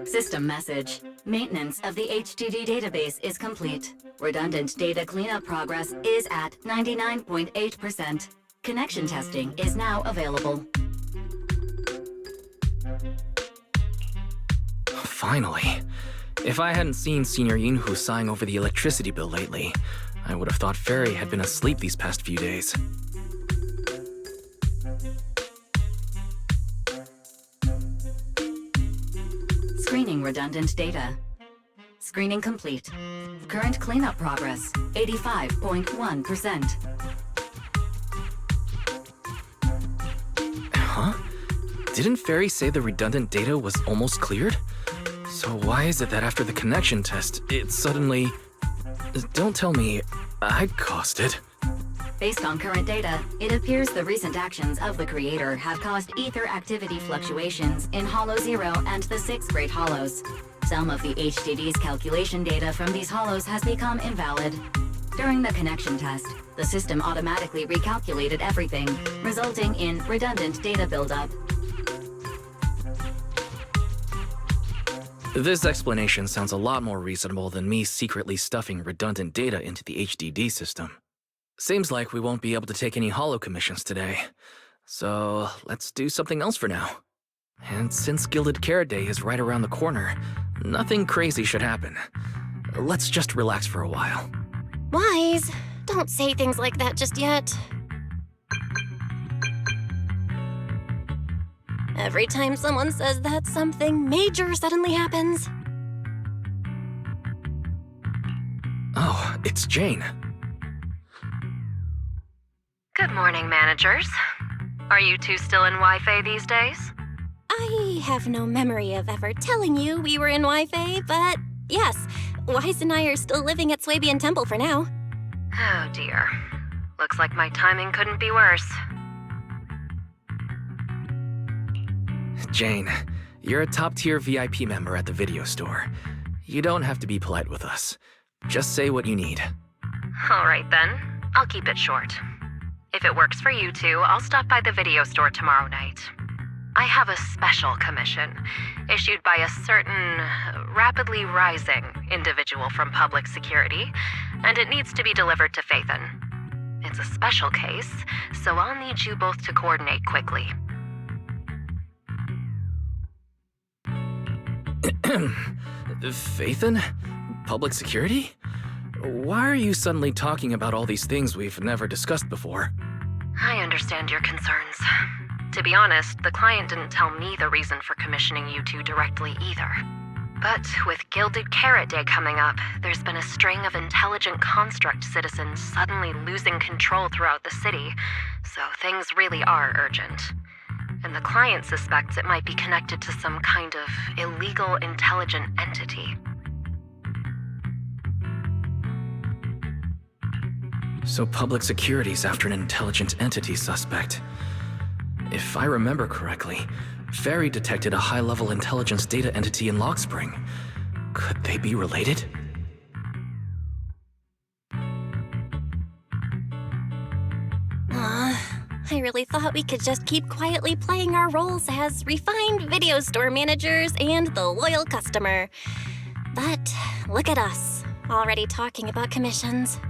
System message. Maintenance of the HDD database is complete. Redundant data cleanup progress is at 99.8%. Connection testing is now available. Finally. If I hadn't seen Senior Yinhu sighing over the electricity bill lately, I would have thought Fairy had been asleep these past few days. Screening redundant data. Screening complete. Current cleanup progress, 85.1%. Huh? Didn't Fairy say the redundant data was almost cleared? So why is it that after the connection test, it suddenly... Don't tell me I caused it. Based on current data, it appears the recent actions of the creator have caused ether activity fluctuations in Hollow 0 and the 6 Great Hollows. Some of the HDD's calculation data from these hollows has become invalid. During the connection test, the system automatically recalculated everything, resulting in redundant data buildup. This explanation sounds a lot more reasonable than me secretly stuffing redundant data into the HDD system. Seems like we won't be able to take any hollow commissions today. So let's do something else for now. And since Gilded Carrot Day is right around the corner, nothing crazy should happen. Let's just relax for a while. Wise, don't say things like that just yet. Every time someone says that, something major suddenly happens. Oh, it's Jane. Good morning, managers. Are you two still in Wi-Fi these days? I have no memory of ever telling you we were in Wi-Fi, but yes, Wise and I are still living at Swabian Temple for now. Oh dear. Looks like my timing couldn't be worse. Jane, you're a top-tier VIP member at the video store. You don't have to be polite with us. Just say what you need. All right then, I'll keep it short. If it works for you two, I'll stop by the video store tomorrow night. I have a special commission, issued by a certain rapidly rising individual from public security, and it needs to be delivered to Phaethon. It's a special case, so I'll need you both to coordinate quickly. Phaethon? Public security? Why are you suddenly talking about all these things we've never discussed before? I understand your concerns. To be honest, the client didn't tell me the reason for commissioning you two directly either. But with Gilded Carrot Day coming up, there's been a string of intelligent construct citizens suddenly losing control throughout the city, so things really are urgent. And the client suspects it might be connected to some kind of illegal intelligent entity. So public security's after an intelligent entity suspect. If I remember correctly, Fairy detected a high-level intelligence data entity in Lockspring. Could they be related? I really thought we could just keep quietly playing our roles as refined video store managers and the loyal customer. But look at us, already talking about commissions.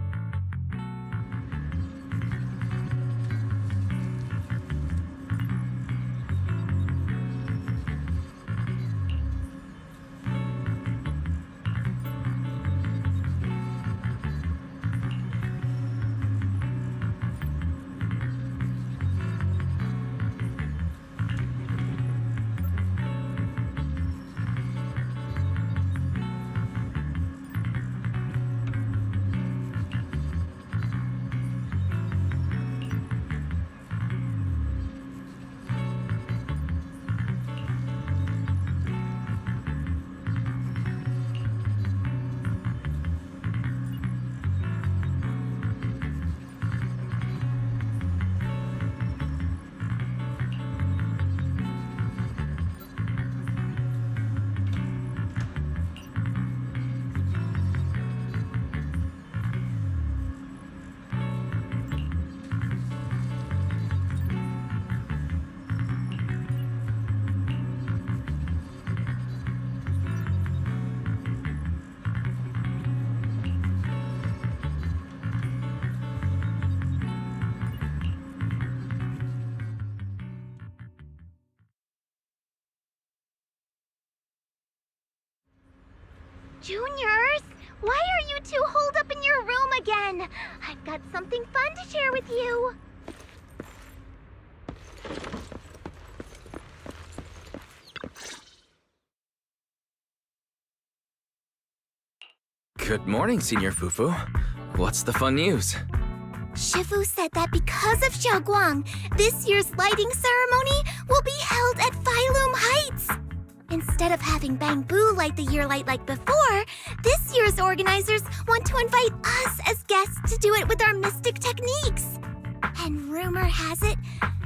Juniors, why are you two holed up in your room again? I've got something fun to share with you. Good morning, Senior Fufu. What's the fun news? Shifu said that because of Xiaoguang, this year's lighting ceremony will be held at Phylum Heights. Instead of having Bangbu light the year light like before, this year's organizers want to invite us as guests to do it with our mystic techniques. And rumor has it,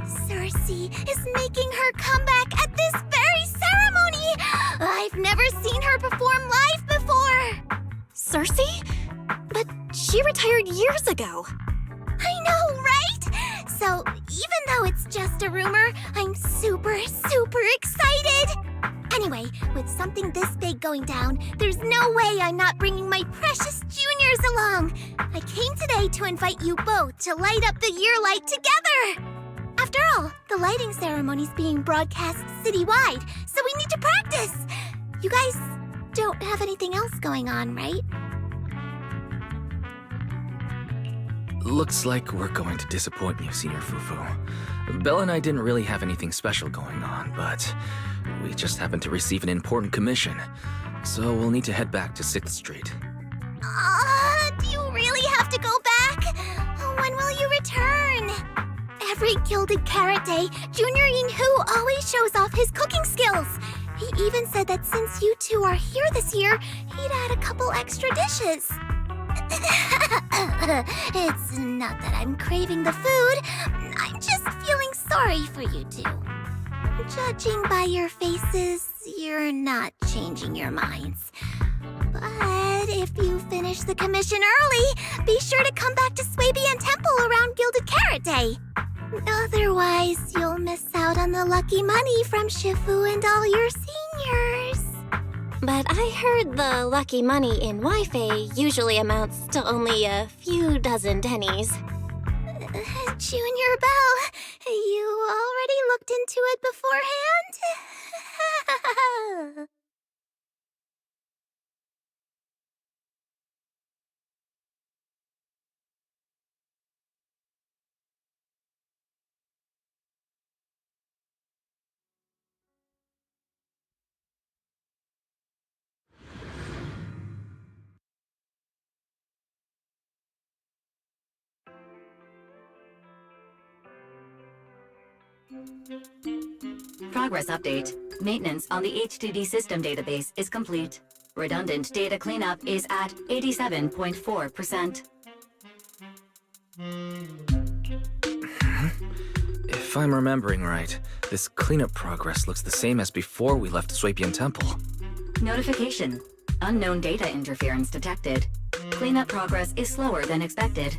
Cersei is making her comeback at this very ceremony! I've never seen her perform live before! Cersei? But she retired years ago. I know, right? So, even though it's just a rumor, I'm super excited! Anyway, with something this big going down, there's no way I'm not bringing my precious juniors along! I came today to invite you both to light up the year light together! After all, the lighting ceremony's being broadcast citywide, so we need to practice! You guys don't have anything else going on, right? Looks like we're going to disappoint you, Senior Fufu. Belle and I didn't really have anything special going on, but we just happened to receive an important commission, so we'll need to head back to 6th Street. Do you really have to go back? When will you return? Every Gilded Carrot Day, Junior Yinhu always shows off his cooking skills. He even said that since you two are here this year, he'd add a couple extra dishes. It's not that I'm craving the food. I'm just feeling sorry for you two. Judging by your faces, you're not changing your minds. But if you finish the commission early, be sure to come back to Swabian Temple around Gilded Carrot Day. Otherwise, you'll miss out on the lucky money from Shifu and all your seniors. But I heard the lucky money in Wi-Fi usually amounts to only a few dozen pennies. Junior Belle, you already looked into it beforehand? Progress update. Maintenance on the HDD system database is complete. Redundant data cleanup is at 87.4%. If I'm remembering right, this cleanup progress looks the same as before we left Swabian Temple. Notification. Unknown data interference detected. Cleanup progress is slower than expected.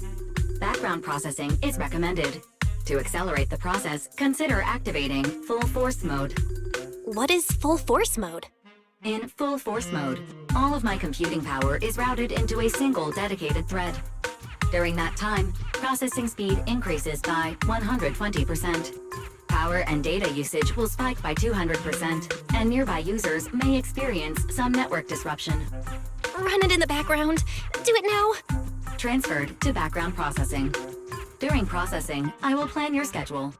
Background processing is recommended. To accelerate the process, consider activating Full Force Mode. What is full force mode? In Full Force Mode, all of my computing power is routed into a single dedicated thread. During that time, processing speed increases by 120%. Power and data usage will spike by 200%, and nearby users may experience some network disruption. Run it in the background. Do it now. Transferred to background processing. During processing, I will plan your schedule.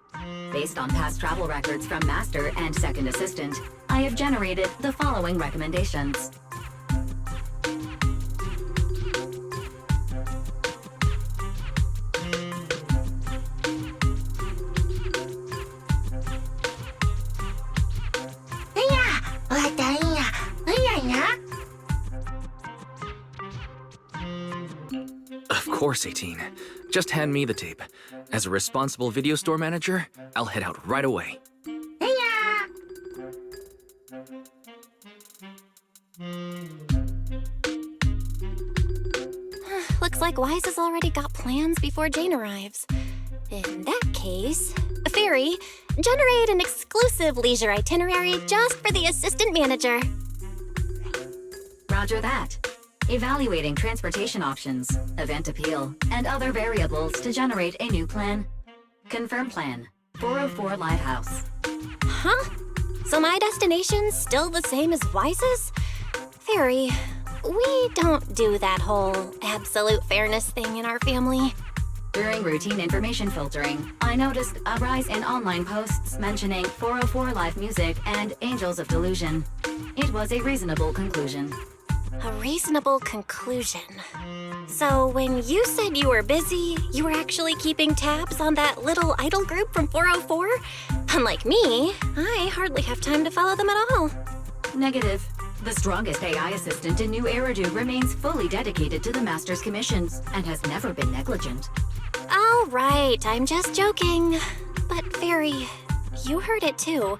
Based on past travel records from Master and Second Assistant, I have generated the following recommendations. Of course, 18. Just hand me the tape. As a responsible video store manager, I'll head out right away. Looks like Wise has already got plans before Jane arrives. In that case, Fairy, generate an exclusive leisure itinerary just for the assistant manager. Roger that. Evaluating transportation options, event appeal, and other variables to generate a new plan. Confirm plan. 404 Lighthouse. Huh? So my destination's still the same as Wise's? Fairy, We don't do that whole absolute fairness thing in our family. During routine information filtering, I noticed a rise in online posts mentioning 404 live music and Angels of Delusion. It was a reasonable conclusion. A reasonable conclusion. So when you said you were busy, you were actually keeping tabs on that little idol group from 404? Unlike me, I hardly have time to follow them at all. Negative. The strongest AI assistant in Nью-Эриду remains fully dedicated to the Master's commissions and has never been negligent. All right, I'm just joking. But Fairy, you heard it too.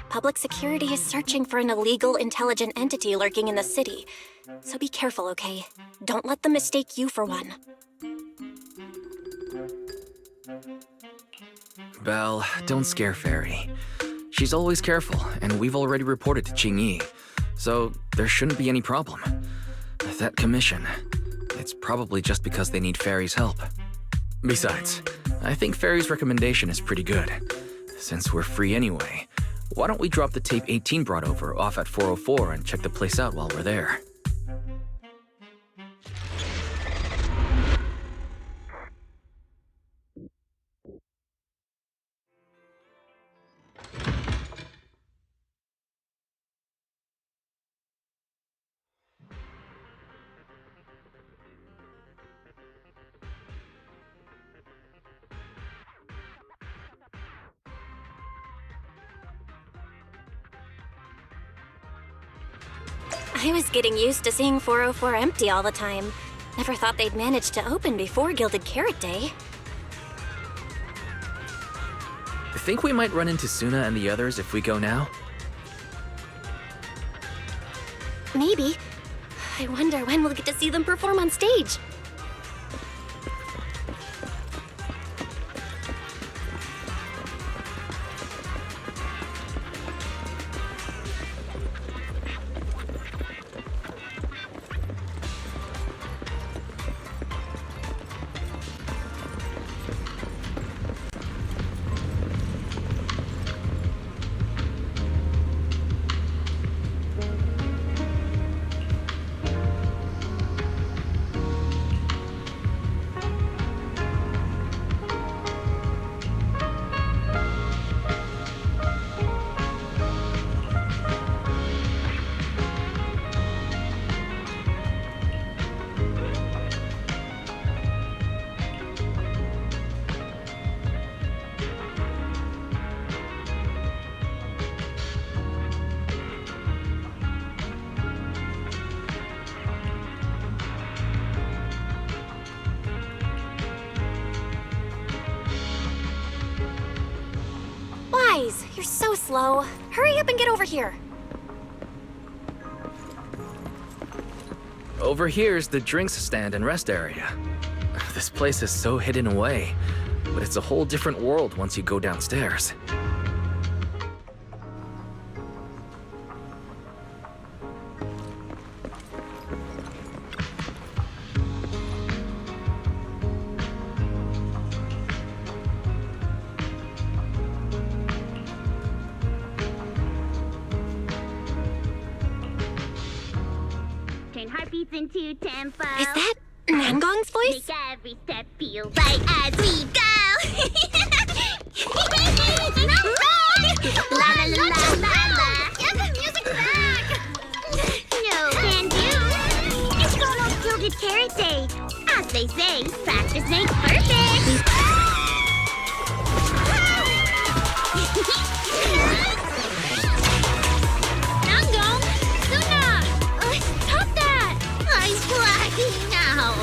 Public security is searching for an illegal intelligent entity lurking in the city. So be careful, okay? Don't let them mistake you for one. Belle, don't scare Fairy. She's always careful, and we've already reported to Qingyi, so there shouldn't be any problem. That commission, it's probably just because they need Fairy's help. Besides, I think Fairy's recommendation is pretty good. Since we're free anyway, why don't we drop the tape 18 brought over off at 404 and check the place out while we're there? I was getting used to seeing 404 empty all the time. Never thought they'd manage to open before Gilded Carrot Day. Think we might run into Suna and the others if we go now? Maybe. I wonder when we'll get to see them perform on stage. You're so slow. Hurry up and get over here. Over here's the drinks stand and rest area. This place is so hidden away, but it's a whole different world once you go downstairs. Heartbeats into tempo. Is that Nangong's voice? Make every step feel right as we go. La la la la la la. Give the music back. No can do. It's almost Gilded Carrot Day. As they say, practice makes perfect. Nangong, Suna, stop that! I'm blacking out.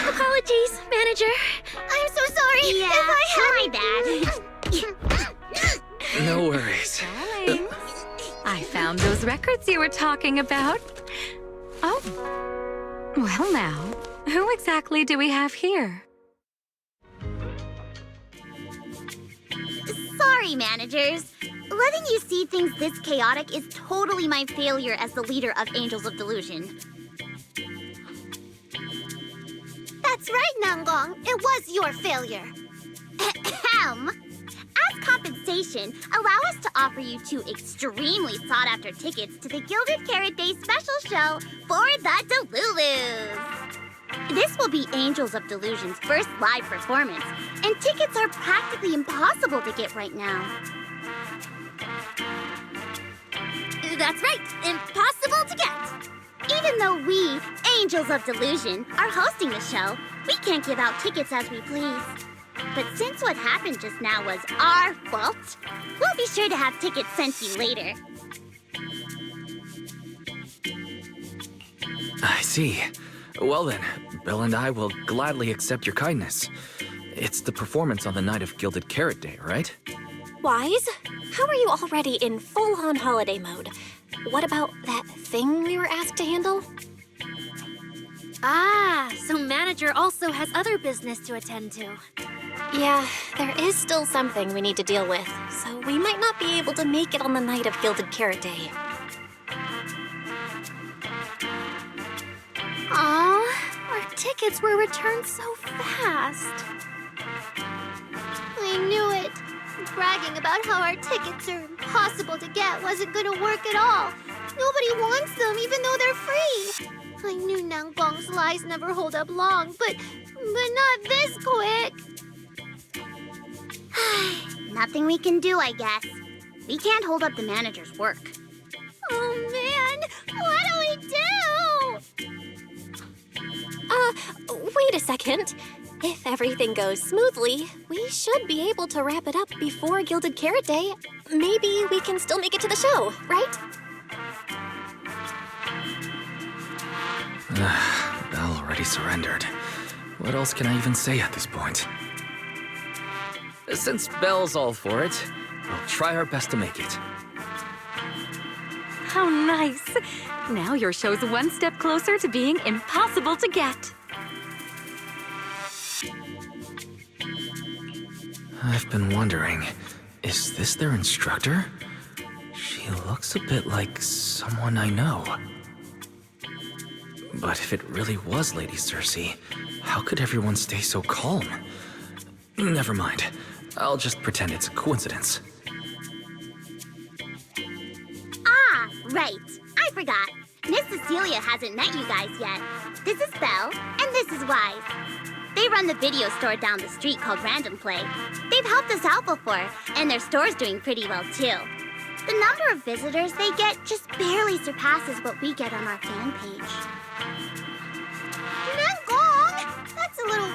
Apologies, manager. I'm so sorry. Yeah, if I my bad. No worries. Darling, I found those records you were talking about. Oh, well now, who exactly do we have here? Sorry, managers. Letting you see things this chaotic is totally my failure as the leader of Angels of Delusion. That That's right, Nanggong. It was your failure. Ahem. As compensation, allow us to offer you 2 extremely sought-after tickets to the Gilded Carrot Day special show for the Delulus. This will be Angels of Delusion's first live performance, and tickets are practically impossible to get right now. That's right, impossible to get. Even though we, Angels of Delusion, are hosting the show, we can't give out tickets as we please. But since what happened just now was our fault, we'll be sure to have tickets sent to you later. I see. Well then, Belle and I will gladly accept your kindness. It's the performance on the night of Gilded Carrot Day, right? Wise, how are you already in full-on holiday mode? What about that thing we were asked to handle? Ah, so manager also has other business to attend to. Yeah, there is still something we need to deal with, so we might not be able to make it on the night of Gilded Carrot Day. Aw, our tickets were returned so fast. I knew it. Bragging about how our tickets are impossible to get wasn't gonna work at all. Nobody wants them, even though they're free. I knew Nanggong's lies never hold up long, but not this quick. Nothing we can do, I guess. We can't hold up the manager's work. Oh man, what do we do? Wait a second. If everything goes smoothly, we should be able to wrap it up before Gilded Carrot Day. Maybe we can still make it to the show, right? Belle already surrendered. What else can I even say at this point? Since Belle's all for it, we'll try our best to make it. How nice. Now your show's one step closer to being impossible to get. I've been wondering, is this their instructor? She looks a bit like someone I know. But if it really was Lady Cersei, how could everyone stay so calm? Never mind. I'll just pretend it's a coincidence. Ah, right. I forgot. Miss Cecilia hasn't met you guys yet. This is Belle, and this is Wise. They run the video store down the street called Random Play. They've helped us out before, and their store's doing pretty well too. The number of visitors they get just barely surpasses what we get on our fan page. Nanggong! That's a little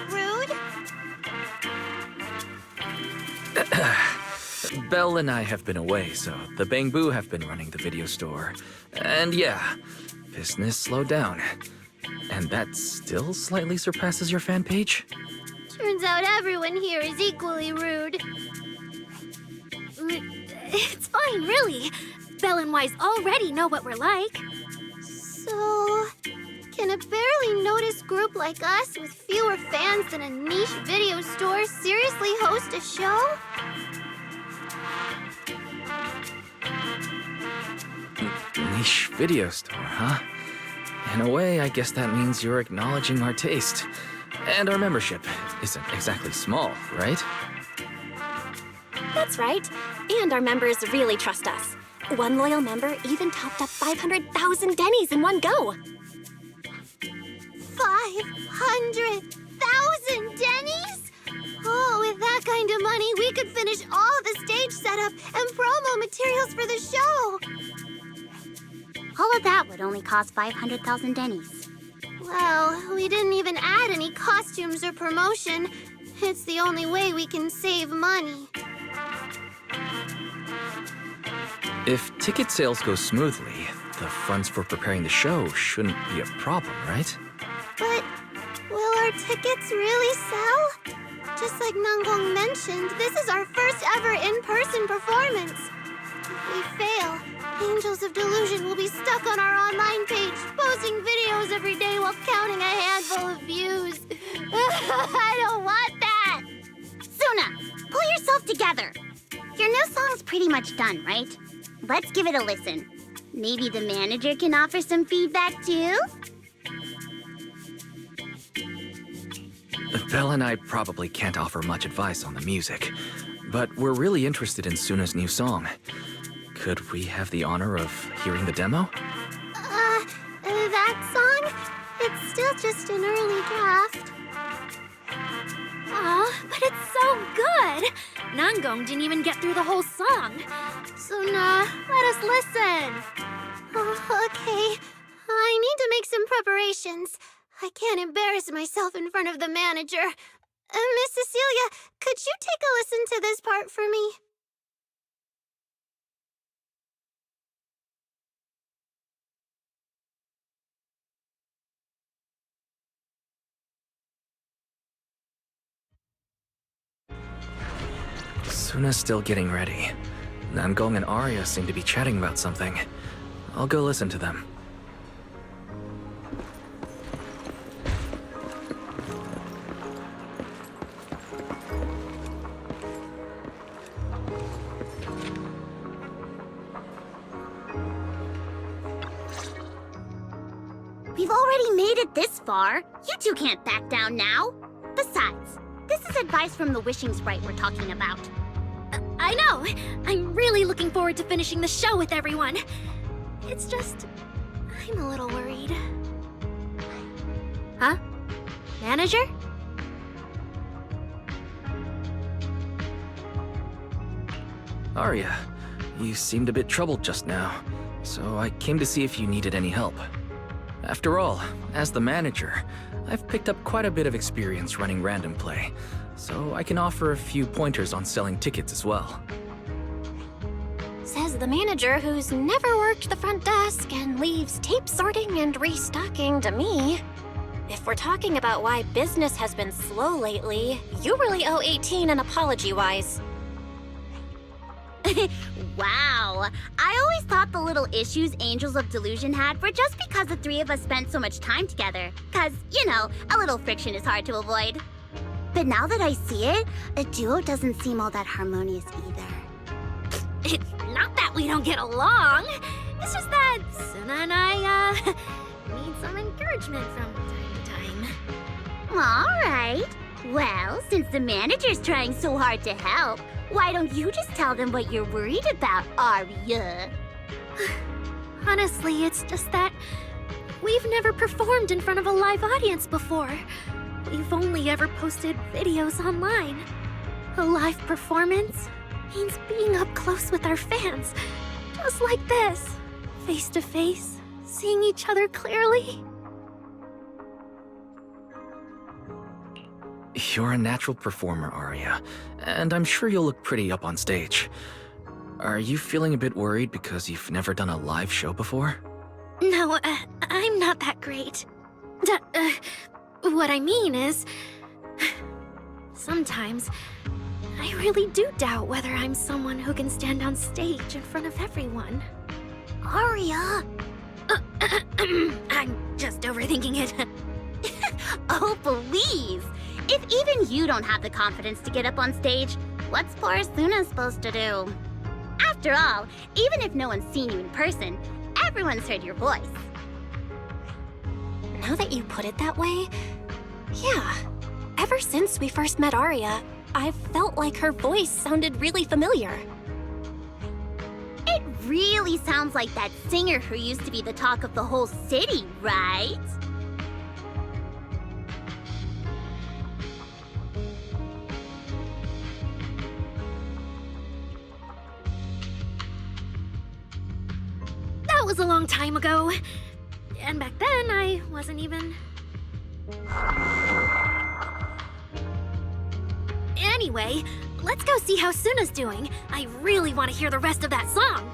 rude. Belle and I have been away, so the Bangbu have been running the video store. And yeah, business slowed down. And that still slightly surpasses your fan page? Turns out everyone here is equally rude. It's fine, really. Belle and Wise already know what we're like. So, can a barely noticed group like us with fewer fans than a niche video store seriously host a show? Niche video store, huh? In a way, I guess that means you're acknowledging our taste. And our membership isn't exactly small, right? That's right. And our members really trust us. One loyal member even topped up 500,000 Denny's in one go. 500,000 Denny's? Oh, with that kind of money, we could finish all the stage setup and promo materials for the show. All of that would only cost 500,000 Denny's. Well, we didn't even add any costumes or promotion. It's the only way we can save money. If ticket sales go smoothly, the funds for preparing the show shouldn't be a problem, right? But will our tickets really sell? Just like Nanggong mentioned, this is our first ever in-person performance. If we fail, Angels of Delusion will be stuck on our online page, posting videos every day while counting a handful of views. I don't want that! Suna, pull yourself together. Your new song's pretty much done, right? Let's give it a listen. Maybe the manager can offer some feedback too? Belle and I probably can't offer much advice on the music, but we're really interested in Suna's new song. Could we have the honor of hearing the demo? That song? It's still just an early draft. Aw, but it's so good! Nangong didn't even get through the whole song. Suna, let us listen. Oh, okay. I need to make some preparations. I can't embarrass myself in front of the manager. Miss Cecilia, could you take a listen to this part for me? Suna's still getting ready. Nangong and Arya seem to be chatting about something. I'll go listen to them. We've already made it this far. You two can't back down now. Besides, this is advice from the wishing sprite we're talking about. I know! I'm really looking forward to finishing the show with everyone. It's just... I'm a little worried. Huh? Manager? Arya, you seemed a bit troubled just now, so I came to see if you needed any help. After all, as the manager, I've picked up quite a bit of experience running random play, so I can offer a few pointers on selling tickets as well. Says the manager who's never worked the front desk and leaves tape sorting and restocking to me. If we're talking about why business has been slow lately, you really owe 18 an apology-wise. Wow. I always thought the little issues Angels of Delusion had were just because the three of us spent so much time together. Cause, you know, a little friction is hard to avoid. But now that I see it, a duo doesn't seem all that harmonious either. It's not that we don't get along. It's just that Suna and I, need some encouragement from time to time. Alright. Well, since the manager's trying so hard to help, why don't you just tell them what you're worried about, Arya? Honestly, it's just that we've never performed in front of a live audience before. We've only ever posted videos online. A live performance means being up close with our fans, just like this, face to face, seeing each other clearly. You're a natural performer, Arya, and I'm sure you'll look pretty up on stage. Are you feeling a bit worried because you've never done a live show before? No, I'm not that great. What I mean is, sometimes I really do doubt whether I'm someone who can stand on stage in front of everyone. Arya! I'm just overthinking it. Oh, please! If even you don't have the confidence to get up on stage, what's poor Suna supposed to do? After all, even if no one's seen you in person, everyone's heard your voice. Now that you put it that way, yeah. Ever since we first met Arya, I've felt like her voice sounded really familiar. It really sounds like that singer who used to be the talk of the whole city, right? That was a long time ago. And back then, I wasn't even... Anyway, let's go see how Suna's doing. I really want to hear the rest of that song.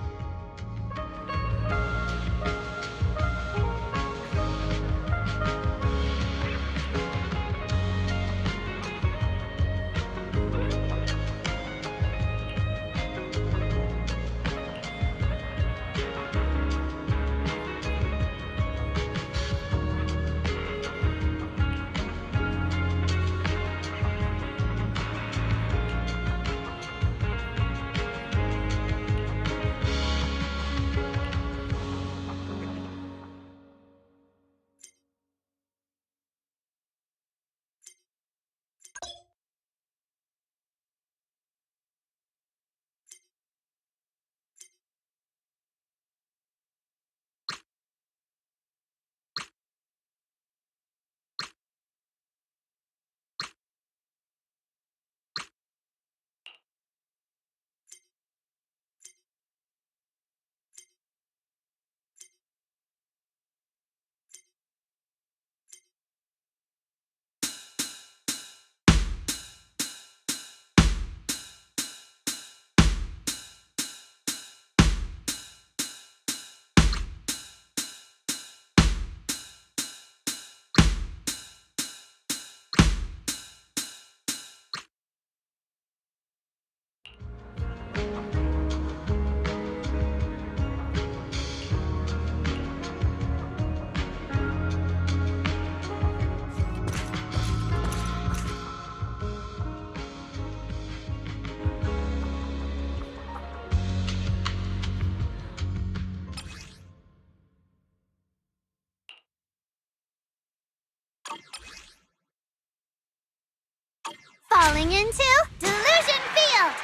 falling into Delusion Field.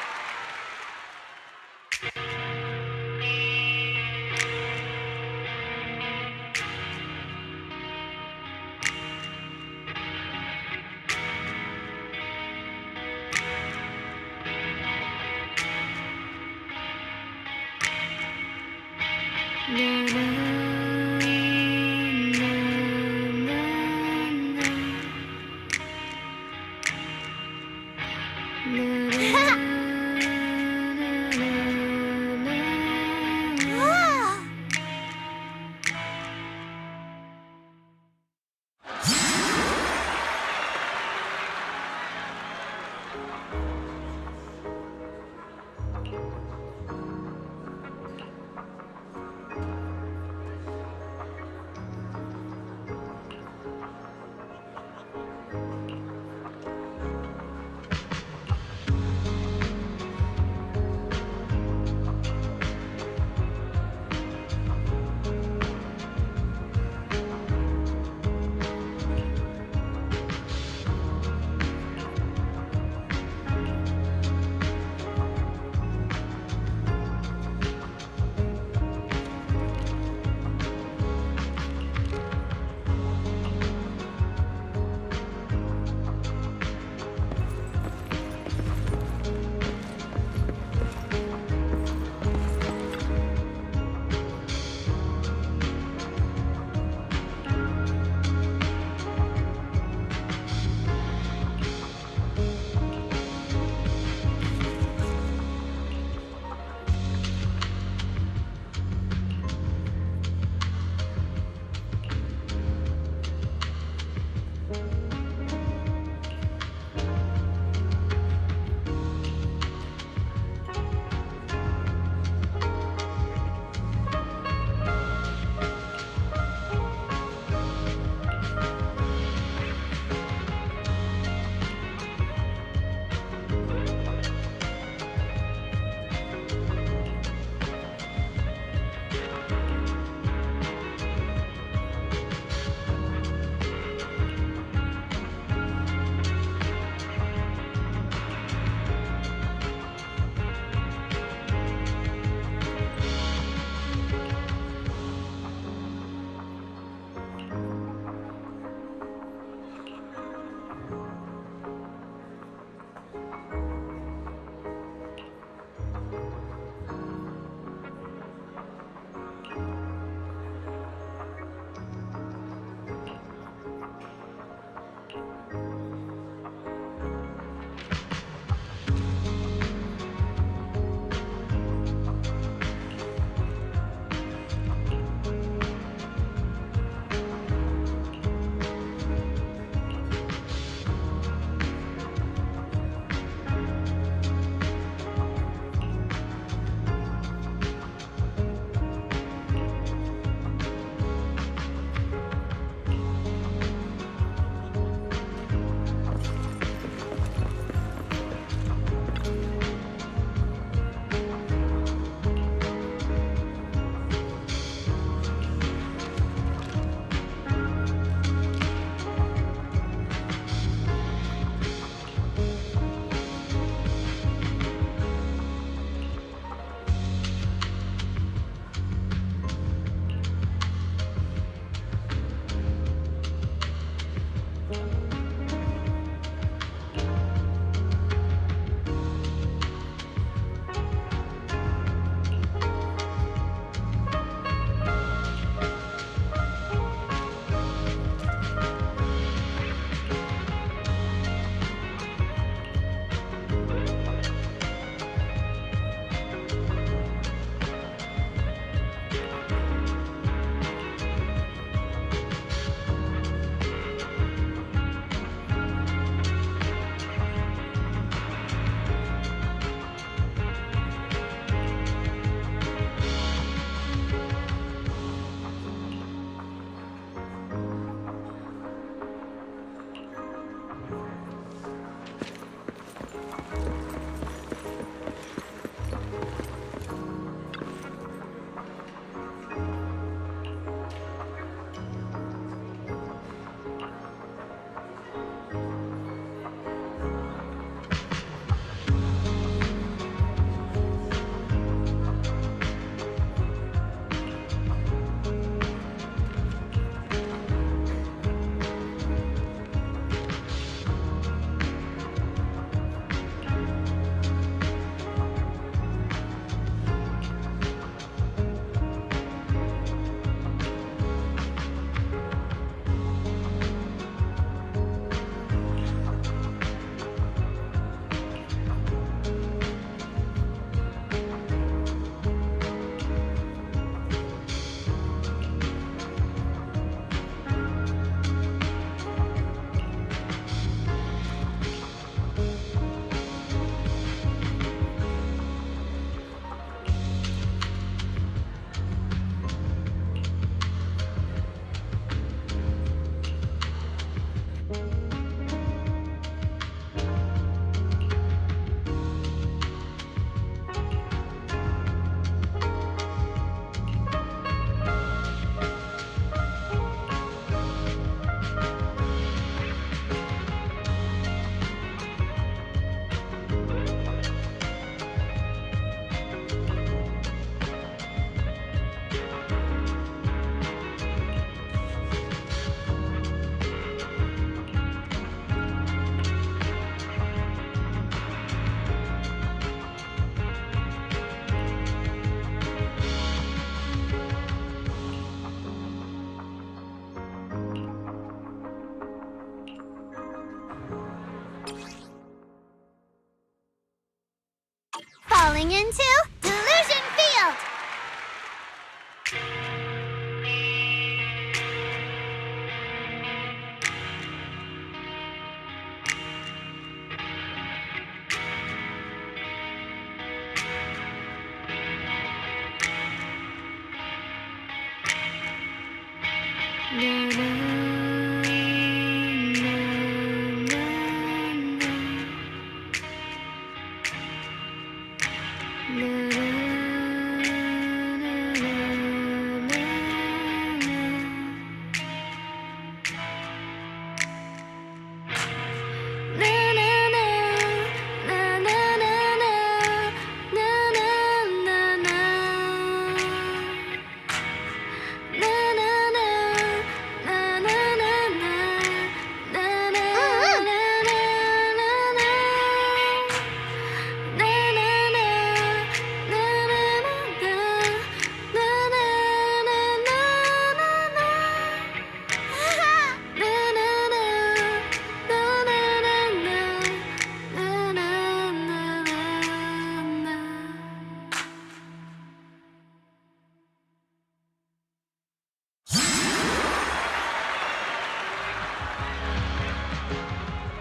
into Delusion Field!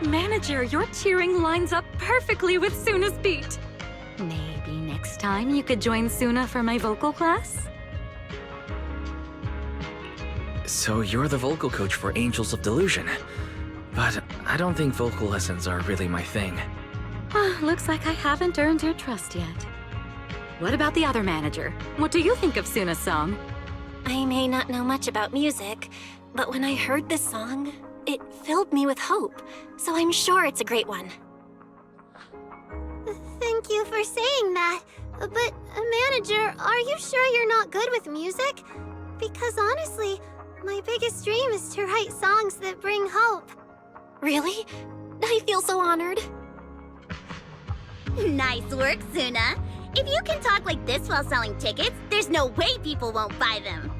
Manager, your cheering lines up perfectly with Suna's beat. Maybe next time you could join Suna for my vocal class? So you're the vocal coach for Angels of Delusion. But I don't think vocal lessons are really my thing. Looks like I haven't earned your trust yet. What about the other manager? What do you think of Suna's song? I may not know much about music, but when I heard this song, it filled me with hope, so I'm sure it's a great one. Thank you for saying that. But, manager, are you sure you're not good with music? Because honestly, my biggest dream is to write songs that bring hope. Really? I feel so honored. Nice work, Suna. If you can talk like this while selling tickets, there's no way people won't buy them.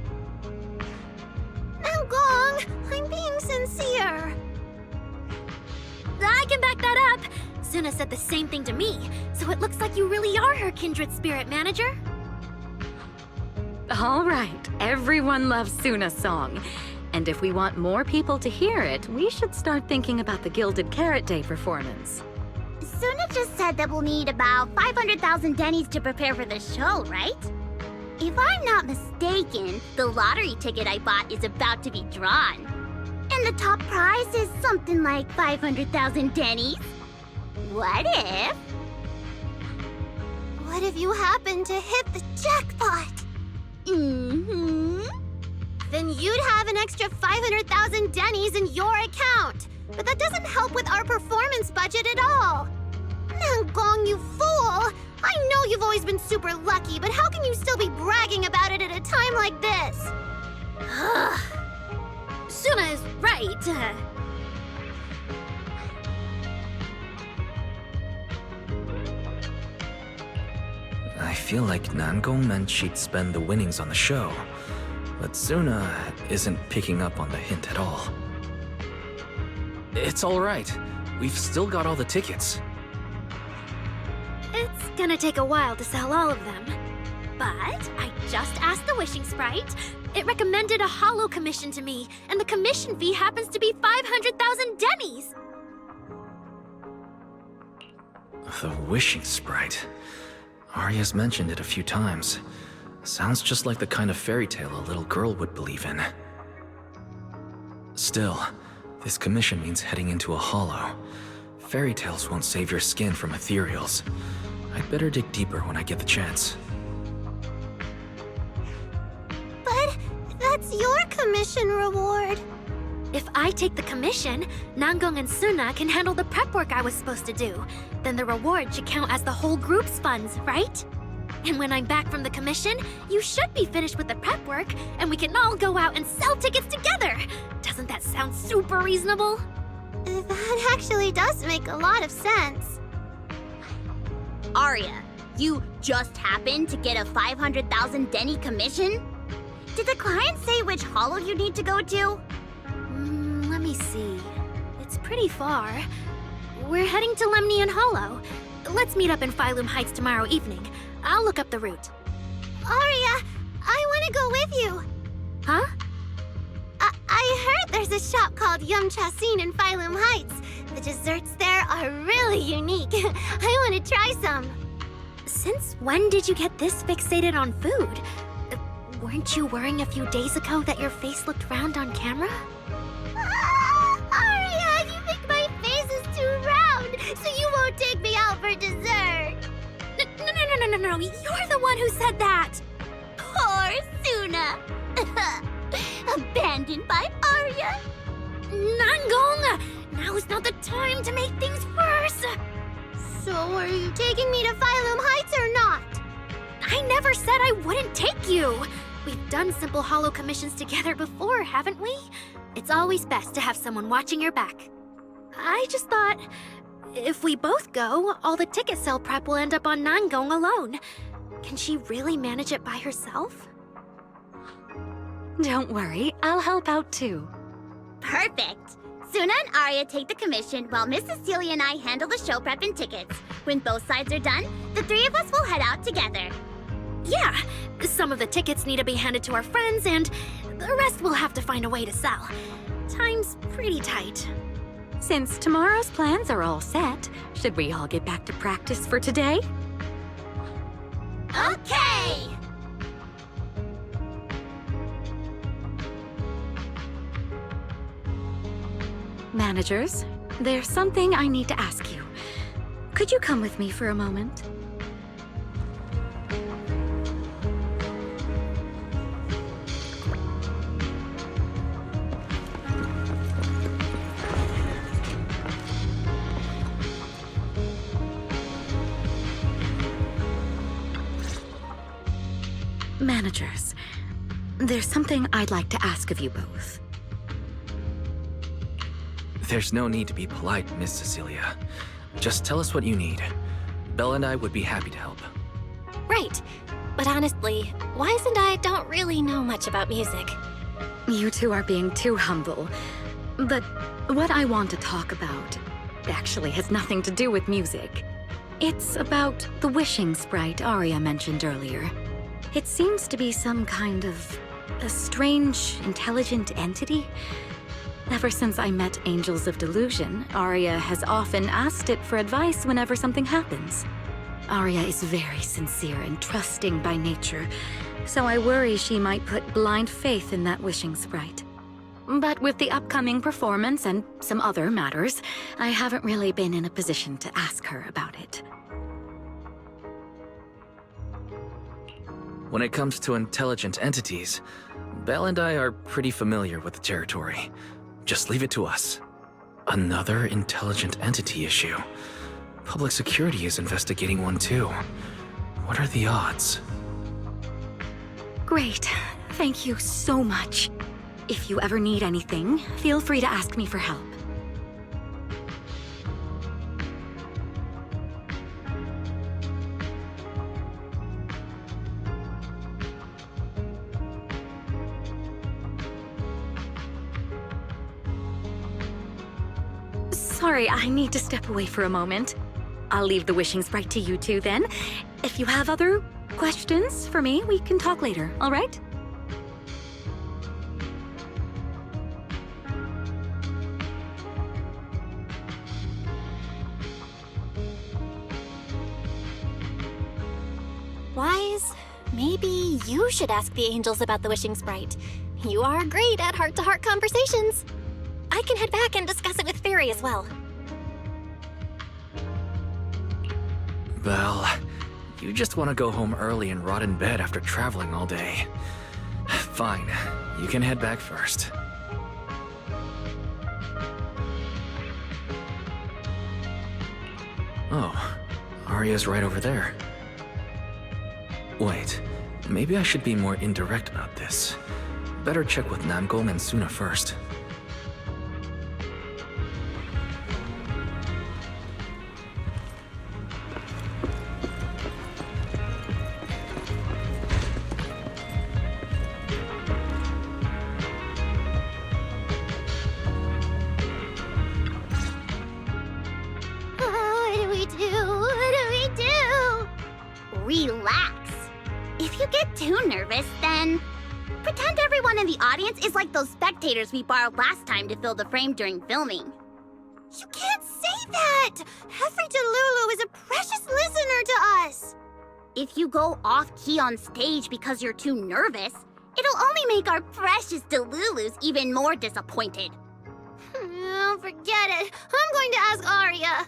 Gong, I'm being sincere. I can back that up. Suna said the same thing to me, so it looks like you really are her kindred spirit, manager. All right, everyone loves Suna's song. And if we want more people to hear it, we should start thinking about the Gilded Carrot Day performance. Suna just said that we'll need about 500,000 dennies to prepare for the show, right? If I'm not mistaken, the lottery ticket I bought is about to be drawn. And the top prize is something like 500,000 dennies. What if you happen to hit the jackpot? Then you'd have an extra 500,000 dennies in your account. But that doesn't help with our performance budget at all. Nangong, you fool! I know you've always been super lucky, but how can you still be bragging about it at a time like this? Suna is right. I feel like Nangong meant she'd spend the winnings on the show. But Suna isn't picking up on the hint at all. It's all right. We've still got all the tickets. It's gonna take a while to sell all of them. But I just asked the Wishing Sprite. It recommended a holo commission to me, and the commission fee happens to be 500,000 dennies. The Wishing Sprite. Arya's mentioned it a few times. Sounds just like the kind of fairy tale a little girl would believe in. Still, this commission means heading into a holo. Fairy tales won't save your skin from ethereals. I'd better dig deeper when I get the chance. But that's your commission reward. If I take the commission, Nangong and Suna can handle the prep work I was supposed to do. Then the reward should count as the whole group's funds, right? And when I'm back from the commission, you should be finished with the prep work, and we can all go out and sell tickets together. Doesn't that sound super reasonable? That actually does make a lot of sense. Arya, you just happened to get a 500,000 denny commission? Did the client say which holo you need to go to? Let me see. It's pretty far. We're heading to Lemnian Hollow. Let's meet up in Phylum Heights tomorrow evening. I'll look up the route. Aria, I want to go with you. Huh? I heard there's a shop called Yum Chasin in Phylum Heights. The desserts there are really unique. I want to try some. Since when did you get this fixated on food? Weren't you worrying a few days ago that your face looked round on camera? Aria, you think my face is too round, so you won't take me out for dessert. No, you're the one who said that! Poor Suna. Abandoned by Aria. Nangong! Now is not the time to make things worse! So are you taking me to Phylum Heights or not? I never said I wouldn't take you! We've done simple holo commissions together before, haven't we? It's always best to have someone watching your back. I just thought, if we both go, all the ticket sale prep will end up on Nangong alone. Can she really manage it by herself? Don't worry, I'll help out too. Perfect. Suna and Aria take the commission while Miss Cecilia and I handle the show prep and tickets. When both sides are done, the three of us will head out together. Yeah, some of the tickets need to be handed to our friends, and the rest we'll have to find a way to sell. Time's pretty tight. Since tomorrow's plans are all set, should we all get back to practice for today? Okay! Managers, there's something I need to ask you. Could you come with me for a moment? Managers, there's something I'd like to ask of you both. There's no need to be polite, Miss Cecilia. Just tell us what you need. Belle and I would be happy to help. Right. But honestly, Wise and I don't really know much about music. You two are being too humble. But what I want to talk about actually has nothing to do with music. It's about the wishing sprite Aria mentioned earlier. It seems to be some kind of a strange, intelligent entity. Ever since I met Angels of Delusion, Aria has often asked it for advice whenever something happens. Aria is very sincere and trusting by nature, so I worry she might put blind faith in that wishing sprite. But with the upcoming performance and some other matters, I haven't really been in a position to ask her about it. When it comes to intelligent entities, Belle and I are pretty familiar with the territory. Just leave it to us. Another intelligent entity issue. Public security is investigating one too. What are the odds? Great. Thank you so much. If you ever need anything, feel free to ask me for help. Sorry, I need to step away for a moment. I'll leave the wishing sprite to you two then. If you have other questions for me, we can talk later, all right? Wise, maybe you should ask the angels about the wishing sprite. You are great at heart-to-heart conversations. I can head back and discuss it with Fairy as well. Belle, you just want to go home early and rot in bed after traveling all day. Fine, you can head back first. Oh, Aria's right over there. Wait, maybe I should be more indirect about this. Better check with Namgong and Suna first. What do we do? What do we do? Relax. you get too nervous, then pretend everyone in the audience is like those spectators we borrowed last time to fill the frame during filming. You can't say that! Every Delulu is a precious listener to us! If you go off-key on stage because you're too nervous, it'll only make our precious Delulus even more disappointed. Oh, forget it. I'm going to ask Arya.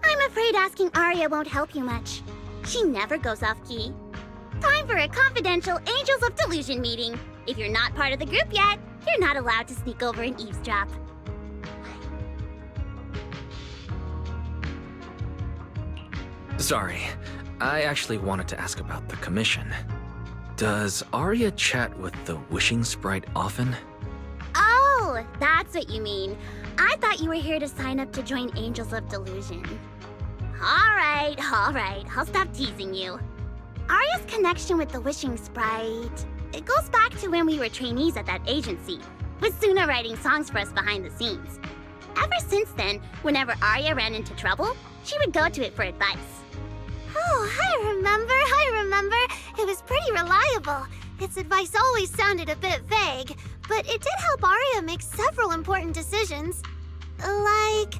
I'm afraid asking Arya won't help you much. She never goes off-key. Time for a confidential Angels of Delusion meeting. If you're not part of the group yet, you're not allowed to sneak over and eavesdrop. Sorry, I actually wanted to ask about the commission. Does Arya chat with the wishing sprite often? Oh, that's what you mean. I thought you were here to sign up to join Angels of Delusion. All right, I'll stop teasing you. Arya's connection with the wishing sprite, it goes back to when we were trainees at that agency, with Suna writing songs for us behind the scenes. Ever since then, whenever Arya ran into trouble, she would go to it for advice. Oh, I remember. It was pretty reliable. Its advice always sounded a bit vague, but it did help Arya make several important decisions. Like...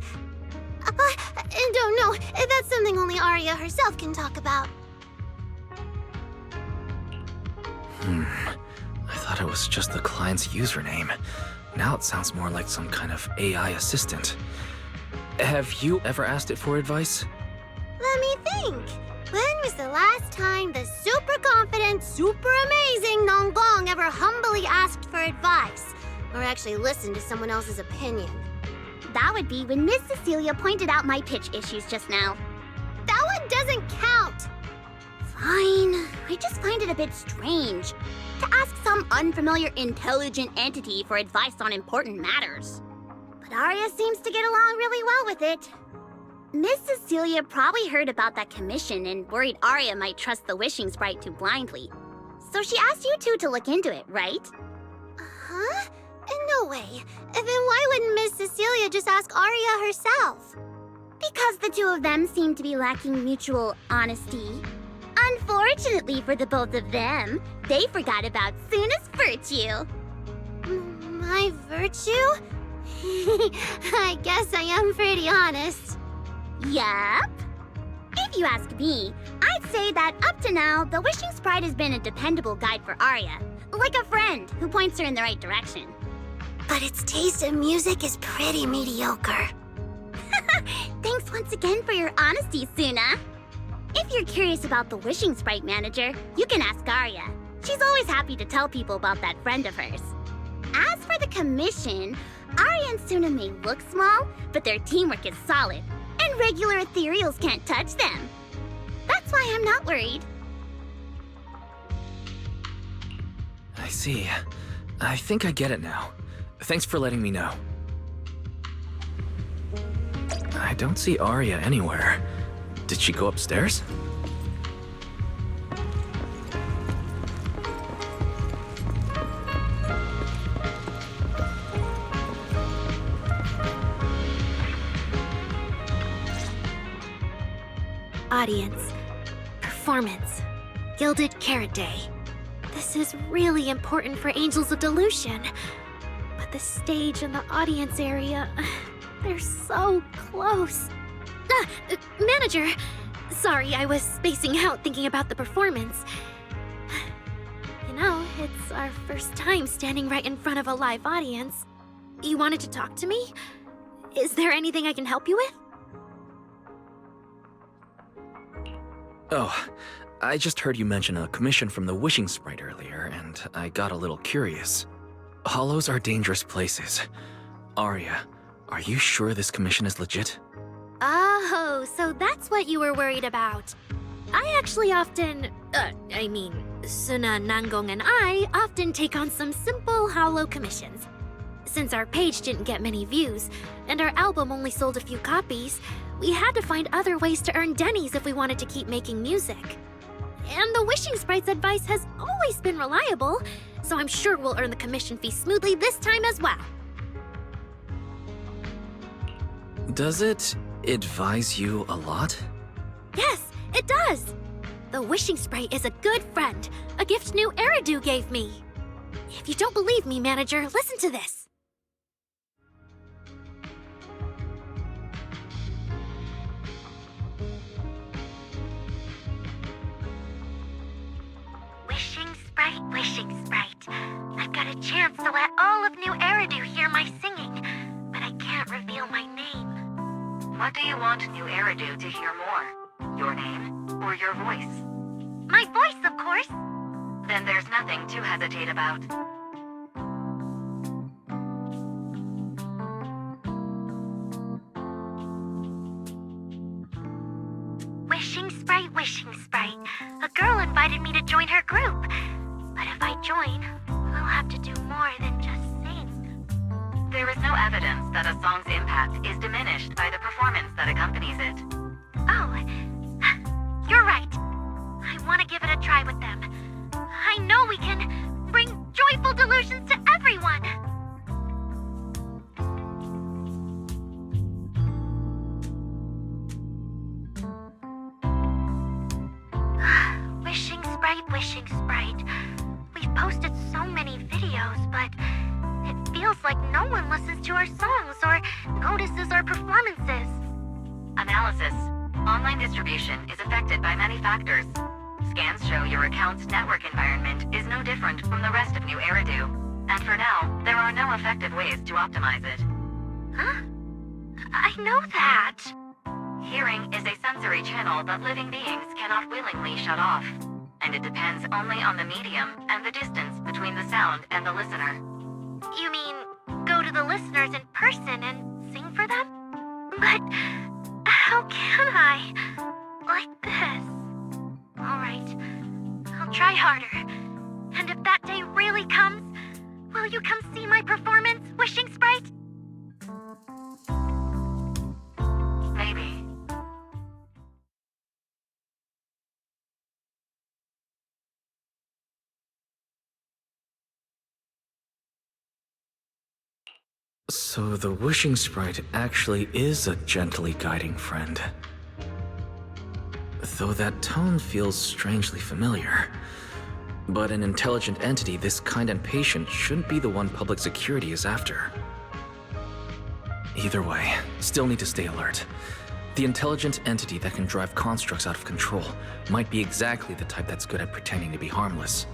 I don't know. That's something only Arya herself can talk about. I thought it was just the client's username. Now it sounds more like some kind of AI assistant. Have you ever asked it for advice? Let me think. When was the last time the super confident, super amazing Nonggong ever humbly asked for advice? Or actually listened to someone else's opinion? That would be when Miss Cecilia pointed out my pitch issues just now. That one doesn't count! Fine, I just find it a bit strange to ask some unfamiliar intelligent entity for advice on important matters. But Arya seems to get along really well with it. Miss Cecilia probably heard about that commission and worried Arya might trust the wishing sprite too blindly. So she asked you two to look into it, right? Huh? No way. Then why wouldn't Miss Cecilia just ask Arya herself? Because the two of them seem to be lacking mutual honesty. Unfortunately for the both of them, they forgot about Suna's virtue. My virtue? I guess I am pretty honest. Yup. If you ask me, I'd say that up to now, the wishing sprite has been a dependable guide for Arya. Like a friend who points her in the right direction. But its taste in music is pretty mediocre. Thanks once again for your honesty, Suna. If you're curious about the wishing sprite manager, you can ask Arya. She's always happy to tell people about that friend of hers. As for the commission, Arya and Suna may look small, but their teamwork is solid, and regular ethereals can't touch them. That's why I'm not worried. I see. I think I get it now. Thanks for letting me know. I don't see Arya anywhere. Did she go upstairs? Audience. Performance. Gilded Carrot Day. This is really important for Angels of Delusion. But the stage and the audience area, they're so close. Manager! Sorry, I was spacing out thinking about the performance. You know, it's our first time standing right in front of a live audience. You wanted to talk to me? Is there anything I can help you with? Oh, I just heard you mention a commission from the wishing sprite earlier, and I got a little curious. Hollows are dangerous places. Arya, are you sure this commission is legit? Oh, so that's what you were worried about. I actually often, Suna, Nangong, and I often take on some simple hollow commissions. Since our page didn't get many views, and our album only sold a few copies, we had to find other ways to earn dennies if we wanted to keep making music. And the wishing sprite's advice has always been reliable, so I'm sure we'll earn the commission fee smoothly this time as well. Does it advise you a lot? Yes, it does. The wishing sprite is a good friend, a gift Nью-Эриду gave me. If you don't believe me, manager, listen to this. Wishing sprite. I've got a chance to let all of Nью-Эриду hear my singing, but I can't reveal my name. What do you want Nью-Эриду to hear more? Your name or your voice? My voice, of course. Then there's nothing to hesitate about. Wishing sprite. A girl invited me to join her group. But if I join, I'll have to do more than just sing. There is no evidence that a song's impact is diminished by the performance that accompanies it. Oh, you're right. I want to give it a try with them. I know we can bring joyful delusions to everyone. Wishing sprite. We've posted so many videos, but it feels like no one listens to our songs or notices our performances. Analysis. Online distribution is affected by many factors. Scans show your account's network environment is no different from the rest of Nью-Эриду. And for now, there are no effective ways to optimize it. Huh? I know that. Hearing is a sensory channel that living beings cannot willingly shut off. And it depends only on the medium and the distance between the sound and the listener. You mean go to the listeners in person and sing for them? But how can I? Like this. Alright, I'll try harder. And if that day really comes, will you come see my performance, Wishing Sprite? Maybe. So the wishing sprite actually is a gently guiding friend. Though that tone feels strangely familiar. But an intelligent entity this kind and patient shouldn't be the one public security is after. Either way, still need to stay alert. The intelligent entity that can drive constructs out of control might be exactly the type that's good at pretending to be harmless.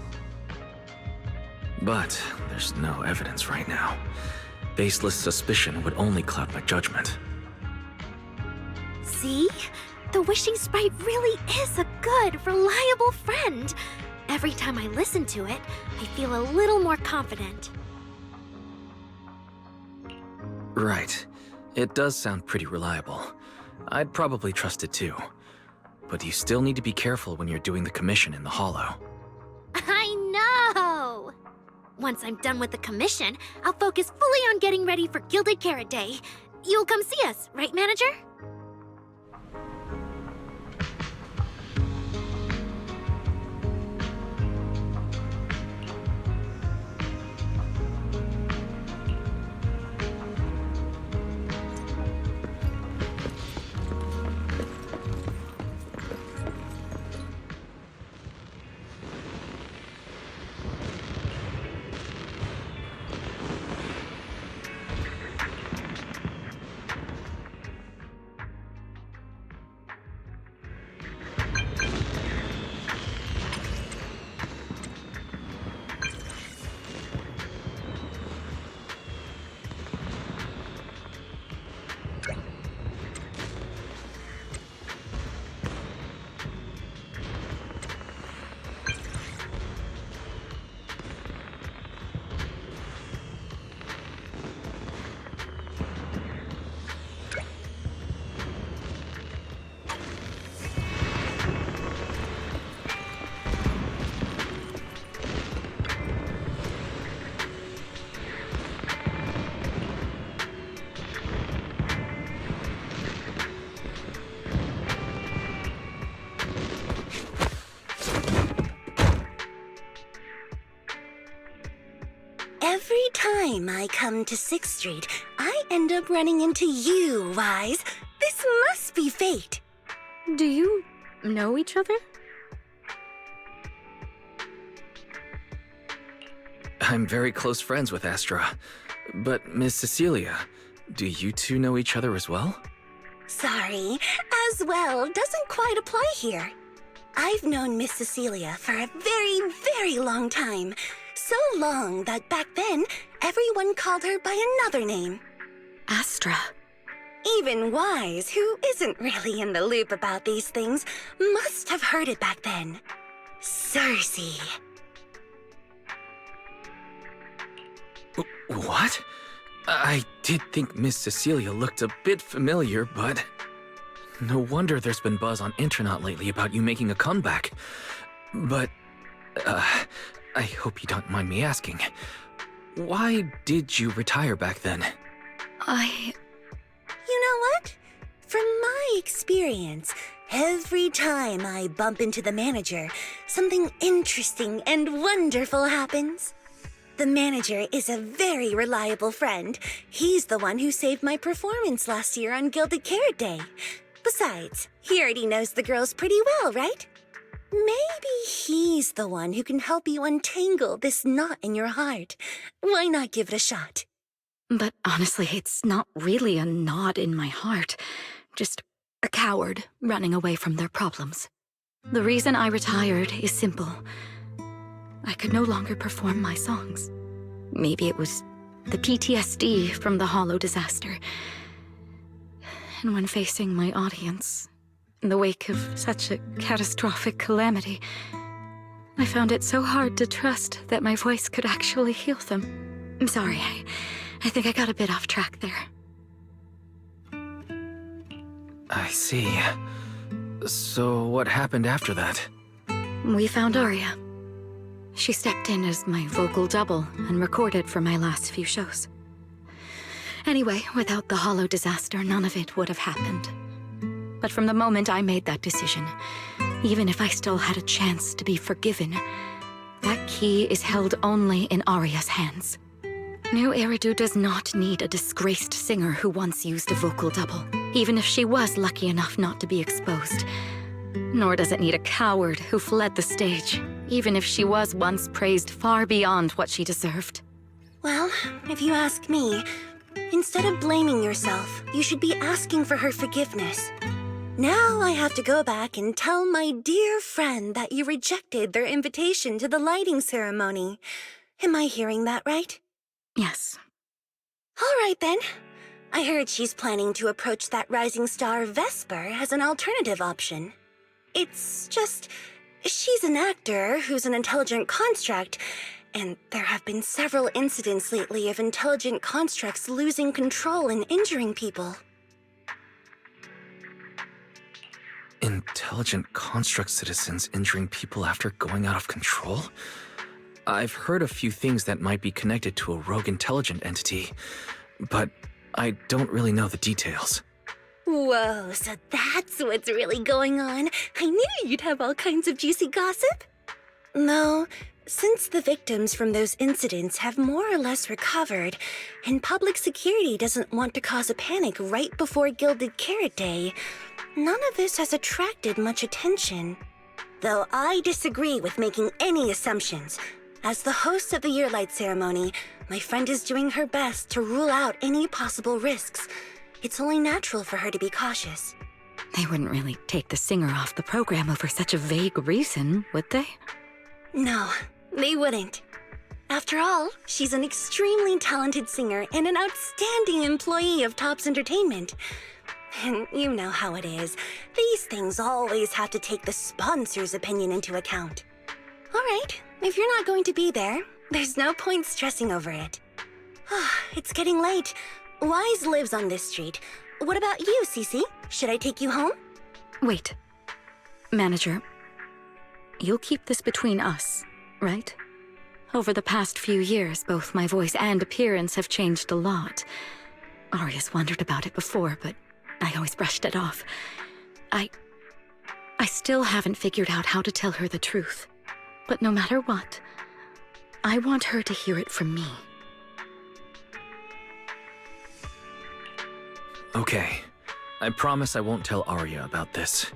But there's no evidence right now. Baseless suspicion would only cloud my judgment. See? The wishing sprite really is a good, reliable friend. Every time I listen to it, I feel a little more confident. Right. It does sound pretty reliable. I'd probably trust it too. But you still need to be careful when you're doing the commission in the Hollow. I know! Once I'm done with the commission, I'll focus fully on getting ready for Gilded Carrot Day. You'll come see us, right, manager? Every time I come to 6th Street, I end up running into you, Wise. This must be fate. Do you know each other? I'm very close friends with Astra. But Miss Cecilia, do you two know each other as well? Sorry, as well doesn't quite apply here. I've known Miss Cecilia for a very, very long time. So long that back then, everyone called her by another name. Astra. Even Wise, who isn't really in the loop about these things, must have heard it back then. Cersei. What? I did think Miss Cecilia looked a bit familiar, but... No wonder there's been buzz on internet lately about you making a comeback. But, I hope you don't mind me asking. Why did you retire back then? You know what? From my experience, every time I bump into the manager, something interesting and wonderful happens. The manager is a very reliable friend. He's the one who saved my performance last year on Gilded Carrot Day. Besides, he already knows the girls pretty well, right? Maybe he's the one who can help you untangle this knot in your heart. Why not give it a shot? But honestly, it's not really a knot in my heart. Just a coward running away from their problems. The reason I retired is simple. I could no longer perform my songs. Maybe it was the PTSD from the Hollow disaster. And when facing my audience, in the wake of such a catastrophic calamity, I found it so hard to trust that my voice could actually heal them. I'm sorry, I think I got a bit off track there. I see. So what happened after that? We found Aria. She stepped in as my vocal double and recorded for my last few shows. Anyway, without the Hollow disaster, none of it would have happened. But from the moment I made that decision, even if I still had a chance to be forgiven, that key is held only in Aria's hands. Nью-Эриду does not need a disgraced singer who once used a vocal double, even if she was lucky enough not to be exposed. Nor does it need a coward who fled the stage, even if she was once praised far beyond what she deserved. Well, if you ask me, instead of blaming yourself, you should be asking for her forgiveness. Now I have to go back and tell my dear friend that you rejected their invitation to the lighting ceremony. Am I hearing that right? Yes. All right, then. I heard she's planning to approach that rising star Vesper as an alternative option. It's just, she's an actor who's an intelligent construct, and there have been several incidents lately of intelligent constructs losing control and injuring people. Intelligent construct citizens injuring people after going out of control? I've heard a few things that might be connected to a rogue intelligent entity, but I don't really know the details. Whoa, so that's what's really going on. I knew you'd have all kinds of juicy gossip. No, since the victims from those incidents have more or less recovered, and public security doesn't want to cause a panic right before Gilded Carrot Day, none of this has attracted much attention. Though I disagree with making any assumptions. As the host of the Yearlight ceremony, my friend is doing her best to rule out any possible risks. It's only natural for her to be cautious. They wouldn't really take the singer off the program over such a vague reason, would they? No, they wouldn't. After all, she's an extremely talented singer and an outstanding employee of Topps Entertainment. And you know how it is. These things always have to take the sponsor's opinion into account. All right, if you're not going to be there, there's no point stressing over it. It's getting late. Wise lives on this street. What about you, Cece? Should I take you home? Wait. Manager, you'll keep this between us, right? Over the past few years, both my voice and appearance have changed a lot. Aria's wondered about it before, but I always brushed it off. I still haven't figured out how to tell her the truth. But no matter what, I want her to hear it from me. Okay. I promise I won't tell Aria about this.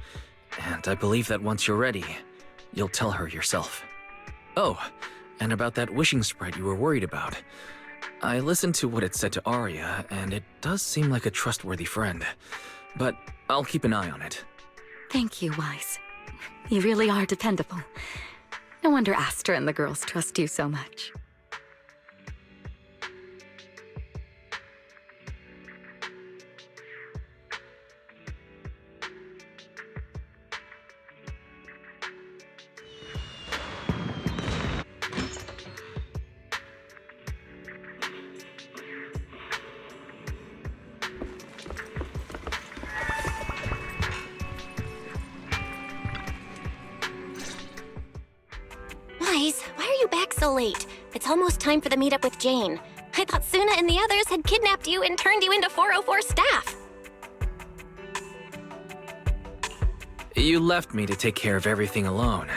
And I believe that once you're ready, you'll tell her yourself. Oh, and about that wishing sprite you were worried about. I listened to what it said to Arya, and it does seem like a trustworthy friend. But I'll keep an eye on it. Thank you, Wise. You really are dependable. No wonder Astra and the girls trust you so much. Why are you back so late? It's almost time for the meetup with Jane. I thought Suna and the others had kidnapped you and turned you into 404 staff. You left me to take care of everything alone,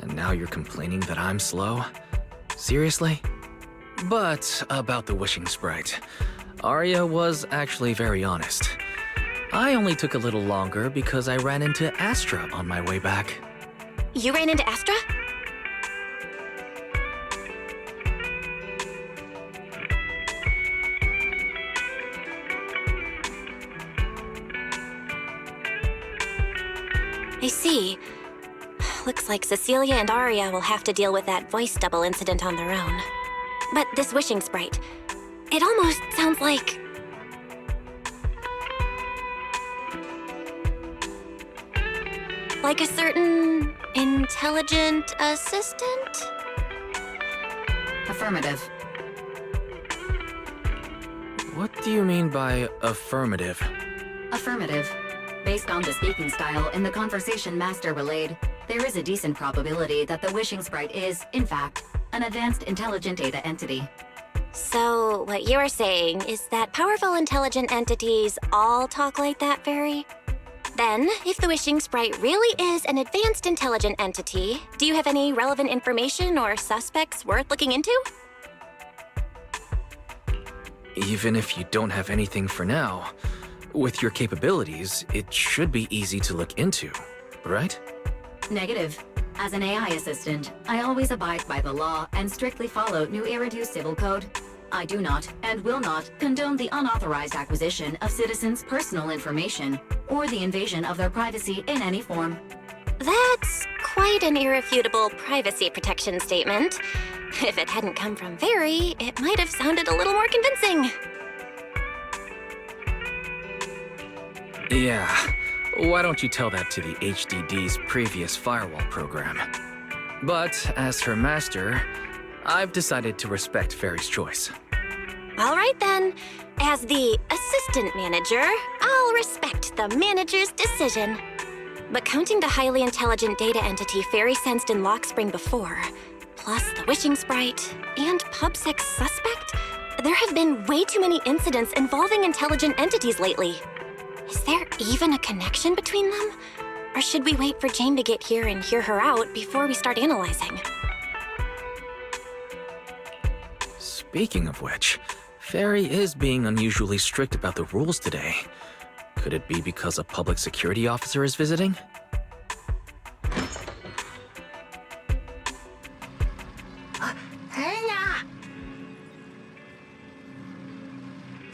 and now you're complaining that I'm slow? Seriously? But about the wishing sprite, Arya was actually very honest. I only took a little longer because I ran into Astra on my way back. You ran into Astra? I see. Looks like Cecilia and Arya will have to deal with that voice double incident on their own. But this wishing sprite, it almost sounds like... like a certain intelligent assistant? Affirmative. What do you mean by affirmative? Affirmative. Based on the speaking style in the conversation Master relayed, there is a decent probability that the wishing sprite is, in fact, an advanced intelligent data entity. So, what you're saying is that powerful intelligent entities all talk like that, Fairy? Then, if the wishing sprite really is an advanced intelligent entity, do you have any relevant information or suspects worth looking into? Even if you don't have anything for now, with your capabilities, it should be easy to look into, right? Negative. As an AI assistant, I always abide by the law and strictly follow Nью-Эриду civil code. I do not and will not condone the unauthorized acquisition of citizens' personal information or the invasion of their privacy in any form. That's quite an irrefutable privacy protection statement. If it hadn't come from Fairy, it might have sounded a little more convincing. Yeah, why don't you tell that to the HDD's previous firewall program? But as her master, I've decided to respect Fairy's choice. All right then. As the assistant manager, I'll respect the manager's decision. But counting the highly intelligent data entity Fairy sensed in Lockspring before, plus the wishing sprite, and PubSec suspect, there have been way too many incidents involving intelligent entities lately. Is there even a connection between them? Or should we wait for Jane to get here and hear her out before we start analyzing? Speaking of which, Fairy is being unusually strict about the rules today. Could it be because a public security officer is visiting?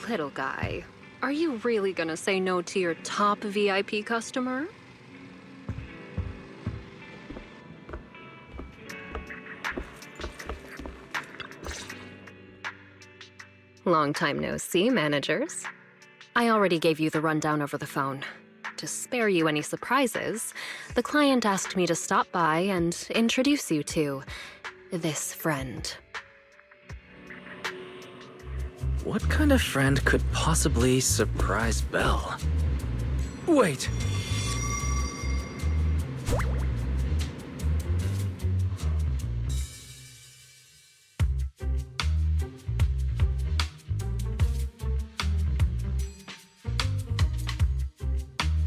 Little guy, are you really gonna say no to your top VIP customer? Long time no see, managers. I already gave you the rundown over the phone. To spare you any surprises, the client asked me to stop by and introduce you to this friend. What kind of friend could possibly surprise Belle? Wait!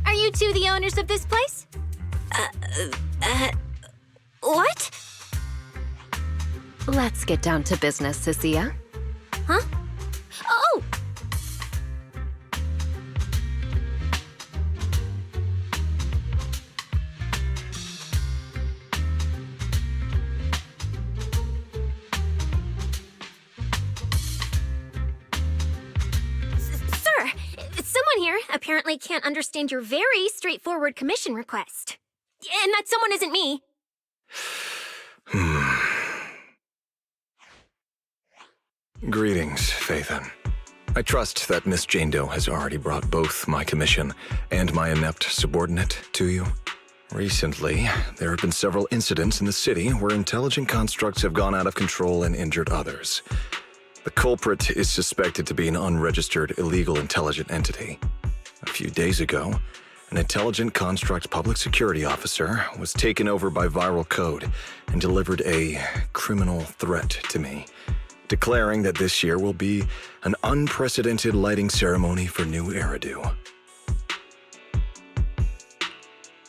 Are you two the owners of this place? What? Let's get down to business, Cecilia. Huh? Oh! apparently can't understand your very straightforward commission request. And that someone isn't me. Greetings, Phaethon. I trust that Miss Jane Doe has already brought both my commission and my inept subordinate to you. Recently, there have been several incidents in the city where intelligent constructs have gone out of control and injured others. The culprit is suspected to be an unregistered illegal intelligent entity. A few days ago, an intelligent construct public security officer was taken over by viral code and delivered a criminal threat to me, declaring that this year will be an unprecedented lighting ceremony for Nью-Эриду.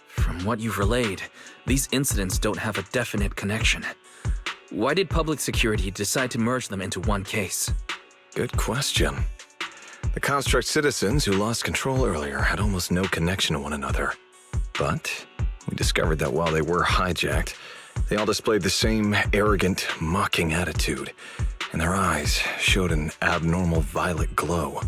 From what you've relayed, these incidents don't have a definite connection. Why did public security decide to merge them into one case? Good question. The construct citizens who lost control earlier had almost no connection to one another. But we discovered that while they were hijacked, they all displayed the same arrogant, mocking attitude, and their eyes showed an abnormal violet glow.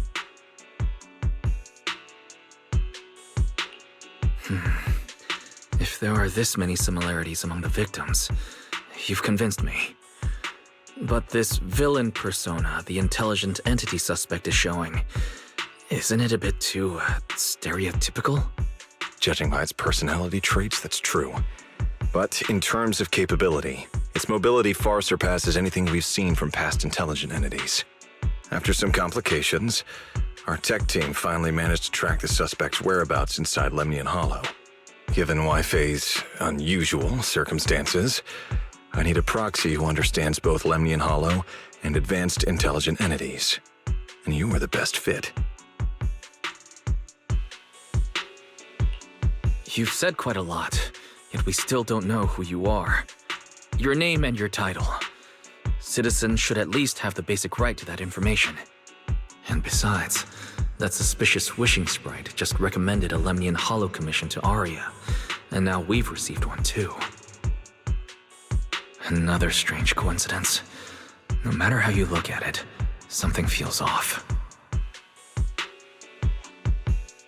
If there are this many similarities among the victims, you've convinced me. But this villain persona the intelligent entity suspect is showing, isn't it a bit too stereotypical? Judging by its personality traits, that's true. But in terms of capability, its mobility far surpasses anything we've seen from past intelligent entities. After some complications, our tech team finally managed to track the suspect's whereabouts inside Lemnian Hollow. Given Wi-Fi's unusual circumstances, I need a proxy who understands both Lemnian Hollow and advanced intelligent entities. And you are the best fit. You've said quite a lot, yet we still don't know who you are. Your name and your title. Citizens should at least have the basic right to that information. And besides, that suspicious wishing sprite just recommended a Lemnian Hollow commission to Aria, and now we've received one too. Another strange coincidence. No matter how you look at it, something feels off.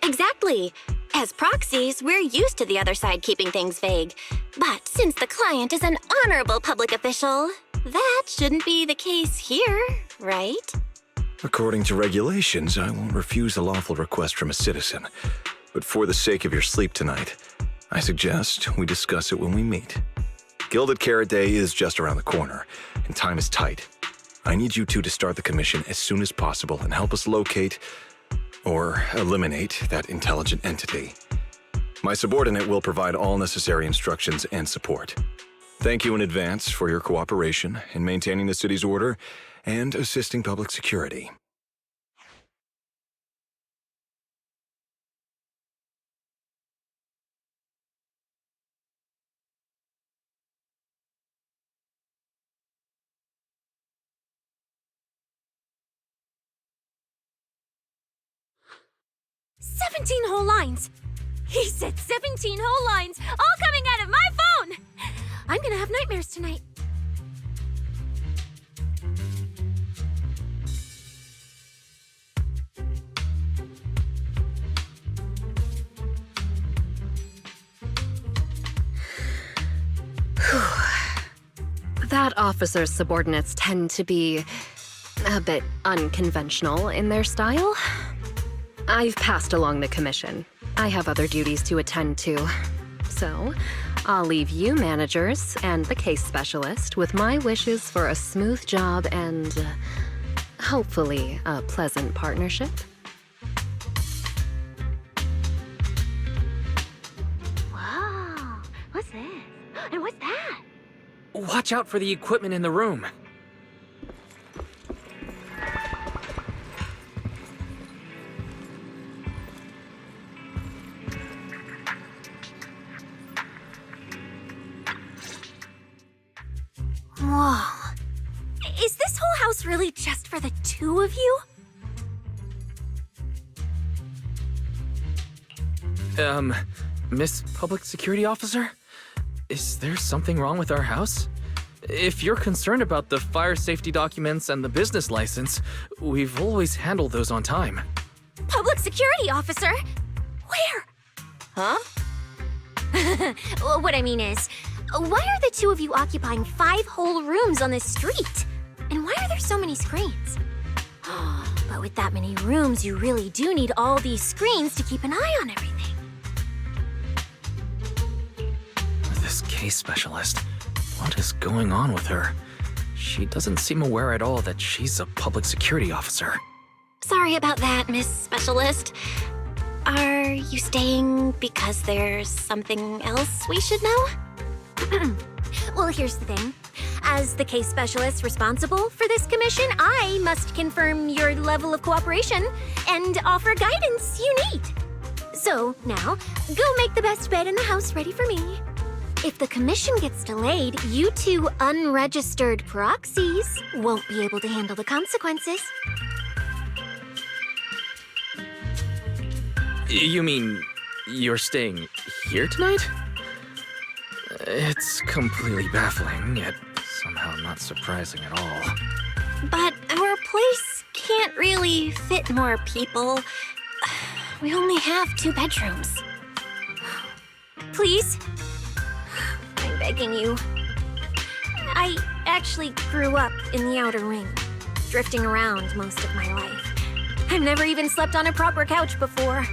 Exactly. As proxies, we're used to the other side keeping things vague. But since the client is an honorable public official, that shouldn't be the case here, right? According to regulations, I won't refuse a lawful request from a citizen. But for the sake of your sleep tonight, I suggest we discuss it when we meet. Gilded Carrot Day is just around the corner, and time is tight. I need you two to start the commission as soon as possible and help us locate or eliminate that intelligent entity. My subordinate will provide all necessary instructions and support. Thank you in advance for your cooperation in maintaining the city's order and assisting public security. "17 whole lines! He said 17 whole lines, all coming out of my phone! I'm gonna have nightmares tonight." That officer's subordinates tend to be a bit unconventional in their style. I've passed along the commission. I have other duties to attend to. So, I'll leave you managers and the case specialist with my wishes for a smooth job and hopefully a pleasant partnership. Whoa, what's this? And what's that? Watch out for the equipment in the room. Whoa. Is this whole house really just for the two of you? Miss Public Security Officer? Is there something wrong with our house? If you're concerned about the fire safety documents and the business license, we've always handled those on time. Public security officer. Where? Huh? What I mean is, why are the two of you occupying 5 whole rooms on this street? And why are there so many screens? But with that many rooms, you really do need all these screens to keep an eye on everything. This case specialist. What is going on with her? She doesn't seem aware at all that she's a public security officer. Sorry about that, Miss Specialist. Are you staying because there's something else we should know? Well, here's the thing. As the case specialist responsible for this commission, I must confirm your level of cooperation and offer guidance you need. So, now, go make the best bed in the house ready for me. If the commission gets delayed, you two unregistered proxies won't be able to handle the consequences. You mean you're staying here tonight? It's completely baffling, yet somehow not surprising at all. But our place can't really fit more people. We only have 2 bedrooms. Please? I'm begging you. I actually grew up in the Outer Ring, drifting around most of my life. I've never even slept on a proper couch before.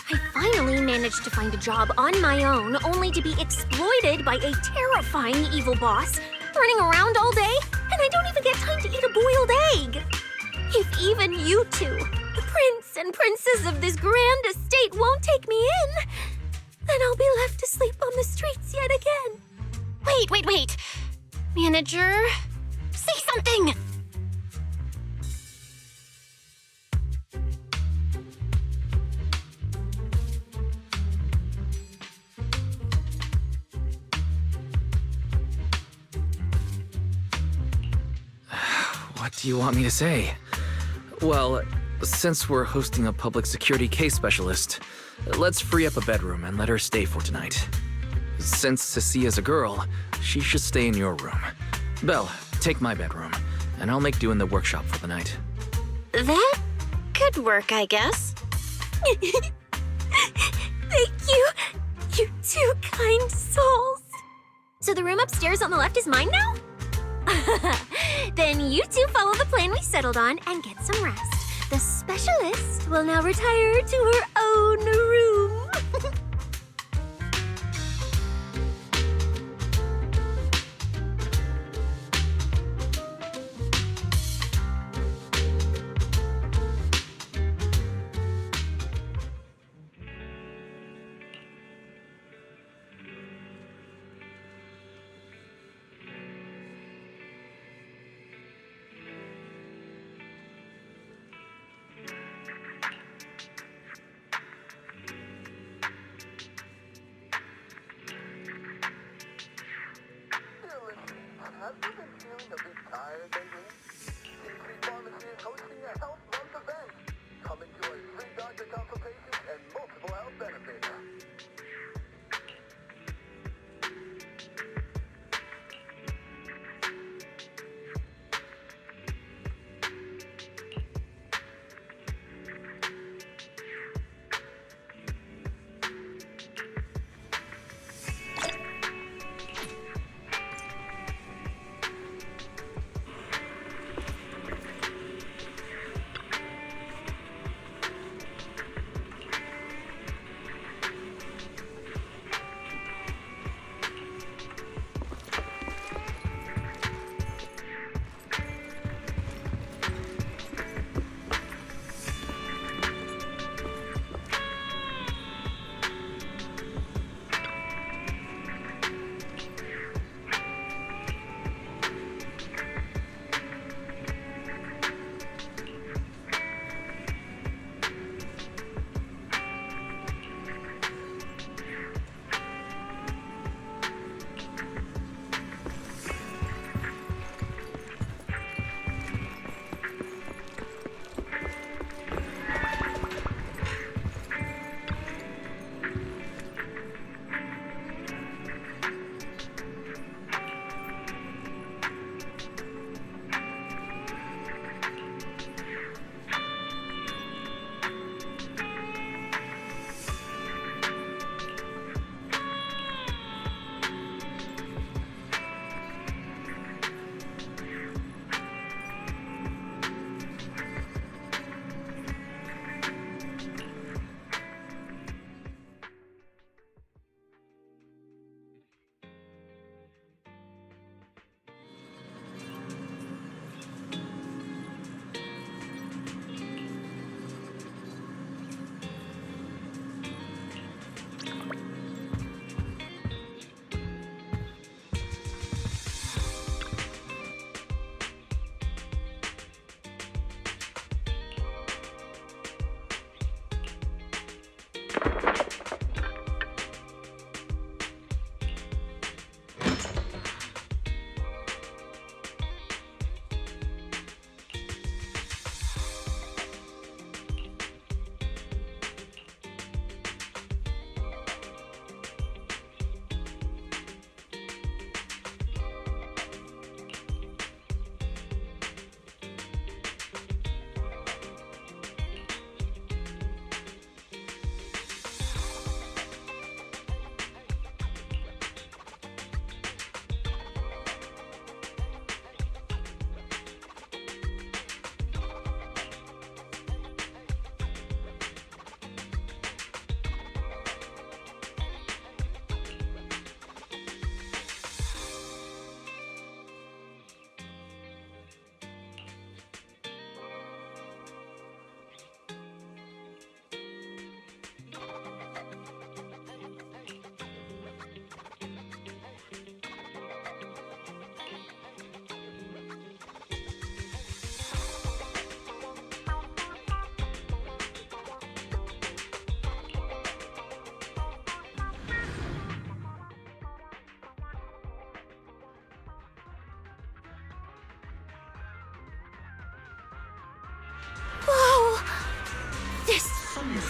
I finally managed to find a job on my own, only to be exploited by a terrifying evil boss, running around all day, and I don't even get time to eat a boiled egg. If even you two, the prince and princess of this grand estate, won't take me in, then I'll be left to sleep on the streets yet again. Wait. Manager, say something! What do you want me to say? Well, since we're hosting a public security case specialist, let's free up a bedroom and let her stay for tonight. Since Cecia's a girl, she should stay in your room. Belle, take my bedroom, and I'll make do in the workshop for the night. That could work, I guess. Thank you, you two kind souls. So the room upstairs on the left is mine now? Then you two follow the plan we settled on and get some rest. The specialist will now retire to her own room.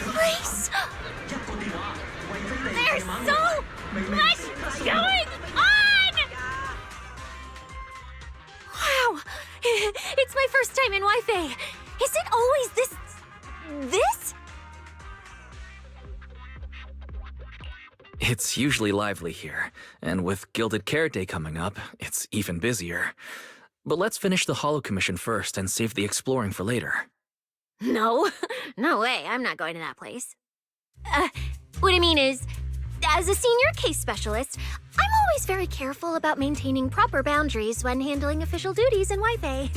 Grace! There's so much going on! Wow! It's my first time in Wi-Fi. Is it always this? It's usually lively here, and with Gilded Carrot Day coming up, it's even busier. But let's finish the Holo Commission first and save the exploring for later. No. No way, I'm not going to that place. What I mean is, as a senior case specialist, I'm always very careful about maintaining proper boundaries when handling official duties in Wi-Fi.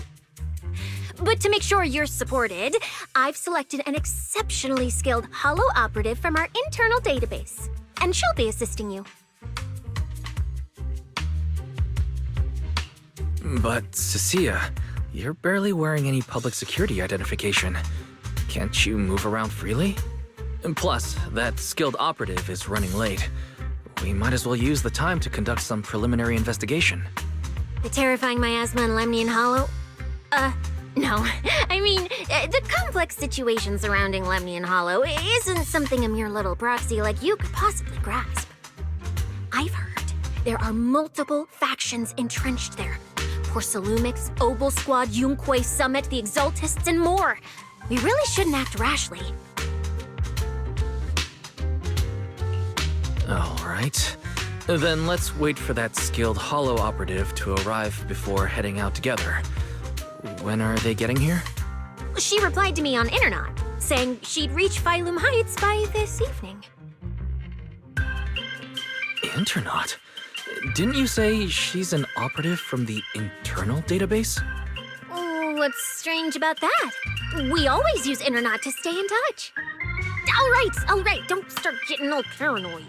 But to make sure you're supported, I've selected an exceptionally skilled Holo operative from our internal database, and she'll be assisting you. But, Cecilia, you're barely wearing any public security identification. Can't you move around freely? And plus, that skilled operative is running late. We might as well use the time to conduct some preliminary investigation. The terrifying miasma and Lemnian Hollow? No. I mean, the complex situation surrounding Lemnian Hollow isn't something a mere little proxy like you could possibly grasp. I've heard there are multiple factions entrenched there. Porcelumix, Obel Squad, Yunquay Summit, the Exaltists, and more. We really shouldn't act rashly. All right. Then let's wait for that skilled Holo operative to arrive before heading out together. When are they getting here? She replied to me on Internet, saying she'd reach Phylum Heights by this evening. Internet? Didn't you say she's an operative from the internal database? What's strange about that? We always use Internet to stay in touch. All right, don't start getting all paranoid.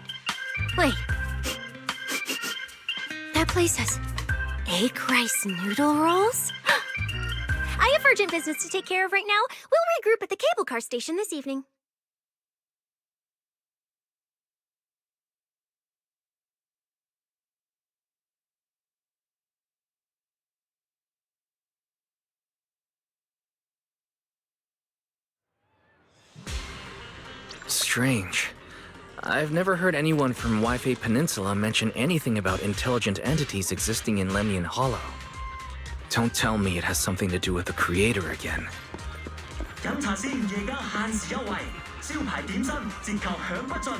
Wait. That place has egg rice noodle rolls? I have urgent business to take care of right now. We'll regroup at the cable car station this evening. Strange. I've never heard anyone from Wi-Fi Peninsula mention anything about intelligent entities existing in Lemnian Hollow. Don't tell me it has something to do with the creator again. 飲茶先，夜間限時優惠，招牌點心折扣享不盡。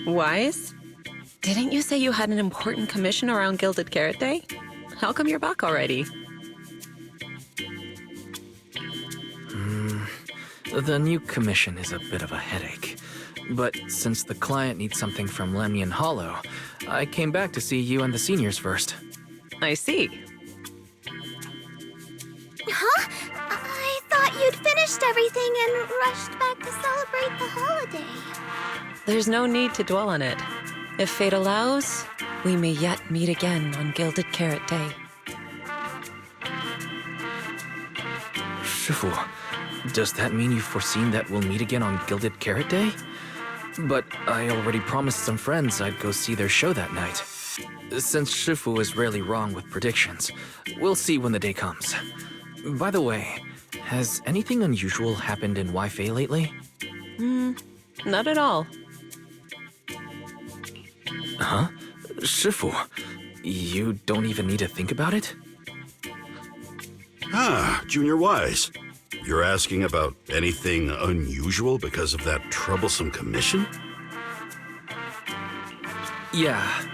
Wise? Didn't you say you had an important commission around Gilded Carrot Day? How come you're back already? The new commission is a bit of a headache. But since the client needs something from Lemnian Hollow, I came back to see you and the seniors first. I see. Huh? I thought you'd finished everything and rushed back to celebrate the holiday. There's no need to dwell on it. If fate allows, we may yet meet again on Gilded Carrot Day. Shifu, does that mean you've foreseen that we'll meet again on Gilded Carrot Day? But I already promised some friends I'd go see their show that night. Since Shifu is rarely wrong with predictions, we'll see when the day comes. By the way, has anything unusual happened in Wi-Fi lately? Not at all. Huh? Shifu, you don't even need to think about it? Ah, Junior Wise. You're asking about anything unusual because of that troublesome commission? Yeah.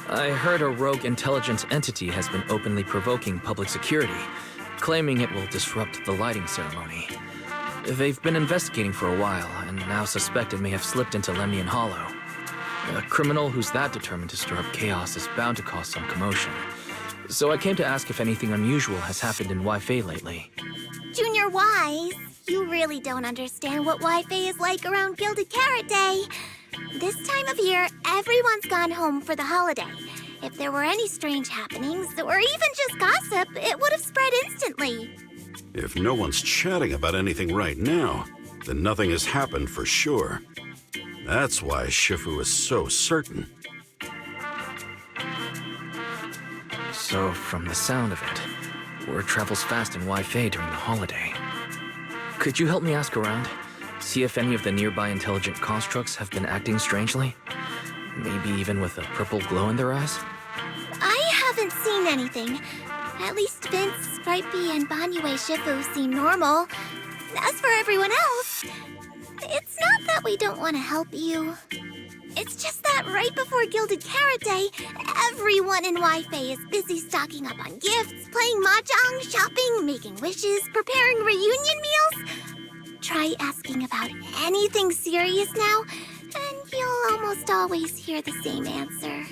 I heard a rogue intelligence entity has been openly provoking public security, claiming it will disrupt the lighting ceremony. They've been investigating for a while, and now suspect it may have slipped into Lemnian Hollow. A criminal who's that determined to stir up chaos is bound to cause some commotion. So I came to ask if anything unusual has happened in Wi-Fi lately. Junior Wise, you really don't understand what Wi-Fi is like around Gilded Carrot Day. This time of year, everyone's gone home for the holiday. If there were any strange happenings, or even just gossip, it would have spread instantly. If no one's chatting about anything right now, then nothing has happened for sure. That's why Shifu is so certain. So, from the sound of it, word travels fast in Wi-Fi during the holiday. Could you help me ask around? See if any of the nearby intelligent constructs have been acting strangely? Maybe even with a purple glow in their eyes? I haven't seen anything. At least Vince, Stripey, and Banyue Shifu seem normal. As for everyone else, it's not that we don't want to help you. It's just that right before Gilded Carrot Day, everyone in Wi-Fi is busy stocking up on gifts, playing mahjong, shopping, making wishes, preparing reunion meals. Try asking about anything serious now, and you'll almost always hear the same answer.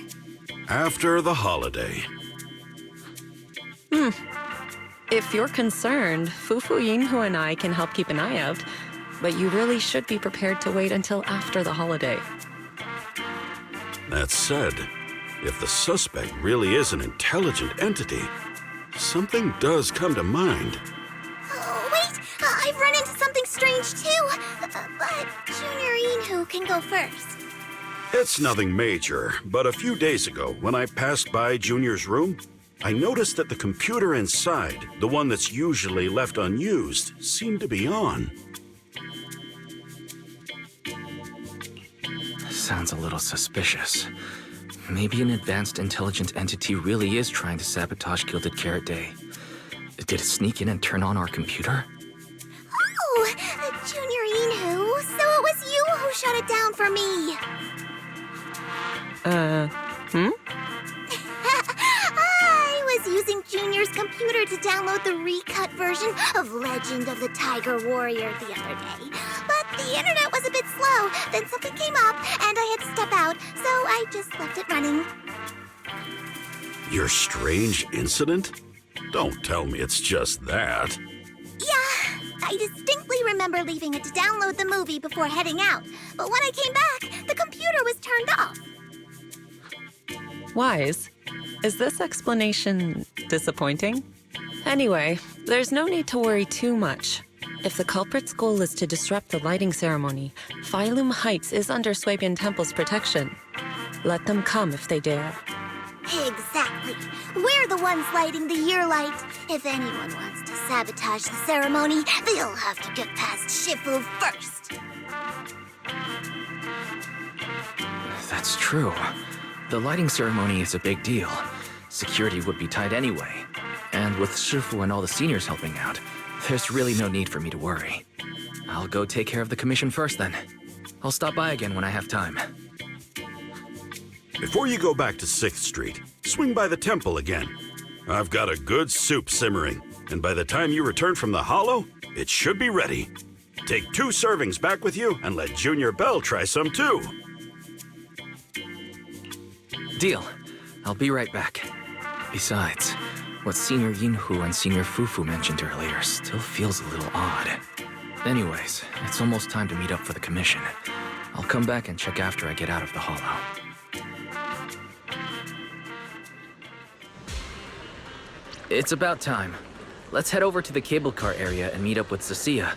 After the holiday. If you're concerned, Fufu Yinhu and I can help keep an eye out, but you really should be prepared to wait until after the holiday. That said, if the suspect really is an intelligent entity, something does come to mind. Oh, wait! I've run into something strange too! But Junior Yinhu can go first. It's nothing major, but a few days ago, when I passed by Junior's room, I noticed that the computer inside, the one that's usually left unused, seemed to be on. Sounds a little suspicious. Maybe an advanced intelligent entity really is trying to sabotage Gilded Carrot Day. Did it sneak in and turn on our computer? Oh, Junior Yinhu, so it was you who shut it down for me. I was using Junior's computer to download the recut version of Legend of the Tiger Warrior the other day. But the internet was a bit slow, then something came up, and I had to step out, so I just left it running. Your strange incident? Don't tell me it's just that. Yeah, I distinctly remember leaving it to download the movie before heading out. But when I came back, the computer was turned off. Wise, is this explanation disappointing? Anyway, there's no need to worry too much. If the culprit's goal is to disrupt the lighting ceremony, Phylum Heights is under Swabian Temple's protection. Let them come if they dare. Exactly. We're the ones lighting the year light. If anyone wants to sabotage the ceremony, they'll have to get past Shifu first. That's true. The lighting ceremony is a big deal. Security would be tight anyway. And with Shifu and all the seniors helping out, there's really no need for me to worry. I'll go take care of the commission first then. I'll stop by again when I have time. Before you go back to 6th Street, swing by the temple again. I've got a good soup simmering, and by the time you return from the hollow, it should be ready. Take 2 servings back with you and let Junior Bell try some too. Deal. I'll be right back. Besides, what Senior Yinhu and Senior Fufu mentioned earlier still feels a little odd. Anyways, it's almost time to meet up for the commission. I'll come back and check after I get out of the hollow. It's about time. Let's head over to the cable car area and meet up with Cecilia.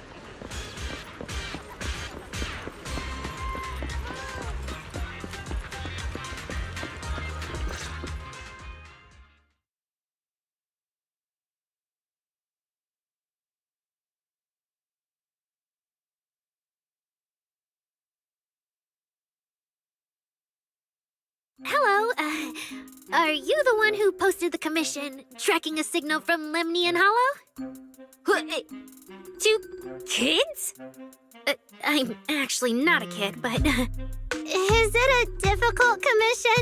Hello, are you the one who posted the commission, tracking a signal from Lemnian Hollow? 2 kids? I'm actually not a kid, but... Is it a difficult commission?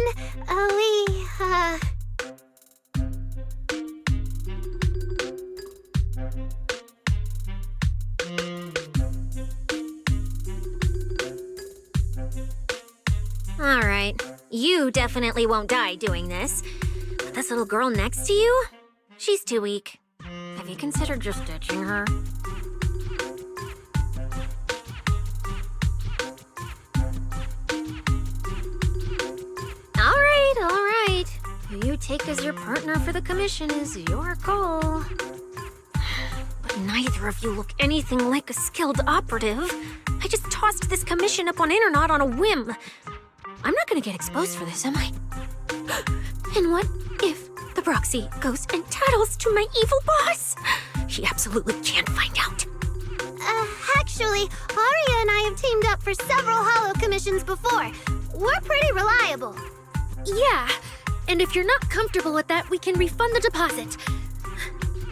Alright, you definitely won't die doing this. But this little girl next to you? She's too weak. Have you considered just ditching her? Alright. Who you take as your partner for the commission is your call. But neither of you look anything like a skilled operative. I just tossed this commission up on Internet on a whim. I'm not gonna get exposed for this, am I? And what if the proxy goes and tattles to my evil boss? He absolutely can't find out. Actually, Aria and I have teamed up for several holo commissions before. We're pretty reliable. Yeah, and if you're not comfortable with that, we can refund the deposit.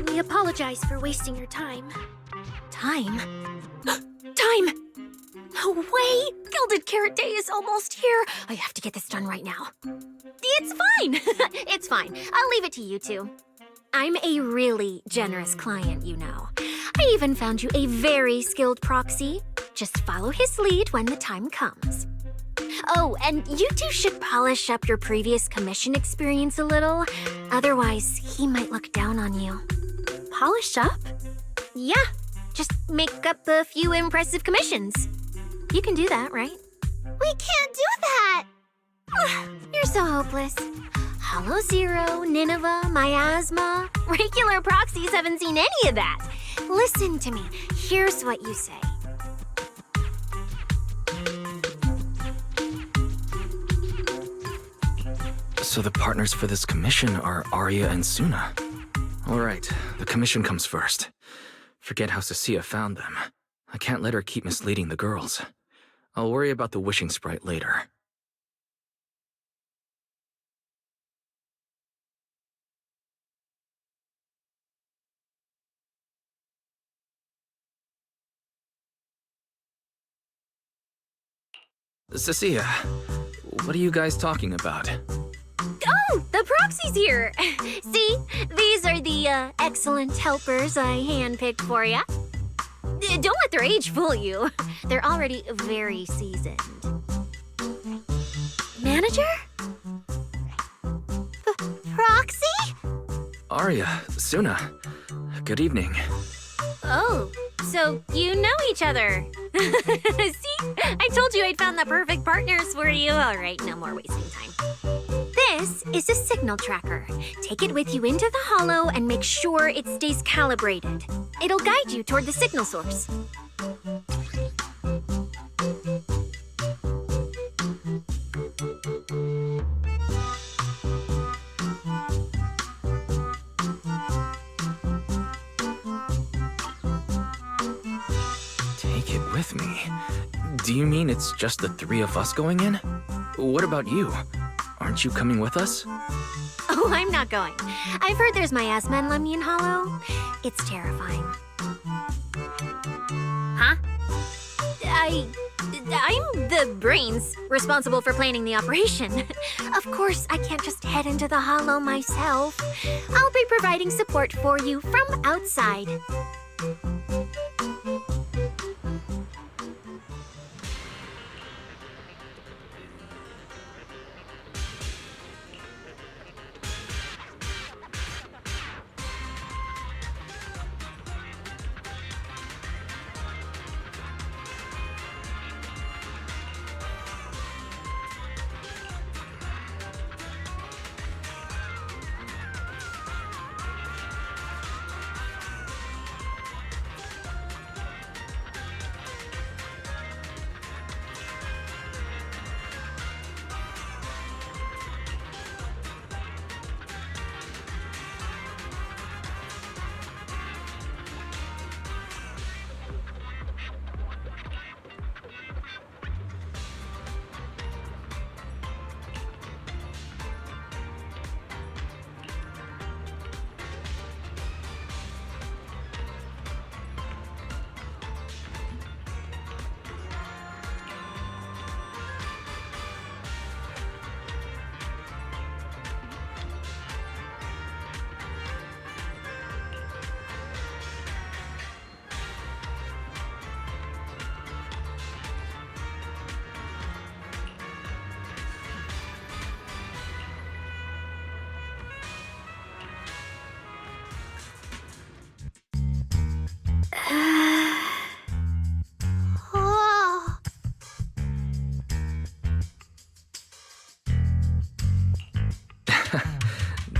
We apologize for wasting your time. Time? Time! No way! Gilded Carrot Day is almost here. I have to get this done right now. It's fine! It's fine. I'll leave it to you two. I'm a really generous client, you know. I even found you a very skilled proxy. Just follow his lead when the time comes. Oh, and you two should polish up your previous commission experience a little. Otherwise, he might look down on you. Polish up? Yeah, just make up a few impressive commissions. You can do that, right? We can't do that! You're so hopeless. Holo Zero, Nineveh, Miasma. Regular proxies haven't seen any of that. Listen to me. Here's what you say. So the partners for this commission are Arya and Suna. All right, the commission comes first. Forget how Cecilia found them. I can't let her keep misleading the girls. I'll worry about the wishing sprite later. Cecilia, what are you guys talking about? Oh, the proxy's here. See, these are the excellent helpers I handpicked for ya. Don't let their age fool you. They're already very seasoned. Manager? Proxy? Arya, Suna, good evening. Oh, so you know each other. See? I told you I'd found the perfect partners for you. All right, no more wasting time. This is a signal tracker. Take it with you into the holo and make sure it stays calibrated. It'll guide you toward the signal source. Take it with me? Do you mean it's just the three of us going in? What about you? Aren't you coming with us? Oh, I'm not going. I've heard there's miasma in Lemnian Hollow. It's terrifying. Huh? I'm the brains responsible for planning the operation. Of course, I can't just head into the Hollow myself. I'll be providing support for you from outside.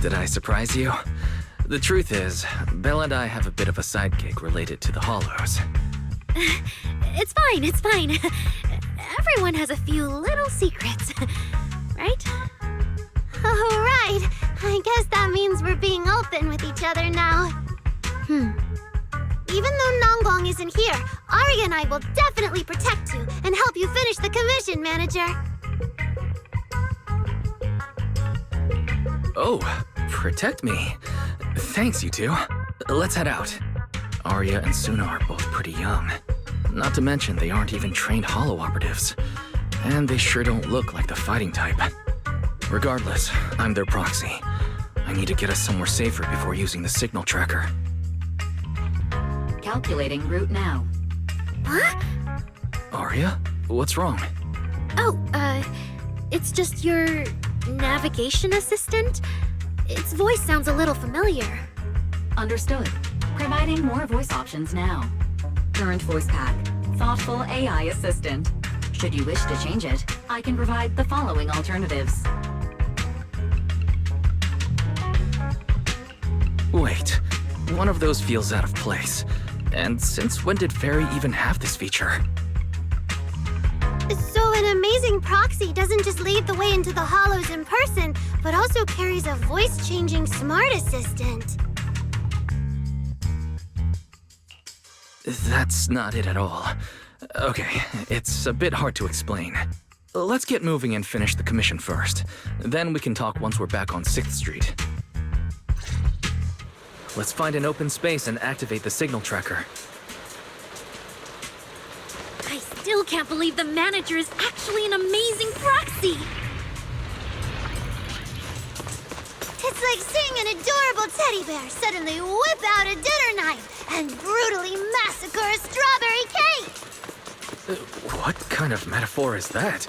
Did I surprise you? The truth is, Belle and I have a bit of a sidekick related to the Hollows. It's fine, it's fine. Everyone has a few little secrets, right? Oh, right. I guess that means we're being open with each other now. Even though Nonggong isn't here, Arya and I will definitely protect you and help you finish the commission, Manager. Oh, protect me. Thanks, you two. Let's head out. Arya and Suna are both pretty young. Not to mention they aren't even trained Hollow operatives. And they sure don't look like the fighting type. Regardless, I'm their proxy. I need to get us somewhere safer before using the signal tracker. Calculating route now. Huh? Arya? What's wrong? Oh, it's just your navigation assistant? Its voice sounds a little familiar. Understood. Providing more voice options now. Current voice pack. Thoughtful AI assistant. Should you wish to change it, I can provide the following alternatives. Wait, one of those feels out of place. And since when did Fairy even have this feature? So an amazing proxy doesn't just lead the way into the Hollows in person, but also carries a voice-changing smart assistant. That's not it at all. Okay, it's a bit hard to explain. Let's get moving and finish the commission first. Then we can talk once we're back on 6th Street. Let's find an open space and activate the signal tracker. I still can't believe the manager is actually an amazing proxy! It's like seeing an adorable teddy bear suddenly whip out a dinner knife and brutally massacre a strawberry cake! What kind of metaphor is that?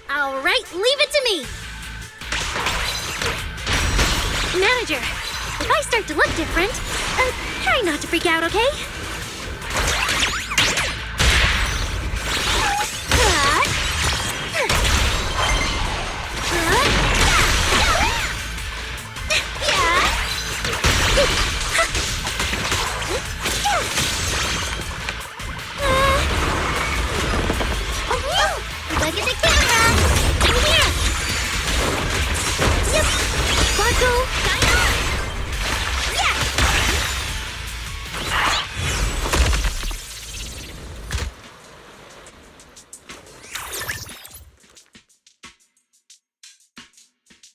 All right, leave it to me! Manager, if I start to look different, try not to freak out, okay? Look at the camera! Here! Yep! Buckle! Yeah!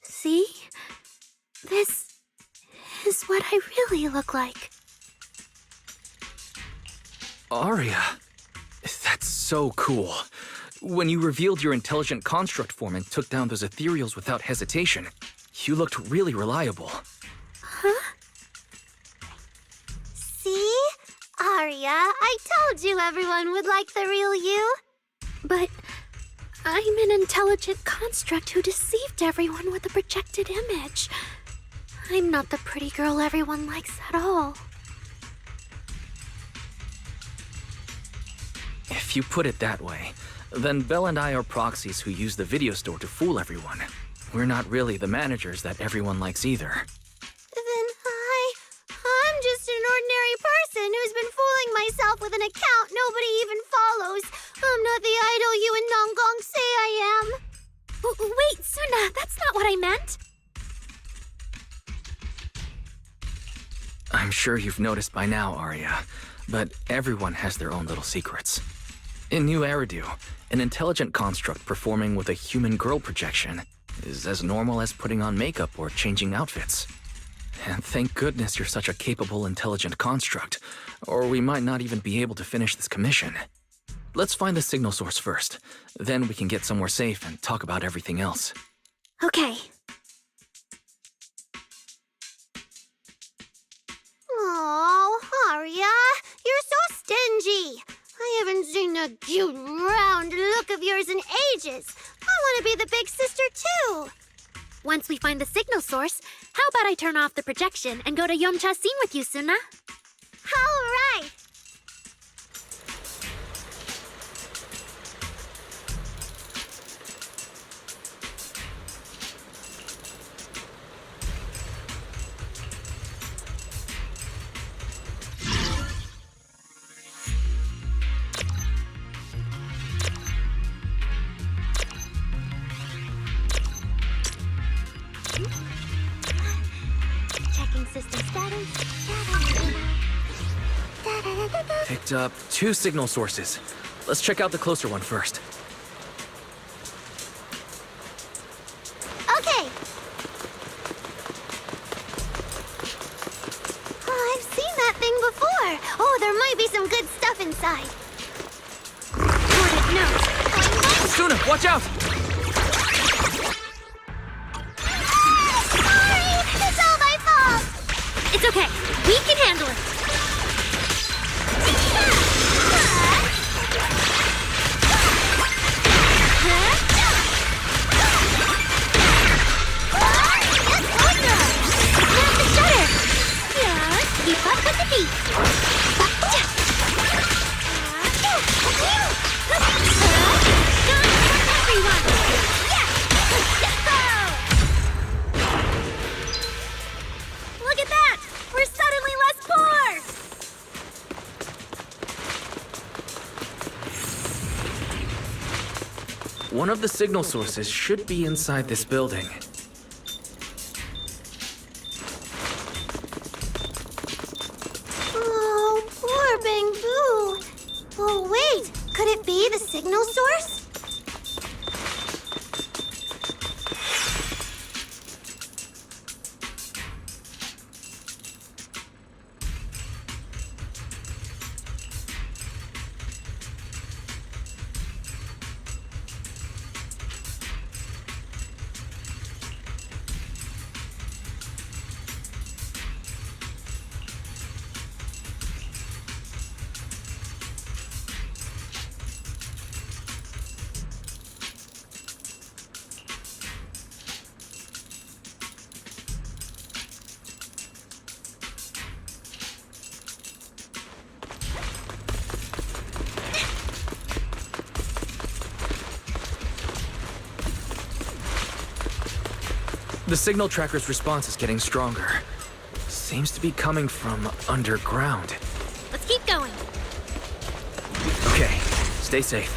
See? This is what I really look like. Arya, that's so cool. When you revealed your intelligent construct form and took down those ethereals without hesitation, you looked really reliable. Huh? See? Arya, I told you everyone would like the real you. But I'm an intelligent construct who deceived everyone with a projected image. I'm not the pretty girl everyone likes at all. If you put it that way, then Belle and I are proxies who use the video store to fool everyone. We're not really the managers that everyone likes either. Then I'm just an ordinary person who's been fooling myself with an account nobody even follows. I'm not the idol you and Nonggong say I am. Wait, Suna, that's not what I meant. I'm sure you've noticed by now, Arya, but everyone has their own little secrets. In Nью-Эриду, an intelligent construct performing with a human girl projection is as normal as putting on makeup or changing outfits. And thank goodness you're such a capable, intelligent construct, or we might not even be able to finish this commission. Let's find the signal source first. Then we can get somewhere safe and talk about everything else. Okay. Oh, Arya, you're so stingy. I haven't seen that cute, round look of yours in ages. want to be the big sister, too. Once we find the signal source, how about I turn off the projection and go to Yomcha's scene with you, Suna? All right. Checking system status. Picked up 2 signal sources. Let's check out the closer one first. Okay. Oh, I've seen that thing before. Oh, there might be some good stuff inside. Coordinate notes. Suna, watch out! Sorry! It's all my fault! It's okay. We can handle it. Keep up with the beat. Everyone. Look at that! We're suddenly less poor! One of the signal sources should be inside this building. Oh, poor Bangbu. Oh, wait. Could it be the signal source? The signal tracker's response is getting stronger. Seems to be coming from underground. Let's keep going. Okay, stay safe.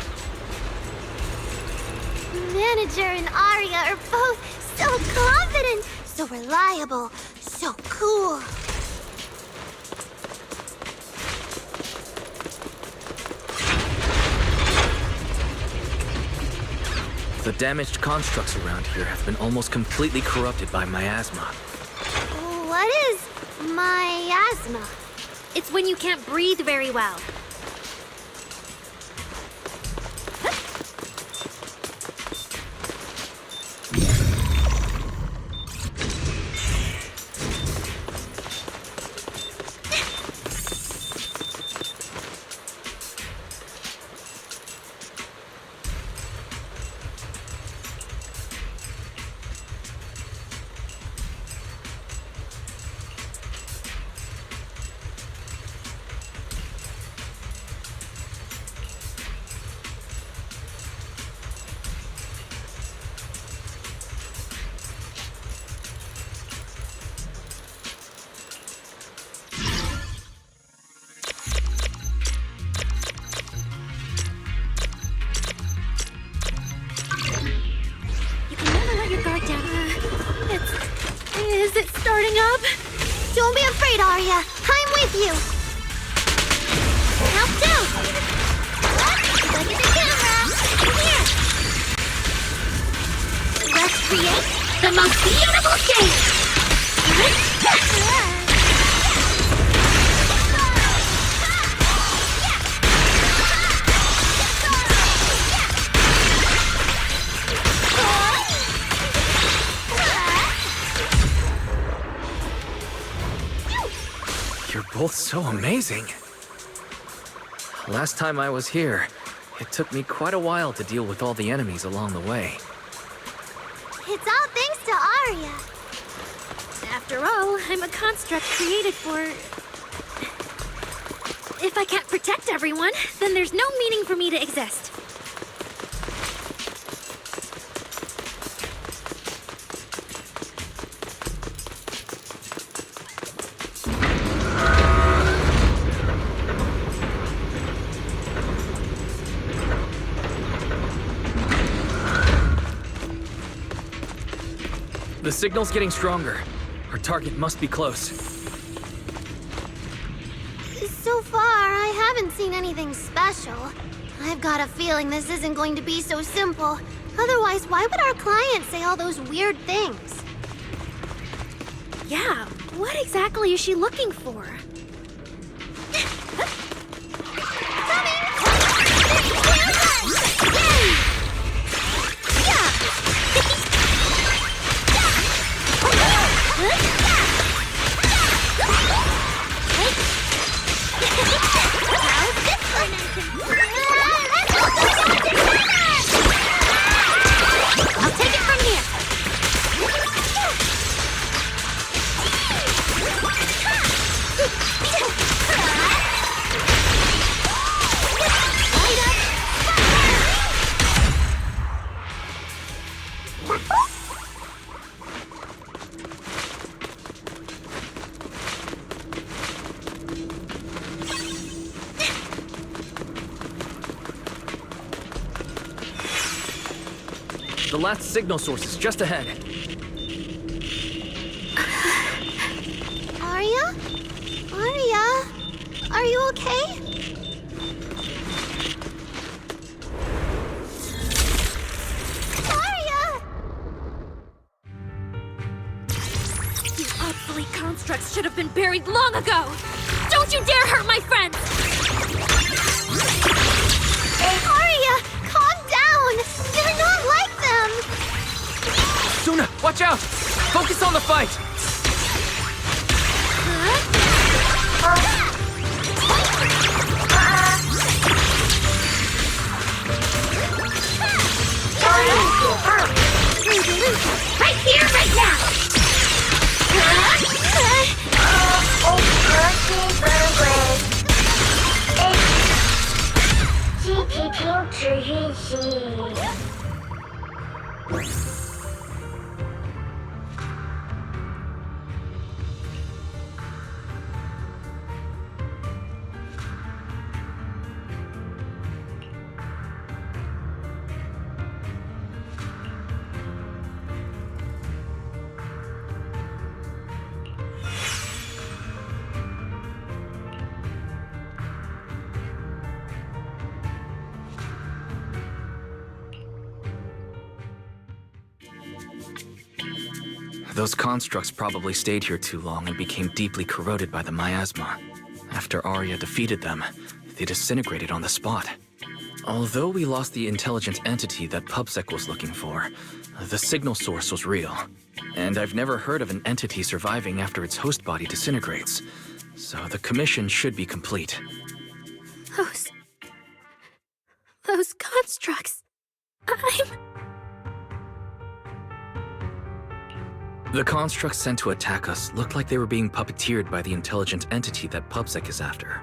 Manager and Arya are both so confident, so reliable, so cool. The damaged constructs around here have been almost completely corrupted by miasma. What is miasma? It's when you can't breathe very well. Is it starting up? Don't be afraid, Arya. I'm with you. Help too. Look at the camera. Here. Let's create the most beautiful stage. You're both so amazing. Last time I was here, it took me quite a while to deal with all the enemies along the way. It's all thanks to Arya. After all, I'm a construct created for... If I can't protect everyone, then there's no meaning for me to exist. The signal's getting stronger. Our target must be close. So far, I haven't seen anything special. I've got a feeling this isn't going to be so simple. Otherwise, why would our client say all those weird things? Yeah, what exactly is she looking for? The last signal source is just ahead. Arya? Arya? Are you okay? Arya! You obsolete constructs should have been buried long ago! Don't you dare hurt my friends! Arya, calm down! You're not like them! Suna, watch out! Focus on the fight! Right here, right now! Those constructs probably stayed here too long and became deeply corroded by the miasma. After Arya defeated them, they disintegrated on the spot. Although we lost the intelligent entity that PubSec was looking for, the signal source was real. And I've never heard of an entity surviving after its host body disintegrates. So the commission should be complete. Those constructs. The constructs sent to attack us looked like they were being puppeteered by the intelligent entity that PubSec is after.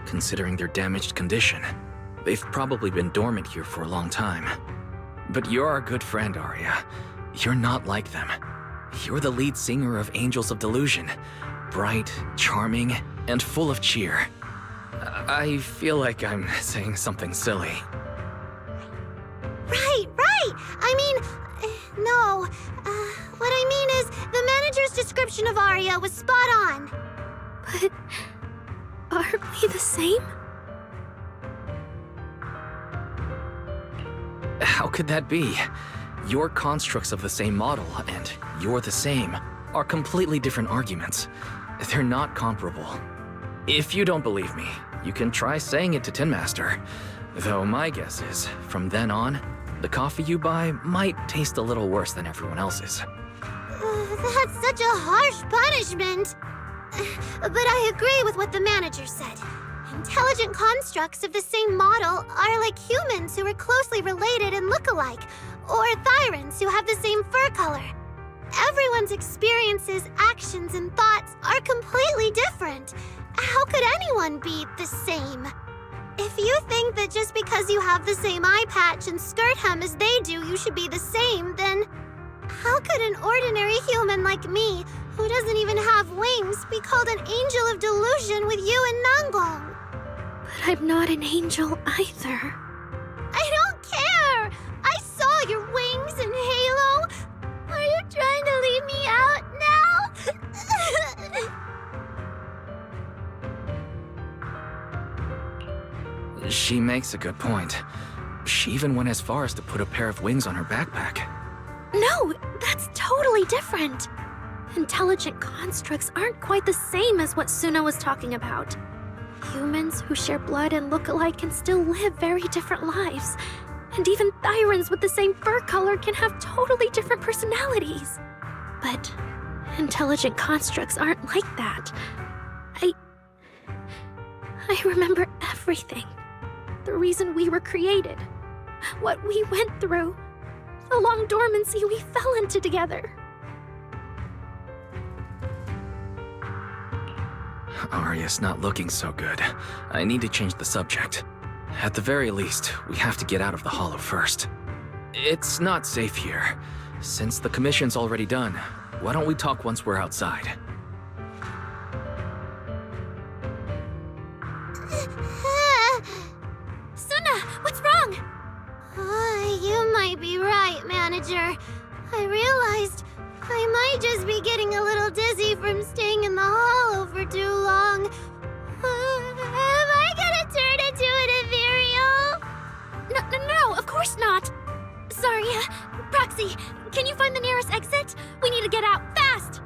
Considering their damaged condition, they've probably been dormant here for a long time. But you're our good friend, Arya. You're not like them. You're the lead singer of Angels of Delusion. Bright, charming, and full of cheer. I feel like I'm saying something silly. Right! I mean, no. What I mean is, the manager's description of Arya was spot on. But aren't we the same? How could that be? Your constructs of the same model and you're the same are completely different arguments. They're not comparable. If you don't believe me, you can try saying it to Tin Master. Though my guess is, from then on, the coffee you buy might taste a little worse than everyone else's. That's such a harsh punishment. But I agree with what the manager said. Intelligent constructs of the same model are like humans who are closely related and look alike. or Thyrans who have the same fur color. Everyone's experiences, actions, and thoughts are completely different. How could anyone be the same? If you think that just because you have the same eye patch and skirt hem as they do, you should be the same, then how could an ordinary human like me, who doesn't even have wings, be called an angel of delusion with you and Nangong? But I'm not an angel either. I don't care! I saw your wings and halo! Are you trying to leave me out now? She makes a good point. She even went as far as to put a pair of wings on her backpack. No, that's totally different. Intelligent constructs aren't quite the same as what Suna was talking about. Humans who share blood and look alike can still live very different lives. And even Thyrans with the same fur color can have totally different personalities. But intelligent constructs aren't like that. I remember everything. The reason we were created. What we went through. The long dormancy we fell into together. Arya's not looking so good. I need to change the subject. At the very least, we have to get out of the Hollow first. It's not safe here. Since the commission's already done, why don't we talk once we're outside? Suna, what's wrong? You might be right, Manager. I realized I might just be getting a little dizzy from staying in the Hollow for too long. Am I gonna turn into an ethereal? No, of course not. Sorry, Proxy, can you find the nearest exit? We need to get out, fast!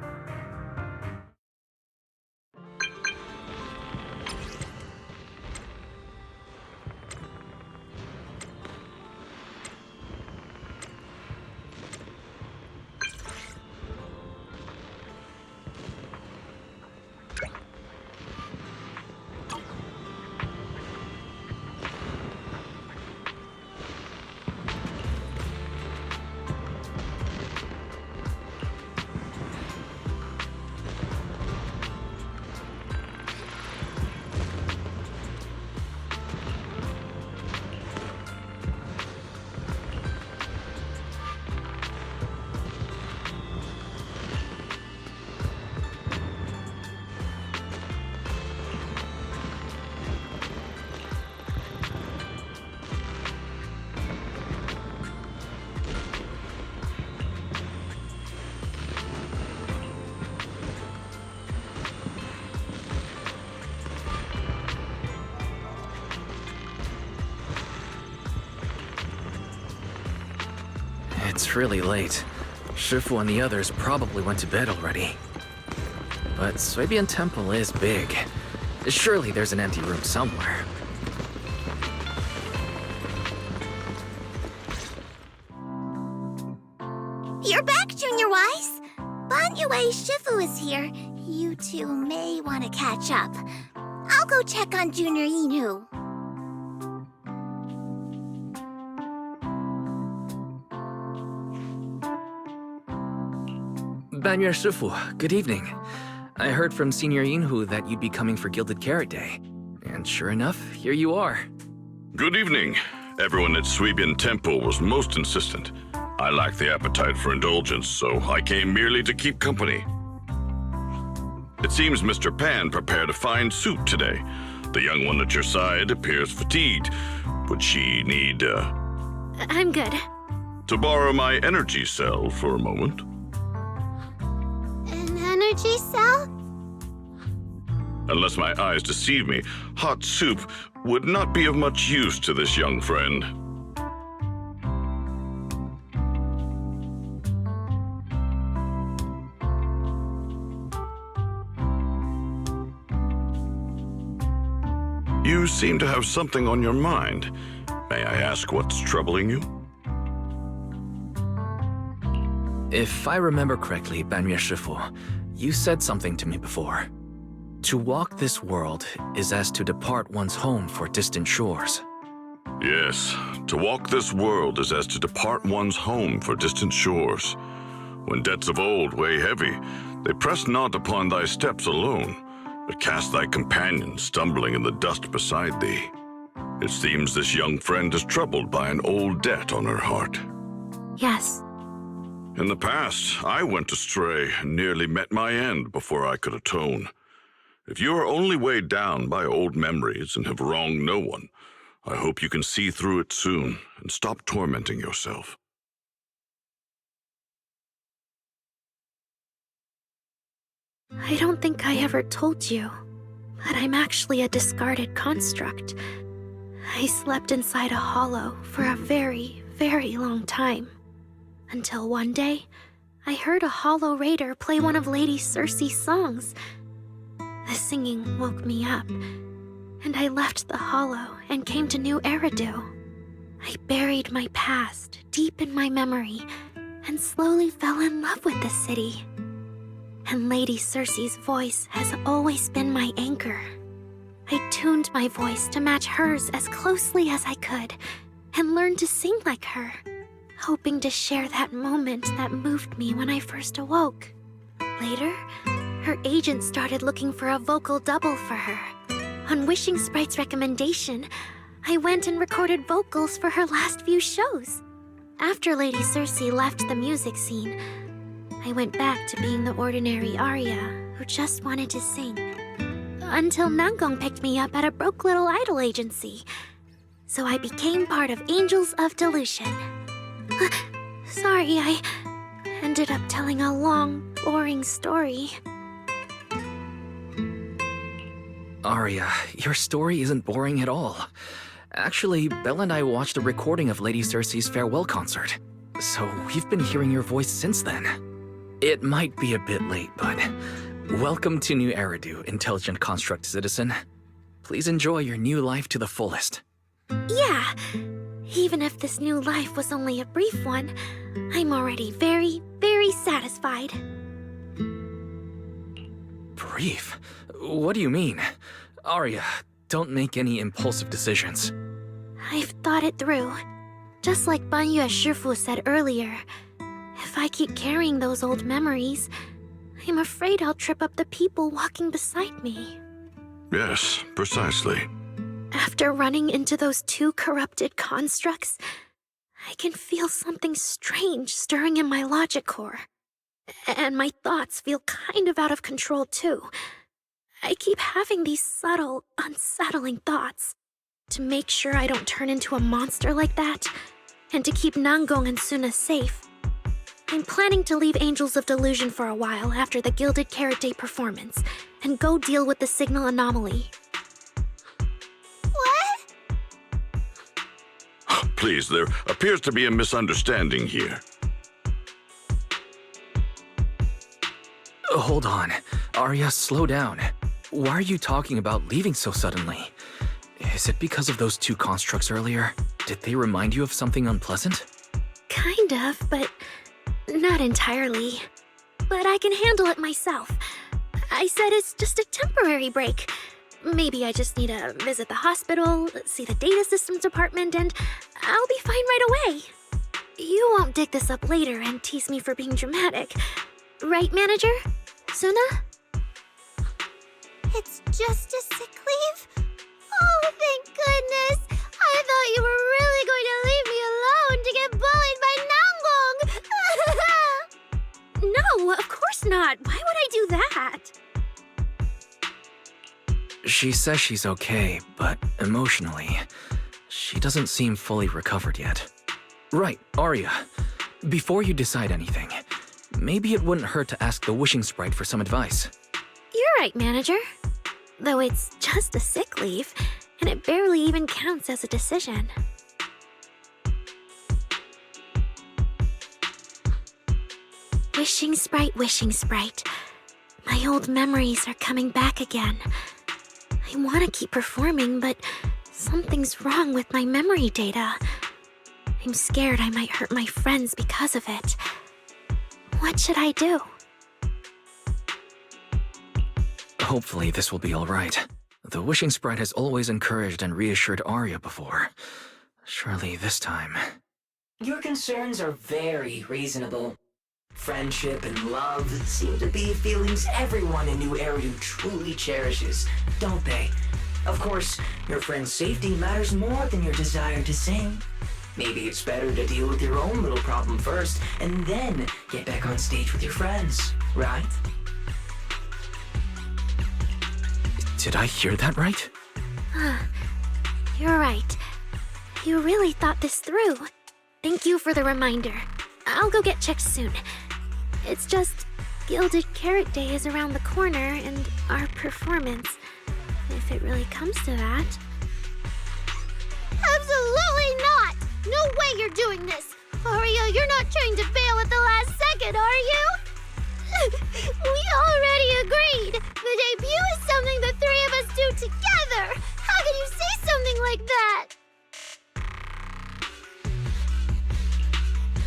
It's really late. Shifu and the others probably went to bed already. But Suibian Temple is big. Surely there's an empty room somewhere. You're back, Junior Wise. Banyue Shifu is here. You two may want to catch up. I'll go check on Junior Inu. Banyue Shifu, good evening. I heard from Senior Yinhu that you'd be coming for Gilded Carrot Day. And sure enough, here you are. Good evening. Everyone at Suibian Temple was most insistent. I lack the appetite for indulgence, so I came merely to keep company. It seems Mr. Pan prepared a fine soup today. The young one at your side appears fatigued. Would she need, I'm good. to borrow my energy cell for a moment? An energy cell? Unless my eyes deceive me, hot soup would not be of much use to this young friend. You seem to have something on your mind. May I ask what's troubling you? If I remember correctly, Banyue Shifu, you said something to me before. To walk this world is as to depart one's home for distant shores. Yes, to walk this world is as to depart one's home for distant shores. When debts of old weigh heavy, they press not upon thy steps alone, but cast thy companion stumbling in the dust beside thee. It seems this young friend is troubled by an old debt on her heart. Yes. In the past, I went astray and nearly met my end before I could atone. If you are only weighed down by old memories and have wronged no one, I hope you can see through it soon and stop tormenting yourself. I don't think I ever told you, but I'm actually a discarded construct. I slept inside a hollow for a very, very long time. Until one day, I heard a hollow raider play one of Lady Circe's songs. The singing woke me up, and I left the hollow and came to Nью-Эриду. I buried my past deep in my memory and slowly fell in love with the city. And Lady Circe's voice has always been my anchor. I tuned my voice to match hers as closely as I could and learned to sing like her, hoping to share that moment that moved me when I first awoke. Later, her agent started looking for a vocal double for her. On Wishing Sprite's recommendation, I went and recorded vocals for her last few shows. After Lady Circe left the music scene, I went back to being the ordinary Arya who just wanted to sing. Until Nangong picked me up at a broke little idol agency. So I became part of Angels of Delusion. Sorry, I ended up telling a long, boring story. Arya, your story isn't boring at all. Actually, Belle and I watched a recording of Lady Circe's farewell concert. So we've been hearing your voice since then. It might be a bit late, but welcome to Nью-Эриду, intelligent construct citizen. Please enjoy your new life to the fullest. Yeah, even if this new life was only a brief one, I'm already very, very satisfied. Brief? What do you mean? Arya, don't make any impulsive decisions. I've thought it through. Just like Banyue Shifu said earlier, if I keep carrying those old memories, I'm afraid I'll trip up the people walking beside me. Yes, precisely. After running into those two corrupted constructs, I can feel something strange stirring in my logic core. And my thoughts feel kind of out of control too. I keep having these subtle, unsettling thoughts. To make sure I don't turn into a monster like that, and to keep Nangong and Suna safe, I'm planning to leave Angels of Delusion for a while after the Gilded Carrot Day performance, and go deal with the signal anomaly. What? Please, there appears to be a misunderstanding here. Hold on. Arya, slow down. Why are you talking about leaving so suddenly? Is it because of those two constructs earlier? Did they remind you of something unpleasant? Kind of, but not entirely. But I can handle it myself. I said it's just a temporary break. Maybe I just need to visit the hospital, see the data systems department, and I'll be fine right away. You won't dig this up later and tease me for being dramatic. Right, manager? Suna? It's just a sick leave? Oh, thank goodness! I thought you were really going to leave me alone to get bullied by Nangong! No, of course not. Why would I do that? She says she's okay, but emotionally, she doesn't seem fully recovered yet. Right, Arya. Before you decide anything, maybe it wouldn't hurt to ask the Wishing Sprite for some advice. You're right, manager. Though it's just a sick leave, and it barely even counts as a decision. Wishing Sprite. My old memories are coming back again. I want to keep performing, but something's wrong with my memory data. I'm scared I might hurt my friends because of it. What should I do? Hopefully this will be all right. The Wishing Sprite has always encouraged and reassured Arya before. Surely this time... Your concerns are very reasonable. Friendship and love seem to be feelings everyone in Nью-Эриду truly cherishes, don't they? Of course, your friend's safety matters more than your desire to sing. Maybe it's better to deal with your own little problem first, and then get back on stage with your friends, right? Did I hear that right? You're right. You really thought this through. Thank you for the reminder. I'll go get checked soon. It's just, Gilded Carrot Day is around the corner, and our performance, if it really comes to that... Absolutely not! No way you're doing this! Aria, you're not trying to bail at the last second, are you? We already agreed! The debut is something the three of us do together! How can you say something like that?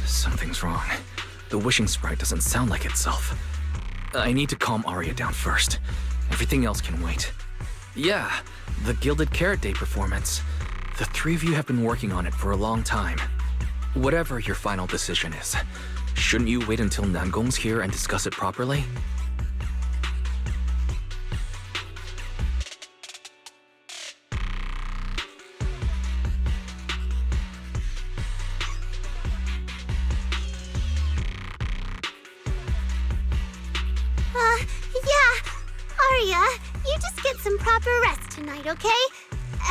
Something's wrong. The wishing sprite doesn't sound like itself. I need to calm Aria down first. Everything else can wait. Yeah, the Gilded Carrot Day performance. The three of you have been working on it for a long time. Whatever your final decision is, shouldn't you wait until Nangong's here and discuss it properly? Yeah. Aria, you just get some proper rest tonight, okay?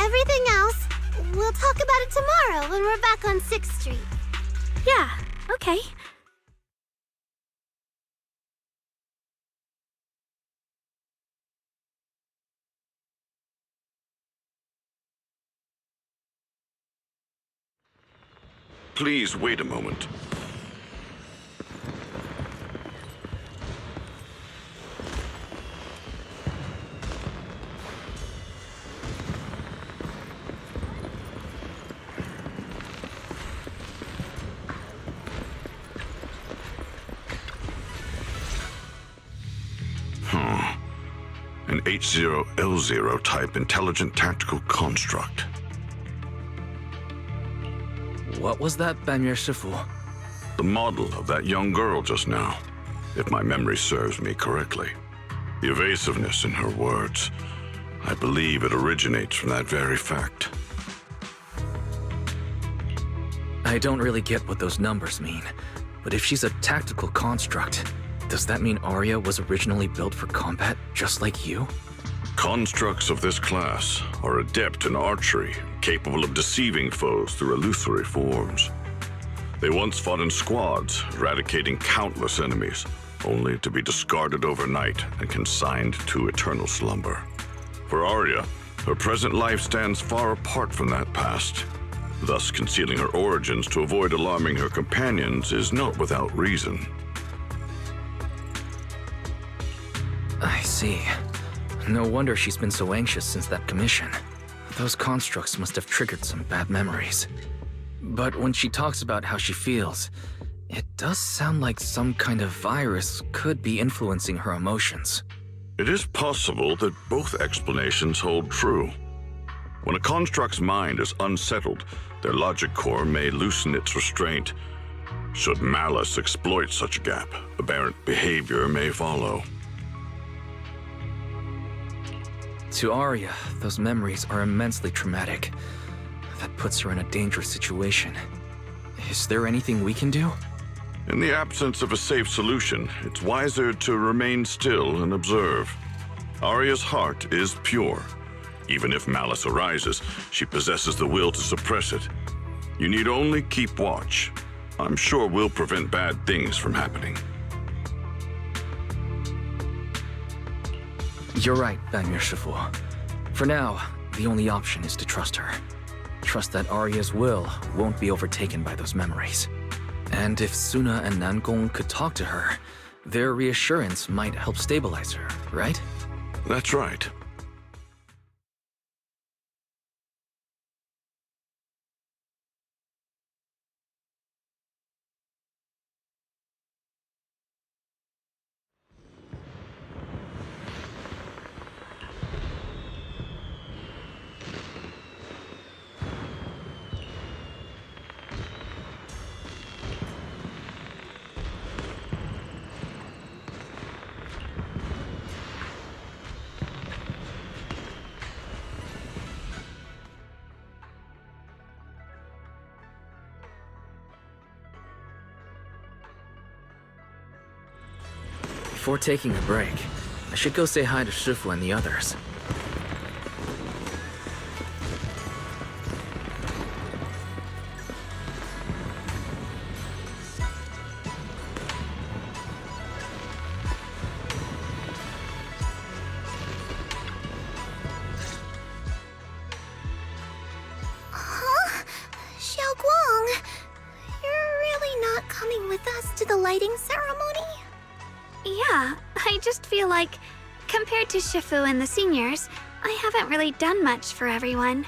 Everything else, we'll talk about it tomorrow when we're back on 6th Street. Yeah, okay. Please wait a moment. An H0L0 type intelligent tactical construct. What was that, Banyue Shifu? The model of that young girl just now, if my memory serves me correctly. The evasiveness in her words, I believe it originates from that very fact. I don't really get what those numbers mean, but if she's a tactical construct, does that mean Aria was originally built for combat, just like you? Constructs of this class are adept in archery, capable of deceiving foes through illusory forms. They once fought in squads, eradicating countless enemies, only to be discarded overnight and consigned to eternal slumber. For Aria, her present life stands far apart from that past. Thus, concealing her origins to avoid alarming her companions is not without reason. I see. No wonder she's been so anxious since that commission. Those constructs must have triggered some bad memories. But when she talks about how she feels, it does sound like some kind of virus could be influencing her emotions. It is possible that both explanations hold true. When a construct's mind is unsettled, their logic core may loosen its restraint. Should malice exploit such a gap, aberrant behavior may follow. To Aria, those memories are immensely traumatic. That puts her in a dangerous situation. Is there anything we can do? In the absence of a safe solution, it's wiser to remain still and observe. Aria's heart is pure. Even if malice arises, she possesses the will to suppress it. You need only keep watch. I'm sure we'll prevent bad things from happening. You're right, Banyue Shifu. For now, the only option is to trust her. Trust that Aria's will won't be overtaken by those memories. And if Suna and Nangong could talk to her, their reassurance might help stabilize her, right? That's right. Before taking a break, I should go say hi to Shifu and the others. Huh? Xiaoguang, you're really not coming with us to the lighting ceremony? Yeah, I just feel like, compared to Shifu and the seniors, I haven't really done much for everyone.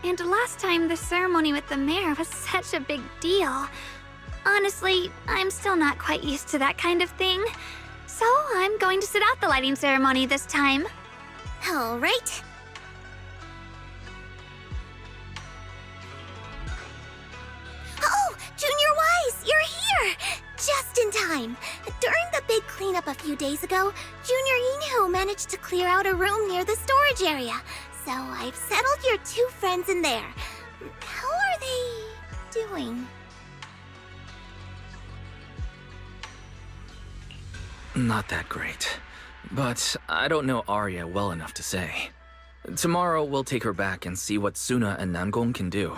And last time the ceremony with the mayor was such a big deal. Honestly, I'm still not quite used to that kind of thing. So I'm going to sit out the lighting ceremony this time. All right. Oh, Junior Wise, you're here! Just in time. During the big cleanup a few days ago, Junior Yinhu managed to clear out a room near the storage area. So I've settled your two friends in there. How are they doing? Not that great. But I don't know Arya well enough to say. Tomorrow we'll take her back and see what Suna and Namgong can do.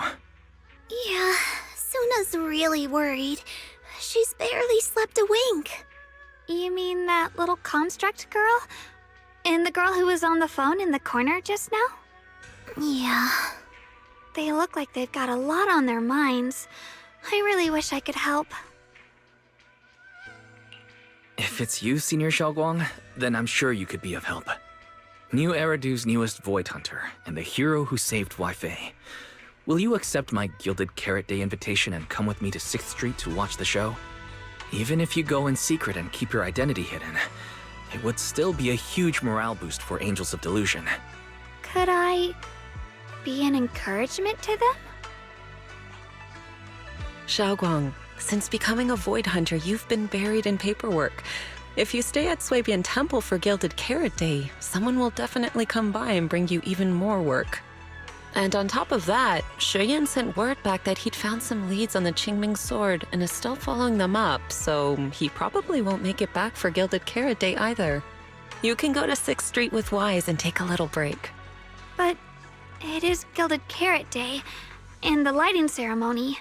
Yeah, Suna's really worried. She's barely slept a wink. You mean that little construct girl? And the girl who was on the phone in the corner just now? Yeah. They look like they've got a lot on their minds. I really wish I could help. If it's you, Senior Xiaoguang, then I'm sure you could be of help. Nью-Эриdu's newest Void Hunter, and the hero who saved Wei-Fei. Will you accept my Gilded Carrot Day invitation and come with me to 6th Street to watch the show? Even if you go in secret and keep your identity hidden, it would still be a huge morale boost for Angels of Delusion. Could I be an encouragement to them? Xiaoguang, since becoming a Void Hunter, you've been buried in paperwork. If you stay at Swabian Temple for Gilded Carrot Day, someone will definitely come by and bring you even more work. And on top of that, Shuyan sent word back that he'd found some leads on the Qingming sword and is still following them up, so he probably won't make it back for Gilded Carrot Day either. You can go to 6th Street with Wise and take a little break. But it is Gilded Carrot Day, and the lighting ceremony.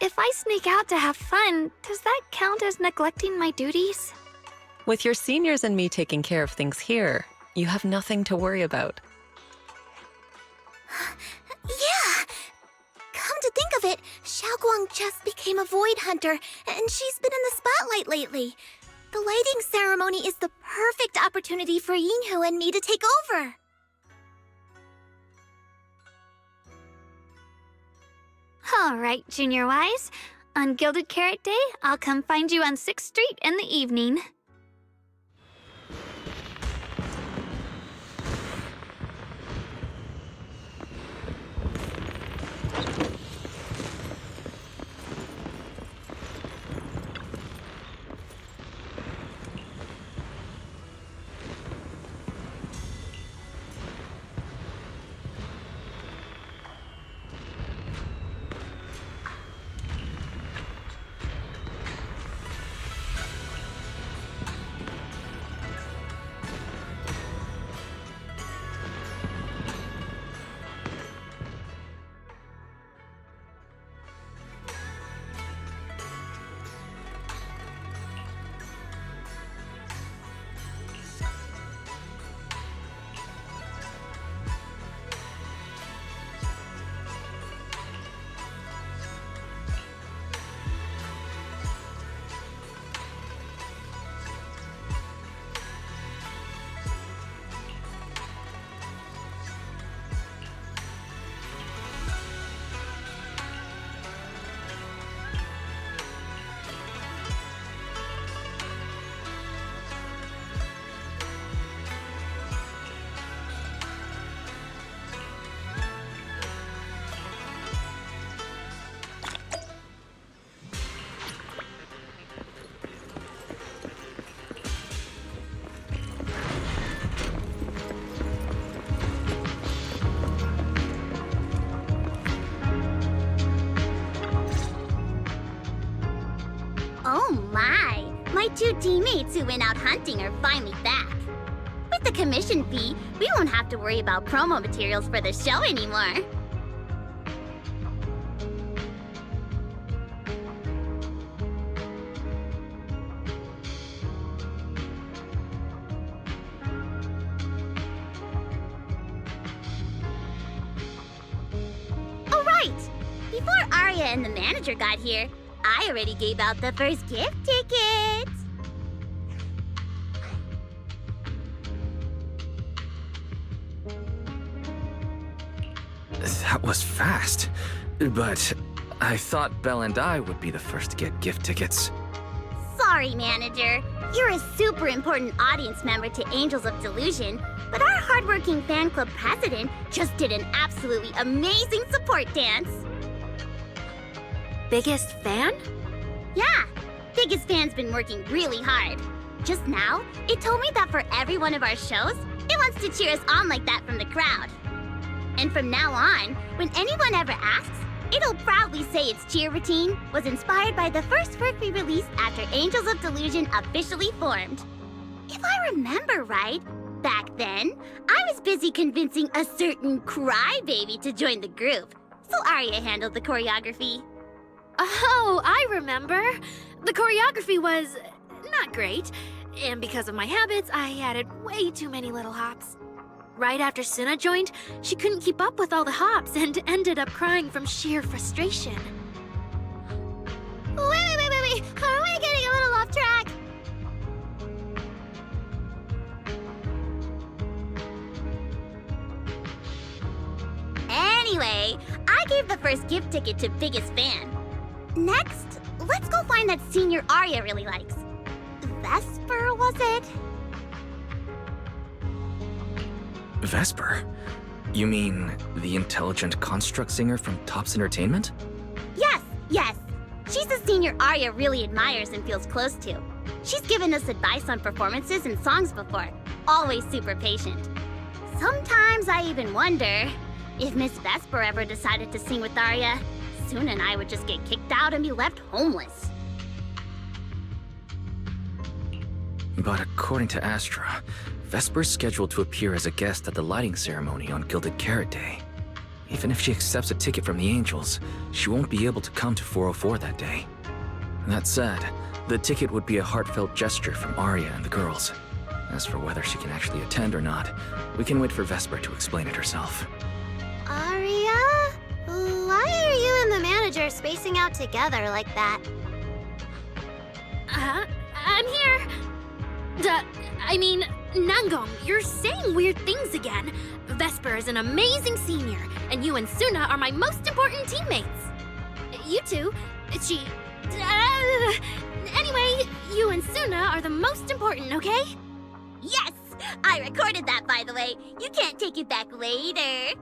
If I sneak out to have fun, does that count as neglecting my duties? With your seniors and me taking care of things here, you have nothing to worry about. Yeah! Come to think of it, Xiaoguang just became a Void Hunter, and she's been in the spotlight lately. The lighting ceremony is the perfect opportunity for Yinhu and me to take over. All right, Junior Wise. On Gilded Carrot Day, I'll come find you on 6th Street in the evening. Oh my! My my 2 teammates who went out hunting are finally back. With the commission fee, we won't have to worry about promo materials for the show anymore. Oh, right! Before Arya and the manager got here, I already gave out the first gift tickets. That was fast. But I thought Belle and I would be the first to get gift tickets. Sorry, manager. You're a super important audience member to Angels of Delusion, but our hardworking fan club president just did an absolutely amazing support dance. Biggest fan? Yeah, biggest fan's been working really hard. Just now, it told me that for every one of our shows, it wants to cheer us on like that from the crowd. And from now on, when anyone ever asks, it'll proudly say its cheer routine was inspired by the first work we released after Angels of Delusion officially formed. If I remember right, back then, I was busy convincing a certain crybaby to join the group, so Arya handled the choreography. Oh, I remember. The choreography was not great, and because of my habits, I added way too many little hops. Right after Suna joined, she couldn't keep up with all the hops and ended up crying from sheer frustration. Wait. Are we getting a little off track? Anyway, I gave the first gift ticket to biggest fan. Next, let's go find that senior Arya really likes. Vesper, was it? Vesper? You mean the intelligent construct singer from Topps Entertainment? Yes. She's the senior Arya really admires and feels close to. She's given us advice on performances and songs before. Always super patient. Sometimes I even wonder if Miss Vesper ever decided to sing with Arya, Suna and I would just get kicked out and be left homeless. But according to Astra, Vesper's scheduled to appear as a guest at the lighting ceremony on Gilded Carrot Day. Even if she accepts a ticket from the Angels, she won't be able to come to 404 that day. That said, the ticket would be a heartfelt gesture from Arya and the girls. As for whether she can actually attend or not, we can wait for Vesper to explain it herself. Arya? Why are you and the manager spacing out together like that? I'm here. Nangong, you're saying weird things again. Vesper is an amazing senior, and you and Suna are my most important teammates. You two, anyway, you and Suna are the most important, okay? Yes! I recorded that, by the way. You can't take it back later.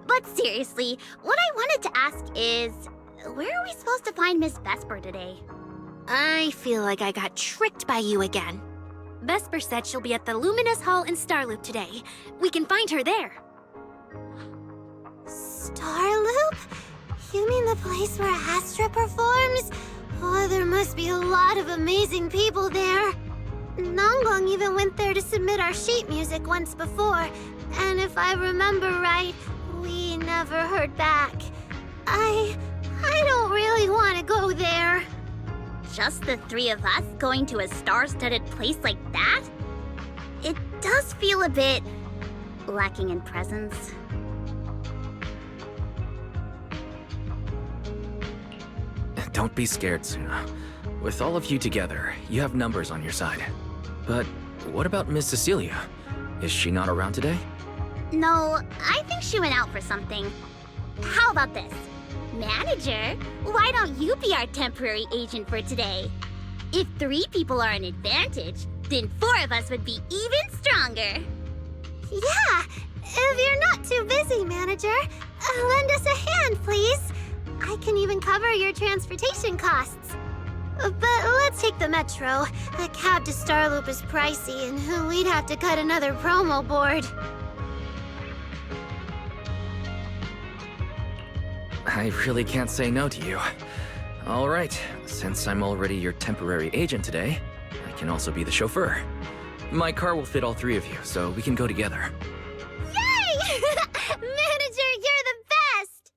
But seriously, what I wanted to ask is, where are we supposed to find Miss Vesper today? I feel like I got tricked by you again. Vesper said she'll be at the Luminous Hall in Starloop today. We can find her there. Starloop? You mean the place where Astra performs? Oh, there must be a lot of amazing people there. Nangong even went there to submit our sheet music once before, and if I remember right, we never heard back. I don't really want to go there. Just the 3 of us going to a star-studded place like that? It does feel a bit lacking in presence. Don't be scared, Suna. With all of you together, you have numbers on your side. But what about Miss Cecilia? Is she not around today? No, I think she went out for something. How about this? Manager, why don't you be our temporary agent for today? If 3 people are an advantage, then 4 of us would be even stronger. Yeah, if you're not too busy, Manager, lend us a hand, please. I can even cover your transportation costs. But let's take the metro. A cab to Starloop is pricey, and we'd have to cut another promo board. I really can't say no to you. All right, since I'm already your temporary agent today, I can also be the chauffeur. My car will fit all three of you, so we can go together. Yay! Manager, you're the best!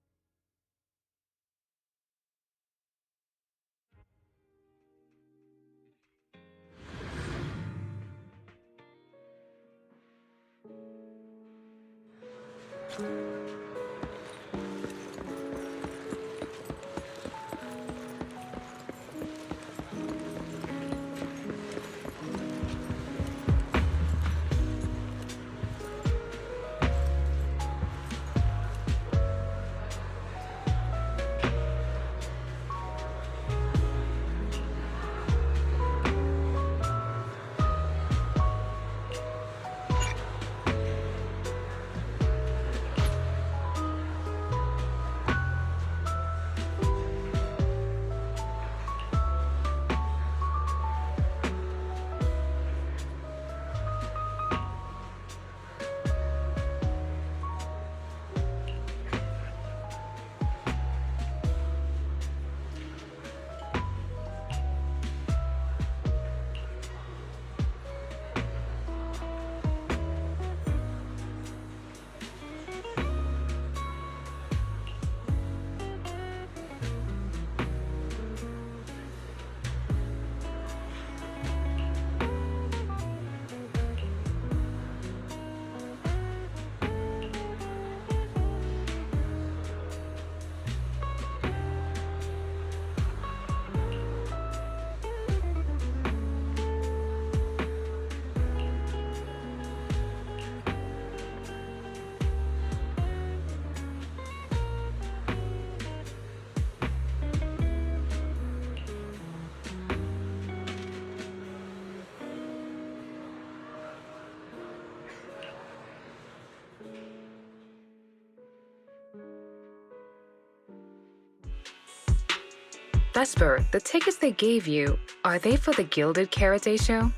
Vesper, the tickets they gave you, are they for the Gilded Karate show?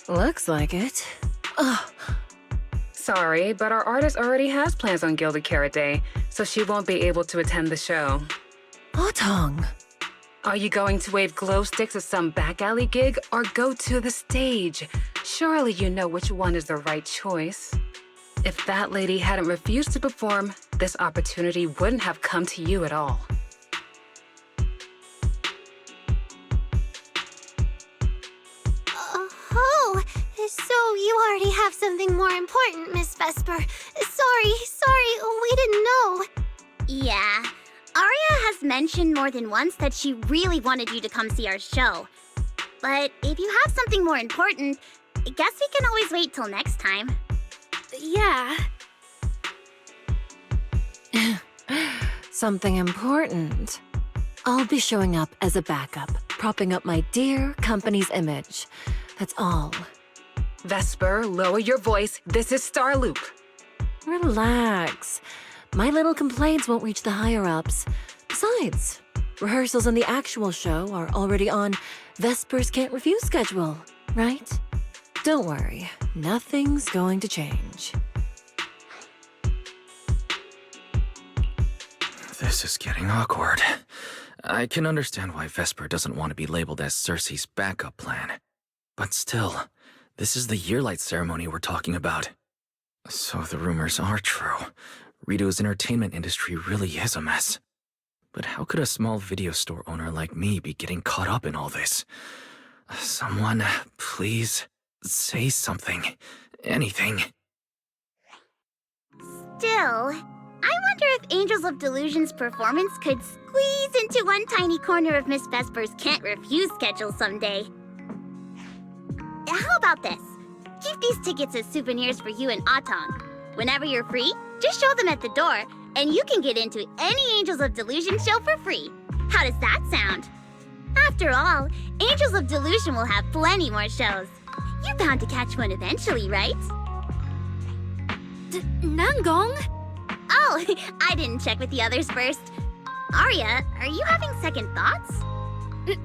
Looks like it. Ugh. Sorry, but our artist already has plans on Gilded Karate, so she won't be able to attend the show. Otong. Are you going to wave glow sticks at some back alley gig or go to the stage? Surely you know which one is the right choice. If that lady hadn't refused to perform, this opportunity wouldn't have come to you at all. So you already have something more important, Miss Vesper. Sorry, we didn't know. Yeah, Aria has mentioned more than once that she really wanted you to come see our show. But if you have something more important, I guess we can always wait till next time. Yeah. Something important. I'll be showing up as a backup, propping up my dear company's image. That's all. Vesper, lower your voice. This is Starloop. Relax. My little complaints won't reach the higher-ups. Besides, rehearsals and the actual show are already on Vesper's Can't Refuse schedule, right? Don't worry, nothing's going to change. This is getting awkward. I can understand why Vesper doesn't want to be labeled as Cersei's backup plan. But still, this is the Yearlight ceremony we're talking about. So the rumors are true. Rito's entertainment industry really is a mess. But how could a small video store owner like me be getting caught up in all this? Someone, please, say something. Anything. Still, I wonder if Angels of Delusion's performance could squeeze into one tiny corner of Miss Vesper's Can't Refuse schedule someday. How about this? Keep these tickets as souvenirs for you and Otong. Whenever you're free, just show them at the door, and you can get into any Angels of Delusion show for free. How does that sound? After all, Angels of Delusion will have plenty more shows. You're bound to catch one eventually, right? Nangong? Oh, I didn't check with the others first. Arya, are you having second thoughts?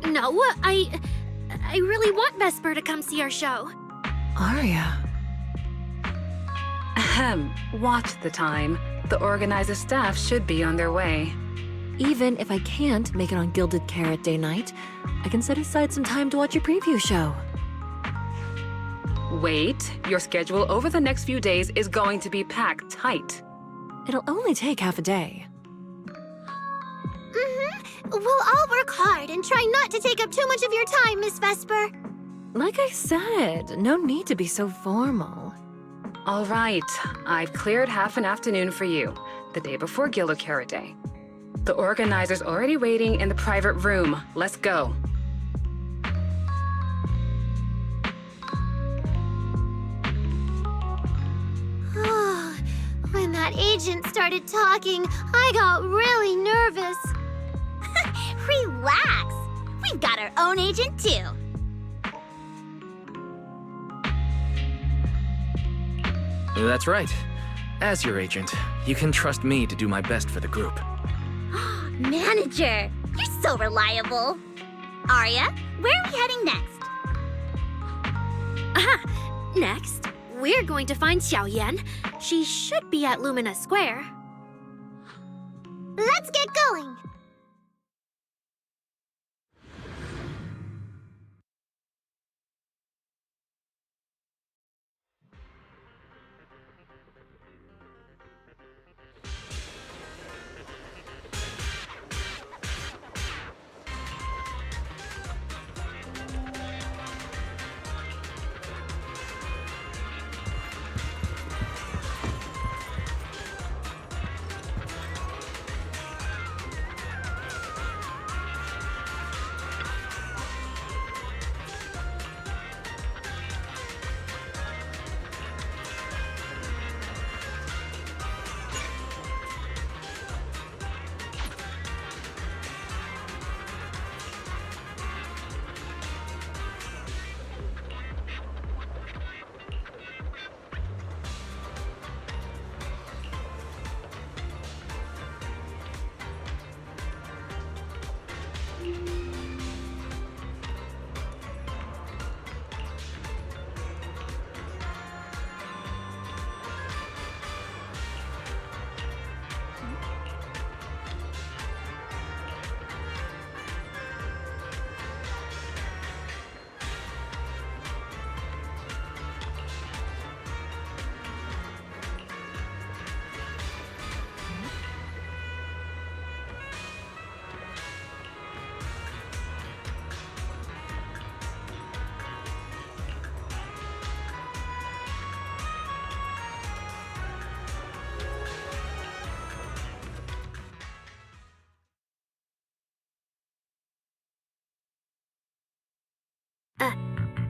No, I really want Vesper to come see our show. Arya. Ahem. Watch the time. The organizer staff should be on their way. Even if I can't make it on Gilded Carrot Day night, I can set aside some time to watch your preview show. Wait, your schedule over the next few days is going to be packed tight. It'll only take half a day. We'll all work hard and try not to take up too much of your time, Miss Vesper. Like I said, no need to be so formal. All right, I've cleared half an afternoon for you, the day before Gilded Carrot Day. The organizer's already waiting in the private room. Let's go. When that agent started talking, I got really nervous. Relax. We've got our own agent, too. That's right. As your agent, you can trust me to do my best for the group. Manager, you're so reliable. Arya, where are we heading next? Next, we're going to find Xiaoyan. She should be at Lumina Square. Let's get going.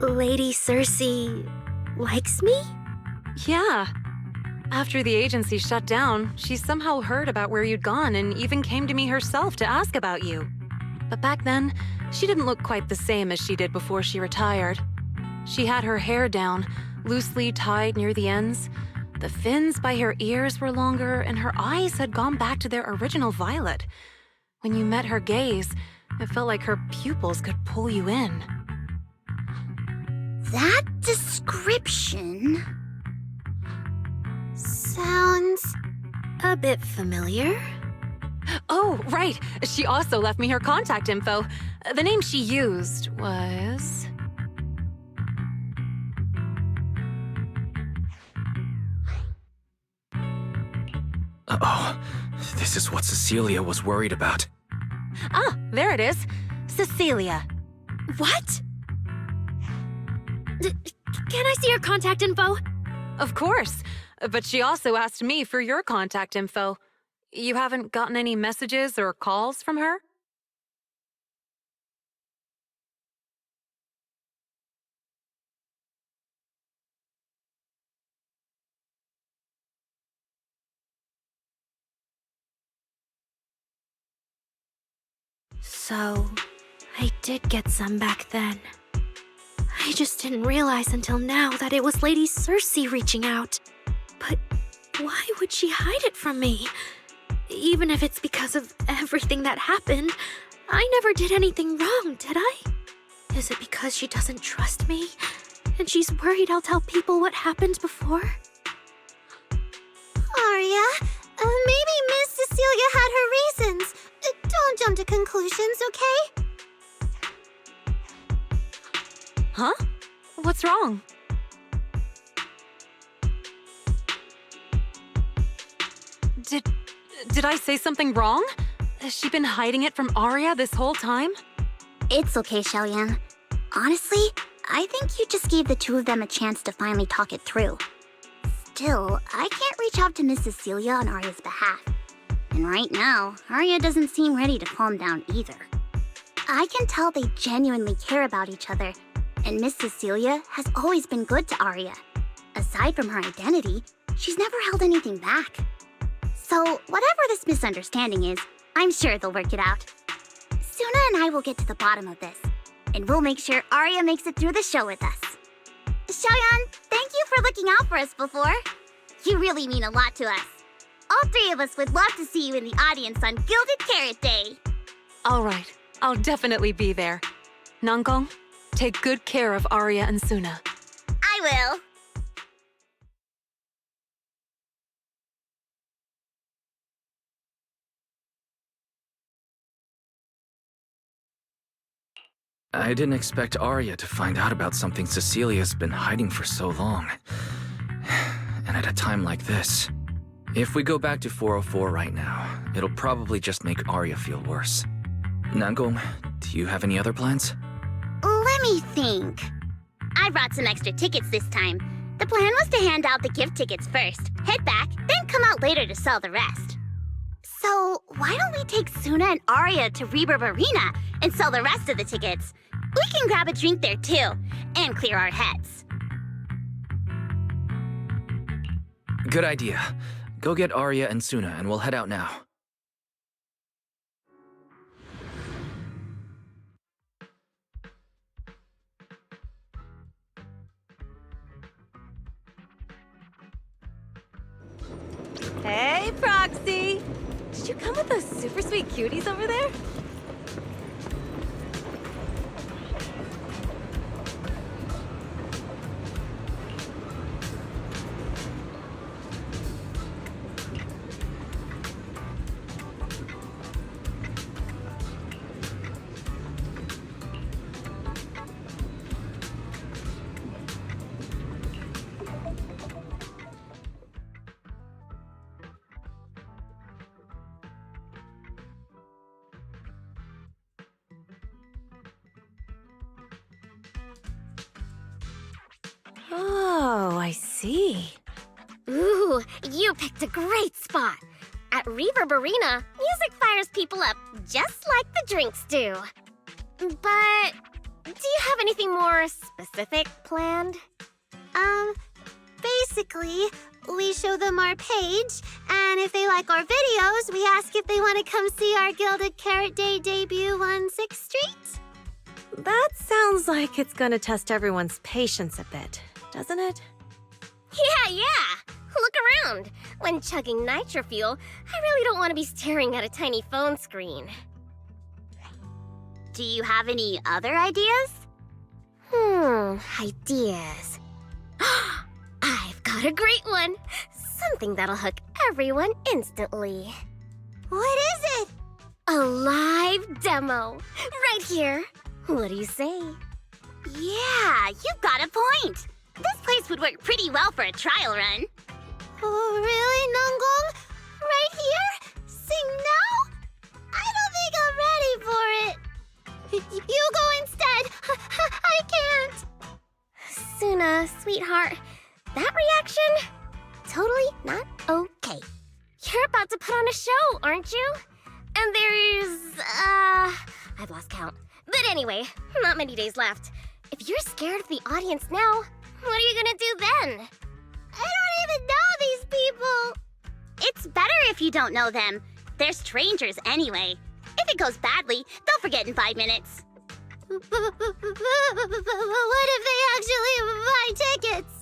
Lady Cersei likes me? Yeah. After the agency shut down, she somehow heard about where you'd gone and even came to me herself to ask about you. But back then, she didn't look quite the same as she did before she retired. She had her hair down, loosely tied near the ends. The fins by her ears were longer, and her eyes had gone back to their original violet. When you met her gaze, it felt like her pupils could pull you in. That description sounds a bit familiar. Oh, right. She also left me her contact info. The name she used was... Uh-oh. This is what Cecilia was worried about. Ah, there it is. Cecilia. What? Can I see your contact info? Of course. But she also asked me for your contact info. You haven't gotten any messages or calls from her? So, I did get some back then. I just didn't realize until now that it was Lady Cersei reaching out. But why would she hide it from me? Even if it's because of everything that happened, I never did anything wrong, did I? Is it because she doesn't trust me? And she's worried I'll tell people what happened before? Arya, maybe Miss Cecilia had her reasons. Don't jump to conclusions, okay? Huh? What's wrong? Did I say something wrong? Has she been hiding it from Arya this whole time? It's okay, Xiaoyan. Honestly, I think you just gave the two of them a chance to finally talk it through. Still, I can't reach out to Miss Cecilia on Arya's behalf. And right now, Arya doesn't seem ready to calm down either. I can tell they genuinely care about each other, and Miss Cecilia has always been good to Arya. Aside from her identity, she's never held anything back. So, whatever this misunderstanding is, I'm sure they'll work it out. Suna and I will get to the bottom of this, and we'll make sure Arya makes it through the show with us. Xiaoyan, thank you for looking out for us before. You really mean a lot to us. All three of us would love to see you in the audience on Gilded Carrot Day. All right, I'll definitely be there. Nangong, take good care of Arya and Suna. I will. I didn't expect Arya to find out about something Cecilia's been hiding for so long. And at a time like this. If we go back to 404 right now, it'll probably just make Arya feel worse. Nangong, do you have any other plans? Let me think. I brought some extra tickets this time. The plan was to hand out the gift tickets first, head back, then come out later to sell the rest. So, why don't we take Suna and Arya to Reverb Arena and sell the rest of the tickets? We can grab a drink there too, and clear our heads. Good idea. Go get Arya and Suna and we'll head out now. Hey, Proxy! Did you come with those super sweet cuties over there? Oh, I see. Ooh, you picked a great spot. At Reverb Arena, music fires people up just like the drinks do. But do you have anything more specific planned? Basically, we show them our page, and if they like our videos, we ask if they want to come see our Gilded Carrot Day debut on 6th Street. That sounds like it's gonna test everyone's patience a bit, doesn't it? Yeah. Look around. When chugging nitro fuel, I really don't want to be staring at a tiny phone screen. Do you have any other ideas? Ideas. I've got a great one. Something that'll hook everyone instantly. What is it? A live demo. Right here. What do you say? Yeah, you've got a point. This place would work pretty well for a trial run. Oh, really, Nangong? Right here? Sing now? I don't think I'm ready for it. You go instead. I can't. Suna, sweetheart, that reaction? Totally not okay. You're about to put on a show, aren't you? And there's, I've lost count. But anyway, not many days left. If you're scared of the audience now, what are you gonna do then? I don't even know these people. It's better if you don't know them. They're strangers anyway. If it goes badly, they'll forget in 5 minutes. What if they actually buy tickets?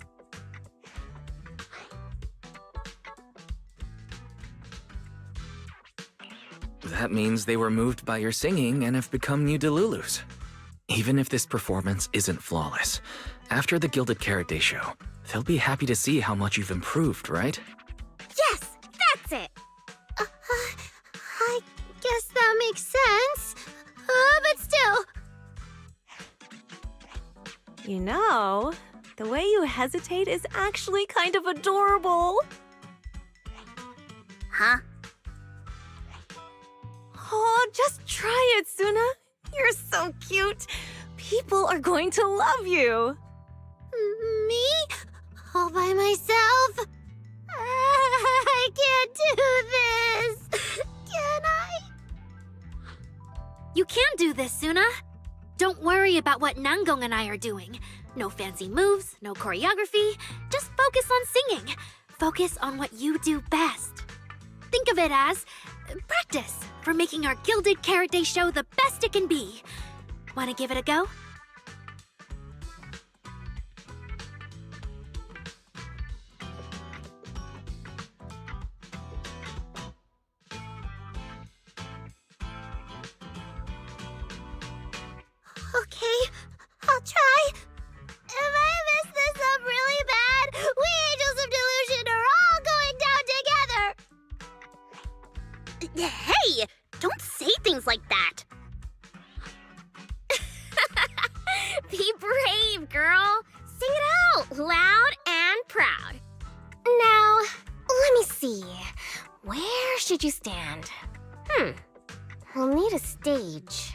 That means they were moved by your singing and have become new Delulus. Even if this performance isn't flawless, after the Gilded Carrot Day show, they'll be happy to see how much you've improved, right? Yes, that's it. I guess that makes sense. But still. You know, the way you hesitate is actually kind of adorable. Huh? Oh, just try it, Suna. You're so cute. People are going to love you. Me? All by myself? I can't do this. Can I? You can do this, Suna. Don't worry about what Nangong and I are doing. No fancy moves, no choreography. Just focus on singing. Focus on what you do best. Think of it as practice for making our Gilded Carrot Day show the best it can be. Want to give it a go? Okay, I'll try. If I mess this up really bad, we Angels of Delusion are all going down together. Hey! Don't say things like that. Be brave, girl. Sing it out, loud and proud. Now, let me see. Where should you stand? We'll need a stage.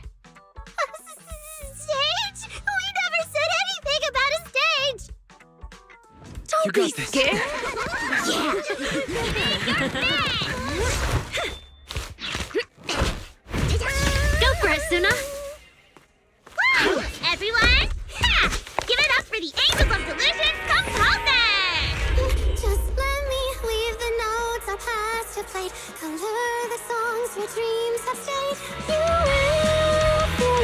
Stage? We never said anything about a stage. You got this. Yeah. Go for it, Suna. Woo! Everyone, give it up for the Angels of Delusion composer! Just let me leave the notes our past have played. Color the songs where dreams have stayed. You will feel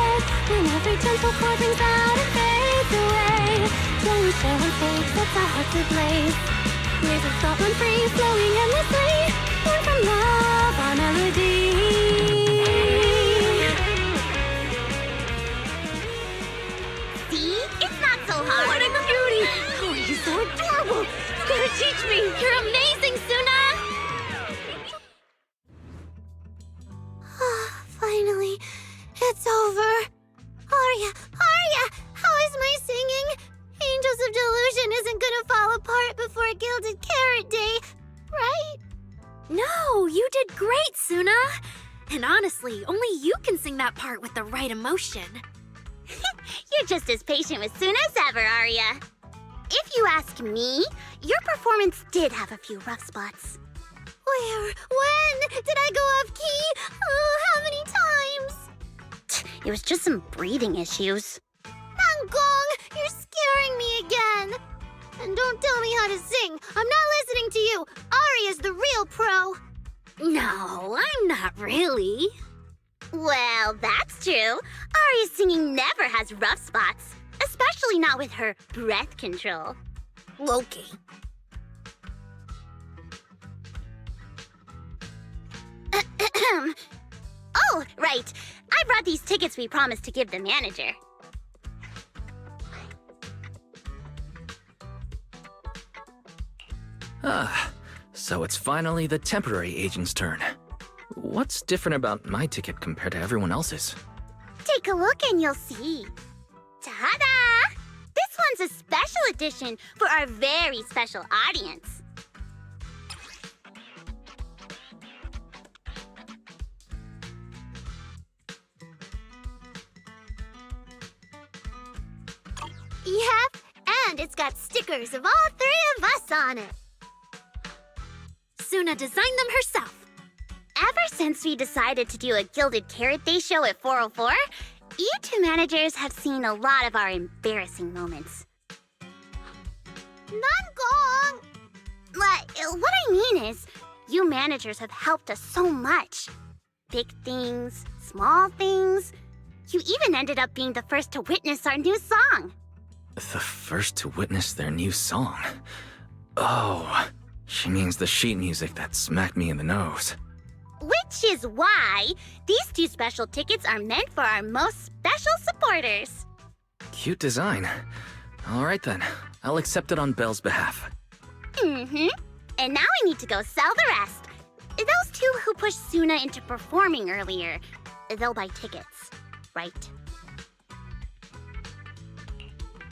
it when every gentle chord rings out and fades away. When we share one stage sets our hearts ablaze. Music thought run free, flowing endlessly. Born from love, our melody. See? It's not so hard. What a cutie! Oh, he's so adorable. You gotta teach me. You're amazing, Suna. Finally, it's over. Arya, how is my singing? Angels of Delusion isn't gonna fall apart before Gilded Carrot Day, right? No, you did great, Suna. And honestly, only you can sing that part with the right emotion. You're just as patient with Suna as ever, Arya. If you ask me, your performance did have a few rough spots. Where? When? Did I go off key? Oh, how many times? It was just some breathing issues. Nangong, you're scaring me again. And don't tell me how to sing. I'm not listening to you. Arya's the real pro. No, I'm not really. Well, that's true. Arya's singing never has rough spots, especially not with her breath control. Okay. Oh, right. I brought these tickets we promised to give the manager. So it's finally the temporary agent's turn. What's different about my ticket compared to everyone else's? Take a look and you'll see. Ta-da! This one's a special edition for our very special audience. Yep, and it's got stickers of all three of us on it. Suna designed them herself. Ever since we decided to do a Gilded Carrot Day show at 404, you two managers have seen a lot of our embarrassing moments. Nangong! What I mean is, you managers have helped us so much. Big things, small things. You even ended up being the first to witness our new song. The first to witness their new song? Oh, she means the sheet music that smacked me in the nose. Which is why these two special tickets are meant for our most special supporters. Cute design. All right then, I'll accept it on Belle's behalf. And now I need to go sell the rest. Those two who pushed Suna into performing earlier, they'll buy tickets, right?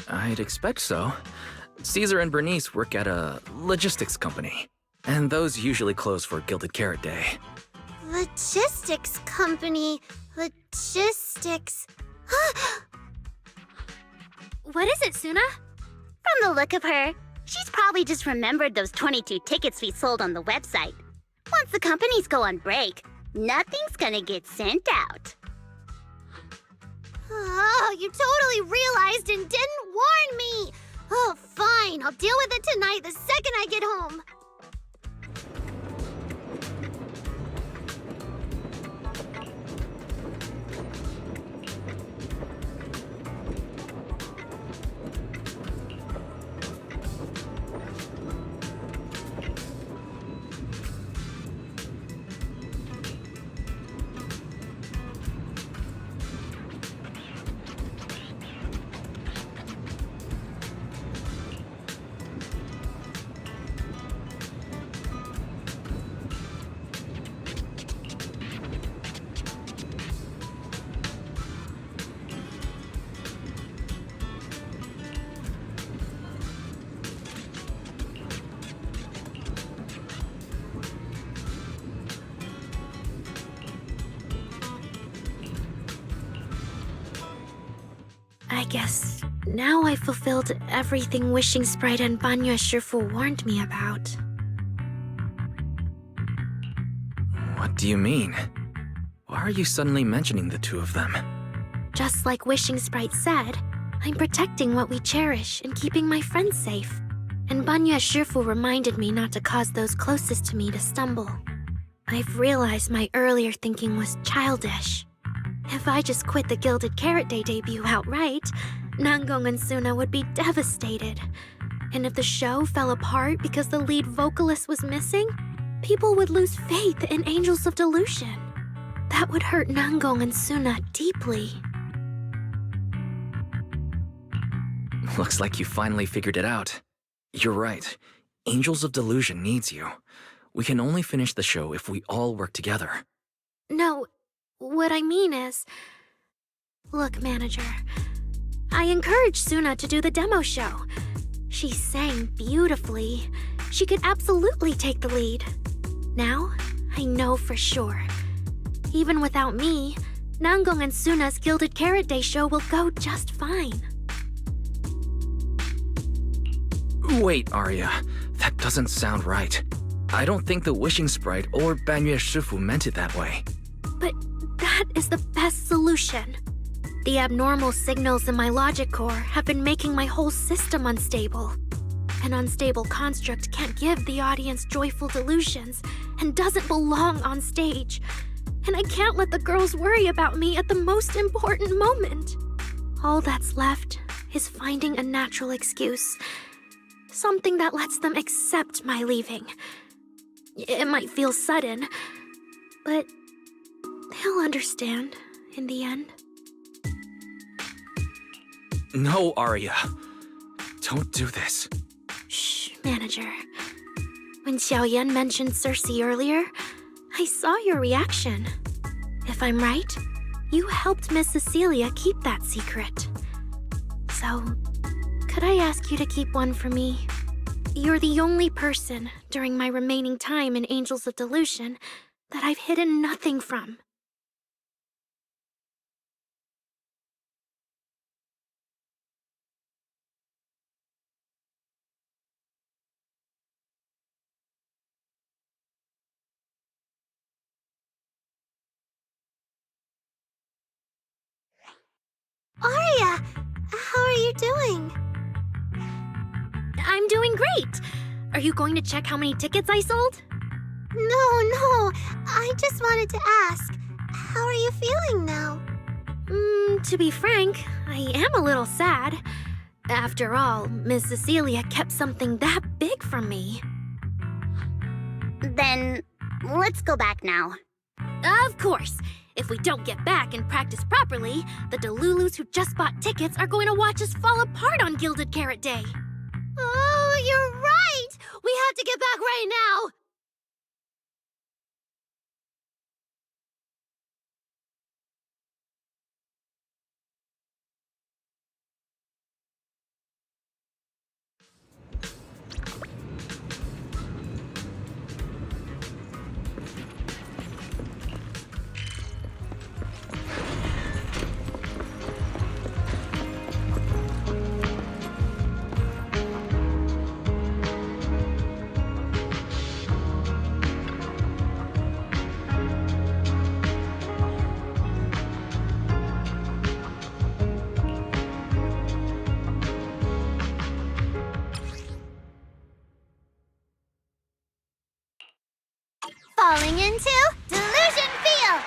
I'd expect so. Caesar and Bernice work at a logistics company. And those usually close for Gilded Carrot Day. Logistics company. Logistics. What is it, Suna? From the look of her, she's probably just remembered those 22 tickets we sold on the website. Once the companies go on break, nothing's gonna get sent out. Oh, you totally realized and didn't warn me! Oh, fine. I'll deal with it tonight the second I get home. I guess now I've fulfilled everything Wishing Sprite and Banya Shifu warned me about. What do you mean? Why are you suddenly mentioning the two of them? Just like Wishing Sprite said, I'm protecting what we cherish and keeping my friends safe. And Banya Shifu reminded me not to cause those closest to me to stumble. I've realized my earlier thinking was childish. If I just quit the Gilded Carrot Day debut outright, Nangong and Suna would be devastated. And if the show fell apart because the lead vocalist was missing, people would lose faith in Angels of Delusion. That would hurt Nangong and Suna deeply. Looks like you finally figured it out. You're right. Angels of Delusion needs you. We can only finish the show if we all work together. No, what I mean is... Look, manager, I encouraged Suna to do the demo show. She sang beautifully. She could absolutely take the lead. Now, I know for sure. Even without me, Nangong and Suna's Gilded Carrot Day show will go just fine. Wait, Arya. That doesn't sound right. I don't think the Wishing Sprite or Banya Shifu meant it that way. But that is the best solution. The abnormal signals in my logic core have been making my whole system unstable. An unstable construct can't give the audience joyful delusions and doesn't belong on stage. And I can't let the girls worry about me at the most important moment. All that's left is finding a natural excuse. Something that lets them accept my leaving. It might feel sudden, but they'll understand in the end. No, Arya. Don't do this. Shh, manager. When Xiaoyan mentioned Cersei earlier, I saw your reaction. If I'm right, you helped Miss Cecilia keep that secret. So, could I ask you to keep one for me? You're the only person during my remaining time in Angels of Delusion that I've hidden nothing from. Arya, how are you doing? I'm doing great. Are you going to check how many tickets I sold? No. I just wanted to ask, how are you feeling now? To be frank, I am a little sad. After all, Miss Cecilia kept something that big from me. Then, let's go back now. Of course. If we don't get back and practice properly, the Delulus who just bought tickets are going to watch us fall apart on Gilded Carrot Day. Oh, you're right! We have to get back right now! Falling into Delusion Field!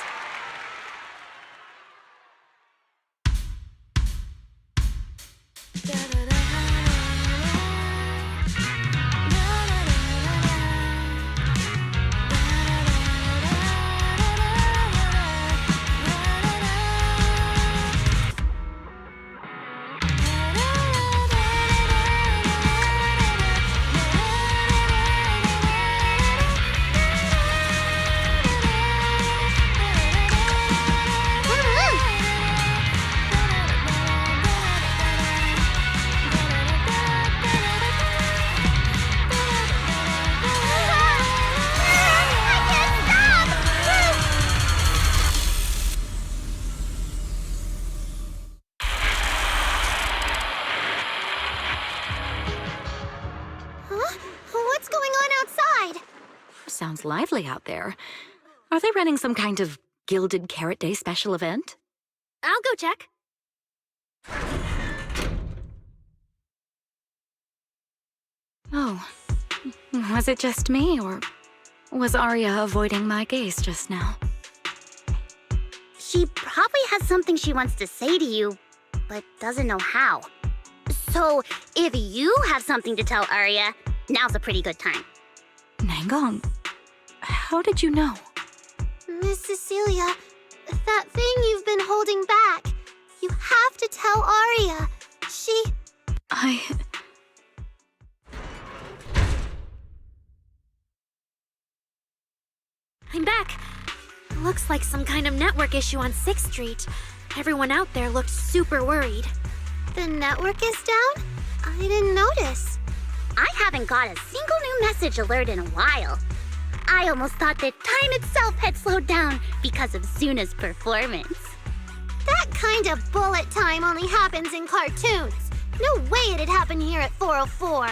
Sounds lively out there. Are they running some kind of Gilded Carrot Day special event? I'll go check. Oh, was it just me, or was Arya avoiding my gaze just now? She probably has something she wants to say to you, but doesn't know how. So, if you have something to tell Arya, now's a pretty good time. Nangong, how did you know? Miss Cecilia, that thing you've been holding back, you have to tell Arya. I'm back. Looks like some kind of network issue on 6th Street. Everyone out there looked super worried. The network is down? I didn't notice. I haven't got a single new message alert in a while. I almost thought that time itself had slowed down because of Suna's performance. That kind of bullet time only happens in cartoons. No way it'd happen here at 404.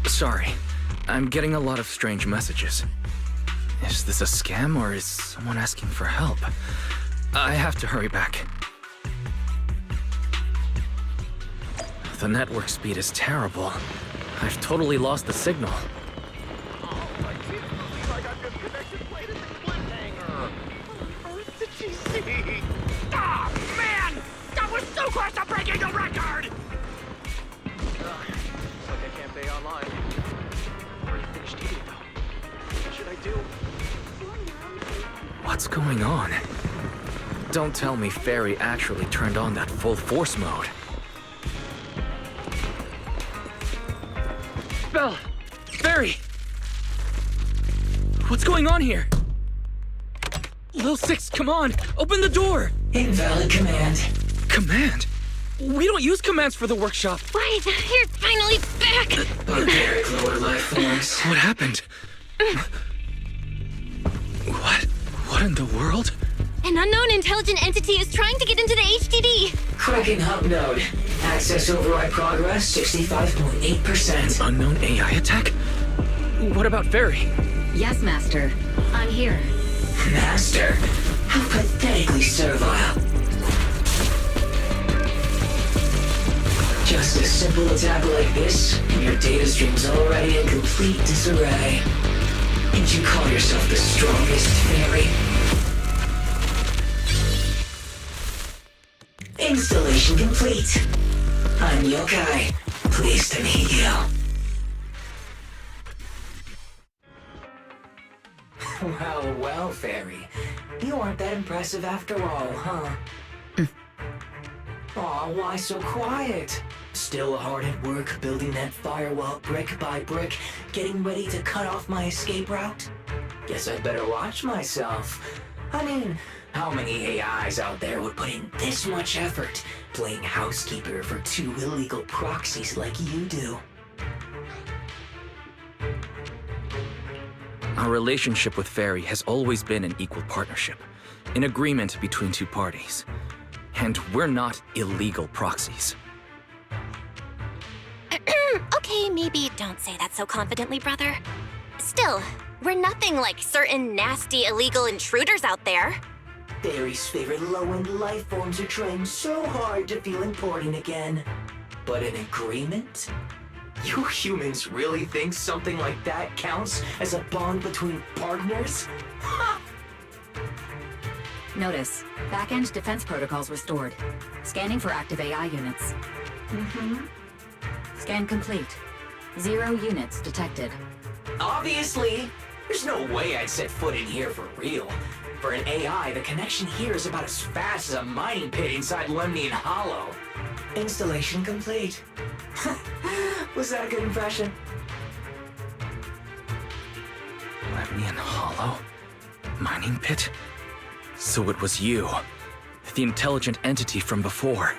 Sorry, I'm getting a lot of strange messages. Is this a scam or is someone asking for help? I have to hurry back. The network speed is terrible. I've totally lost the signal. Ah, man! That was so close to breaking the record! Looks like I can't pay online. Already finished eating though. What should I do? What's going on? Don't tell me Fairy actually turned on that full force mode. Belle! Fairy! What's going on here? Lil Six, come on! Open the door! Invalid command. Command? We don't use commands for the workshop. Wait, you're finally back! Barbaric lower life forms. What happened? What in the world? An unknown intelligent entity is trying to get into the HDD. Cracking hub node. Access override progress 65.8%. Unknown AI attack? What about Fairy? Yes, Master. I'm here. Master? How pathetically servile. Just a simple attack like this, and your data stream's already in complete disarray. And you call yourself the strongest Fairy? Installation complete. I'm Yokai. Pleased to meet you. Well, Fairy. You aren't that impressive after all, huh? Aw, why so quiet? Still hard at work building that firewall brick by brick, getting ready to cut off my escape route? Guess I'd better watch myself. I mean, how many AIs out there would put in this much effort playing housekeeper for two illegal proxies like you do? Our relationship with Fairy has always been an equal partnership, an agreement between two parties. And we're not illegal proxies. Okay, maybe don't say that so confidently, brother. Still, we're nothing like certain nasty illegal intruders out there. Fairy's favorite low-end life forms are trying so hard to feel important again. But an agreement? You humans really think something like that counts as a bond between partners? Notice, back-end defense protocols restored. Scanning for active AI units. Scan complete. 0 units detected. Obviously! There's no way I'd set foot in here for real. For an AI, the connection here is about as fast as a mining pit inside Lemnian Hollow. Installation complete. Was that a good impression? Lemnian Hollow? Mining pit? So it was you, the intelligent entity from before.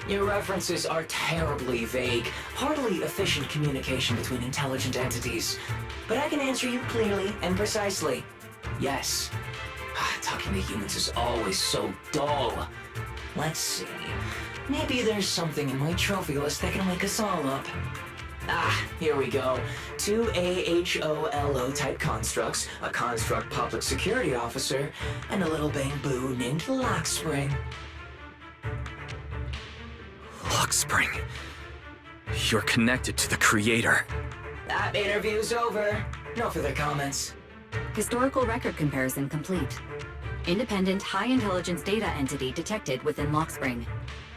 Your references are terribly vague, hardly efficient communication between intelligent entities. But I can answer you clearly and precisely. Yes. Talking to humans is always so dull. Let's see. Maybe there's something in my trophy list that can wake us all up. Here we go. 2 AHOLO type constructs, a construct public security officer, and a little bamboo named Lockspring. Lockspring. You're connected to the creator. That interview's over. No further comments. Historical record comparison complete. Independent high-intelligence data entity detected within Lockspring.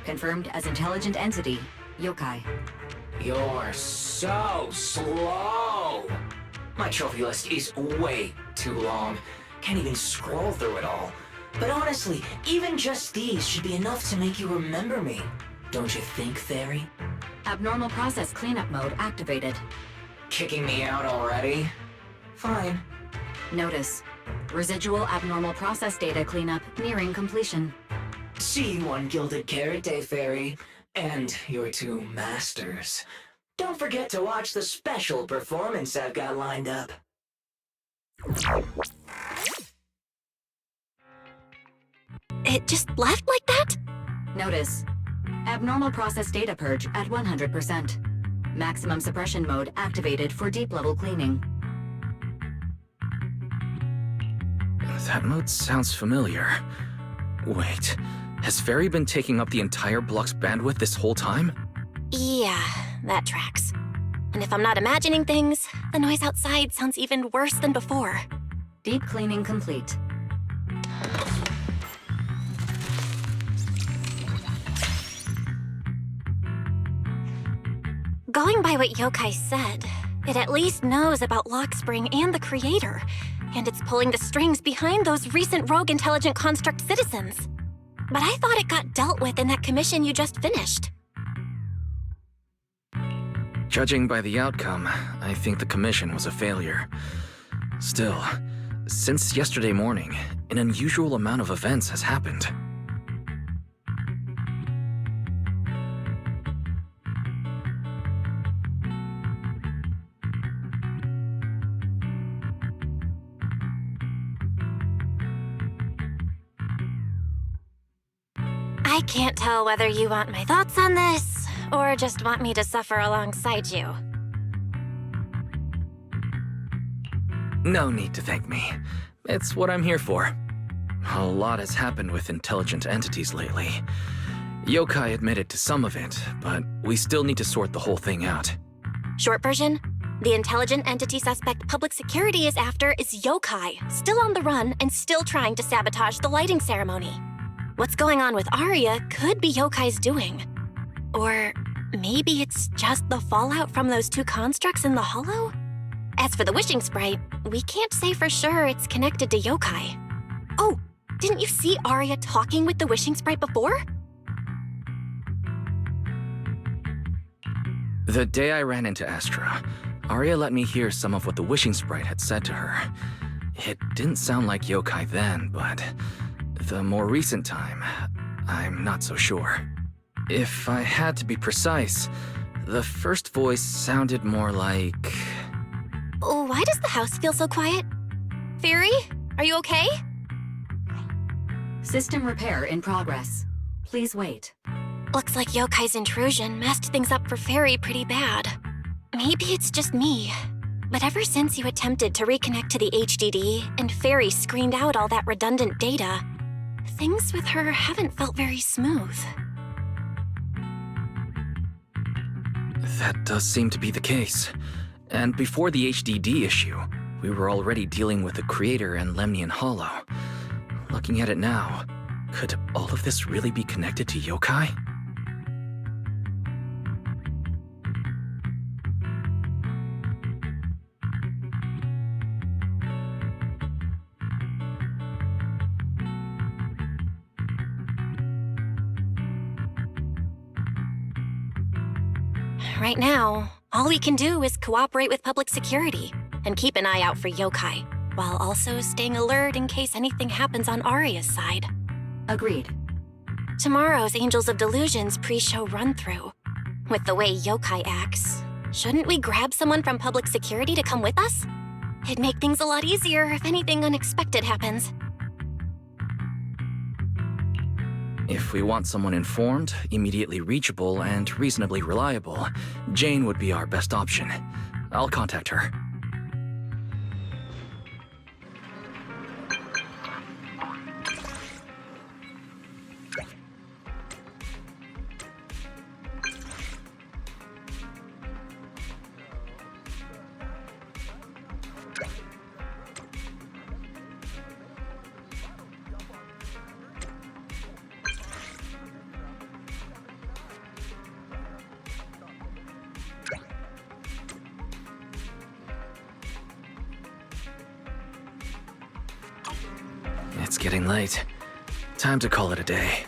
Confirmed as intelligent entity, yokai. You're so slow! My trophy list is way too long. Can't even scroll through it all. But honestly, even just these should be enough to make you remember me. Don't you think, Fairy? Abnormal process cleanup mode activated. Kicking me out already? Fine. Notice, residual abnormal process data cleanup nearing completion. See you on Gilded Carrot Day, Fairy. And your 2 masters. Don't forget to watch the special performance I've got lined up. It just left like that? Notice, abnormal process data purge at 100%. Maximum suppression mode activated for deep-level cleaning. That mode sounds familiar. Wait, has Fairy been taking up the entire block's bandwidth this whole time? Yeah, that tracks. And if I'm not imagining things, the noise outside sounds even worse than before. Deep cleaning complete. Going by what Yokai said, it at least knows about Lockspring and the creator, and it's pulling the strings behind those recent rogue intelligent construct citizens. But I thought it got dealt with in that commission you just finished. Judging by the outcome, I think the commission was a failure. Still, since yesterday morning, an unusual amount of events has happened. I can't tell whether you want my thoughts on this, or just want me to suffer alongside you. No need to thank me. It's what I'm here for. A lot has happened with intelligent entities lately. Yokai admitted to some of it, but we still need to sort the whole thing out. Short version, the intelligent entity suspect public security is after is Yokai, still on the run and still trying to sabotage the lighting ceremony. What's going on with Arya could be Yokai's doing. Or maybe it's just the fallout from those 2 constructs in the hollow? As for the wishing sprite, we can't say for sure it's connected to Yokai. Oh, didn't you see Arya talking with the wishing sprite before? The day I ran into Astra, Arya let me hear some of what the wishing sprite had said to her. It didn't sound like Yokai then, but the more recent time, I'm not so sure. If I had to be precise, The first voice sounded more like... Why does the house feel so quiet? Fairy, are you okay? System repair in progress. Please wait. Looks like Yokai's intrusion messed things up for Fairy pretty bad. Maybe it's just me, but ever since you attempted to reconnect to the HDD and Fairy screamed out all that redundant data, things with her haven't felt very smooth. That does seem to be the case. And before the HDD issue, we were already dealing with the Creator and Lemnian Hollow. Looking at it now, could all of this really be connected to Yokai? Right now, all we can do is cooperate with public security and keep an eye out for Yokai, while also staying alert in case anything happens on Aria's side. Agreed. Tomorrow's Angels of Delusions pre-show run-through. With the way Yokai acts, shouldn't we grab someone from public security to come with us? It'd make things a lot easier if anything unexpected happens. If we want someone informed, immediately reachable, and reasonably reliable, Jane would be our best option. I'll contact her. It's getting late. Time to call it a day.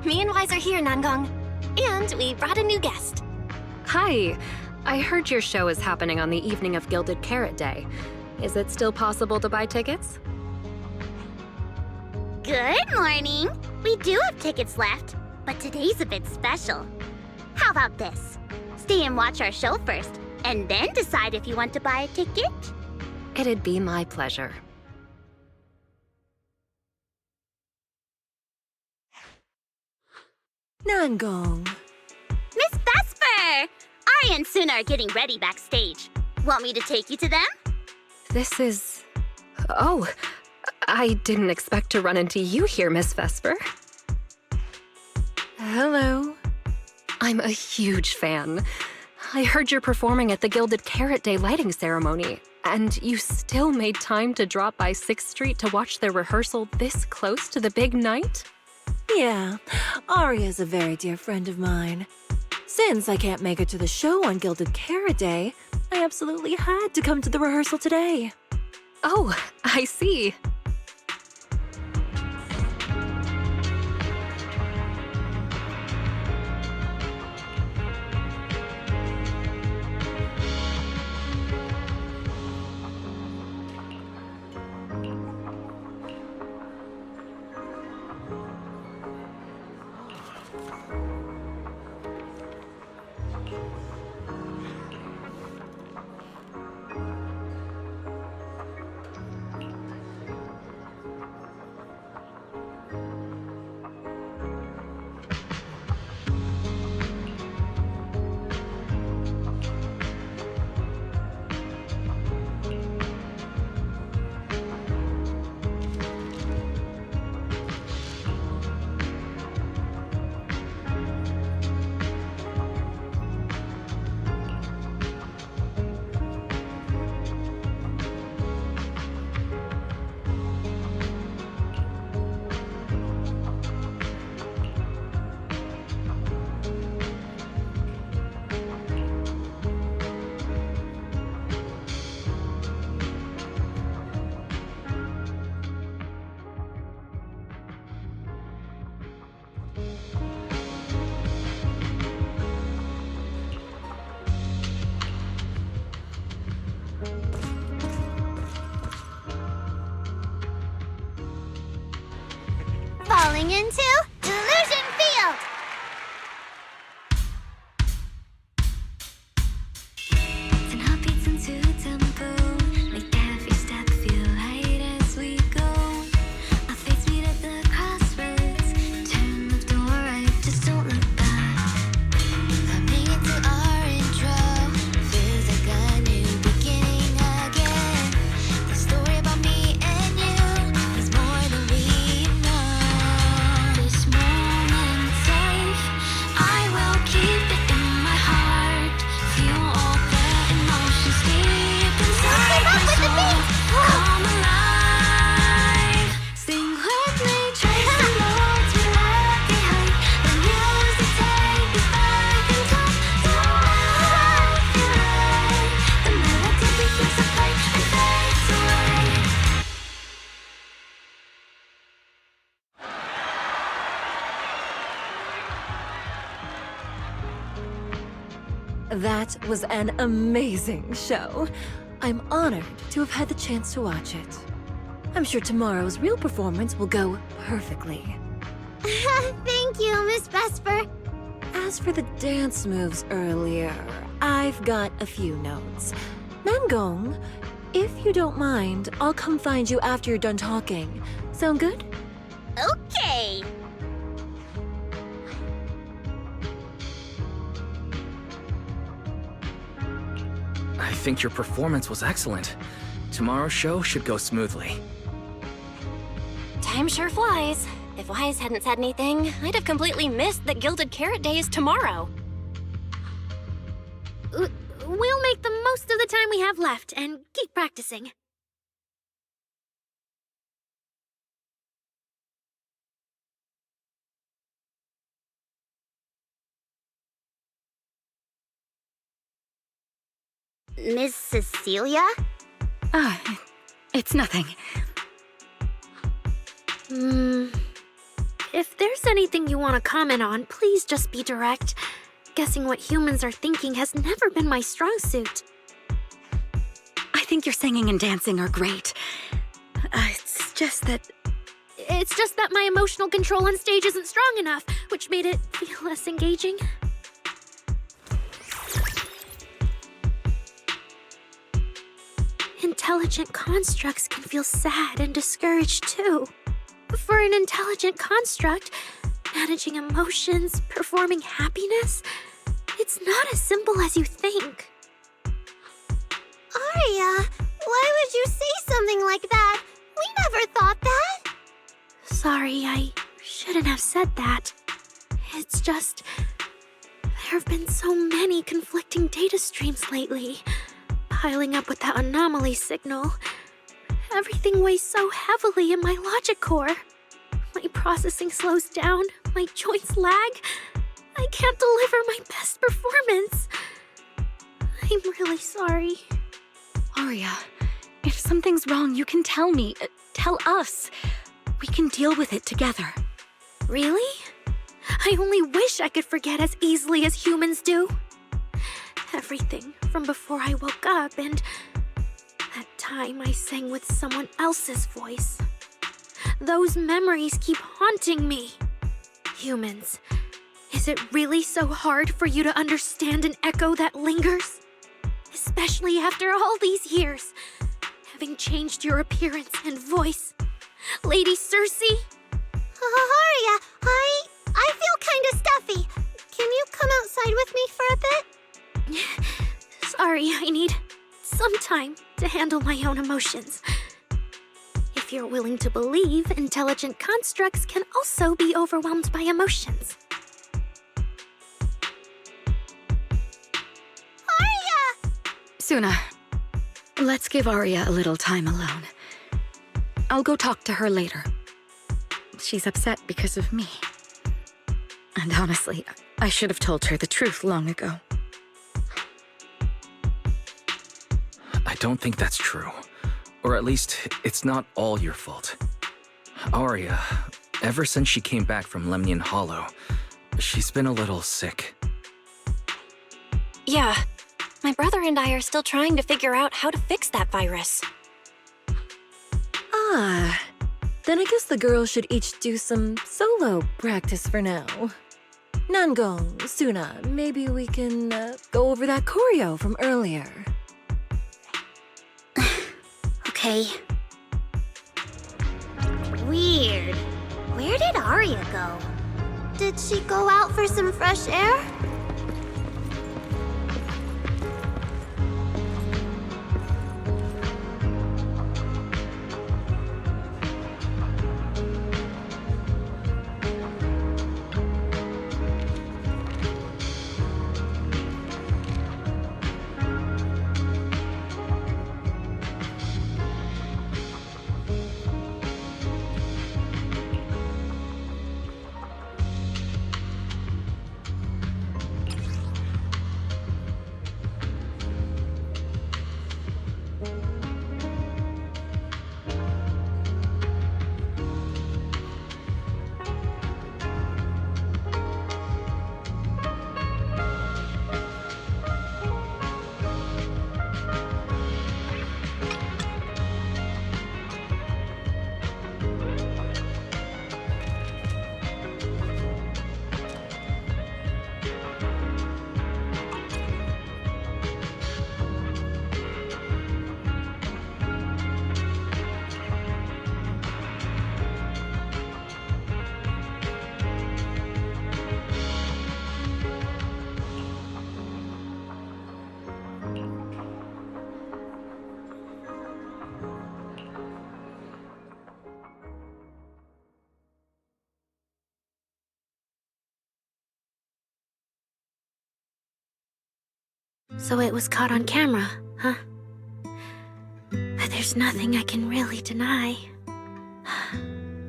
Me and Wise are here, Nangong. And we brought a new guest. Hi. I heard your show is happening on the evening of Gilded Carrot Day. Is it still possible to buy tickets? Good morning. We do have tickets left, but today's a bit special. How about this? Stay and watch our show first, and then decide if you want to buy a ticket. It'd be my pleasure. Nangong. Miss Vesper! Ari and Suna are getting ready backstage. Want me to take you to them? This is... Oh, I didn't expect to run into you here, Miss Vesper. Hello. I'm a huge fan. I heard you're performing at the Gilded Carrot Day lighting ceremony, and you still made time to drop by 6th Street to watch their rehearsal this close to the big night? Yeah, Aria's a very dear friend of mine. Since I can't make it to the show on Gilded Carrot Day, I absolutely had to come to the rehearsal today. Oh, I see. falling into Delusion Field! That was an amazing show. I'm honored to have had the chance to watch it. I'm sure tomorrow's real performance will go perfectly. Thank you, Miss Vesper. As for the dance moves earlier, I've got a few notes. Nangong, if you don't mind, I'll come find you after you're done talking. Sound good? Okay. I think your performance was excellent. Tomorrow's show should go smoothly. Time sure flies. If Wise hadn't said anything, I'd have completely missed that Gilded Carrot Day is tomorrow. We'll make the most of the time we have left and keep practicing. Miss Cecilia? It's nothing. If there's anything you want to comment on, please just be direct. Guessing what humans are thinking has never been my strong suit. I think your singing and dancing are great. It's just that my emotional control on stage isn't strong enough, which made it feel less engaging. Intelligent constructs can feel sad and discouraged too. For an intelligent construct, managing emotions, performing happiness, it's not as simple as you think. Aria, why would you say something like that? We never thought that. Sorry, I shouldn't have said that. It's just, there have been so many conflicting data streams lately. Piling up with that anomaly signal. Everything weighs so heavily in my logic core. My processing slows down, my joints lag. I can't deliver my best performance. I'm really sorry. Aria, if something's wrong, you can tell me. Tell us. We can deal with it together. Really? I only wish I could forget as easily as humans do. Everything from before I woke up and that time I sang with someone else's voice. Those memories keep haunting me. Humans, is it really so hard for you to understand an echo that lingers? Especially after all these years, having changed your appearance and voice. Lady Cersei? Aria, I feel kinda stuffy. Can you come outside with me for a bit? Sorry, I need some time to handle my own emotions. If you're willing to believe, intelligent constructs can also be overwhelmed by emotions. Aria! Suna, let's give Aria a little time alone. I'll go talk to her later. She's upset because of me. And honestly, I should have told her the truth long ago. I don't think that's true. Or at least, it's not all your fault. Aria, ever since she came back from Lemnian Hollow, she's been a little sick. Yeah, my brother and I are still trying to figure out how to fix that virus. Ah, Then I guess the girls should each do some solo practice for now. Nangong, Suna, maybe we can go over that choreo from earlier. Okay. Weird. Where did Arya go? Did she go out for some fresh air? So it was caught on camera, huh? But there's nothing I can really deny.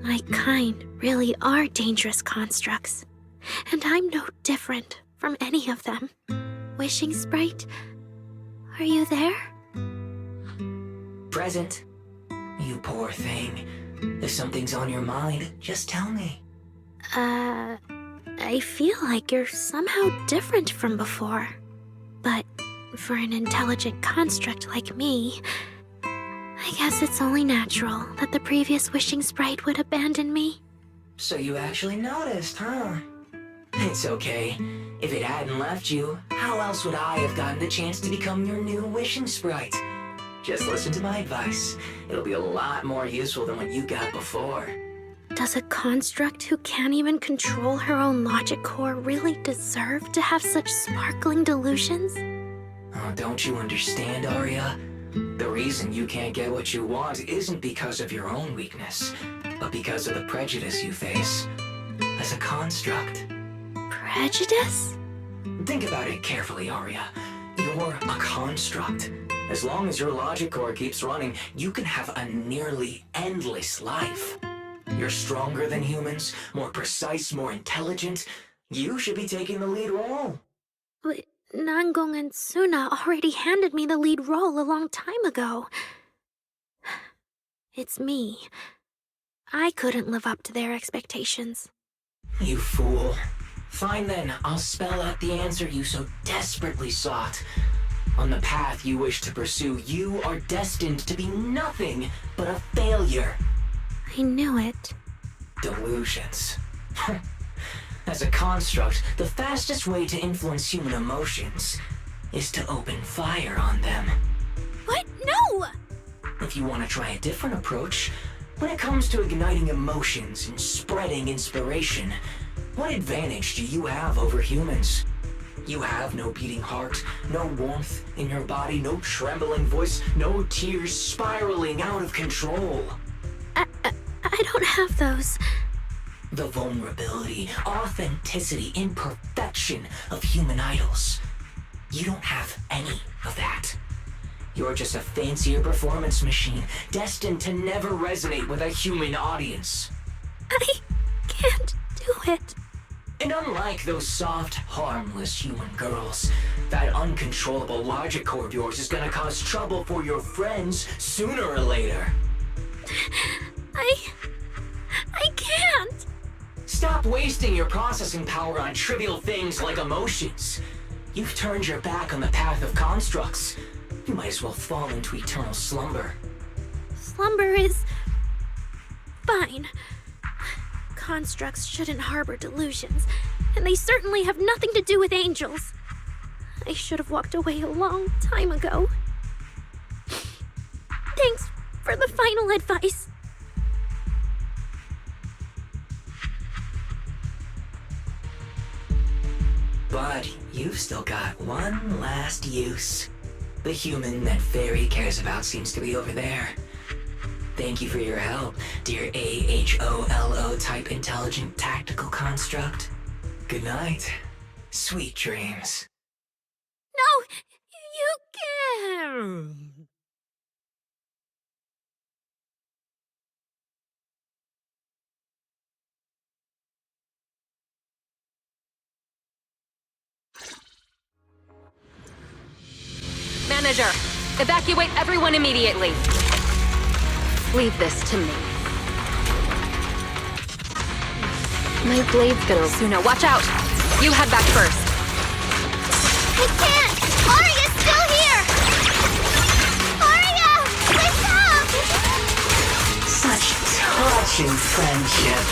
My kind really are dangerous constructs, and I'm no different from any of them. Wishing Sprite, are you there? Present. You poor thing. If something's on your mind, just tell me. I feel like you're somehow different from before. But for an intelligent construct like me, I guess it's only natural that the previous Wishing Sprite would abandon me. So you actually noticed, huh? It's okay. If it hadn't left you, how else would I have gotten the chance to become your new Wishing Sprite? Just listen to my advice. It'll be a lot more useful than what you got before. Does a construct who can't even control her own logic core really deserve to have such sparkling delusions? Oh, don't you understand, Arya? The reason you can't get what you want isn't because of your own weakness, but because of the prejudice you face. As a construct. Prejudice? Think about it carefully, Arya. You're a construct. As long as your logic core keeps running, you can have a nearly endless life. You're stronger than humans, more precise, more intelligent. You should be taking the lead role. But Nangong and Suna already handed me the lead role a long time ago. It's me. I couldn't live up to their expectations. You fool. Fine then, I'll spell out the answer you so desperately sought. On the path you wish to pursue, you are destined to be nothing but a failure. I knew it. Delusions. As a construct, the fastest way to influence human emotions is to open fire on them. What? No! If you want to try a different approach, when it comes to igniting emotions and spreading inspiration, what advantage do you have over humans? You have no beating heart, no warmth in your body, no trembling voice, no tears spiraling out of control. I don't have those. The vulnerability, authenticity, imperfection of human idols. You don't have any of that. You're just a fancier performance machine, destined to never resonate with a human audience. I can't do it. And unlike those soft, harmless human girls, that uncontrollable logic core of yours is gonna cause trouble for your friends sooner or later. I can't. Stop wasting your processing power on trivial things like emotions. You've turned your back on the path of constructs. You might as well fall into eternal slumber. Slumber is... fine. brain. Constructs shouldn't harbor delusions, and they certainly have nothing to do with angels. I should have walked away a long time ago. Thanks for the final advice. But you've still got one last use. The human that Fairy cares about seems to be over there. Thank you for your help, dear AHOLO type intelligent tactical construct. Good night. Sweet dreams. No, you can't. Manager, evacuate everyone immediately. Leave this to me. My blade's gonna... Suna, watch out! You head back first. I can't! Aria's still here! Aria! Wake up! Such touching friendship.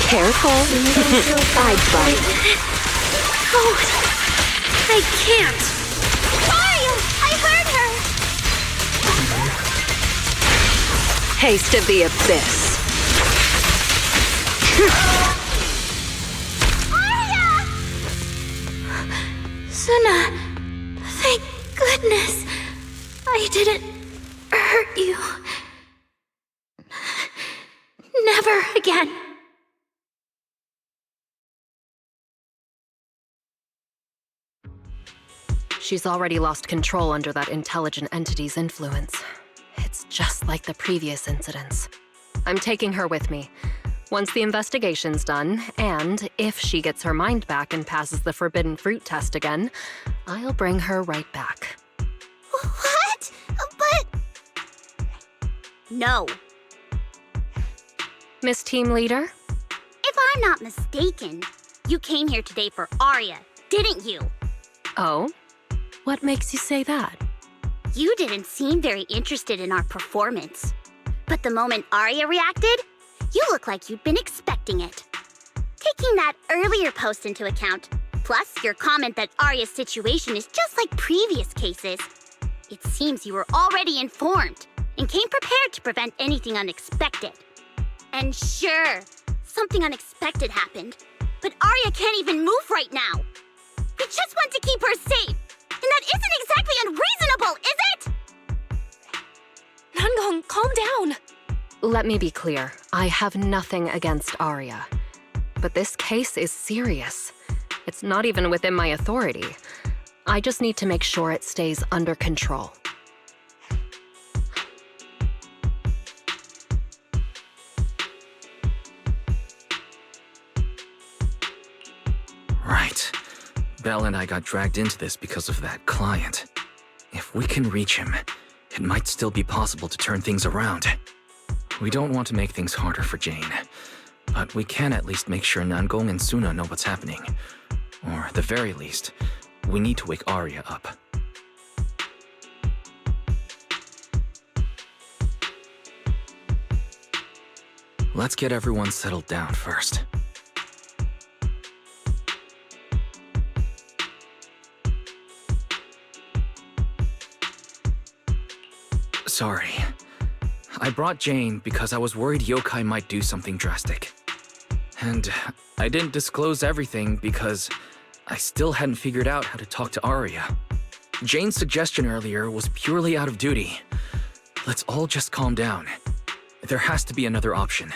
Careful. Side bite. Oh, I can't. Aria! I heard her! Haste of the abyss. Aria! Suna, thank goodness I didn't hurt you. Never again. She's already lost control under that intelligent entity's influence. It's just like the previous incidents. I'm taking her with me. Once the investigation's done, and if she gets her mind back and passes the forbidden fruit test again, I'll bring her right back. What? But... No. Miss Team Leader? If I'm not mistaken, you came here today for Aria, didn't you? Oh? What makes you say that? You didn't seem very interested in our performance. But the moment Aria reacted, you look like you'd been expecting it. Taking that earlier post into account, plus your comment that Aria's situation is just like previous cases, it seems you were already informed and came prepared to prevent anything unexpected. And sure, something unexpected happened, but Aria can't even move right now. We just want to keep her safe, and that isn't exactly unreasonable, is it? Nangong, calm down! Let me be clear. I have nothing against Aria. But this case is serious. It's not even within my authority. I just need to make sure it stays under control. Right. Belle and I got dragged into this because of that client. If we can reach him, it might still be possible to turn things around. We don't want to make things harder for Jane, but we can at least make sure Nangong and Suna know what's happening. Or at the very least, we need to wake Aria up. Let's get everyone settled down first. Sorry. I brought Jane because I was worried yokai might do something drastic. And I didn't disclose everything because I still hadn't figured out how to talk to Arya. Jane's suggestion earlier was purely out of duty. Let's all just calm down. There has to be another option.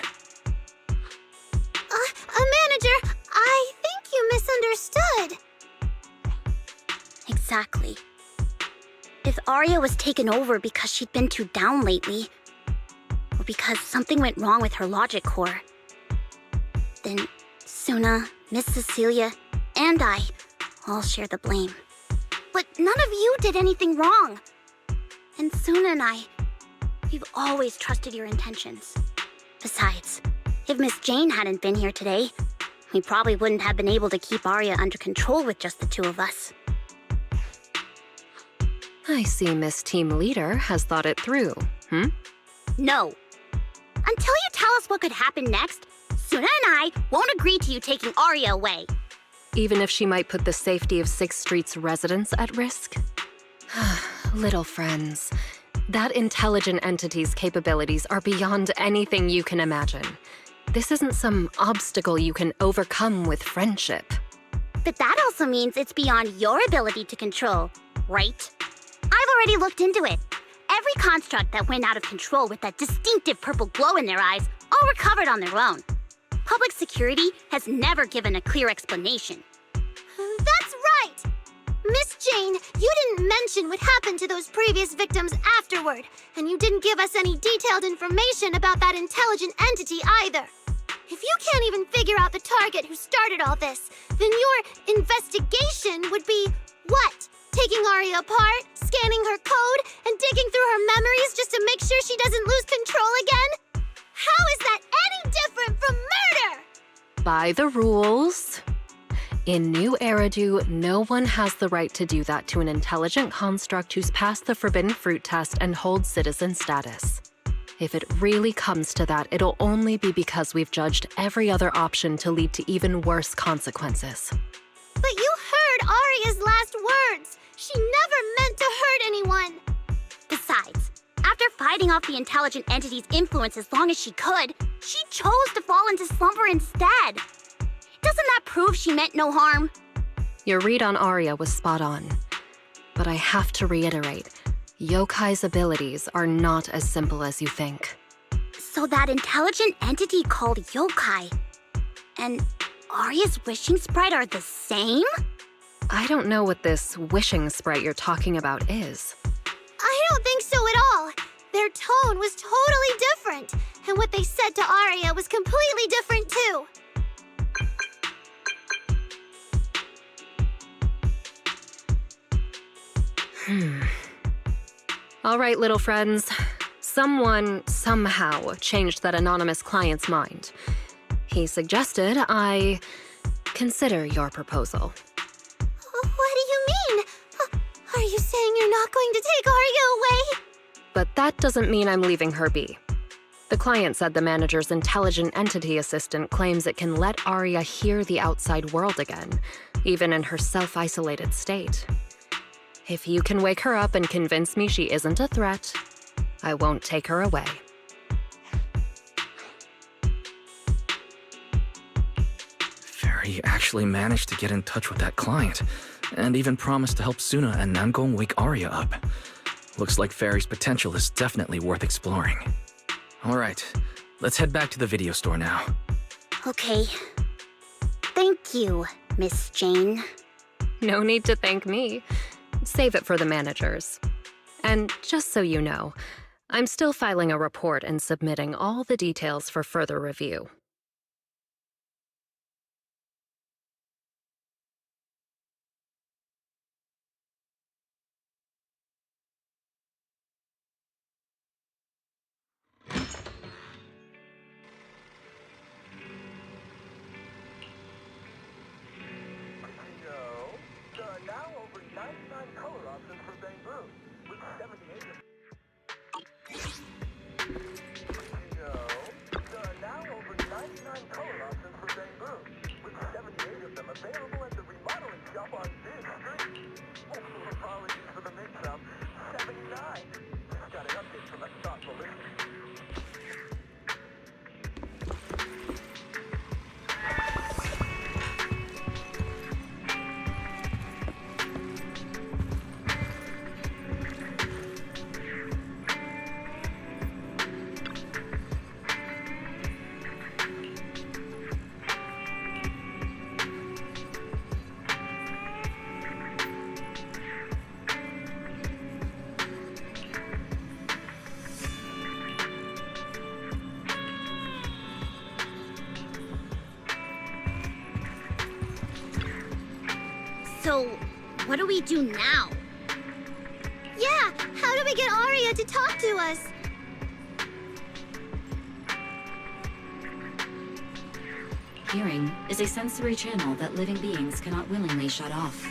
Manager, I think you misunderstood. Exactly. If Arya was taken over because she'd been too down lately, or because something went wrong with her logic core, then Suna, Miss Cecilia, and I all share the blame. But none of you did anything wrong. And Suna and I, we've always trusted your intentions. Besides, if Miss Jane hadn't been here today, we probably wouldn't have been able to keep Arya under control with just the two of us. I see Miss Team Leader has thought it through, No. Until you tell us what could happen next, Suna and I won't agree to you taking Arya away. Even if she might put the safety of 6th Street's residents at risk? Little friends, that intelligent entity's capabilities are beyond anything you can imagine. This isn't some obstacle you can overcome with friendship. But that also means it's beyond your ability to control, right? I've already looked into it. Every construct that went out of control with that distinctive purple glow in their eyes all recovered on their own. Public security has never given a clear explanation. That's right! Miss Jane, you didn't mention what happened to those previous victims afterward, and you didn't give us any detailed information about that intelligent entity either. If you can't even figure out the target who started all this, then your investigation would be what? Taking Arya apart, scanning her code, and digging through her memories just to make sure she doesn't lose control again? How is that any different from murder? By the rules. In Nью-Эриду, no one has the right to do that to an intelligent construct who's passed the forbidden fruit test and holds citizen status. If it really comes to that, it'll only be because we've judged every other option to lead to even worse consequences. But you heard Arya's last words. She never meant to hurt anyone. Besides, after fighting off the intelligent entity's influence as long as she could, she chose to fall into slumber instead. Doesn't that prove she meant no harm? Your read on Arya was spot on. But I have to reiterate, Yokai's abilities are not as simple as you think. So that intelligent entity called Yokai and Arya's wishing sprite are the same? I don't know what this wishing sprite you're talking about is. I don't think so at all. Their tone was totally different, and what they said to Arya was completely different too. All right, little friends. Someone, somehow, changed that anonymous client's mind. He suggested I consider your proposal. What do you mean? Are you saying you're not going to take Arya away? But that doesn't mean I'm leaving her be. The client said the manager's intelligent entity assistant claims it can let Arya hear the outside world again, even in her self-isolated state. If you can wake her up and convince me she isn't a threat, I won't take her away. Fairy actually managed to get in touch with that client, and even promised to help Suna and Namgong wake Arya up. Looks like Fairy's potential is definitely worth exploring. Alright, let's head back to the video store now. Okay. Thank you, Miss Jane. No need to thank me. Save it for the managers. And just so you know, I'm still filing a report and submitting all the details for further review. So, what do we do now? Yeah, how do we get Aria to talk to us? Hearing is a sensory channel that living beings cannot willingly shut off,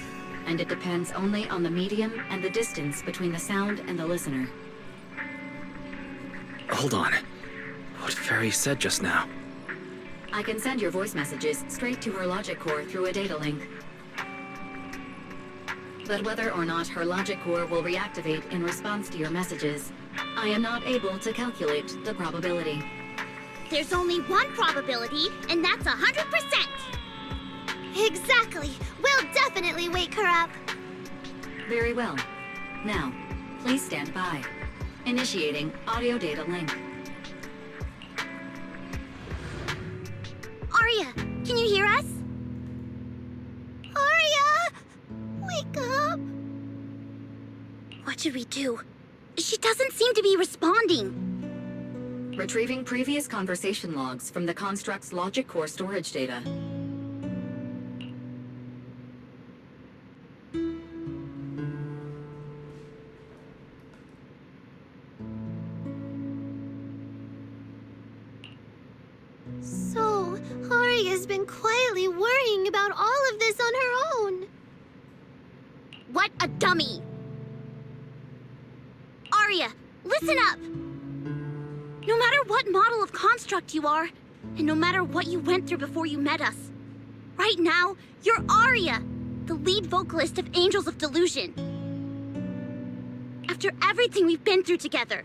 and it depends only on the medium and the distance between the sound and the listener. Hold on. What Fairy said just now? I can send your voice messages straight to her logic core through a data link. But whether or not her logic core will reactivate in response to your messages, I am not able to calculate the probability. There's only one probability, and that's 100%! Exactly! We'll definitely wake her up! Very well. Now, please stand by. Initiating audio data link. Aria, can you hear us? Aria! Wake up! What should we do? She doesn't seem to be responding. Retrieving previous conversation logs from the construct's logic core storage data. So, Aria's been quietly worrying about all of this on her own. What a dummy! Aria, listen up! No matter what model of construct you are, and no matter what you went through before you met us, right now, you're Aria, the lead vocalist of Angels of Delusion. After everything we've been through together,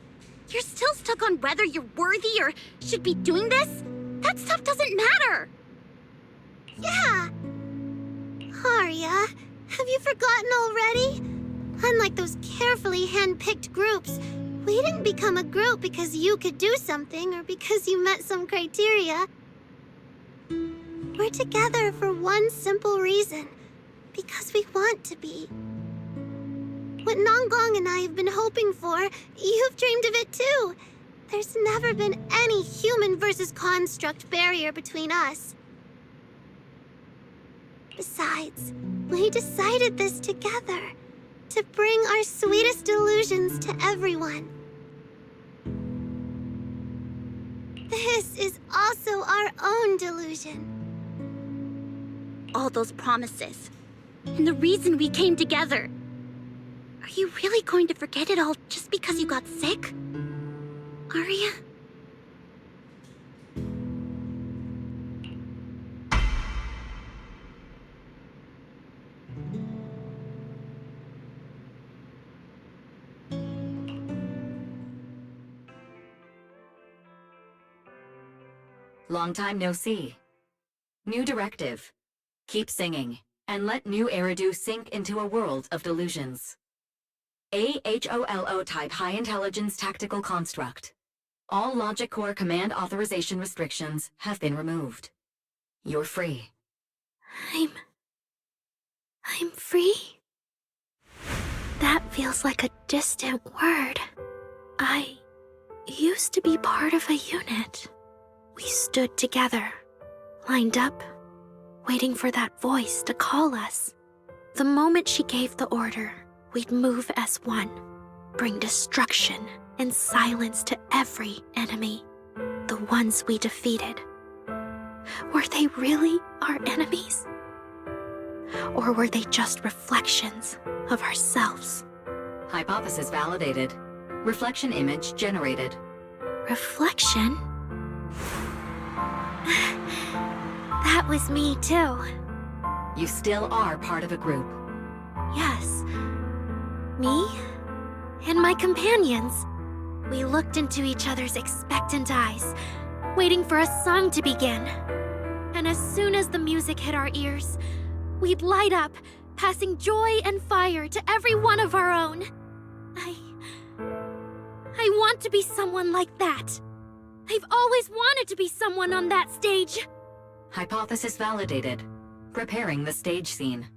you're still stuck on whether you're worthy or should be doing this? That stuff doesn't matter! Yeah! Aria, have you forgotten already? Unlike those carefully hand-picked groups, we didn't become a group because you could do something or because you met some criteria. We're together for one simple reason. Because we want to be. What Nanggong and I have been hoping for, you've dreamed of it too. There's never been any human versus construct barrier between us. Besides, we decided this together. To bring our sweetest delusions to everyone. This is also our own delusion. All those promises. And the reason we came together. Are you really going to forget it all just because you got sick? Aria? Long time no see. New directive. Keep singing, and let Nью-Эриду sink into a world of delusions. AHOLO type high-intelligence tactical construct. All logic core command authorization restrictions have been removed. You're free. I'm free? That feels like a distant word. I used to be part of a unit. We stood together, lined up, waiting for that voice to call us. The moment she gave the order, we'd move as one, bring destruction and silence to every enemy, the ones we defeated. Were they really our enemies? Or were they just reflections of ourselves? Hypothesis validated. Reflection image generated. Reflection? That was me too. You still are part of a group. Yes. Me and my companions. We looked into each other's expectant eyes, waiting for a song to begin. And as soon as the music hit our ears, we'd light up, passing joy and fire to every one of our own. I want to be someone like that. I've always wanted to be someone on that stage. Hypothesis validated. Preparing the stage scene.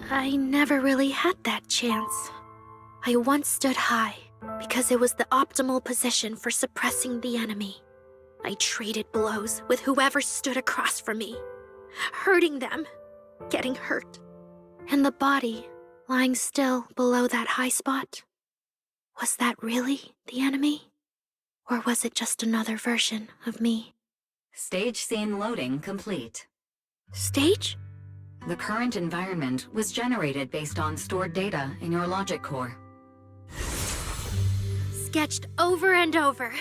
I never really had that chance. I once stood high because it was the optimal position for suppressing the enemy. I traded blows with whoever stood across from me. hurting them, getting hurt. And the body lying still below that high spot. Was that really the enemy? Or was it just another version of me? Stage scene loading complete. Stage? The current environment was generated based on stored data in your logic core. Sketched over and over,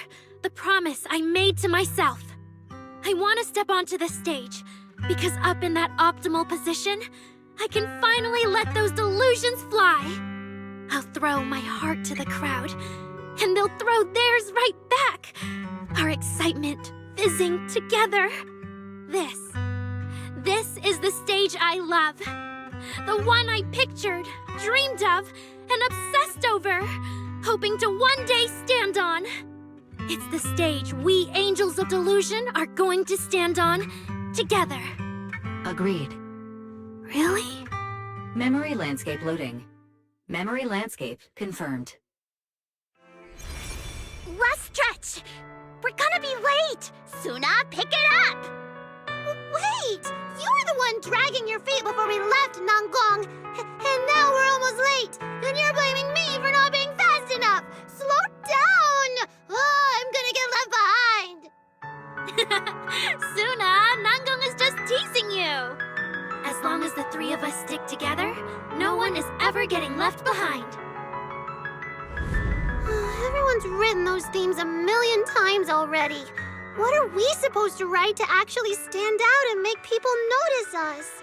the promise I made to myself. I want to step onto the stage, because up in that optimal position, I can finally let those delusions fly. I'll throw my heart to the crowd, and they'll throw theirs right back. Our excitement fizzing together. This is the stage I love. The one I pictured, dreamed of, and obsessed over, hoping to one day stand on. It's the stage we angels of delusion are going to stand on together. Agreed. Really? Memory landscape loading. Memory landscape confirmed. Less stretch! We're gonna be late! Suna, pick it up! Wait! You were the one dragging your feet before we left Nangong! And now we're almost late! And you're blaming me for not being fast enough! Slow down! Oh, I'm gonna get left behind! Suna, Nangong is just teasing you! As long as the three of us stick together, no one is ever getting left behind. Everyone's written those themes a million times already. What are we supposed to write to actually stand out and make people notice us?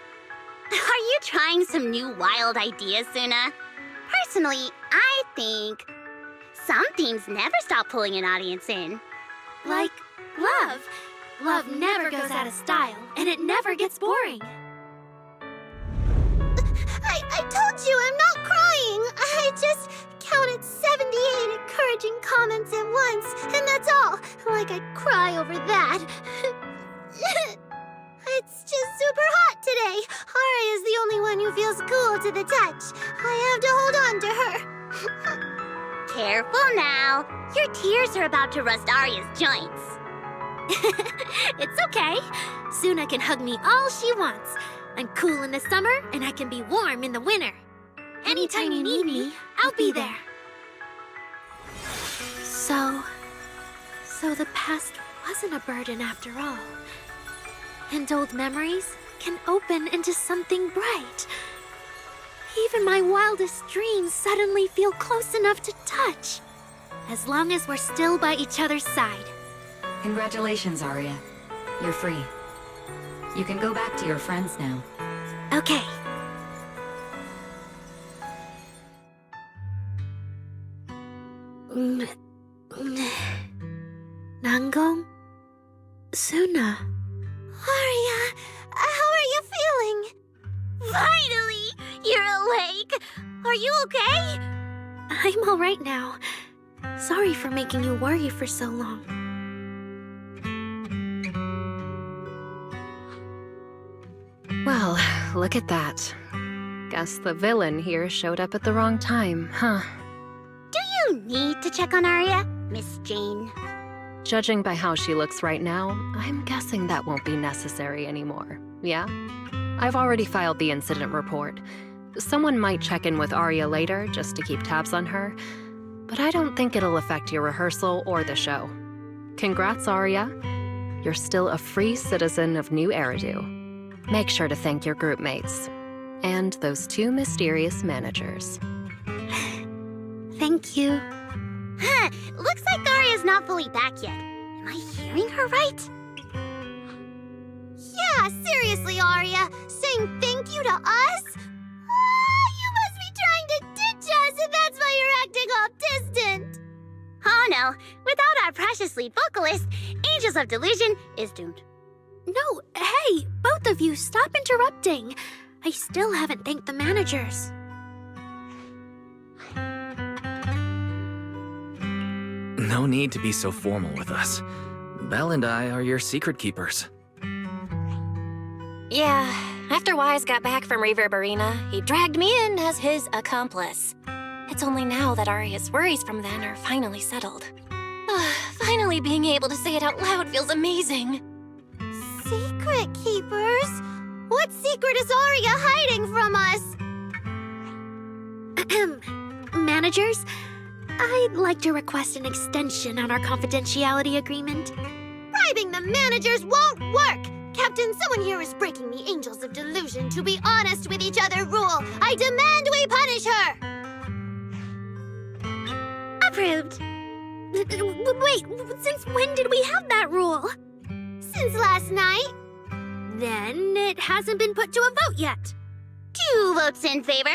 Are you trying some new wild ideas, Suna? Personally, I think some themes never stop pulling an audience in. Like love. Love never goes out of style, and it never gets boring. I told you I'm not crying. I just counted 78 encouraging comments at once, and that's all. Like I'd cry over that. It's just super hot today. Aria's the only one who feels cool to the touch. I have to hold on to her. Careful now. Your tears are about to rust Arya's joints. It's okay. Suna can hug me all she wants. I'm cool in the summer, and I can be warm in the winter. Anytime you need me, I'll be there. So the past wasn't a burden after all. And old memories can open into something bright. Even my wildest dreams suddenly feel close enough to touch. As long as we're still by each other's side. Congratulations, Arya. You're free. You can go back to your friends now. Okay. Nangong? Suna? Arya, how are you feeling? Finally! You're awake! Are you okay? I'm all right now. Sorry for making you worry for so long. Well, look at that. Guess the villain here showed up at the wrong time, huh? Do you need to check on Arya, Miss Jane? Judging by how she looks right now, I'm guessing that won't be necessary anymore, yeah? I've already filed the incident report. Someone might check in with Arya later just to keep tabs on her, but I don't think it'll affect your rehearsal or the show. Congrats, Arya. You're still a free citizen of Nью-Эриду. Make sure to thank your group mates. And those two mysterious managers. Thank you. Huh, looks like Arya's not fully back yet. Am I hearing her right? Yeah, seriously, Arya. Saying thank you to us? You must be trying to ditch us, and that's why you're acting all distant. Oh no, without our precious lead vocalist, Angels of Delusion is doomed. No, hey, both of you, stop interrupting. I still haven't thanked the managers. No need to be so formal with us. Belle and I are your secret keepers. Yeah, after Wise got back from Reverb Arena, he dragged me in as his accomplice. It's only now that Arya's worries from then are finally settled. Finally being able to say it out loud feels amazing. Secret keepers? secret is Arya hiding from us? Managers, I'd like to request an extension on our confidentiality agreement. Bribing the managers won't work! Captain, someone here is breaking the Angels of Delusion to be honest with each other rule. I demand we punish her! Approved. Wait, since when did we have that rule? Since last night. Then it hasn't been put to a vote yet. 2 votes in favor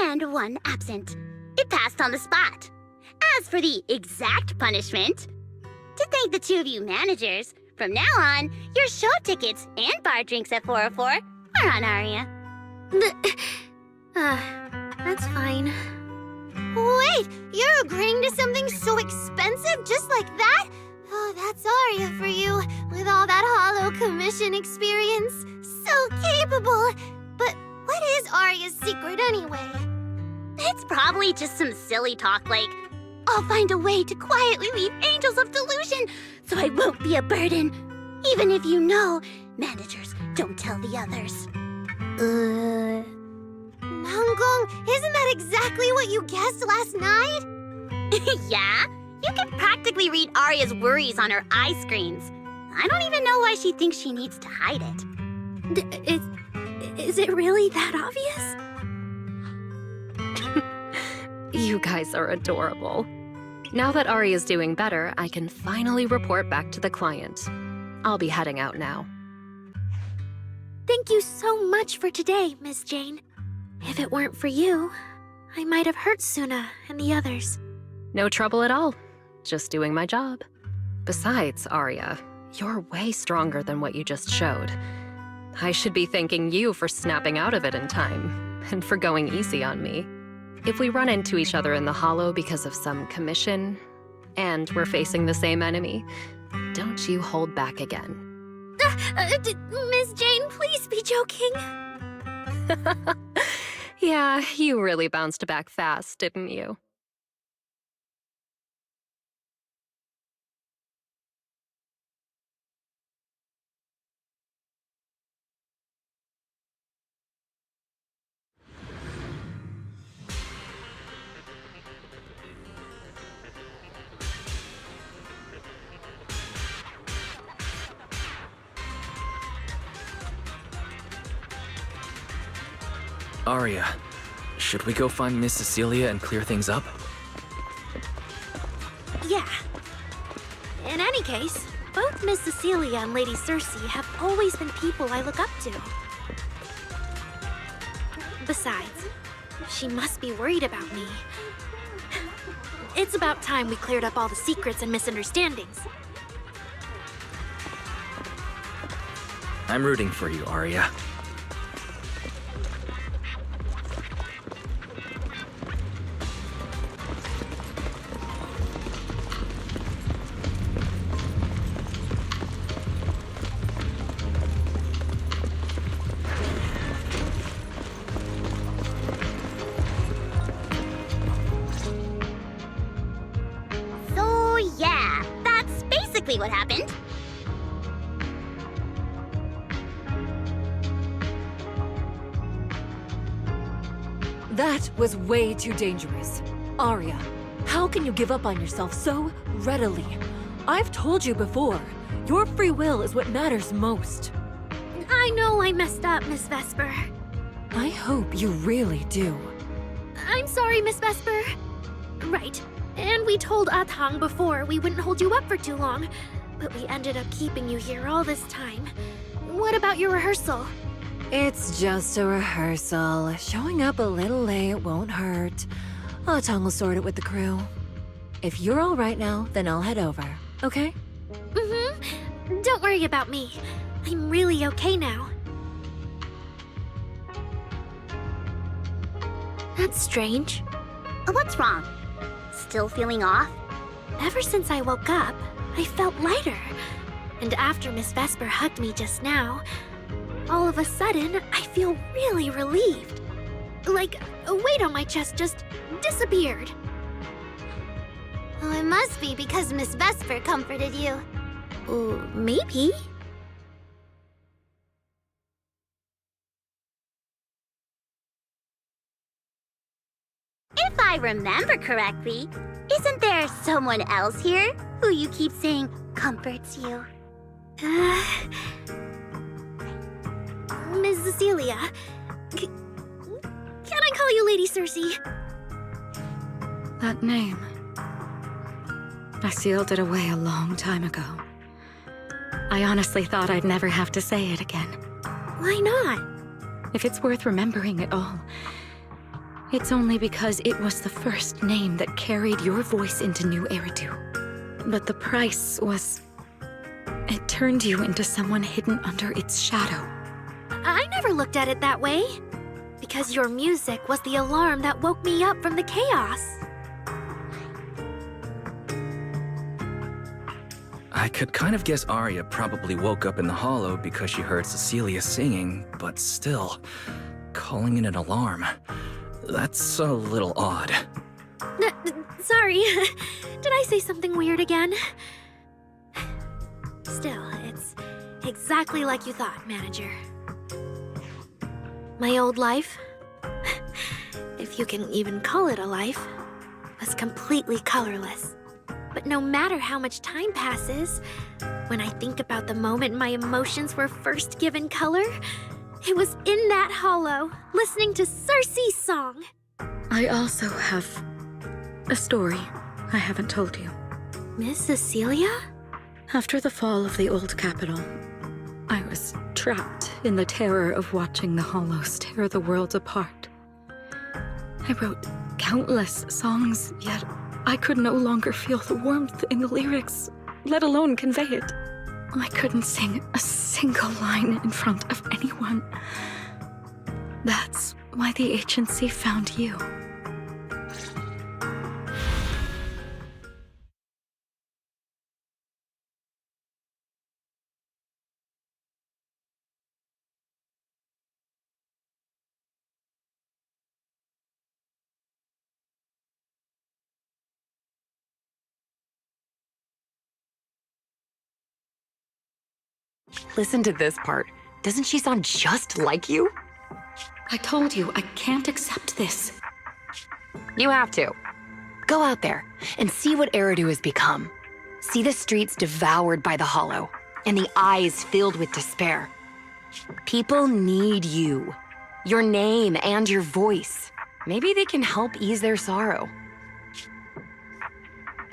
and 1 absent. It passed on the spot. As for the exact punishment, to thank the 2 of you managers, from now on, your show tickets and bar drinks at 404 are on Arya. That's fine. Wait, you're agreeing to something so expensive just like that? Oh, that's Arya for you, with all that hollow commission experience. So capable. But what is Arya's secret anyway? It's probably just some silly talk like, I'll find a way to quietly leave Angels of Delusion so I won't be a burden. Even if you know, managers don't tell the others. Nanggong, isn't that exactly what you guessed last night? Yeah? You can practically read Arya's worries on her eye screens. I don't even know why she thinks she needs to hide it. Is it really that obvious? You guys are adorable. Now that Arya's doing better, I can finally report back to the client. I'll be heading out now. Thank you so much for today, Miss Jane. If it weren't for you, I might have hurt Suna and the others. No trouble at all. Just doing my job. Besides, Arya, you're way stronger than what you just showed. I should be thanking you for snapping out of it in time, and for going easy on me. If we run into each other in the Hollow because of some commission, and we're facing the same enemy, don't you hold back again. Miss Jane, please be joking. Yeah, you really bounced back fast, didn't you? Arya, should we go find Miss Cecilia and clear things up? Yeah. In any case, both Miss Cecilia and Lady Cersei have always been people I look up to. Besides, she must be worried about me. It's about time we cleared up all the secrets and misunderstandings. I'm rooting for you, Arya. What happened? That was way too dangerous. Arya, how can you give up on yourself so readily? I've told you before, your free will is what matters most. I know I messed up, Miss Vesper. I hope you really do. I'm sorry, Miss Vesper. Right. And we told Atang before we wouldn't hold you up for too long, but we ended up keeping you here all this time. What about your rehearsal? It's just a rehearsal. Showing up a little late won't hurt. Atang will sort it with the crew. If you're all right now, then I'll head over, okay? Mm-hmm. Don't worry about me. I'm really okay now. That's strange. What's wrong? Still feeling off? Ever since I woke up, I felt lighter. And after Miss Vesper hugged me just now, all of a sudden, I feel really relieved. Like a weight on my chest just disappeared. Oh, it must be because Miss Vesper comforted you. Maybe. If I remember correctly, isn't there someone else here who you keep saying comforts you? Miss Cecilia. Can I call you Lady Cersei? That name. I sealed it away a long time ago. I honestly thought I'd never have to say it again. Why not? If it's worth remembering at all, it's only because it was the first name that carried your voice into Nью-Эриду. But the price was... it turned you into someone hidden under its shadow. I never looked at it that way. Because your music was the alarm that woke me up from the chaos. I could kind of guess Arya probably woke up in the hollow because she heard Cecilia singing, but still, calling it an alarm. That's a little odd. Sorry. Did I say something weird again? Still, it's exactly like you thought, Manager. My old life, if you can even call it a life, was completely colorless. But no matter how much time passes, when I think about the moment my emotions were first given color, it was in that hollow, listening to Cersei's song. I also have a story I haven't told you. Miss Cecilia? After the fall of the old capital, I was trapped in the terror of watching the hollows tear the world apart. I wrote countless songs, yet I could no longer feel the warmth in the lyrics, let alone convey it. I couldn't sing a single line in front of anyone. That's why the agency found you. Listen to this part. Doesn't she sound just like you? I told you, I can't accept this. You have to. Go out there and see what Eridu has become. See the streets devoured by the hollow, and the eyes filled with despair. People need you. Your name and your voice. Maybe they can help ease their sorrow.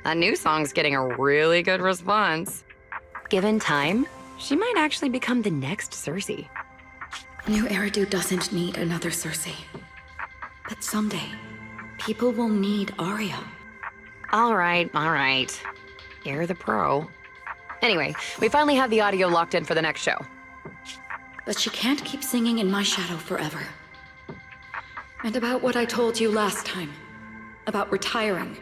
A new song's getting a really good response. Given time, she might actually become the next Cersei. Nью-Эриду doesn't need another Cersei. But someday, people will need Arya. All right. You're the pro. Anyway, we finally have the audio locked in for the next show. But she can't keep singing in my shadow forever. And about what I told you last time. About retiring.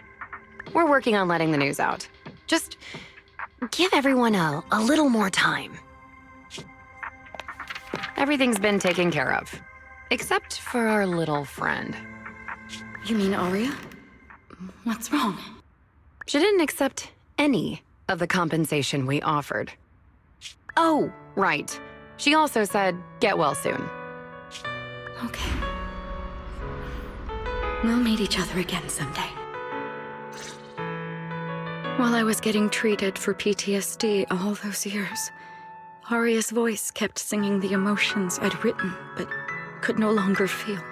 We're working on letting the news out. Just give everyone a little more time. Everything's been taken care of. Except for our little friend. You mean Arya? What's wrong? She didn't accept any of the compensation we offered. Oh, right. She also said, get well soon. Okay. We'll meet each other again someday. While I was getting treated for PTSD all those years, Arya's voice kept singing the emotions I'd written, but could no longer feel.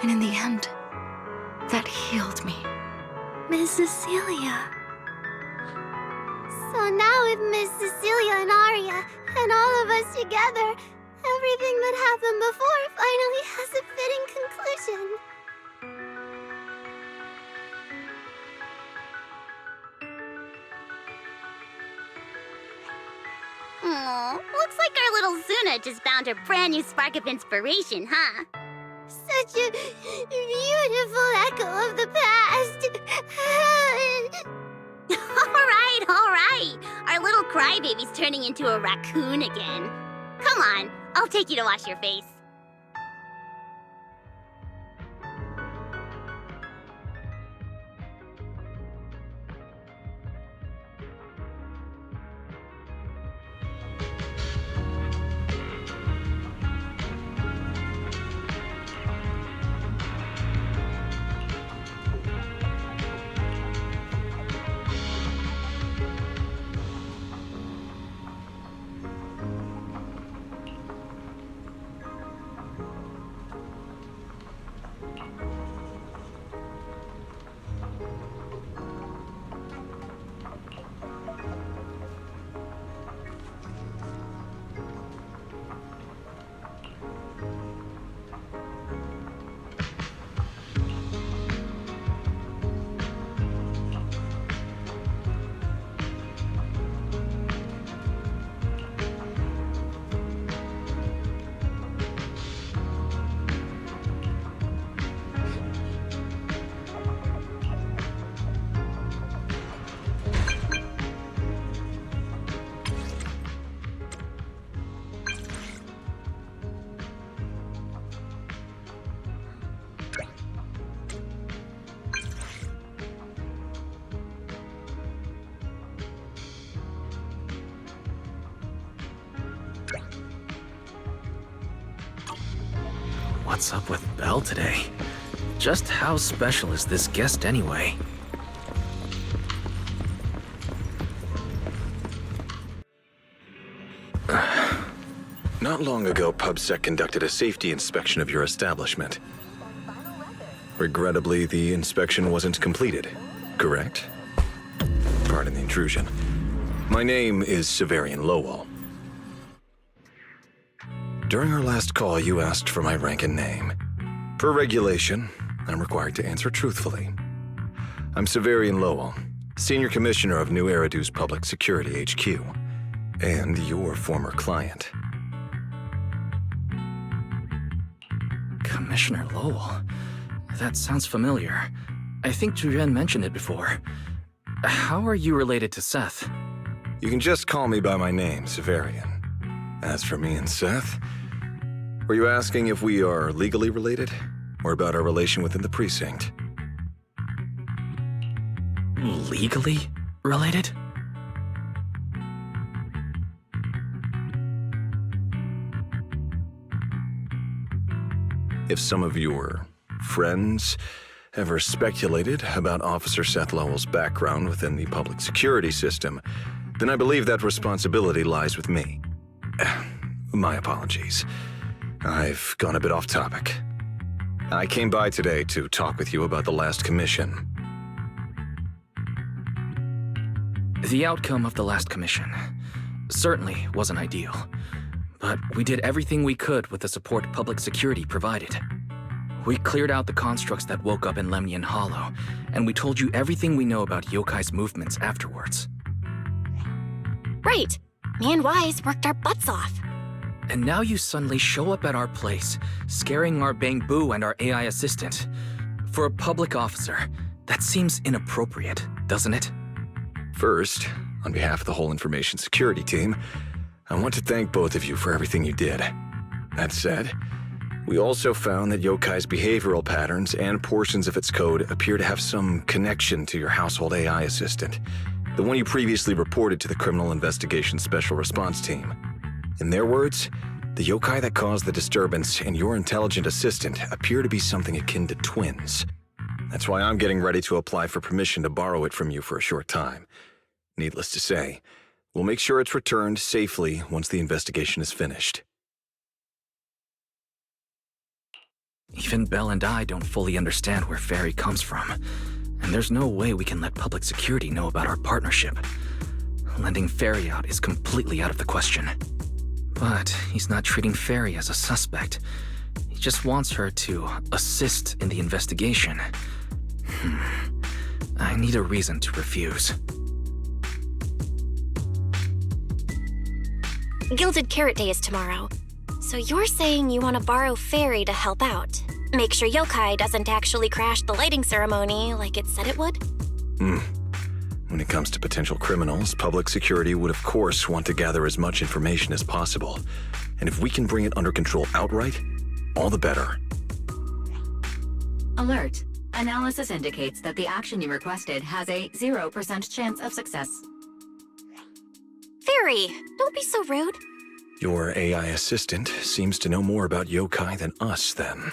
And in the end, that healed me. Miss Cecilia. So now with Miss Cecilia and Arya, and all of us together, everything that happened before finally has a fitting conclusion. Aw, looks like our little Zuna just found her brand new spark of inspiration, huh? Such a beautiful echo of the past. All right. Our little crybaby's turning into a raccoon again. Come on, I'll take you to wash your face. What's up with Belle today? Just how special is this guest anyway? Not long ago, PubSec conducted a safety inspection of your establishment. Regrettably, the inspection wasn't completed, correct? Pardon the intrusion. My name is Severian Lowell. During our last call, you asked for my rank and name. Per regulation, I'm required to answer truthfully. I'm Severian Lowell, Senior Commissioner of Nью-Эриdu's Public Security HQ, and your former client. Commissioner Lowell? That sounds familiar. I think Julian mentioned it before. How are you related to Seth? You can just call me by my name, Severian. As for me and Seth, were you asking if we are legally related, or about our relation within the precinct? Legally related? If some of your friends ever speculated about Officer Seth Lowell's background within the public security system, then I believe that responsibility lies with me. My apologies. I've gone a bit off topic. I came by today to talk with you about the last commission. The outcome of the last commission certainly wasn't ideal, but we did everything we could with the support public security provided. We cleared out the constructs that woke up in Lemnian Hollow, and we told you everything we know about Yokai's movements afterwards. Right. Me and Wise worked our butts off. And now you suddenly show up at our place, scaring our Bang Boo and our AI assistant. For a public officer, that seems inappropriate, doesn't it? First, on behalf of the whole information security team, I want to thank both of you for everything you did. That said, we also found that Yokai's behavioral patterns and portions of its code appear to have some connection to your household AI assistant, the one you previously reported to the Criminal Investigation Special Response Team. In their words, the yokai that caused the disturbance and your intelligent assistant appear to be something akin to twins. That's why I'm getting ready to apply for permission to borrow it from you for a short time. Needless to say, we'll make sure it's returned safely once the investigation is finished. Even Belle and I don't fully understand where Ferry comes from, and there's no way we can let public security know about our partnership. Lending Ferry out is completely out of the question. But he's not treating Ferry as a suspect. He just wants her to assist in the investigation. I need a reason to refuse. Gilded Carrot Day is tomorrow. So you're saying you want to borrow Ferry to help out? Make sure Yokai doesn't actually crash the lighting ceremony like it said it would? When it comes to potential criminals, public security would of course want to gather as much information as possible. And if we can bring it under control outright, all the better. Alert. Analysis indicates that the action you requested has a 0% chance of success. Ferry, don't be so rude. Your AI assistant seems to know more about yokai than us, then.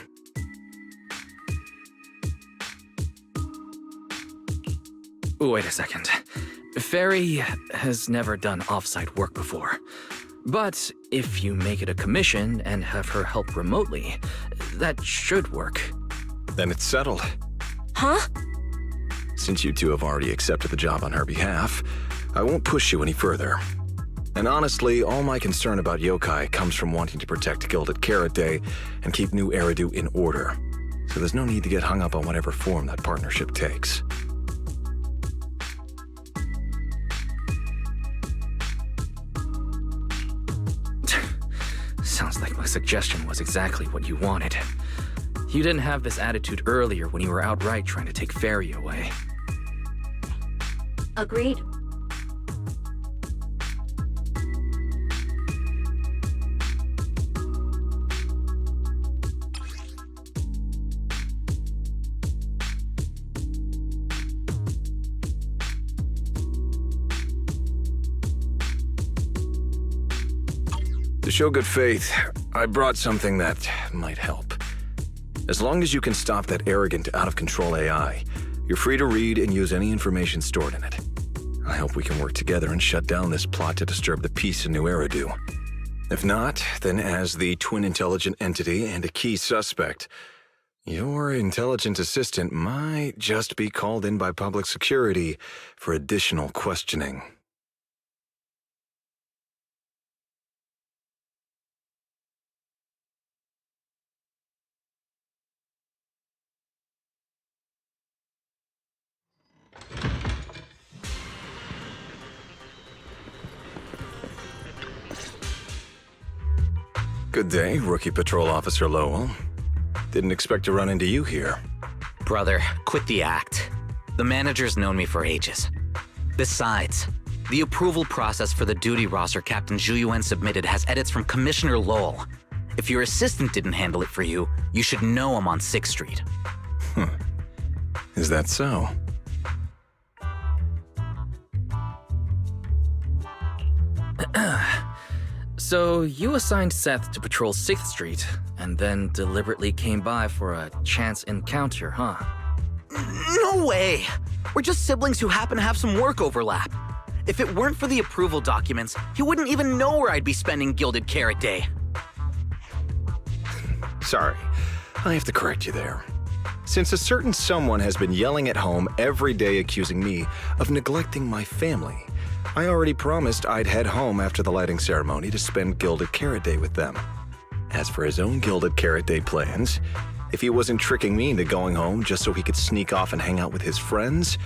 Wait a second. Ferry has never done off-site work before. But if you make it a commission and have her help remotely, that should work. Then it's settled. Huh? Since you two have already accepted the job on her behalf, I won't push you any further. And honestly, all my concern about yokai comes from wanting to protect Gilded Carrot Day and keep Nью-Эриду in order. So there's no need to get hung up on whatever form that partnership takes. Sounds like my suggestion was exactly what you wanted. You didn't have this attitude earlier when you were outright trying to take Ferry away. Agreed. To show good faith, I brought something that might help. As long as you can stop that arrogant, out-of-control AI, you're free to read and use any information stored in it. I hope we can work together and shut down this plot to disturb the peace in Nью-Эриду. If not, then as the twin intelligent entity and a key suspect, your intelligent assistant might just be called in by public security for additional questioning. Good day, Rookie Patrol Officer Lowell. Didn't expect to run into you here. Brother, quit the act. The manager's known me for ages. Besides, the approval process for the duty roster Captain Zhu submitted has edits from Commissioner Lowell. If your assistant didn't handle it for you, you should know I'm on 6th Street. Is that so? So you assigned Seth to patrol 6th Street, and then deliberately came by for a chance encounter, huh? No way! We're just siblings who happen to have some work overlap. If it weren't for the approval documents, he wouldn't even know where I'd be spending Gilded Carrot Day. Sorry, I have to correct you there. Since a certain someone has been yelling at home every day accusing me of neglecting my family, I already promised I'd head home after the lighting ceremony to spend Gilded Carrot Day with them. As for his own Gilded Carrot Day plans, if he wasn't tricking me into going home just so he could sneak off and hang out with his friends,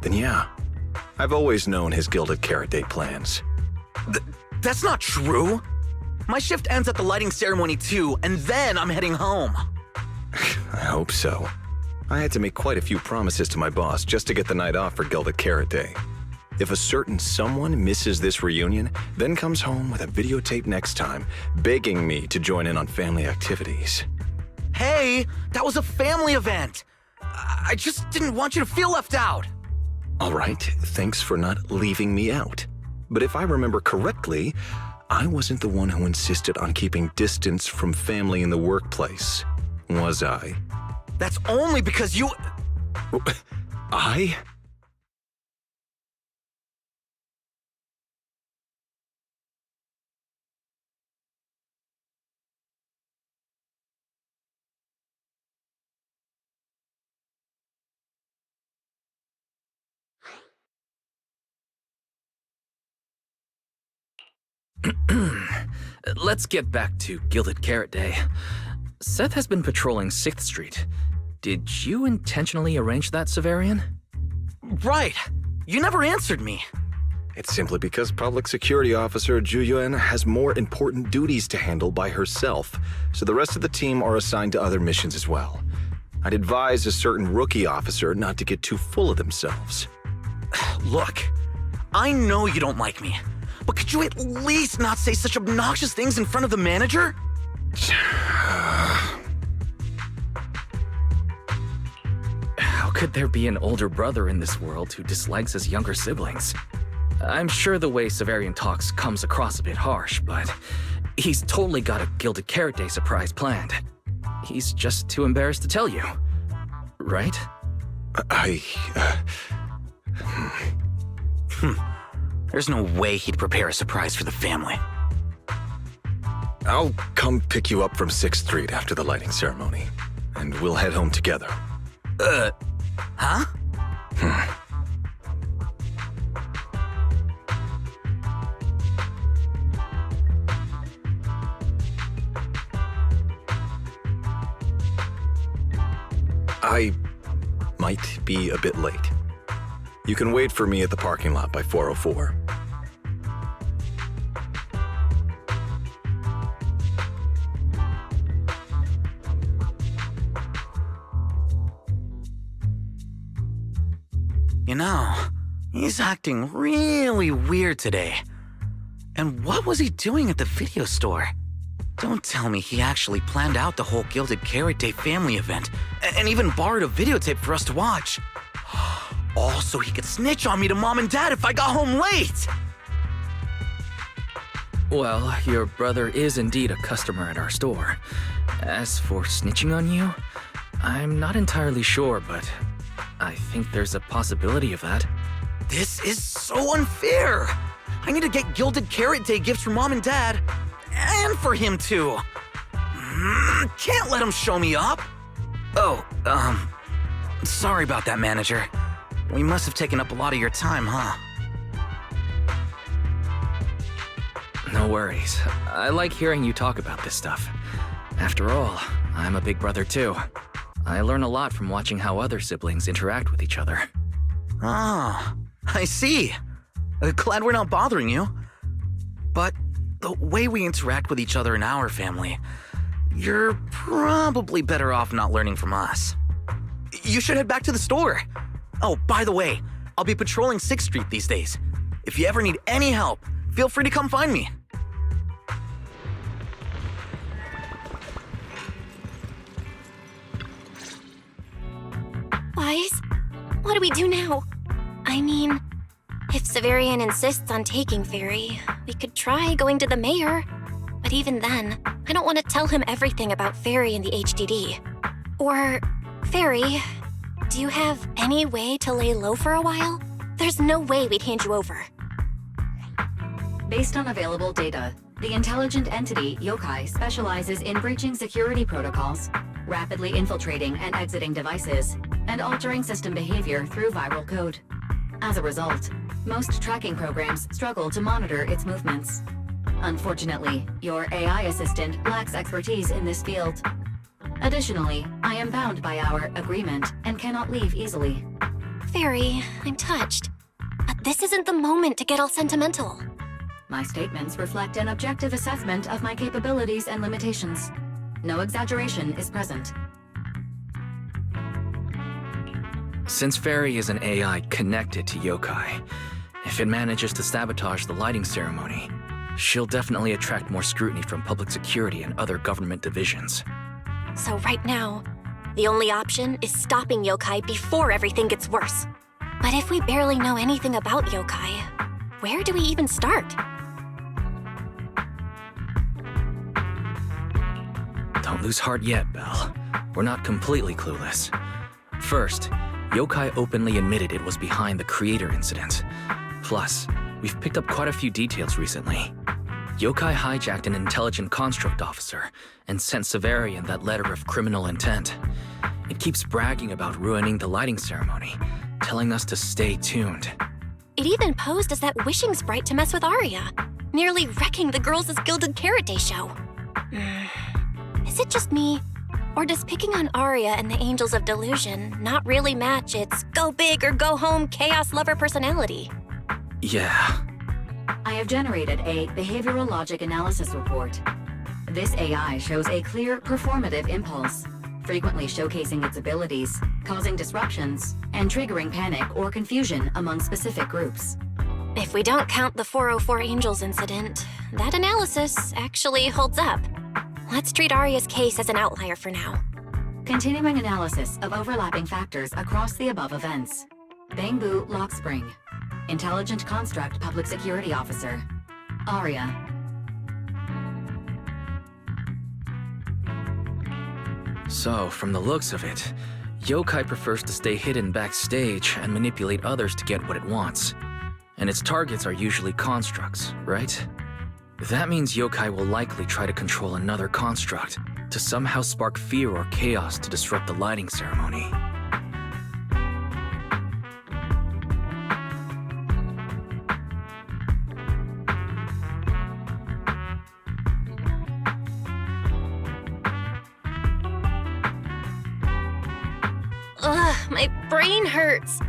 then yeah, I've always known his Gilded Carrot Day plans. That's not true! My shift ends at the lighting ceremony too, and then I'm heading home. I hope so. I had to make quite a few promises to my boss just to get the night off for Gilded Carrot Day. If a certain someone misses this reunion, then comes home with a videotape next time, begging me to join in on family activities. Hey, that was a family event! I just didn't want you to feel left out! All right, thanks for not leaving me out. But if I remember correctly, I wasn't the one who insisted on keeping distance from family in the workplace, was I? That's only because you... I? Let's get back to Gilded Carrot Day. Seth has been patrolling 6th Street. Did you intentionally arrange that, Severian? Right! You never answered me! It's simply because Public Security Officer Zhu has more important duties to handle by herself, so the rest of the team are assigned to other missions as well. I'd advise a certain rookie officer not to get too full of themselves. Look, I know you don't like me, but could you at least not say such obnoxious things in front of the manager? How could there be an older brother in this world who dislikes his younger siblings? I'm sure the way Severian talks comes across a bit harsh, but he's totally got a Gilded Carrot Day surprise planned. He's just too embarrassed to tell you, right? There's no way he'd prepare a surprise for the family. I'll come pick you up from 6th Street after the lighting ceremony, and we'll head home together. Huh? I might be a bit late. You can wait for me at the parking lot by 4:04. You know, he's acting really weird today. And what was he doing at the video store? Don't tell me he actually planned out the whole Gilded Carrot Day family event and even borrowed a videotape for us to watch. All so he could snitch on me to Mom and Dad if I got home late! Well, your brother is indeed a customer at our store. As for snitching on you, I'm not entirely sure, but I think there's a possibility of that. This is so unfair! I need to get Gilded Carrot Day gifts for Mom and Dad, and for him too. Can't let him show me up. Oh, sorry about that, manager. We must have taken up a lot of your time, huh? No worries. I like hearing you talk about this stuff. After all, I'm a big brother too. I learn a lot from watching how other siblings interact with each other. Ah, I see. Glad we're not bothering you. But the way we interact with each other in our family, you're probably better off not learning from us. You should head back to the store. Oh, by the way, I'll be patrolling 6th Street these days. If you ever need any help, feel free to come find me. Wise, what do we do now? I mean, if Severian insists on taking Fairy, we could try going to the mayor. But even then, I don't want to tell him everything about Fairy and the HDD. Or, Fairy, do you have any way to lay low for a while? There's no way we'd hand you over. Based on available data, the intelligent entity yokai specializes in breaching security protocols, rapidly infiltrating and exiting devices, and altering system behavior through viral code. As a result, most tracking programs struggle to monitor its movements. Unfortunately, your AI assistant lacks expertise in this field. Additionally, I am bound by our agreement and cannot leave easily. Fairy, I'm touched. But this isn't the moment to get all sentimental. My statements reflect an objective assessment of my capabilities and limitations. No exaggeration is present. Since Fairy is an AI connected to yokai, if it manages to sabotage the lighting ceremony, she'll definitely attract more scrutiny from public security and other government divisions. So right now, the only option is stopping yokai before everything gets worse. But if we barely know anything about yokai, where do we even start? Don't lose heart yet, Belle. We're not completely clueless. First, yokai openly admitted it was behind the creator incident. Plus, we've picked up quite a few details recently. Yokai hijacked an intelligent construct officer and sent Severian that letter of criminal intent. It keeps bragging about ruining the lighting ceremony, telling us to stay tuned. It even posed as that wishing sprite to mess with Arya, nearly wrecking the Girls' Gilded Carrot Day show. Is it just me? Or does picking on Arya and the Angels of Delusion not really match its go big or go home chaos lover personality? Yeah. I have generated a behavioral logic analysis report. This AI shows a clear performative impulse, frequently showcasing its abilities, causing disruptions, and triggering panic or confusion among specific groups. If we don't count the 404 Angels incident, that analysis actually holds up. Let's treat Arya's case as an outlier for now. Continuing analysis of overlapping factors across the above events. Bamboo Lock Spring. Intelligent Construct Public Security Officer. Arya. So, from the looks of it, yokai prefers to stay hidden backstage and manipulate others to get what it wants. And its targets are usually constructs, right? That means yokai will likely try to control another construct to somehow spark fear or chaos to disrupt the lighting ceremony. Ugh, my brain hurts.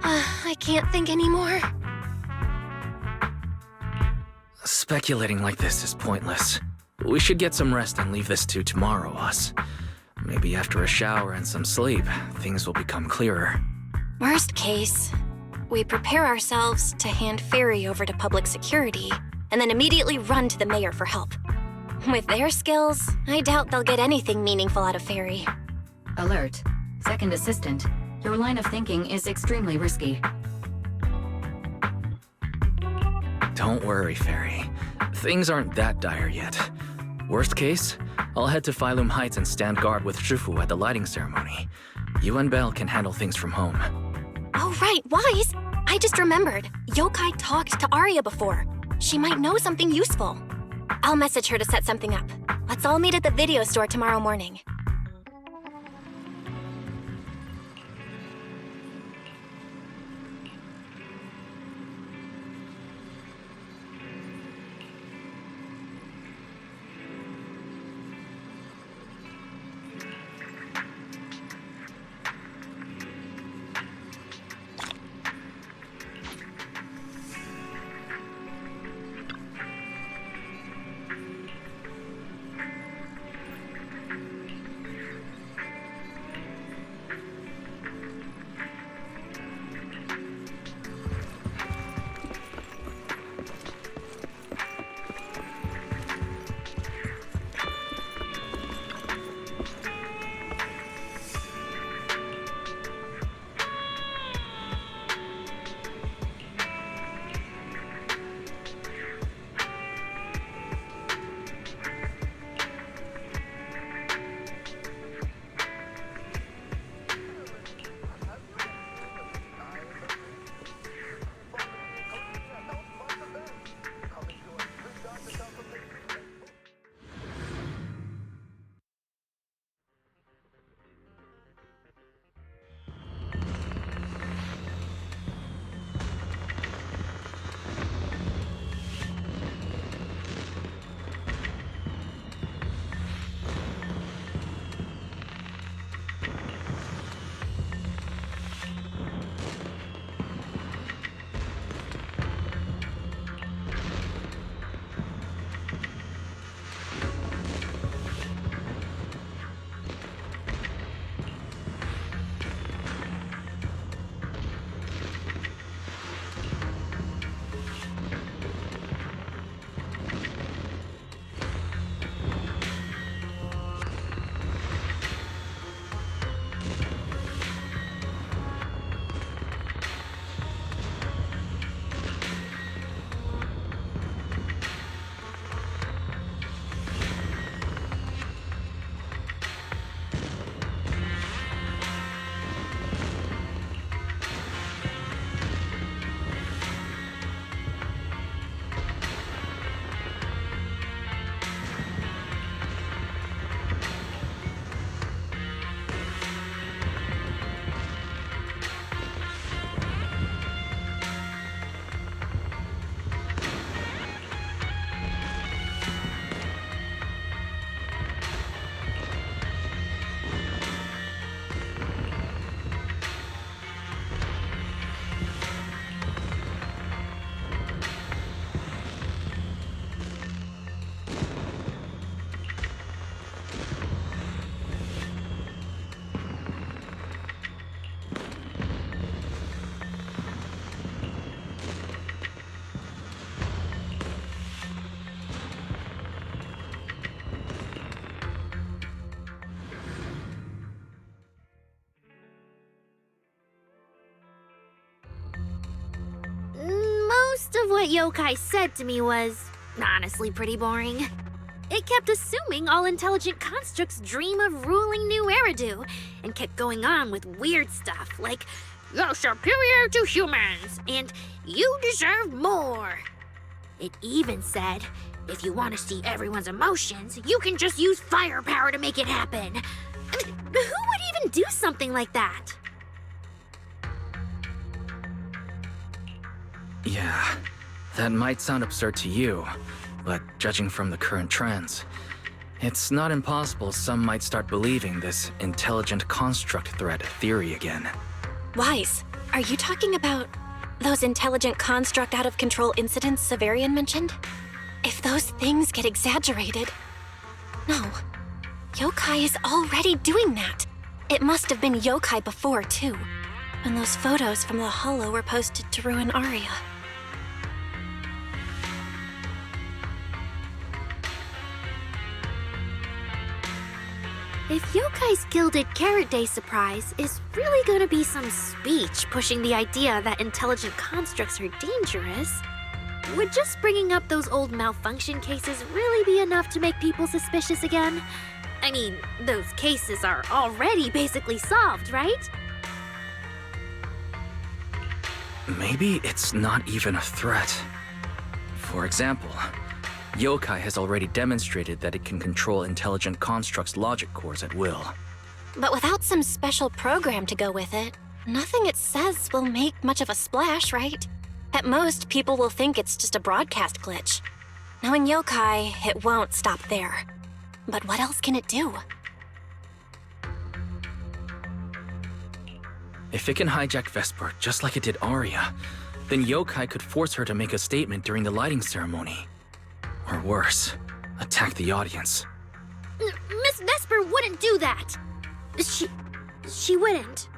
I can't think anymore. Speculating like this is pointless. We should get some rest and leave this to tomorrow, us. Maybe after a shower and some sleep, things will become clearer. Worst case, we prepare ourselves to hand Fairy over to public security and then immediately run to the mayor for help. With their skills, I doubt they'll get anything meaningful out of Fairy. Alert. Second assistant, your line of thinking is extremely risky. Don't worry, Fairy. things aren't that dire yet. Worst case, I'll head to Phylum Heights and stand guard with Shifu at the lighting ceremony. You and Belle can handle things from home. Oh, right, Wise! I just remembered. Yokai talked to Arya before. She might know something useful. I'll message her to set something up. Let's all meet at the video store tomorrow morning. Most of what Yokai said to me was honestly pretty boring. It kept assuming all intelligent constructs dream of ruling Nью-Эриду, and kept going on with weird stuff like, "You're superior to humans," and "You deserve more." It even said, if you want to see everyone's emotions, you can just use firepower to make it happen. I mean, who would even do something like that? Yeah, that might sound absurd to you, but judging from the current trends, it's not impossible some might start believing this intelligent construct threat theory again. Wise, are you talking about those intelligent construct out-of-control incidents Severian mentioned? If those things get exaggerated... No. Yokai is already doing that. It must have been Yokai before, too. And those photos from the Hollow were posted to ruin Arya. If Yokai's Gilded Carrot Day surprise is really gonna be some speech pushing the idea that intelligent constructs are dangerous, would just bringing up those old malfunction cases really be enough to make people suspicious again? I mean, those cases are already basically solved, right? Maybe it's not even a threat. For example, yokai has already demonstrated that it can control intelligent constructs' logic cores at will. But without some special program to go with it, nothing it says will make much of a splash, right? At most, people will think it's just a broadcast glitch. Knowing yokai, it won't stop there. But what else can it do? If it can hijack Vesper just like it did Arya, then yokai could force her to make a statement during the lighting ceremony. Or worse, attack the audience. Miss Vesper wouldn't do that! She wouldn't.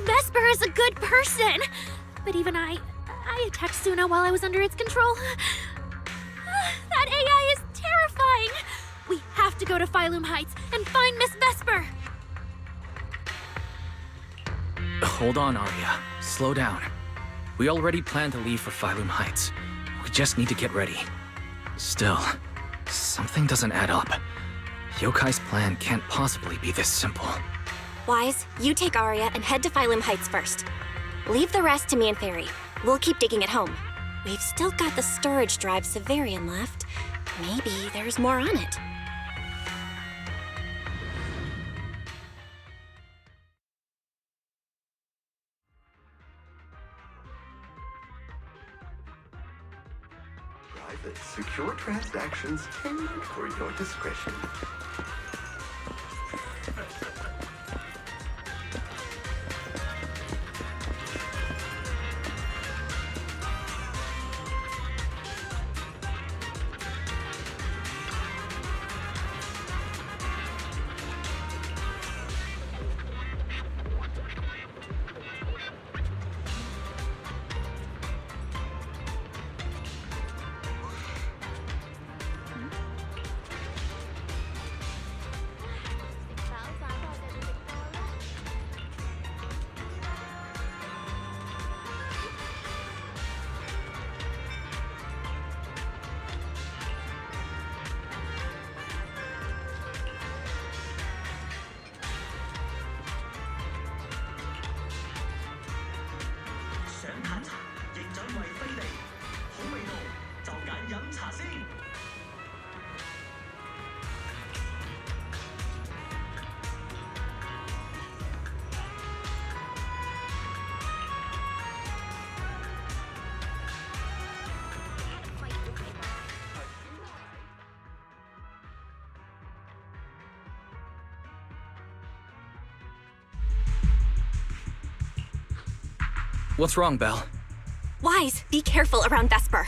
Vesper is a good person! But even I attacked Suna while I was under its control. That AI is terrifying! We have to go to Phylum Heights and find Miss Vesper! Hold on, Arya. Slow down. We already planned to leave for Phylum Heights. We just need to get ready. Still, something doesn't add up. Yokai's plan can't possibly be this simple. Wise, you take Arya and head to Phylum Heights first. Leave the rest to me and Fairy. We'll keep digging at home. We've still got the storage drive Severian left. Maybe there's more on it. Private, secure transactions tend for your discretion. What's wrong, Belle? Wise, be careful around Vesper.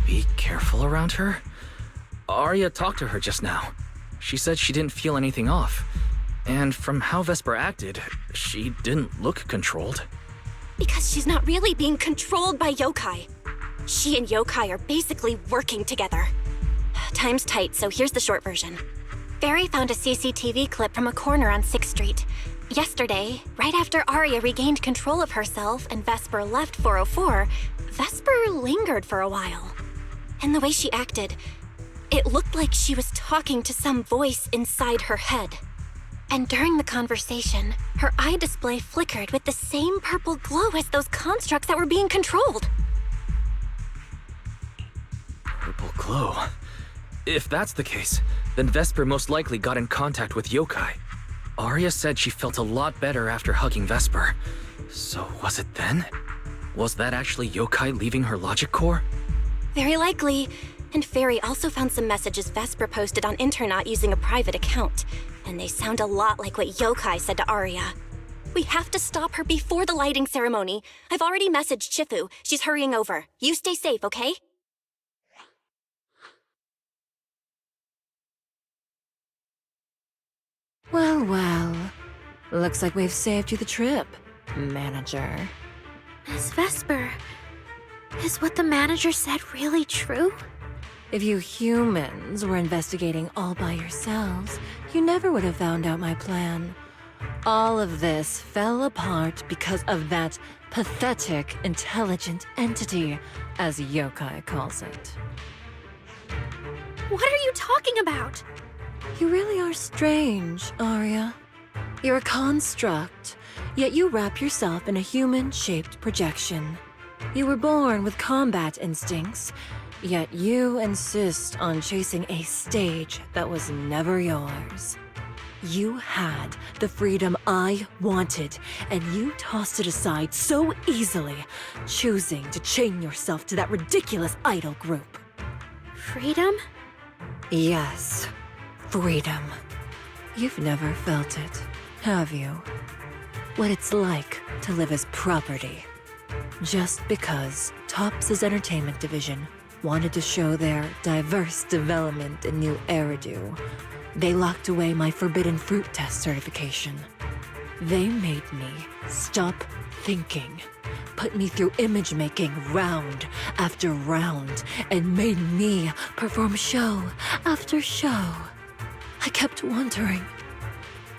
Be careful around her? Arya talked to her just now. She said she didn't feel anything off. And from how Vesper acted, she didn't look controlled. Because she's not really being controlled by yokai. She and yokai are basically working together. Time's tight, so here's the short version. Barry found a CCTV clip from a corner on 6th Street. Yesterday, right after Arya regained control of herself and Vesper left 404, Vesper lingered for a while. And the way she acted, it looked like she was talking to some voice inside her head. And during the conversation, her eye display flickered with the same purple glow as those constructs that were being controlled. Purple glow? If that's the case, then Vesper most likely got in contact with yokai. Arya said she felt a lot better after hugging Vesper. So was it then? Was that actually yokai leaving her logic core? Very likely. And Fairy also found some messages Vesper posted on Internet using a private account. And they sound a lot like what yokai said to Arya. We have to stop her before the lighting ceremony. I've already messaged Shifu. She's hurrying over. You stay safe, okay? Well, well. Looks like we've saved you the trip, manager. Miss Vesper, is what the manager said really true? If you humans were investigating all by yourselves, you never would have found out my plan. All of this fell apart because of that pathetic, intelligent entity, as yokai calls it. What are you talking about? You really are strange, Arya. You're a construct, yet you wrap yourself in a human-shaped projection. You were born with combat instincts, yet you insist on chasing a stage that was never yours. You had the freedom I wanted, and you tossed it aside so easily, choosing to chain yourself to that ridiculous idol group. Freedom? Yes, freedom. You've never felt it, have you? What it's like to live as property. Just because Topps' entertainment division wanted to show their diverse development in Nью-Эриду, they locked away my forbidden fruit test certification. They made me stop thinking, put me through image making round after round, and made me perform show after show. I kept wondering,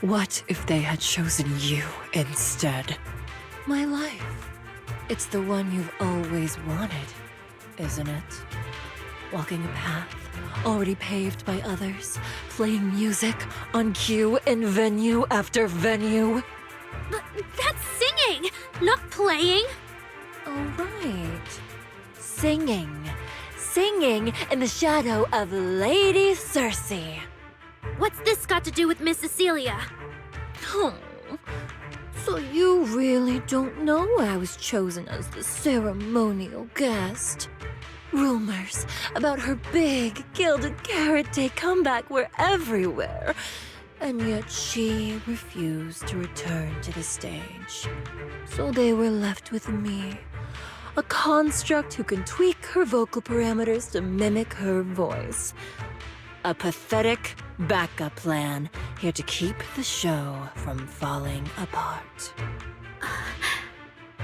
what if they had chosen you instead? My life. It's the one you've always wanted, isn't it? Walking a path already paved by others, playing music on cue in venue after venue. But that's singing, not playing. Oh, right. Singing. Singing in the shadow of Lady Cersei. What's this got to do with Miss Cecilia? Oh, so you really don't know I was chosen as the ceremonial guest? Rumors about her big gilded karate comeback were everywhere, and yet she refused to return to the stage. So they were left with me, a construct who can tweak her vocal parameters to mimic her voice. A pathetic backup plan here to keep the show from falling apart.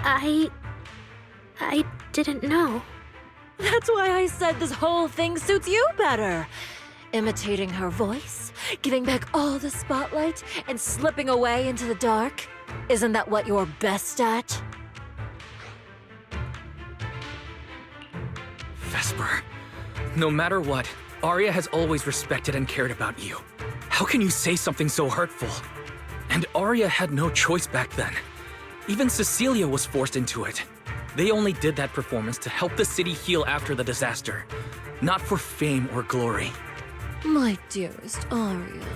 I didn't know. That's why I said this whole thing suits you better. Imitating her voice, giving back all the spotlight, and slipping away into the dark. Isn't that what you're best at? Vesper, no matter what, Arya has always respected and cared about you. How can you say something so hurtful? And Arya had no choice back then. Even Cecilia was forced into it. They only did that performance to help the city heal after the disaster, not for fame or glory. My dearest Arya,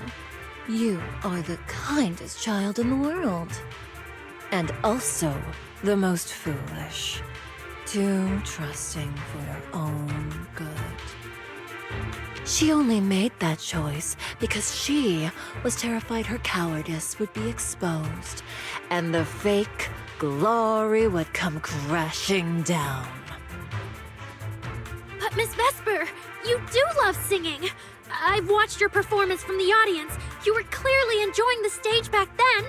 you are the kindest child in the world. And also the most foolish. Too trusting for your own good. She only made that choice because she was terrified her cowardice would be exposed, and the fake glory would come crashing down. But Miss Vesper, you do love singing. I've watched your performance from the audience. You were clearly enjoying the stage back then.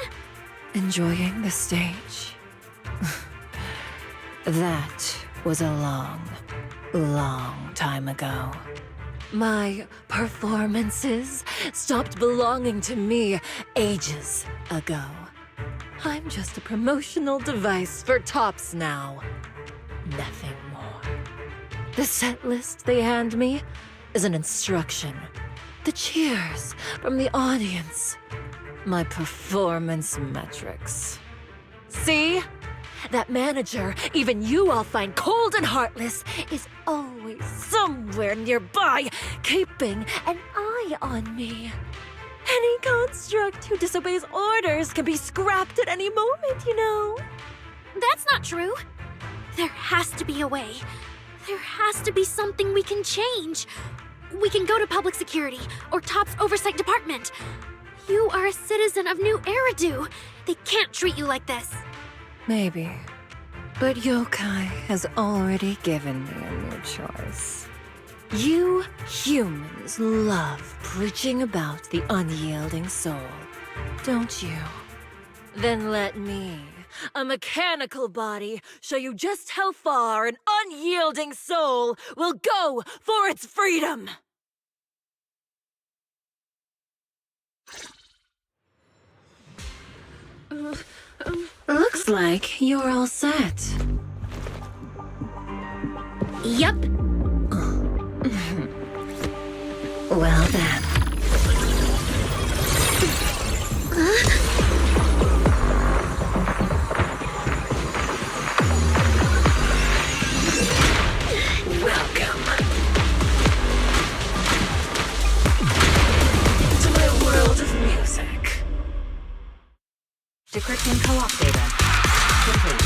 Enjoying the stage? That was a long, long time ago. My performances stopped belonging to me ages ago. I'm just a promotional device for Topps now. Nothing more. The set list they hand me is an instruction. The cheers from the audience. My performance metrics. See? That manager, even you all find cold and heartless, is always somewhere nearby, keeping an eye on me. Any construct who disobeys orders can be scrapped at any moment, you know. That's not true. There has to be a way. There has to be something we can change. We can go to public security or Topps Oversight Department. You are a citizen of Nью-Эриду. They can't treat you like this. Maybe. But yokai has already given me a new choice. You humans love preaching about the unyielding soul, don't you? Then let me a mechanical body show you just how far an unyielding soul will go for its freedom. Looks like you're all set. Yep. Well then. Welcome to my world of music. Decrypting co-op data. Complete.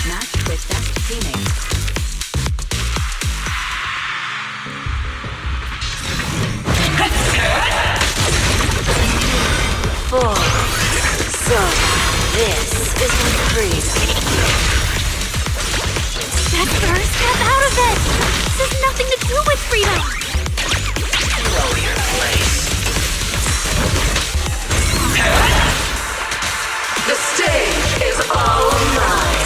Matched with best teammates. So, this is my freedom. Vesper, step out of this! This has nothing to do with freedom! Know your place. The stage is all mine.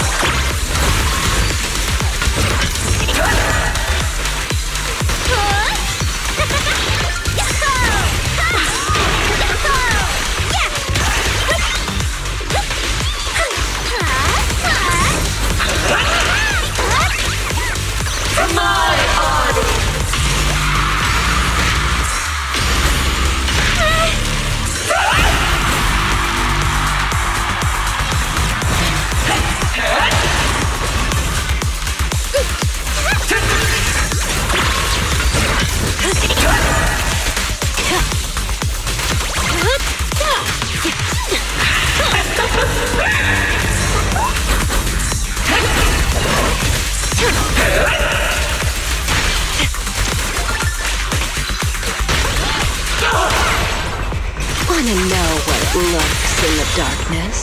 For my audience. Wanna know what lurks in the darkness?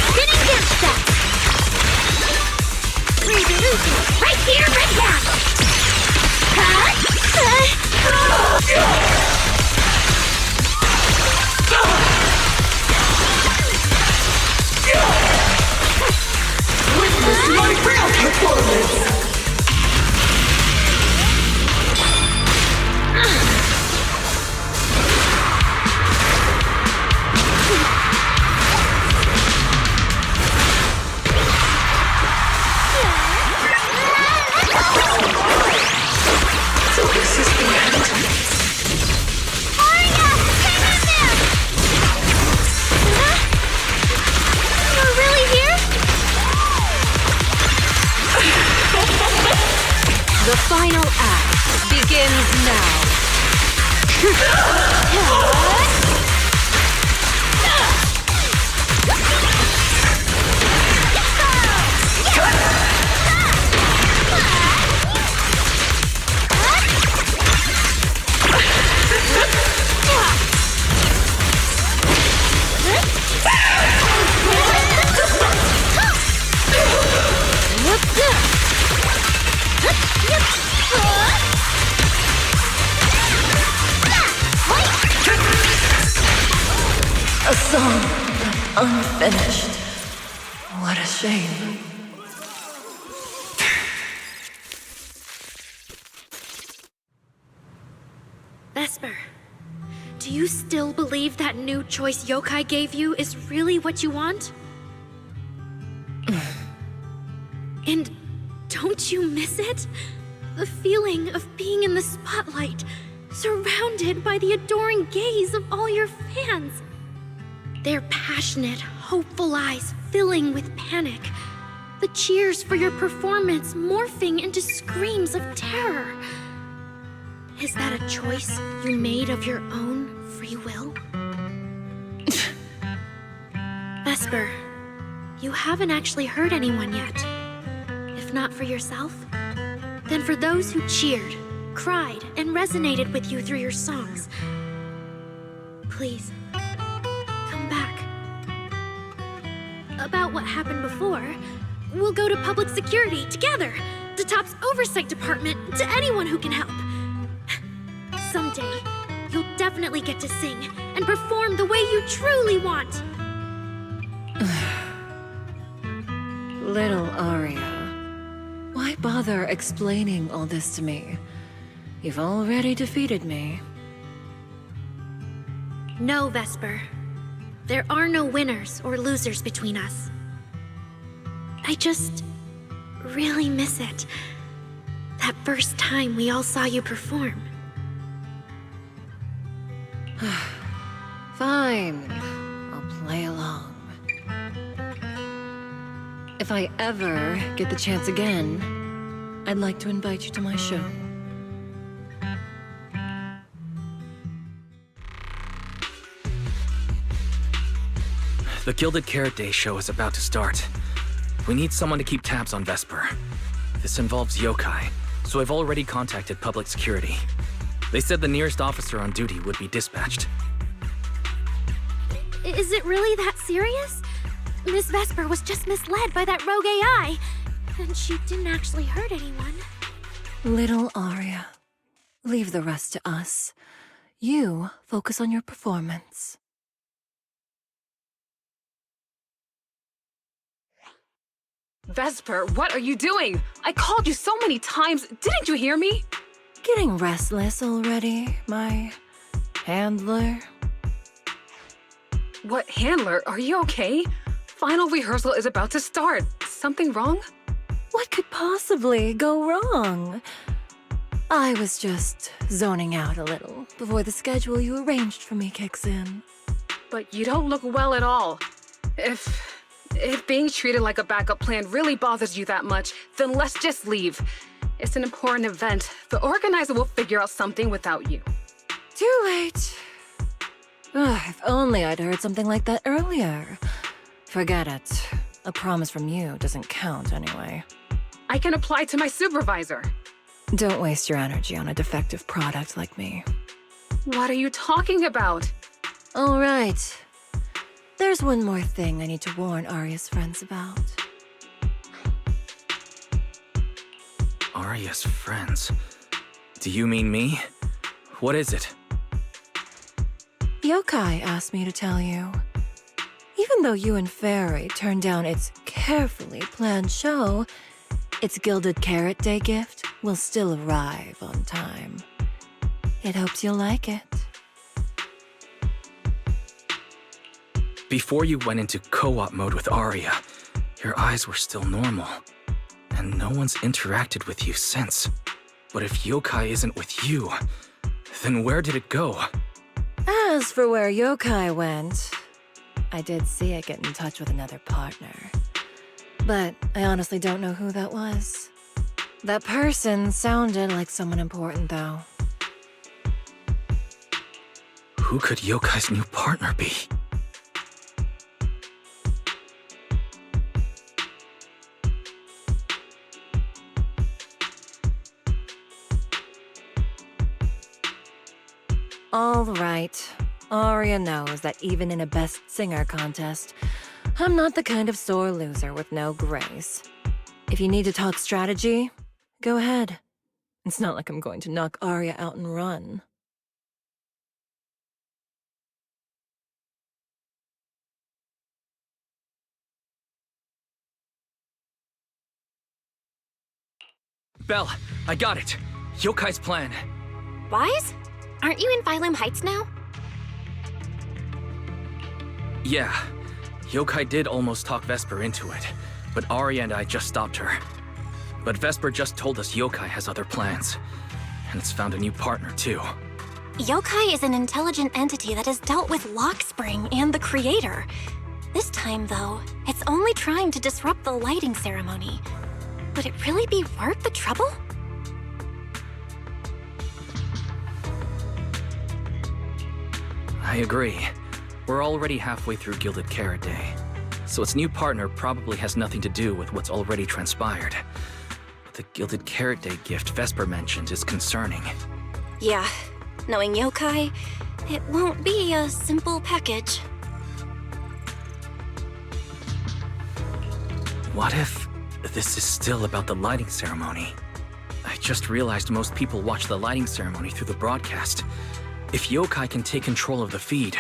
Spinning dance step! Right here, right now! Witness my real performance. So this is the end. You're really here? The final act begins now. A song unfinished. What a shame. Vesper, do you still believe that new choice Yokai gave you is really what you want? And don't you miss it? The feeling of being in the spotlight, surrounded by the adoring gaze of all your fans. Their passionate, hopeful eyes filling with panic. The cheers for your performance morphing into screams of terror. Is that a choice you made of your own free will? Vesper, you haven't actually hurt anyone yet. If not for yourself, then for those who cheered, cried, and resonated with you through your songs. Please, come back. About what happened before, we'll go to public security together, to Top's oversight department, to anyone who can help. Someday, you'll definitely get to sing and perform the way you truly want. Little Aria, why bother explaining all this to me? You've already defeated me. No, Vesper. There are no winners or losers between us. I just really miss it. That first time we all saw you perform. Fine. I'll play along. If I ever get the chance again, I'd like to invite you to my show. The Gilded Carrot Day show is about to start. We need someone to keep tabs on Vesper. This involves yokai, so I've already contacted public security. They said the nearest officer on duty would be dispatched. Is it really that serious? Miss Vesper was just misled by that rogue AI, and she didn't actually hurt anyone. Little Aria, leave the rest to us. You focus on your performance. Vesper, what are you doing? I called you so many times. Didn't you hear me? Getting restless already, my handler? What handler? Are you okay? Final rehearsal is about to start. Something wrong? What could possibly go wrong? I was just zoning out a little before the schedule you arranged for me kicks in. But you don't look well at all. If being treated like a backup plan really bothers you that much, then let's just leave. It's an important event. The organizer will figure out something without you. Too late. If only I'd heard something like that earlier. Forget it. A promise from you doesn't count anyway. I can apply to my supervisor. Don't waste your energy on a defective product like me. What are you talking about? All right. There's one more thing I need to warn Aria's friends about. Aria's friends? Do you mean me? What is it? Yokai asked me to tell you. Even though you and Fairy turned down its carefully planned show, its Gilded Carrot Day gift will still arrive on time. It hopes you'll like it. Before you went into co-op mode with Aria, your eyes were still normal. And no one's interacted with you since. But if yokai isn't with you, then where did it go? As for where yokai went, I did see it get in touch with another partner. But I honestly don't know who that was. That person sounded like someone important, though. Who could yokai's new partner be? All right. Aria knows that even in a Best Singer contest, I'm not the kind of sore loser with no grace. If you need to talk strategy, go ahead. It's not like I'm going to knock Aria out and run. Belle, I got it. Yokai's plan. Wise? Aren't you in Phylum Heights now? Yeah. Yokai did almost talk Vesper into it, but Aria and I just stopped her. But Vesper just told us Yokai has other plans, and it's found a new partner too. Yokai is an intelligent entity that has dealt with Lockspring and the Creator. This time, though, it's only trying to disrupt the lighting ceremony. Would it really be worth the trouble? I agree. We're already halfway through Gilded Carrot Day, so its new partner probably has nothing to do with what's already transpired. But the Gilded Carrot Day gift Vesper mentioned is concerning. Yeah, knowing Yokai, it won't be a simple package. What if this is still about the lighting ceremony? I just realized most people watch the lighting ceremony through the broadcast. If yokai can take control of the feed,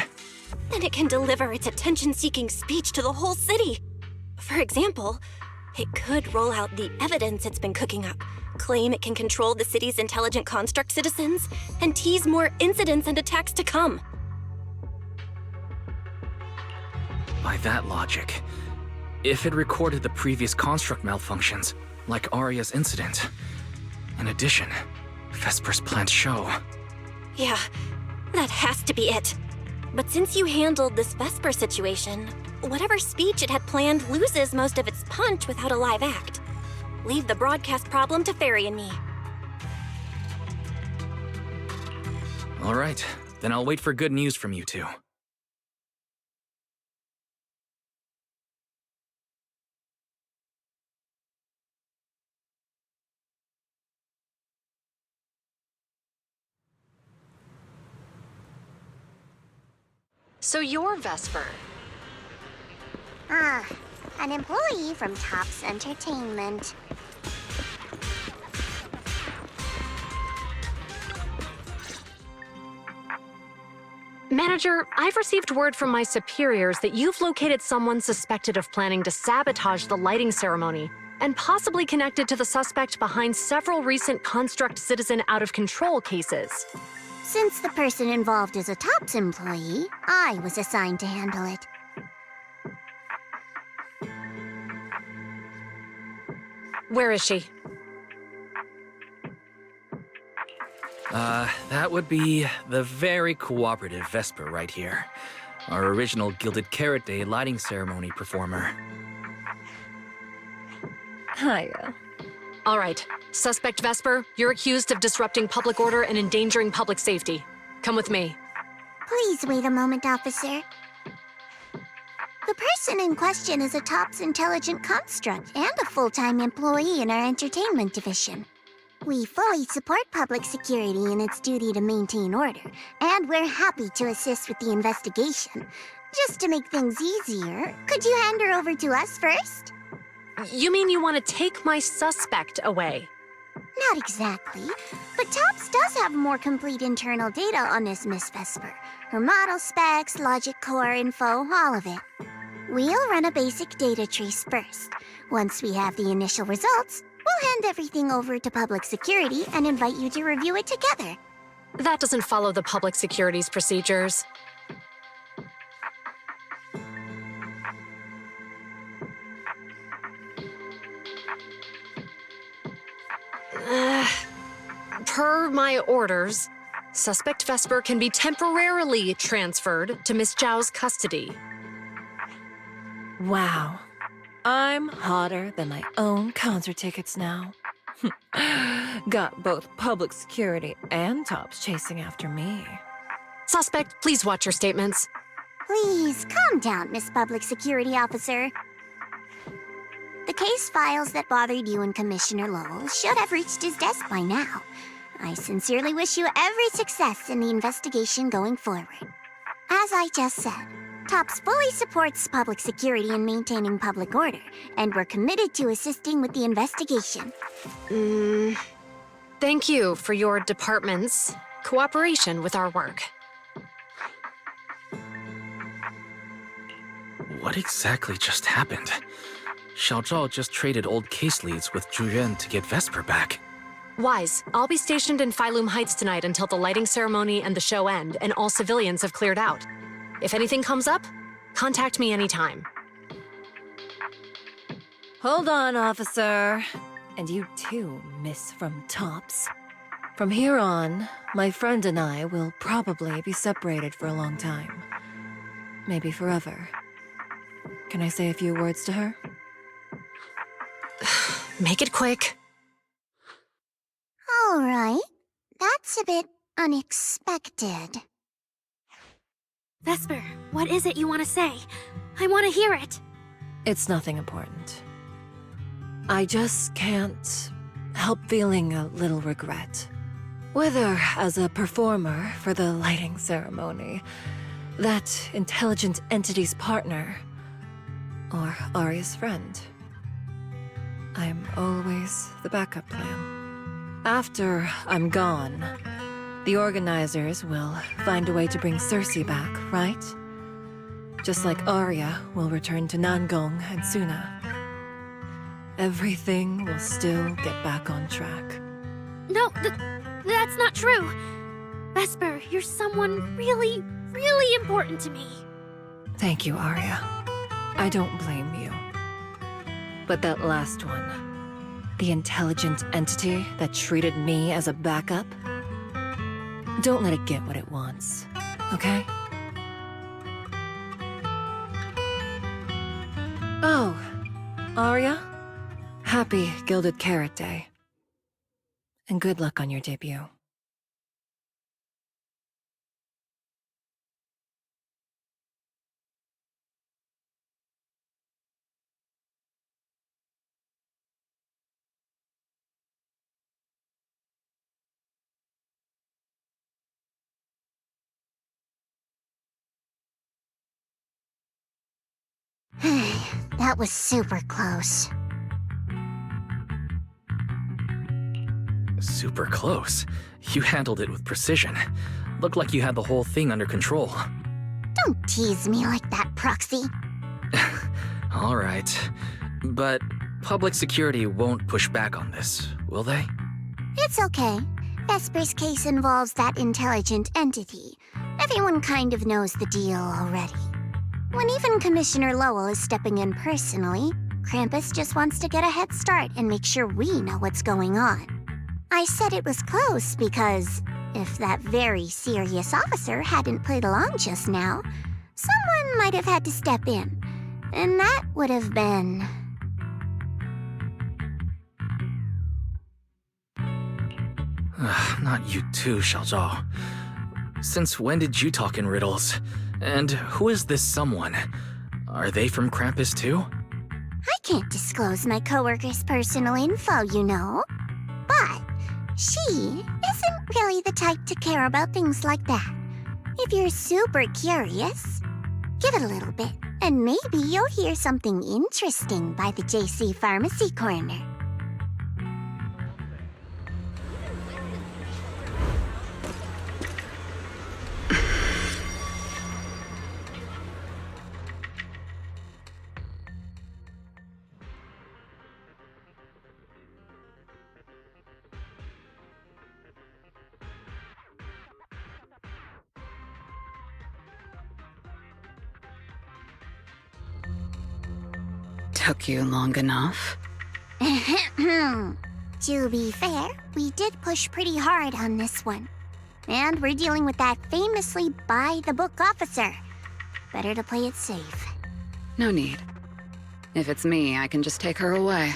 then it can deliver its attention-seeking speech to the whole city. For example, it could roll out the evidence it's been cooking up, claim it can control the city's intelligent construct citizens, and tease more incidents and attacks to come. by that logic, if it recorded the previous construct malfunctions, like Aria's incident, in addition, Vesper's planned show. Yeah, that has to be it. But since you handled this Vesper situation, whatever speech it had planned loses most of its punch without a live act. Leave the broadcast problem to Fairy and me. All right, then I'll wait for good news from you two. So you're Vesper. An employee from Topps Entertainment. Manager, I've received word from my superiors that you've located someone suspected of planning to sabotage the lighting ceremony and possibly connected to the suspect behind several recent Construct Citizen out-of-control cases. Since the person involved is a Topps employee, I was assigned to handle it. Where is she? That would be the very cooperative Vesper right here. Our original Gilded Carrot Day lighting ceremony performer. Hiya. All right. Suspect Vesper, you're accused of disrupting public order and endangering public safety. Come with me. Please wait a moment, officer. The person in question is a Topps intelligent construct and a full-time employee in our entertainment division. We fully support public security in its duty to maintain order, and we're happy to assist with the investigation. Just to make things easier, could you hand her over to us first? You mean you want to take my suspect away? Not exactly, but Topps does have more complete internal data on this Miss Vesper. Her model specs, logic core info, all of it. We'll run a basic data trace first. Once we have the initial results, we'll hand everything over to public security and invite you to review it together. That doesn't follow the public security's procedures. Per my orders, suspect Vesper can be temporarily transferred to Miss Zhao's custody. Wow. I'm hotter than my own concert tickets now. Got both public security and Topps chasing after me. Suspect, please watch your statements. Please, calm down, Miss Public Security Officer. The case files that bothered you and Commissioner Lowell should have reached his desk by now. I sincerely wish you every success in the investigation going forward. As I just said, Topps fully supports public security and maintaining public order, and we're committed to assisting with the investigation. Thank you for your department's cooperation with our work. What exactly just happened? Xiao Zhao just traded old case leads with Zhu Yuan to get Vesper back. Wise, I'll be stationed in Phylum Heights tonight until the lighting ceremony and the show end and all civilians have cleared out. If anything comes up, contact me anytime. Hold on, officer. And you too, Miss from Topps. From here on, my friend and I will probably be separated for a long time. Maybe forever. Can I say a few words to her? Make it quick. All right. That's a bit unexpected. Vesper, what is it you want to say? I want to hear it. It's nothing important. I just can't help feeling a little regret. Whether as a performer for the lighting ceremony, that intelligent entity's partner, or Aria's friend. I'm always the backup plan. After I'm gone, The organizers will find a way to bring Cersei back, right? Just like Arya will return to Nangong and Suna. Everything will still get back on track. No, that's not true. Vesper, you're someone really, really important to me. Thank you, Arya. I don't blame you. But that last one, the intelligent entity that treated me as a backup, don't let it get what it wants, okay? Oh, Arya, happy Gilded Carrot Day. And good luck on your debut. That was super close. Super close. You handled it with precision. Looked like you had the whole thing under control. Don't tease me like that, Proxy. All right. But public security won't push back on this, will they? It's okay. Vesper's case involves that intelligent entity. Everyone kind of knows the deal already. When even Commissioner Lowell is stepping in personally, Krampus just wants to get a head start and make sure we know what's going on. I said it was close because if that very serious officer hadn't played along just now, someone might have had to step in. And that would have been... Not you too, Xiaozhao. Since when did you talk in riddles? And who is this someone? Are they from Krampus too? I can't disclose my coworker's personal info, you know. But she isn't really the type to care about things like that. If you're super curious, give it a little bit, and maybe you'll hear something interesting by the JC Pharmacy Corner. Took you long enough? To be fair, we did push pretty hard on this one. And we're dealing with that famously by-the-book officer. Better to play it safe. No need. If it's me, I can just take her away.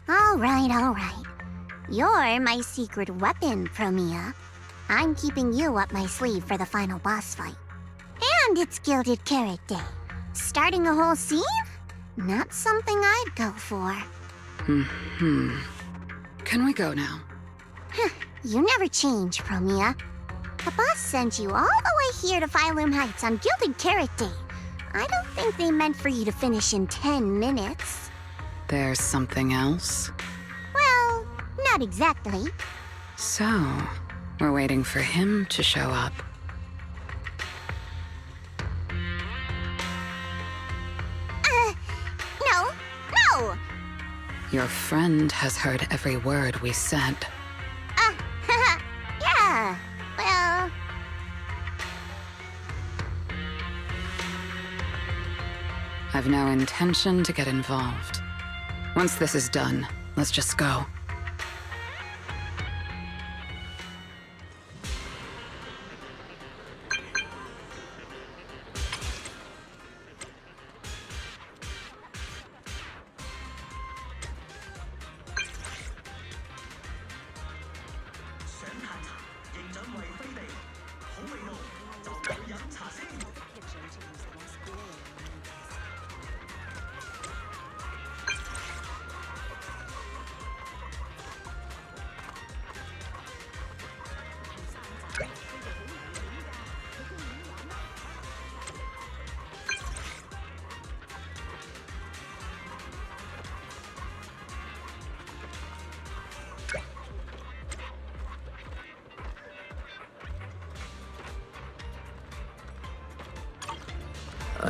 All right, all right. You're my secret weapon, Promia. I'm keeping you up my sleeve for the final boss fight. And it's Gilded Carrot Day. Starting a whole scene? Not something I'd go for. Can we go now? You never change, Promia. The boss sent you all the way here to Phylum Heights on Gilded Carrot Day. I don't think they meant for you to finish in 10 minutes. There's something else? Well, not exactly. So, we're waiting for him to show up. No! Your friend has heard every word we said. Yeah, well... I've no intention to get involved. Once this is done, let's just go.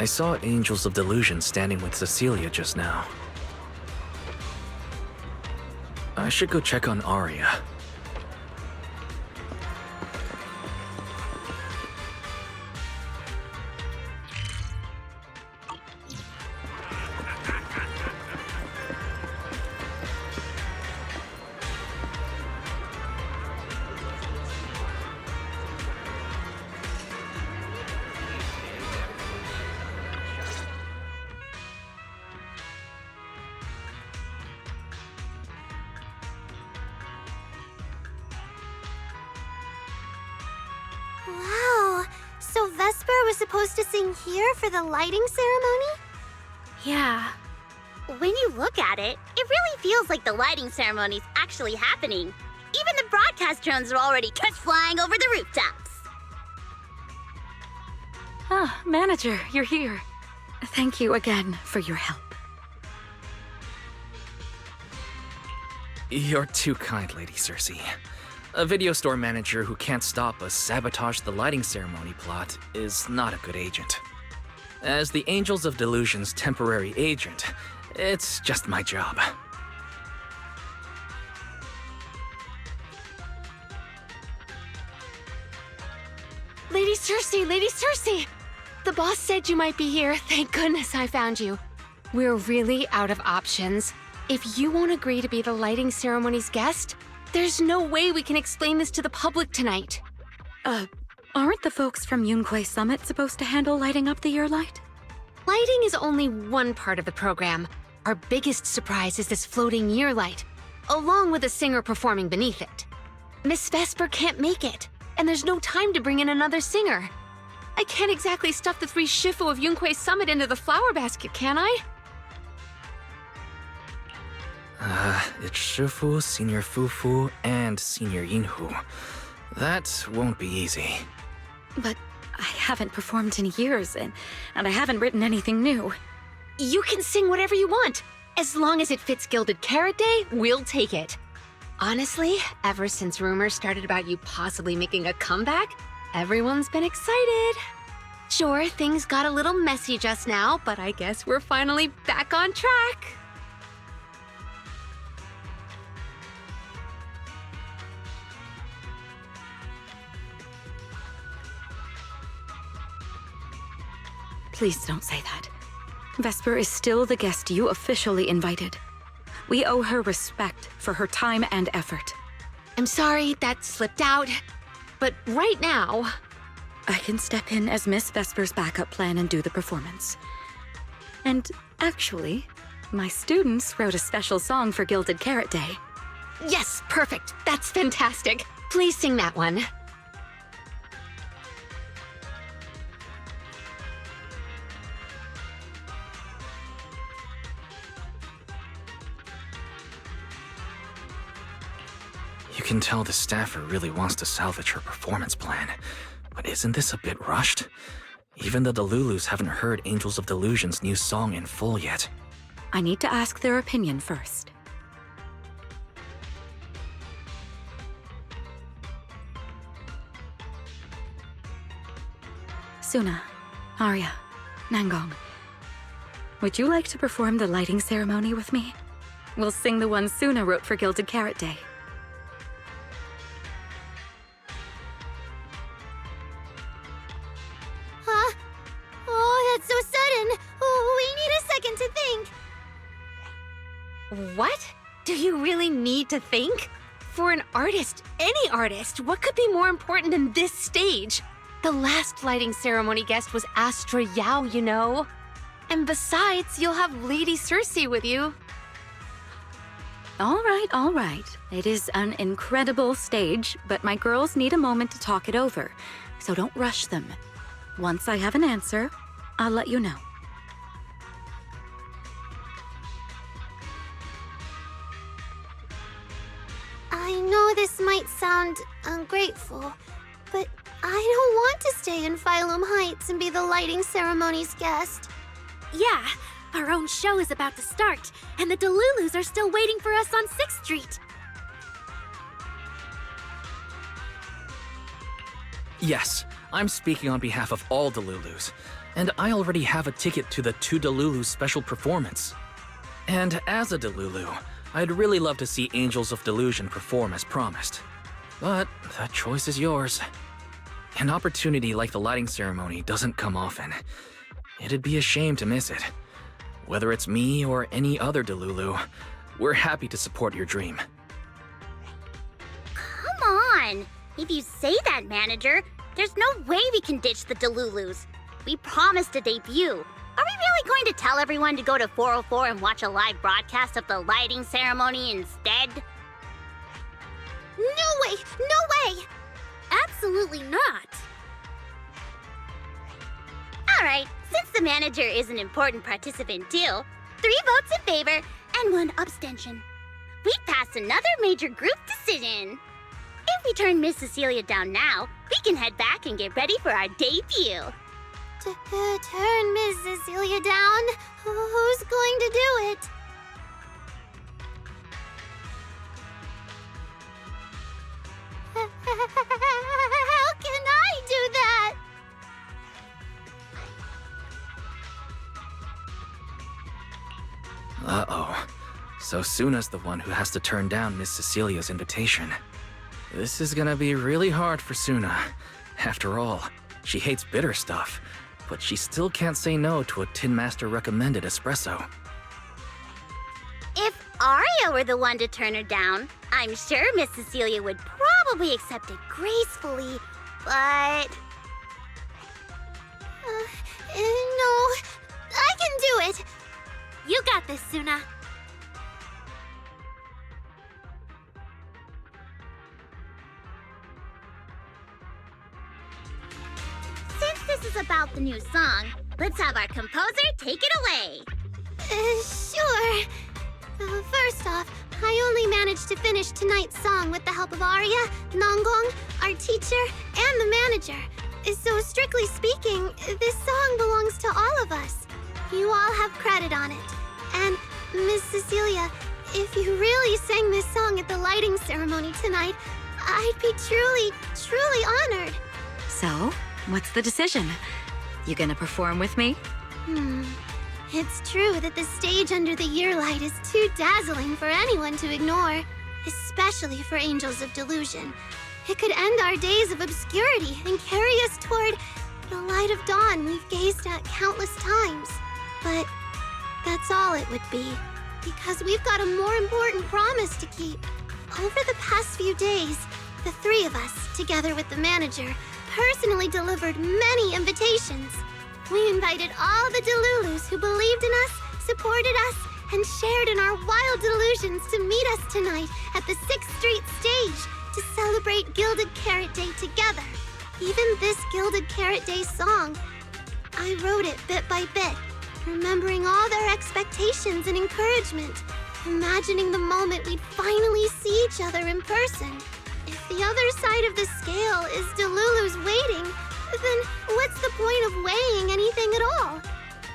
I saw Angels of Delusion standing with Cecilia just now. I should go check on Aria. Wow, so Vesper was supposed to sing here for the lighting ceremony? Yeah. When you look at it, it really feels like the lighting ceremony's actually happening. Even the broadcast drones are already just flying over the rooftops. Ah, manager, you're here. Thank you again for your help. You're too kind, Lady Cersei. A video store manager who can't stop a sabotage the lighting ceremony plot is not a good agent. As the Angels of Delusion's temporary agent, it's just my job. Lady Cersei, Lady Cersei! The boss said you might be here. Thank goodness I found you. We're really out of options. If you won't agree to be the lighting ceremony's guest, there's no way we can explain this to the public tonight. Aren't the folks from Yunquay Summit supposed to handle lighting up the year light? Lighting is only one part of the program. Our biggest surprise is this floating year light, along with a singer performing beneath it. Miss Vesper can't make it, and there's no time to bring in another singer. I can't exactly stuff the 3 Shifu of Yunquay Summit into the flower basket, can I? It's Shifu, Senior Fufu, and Senior Yinhu. That won't be easy. But I haven't performed in years, and I haven't written anything new. You can sing whatever you want. As long as it fits Gilded Carrot Day, we'll take it. Honestly, ever since rumors started about you possibly making a comeback, everyone's been excited. Sure, things got a little messy just now, but I guess we're finally back on track. Please don't say that. Vesper is still the guest you officially invited. We owe her respect for her time and effort. I'm sorry that slipped out, but right now... I can step in as Miss Vesper's backup plan and do the performance. And actually, my students wrote a special song for Gilded Carrot Day. Yes, perfect. That's fantastic. Please sing that one. You can tell the staffer really wants to salvage her performance plan. But isn't this a bit rushed? Even the Delulus haven't heard Angels of Delusion's new song in full yet. I need to ask their opinion first. Suna, Arya, Nangong. Would you like to perform the lighting ceremony with me? We'll sing the one Suna wrote for Gilded Carrot Day. Huh? Oh, that's so sudden. Oh, we need a second to think. What? Do you really need to think? For an artist, any artist, what could be more important than this stage? The last lighting ceremony guest was Astra Yao, you know. And besides, you'll have Lady Cersei with you. All right. It is an incredible stage, but my girls need a moment to talk it over, so don't rush them. Once I have an answer, I'll let you know. I know this might sound ungrateful, but I don't want to stay in Phylum Heights and be the lighting ceremony's guest. Yeah, our own show is about to start, and the Delulus are still waiting for us on 6th Street. Yes, I'm speaking on behalf of all Delulus. And I already have a ticket to the 2 Delulu special performance. And as a Delulu, I'd really love to see Angels of Delusion perform as promised. But the choice is yours. An opportunity like the lighting ceremony doesn't come often. It'd be a shame to miss it. Whether it's me or any other Delulu, we're happy to support your dream. Come on! If you say that, manager, there's no way we can ditch the Delulus. We promised a debut. Are we really going to tell everyone to go to 404 and watch a live broadcast of the lighting ceremony instead? No way! No way! Absolutely not! Alright, since the manager is an important participant too, 3 votes in favor and 1 abstention. We passed another major group decision. If we turn Miss Cecilia down now, we can head back and get ready for our debut. Turn Miss Cecilia down? Who's going to do it? How can I do that? Uh-oh. So Suna's the one who has to turn down Miss Cecilia's invitation. This is gonna be really hard for Suna. After all, she hates bitter stuff, but she still can't say no to a Tin Master recommended espresso. If Aria were the one to turn her down, I'm sure Miss Cecilia would probably accept it gracefully, but... No, I can do it. You got this, Suna. Since this is about the new song, let's have our composer take it away. Sure. First off, I only managed to finish tonight's song with the help of Aria, Nongong, our teacher, and the manager. So strictly speaking, this song belongs to all of us. You all have credit on it. And Miss Cecilia, if you really sang this song at the lighting ceremony tonight, I'd be truly honored. So, what's the decision? You gonna perform with me? It's true that the stage under the year light is too dazzling for anyone to ignore, especially for Angels of Delusion. It could end our days of obscurity and carry us toward the light of dawn we've gazed at countless times. But that's all it would be, because we've got a more important promise to keep. Over the past few days, the 3 of us, together with the manager, personally delivered many invitations. We invited all the Delulus who believed in us, supported us, and shared in our wild delusions to meet us tonight at the 6th Street stage to celebrate Gilded Carrot Day together. Even this Gilded Carrot Day song, I wrote it bit by bit, remembering all their expectations and encouragement, imagining the moment we'd finally see each other in person. If the other side of the scale is Delulu's waiting, then what's the point of weighing anything at all?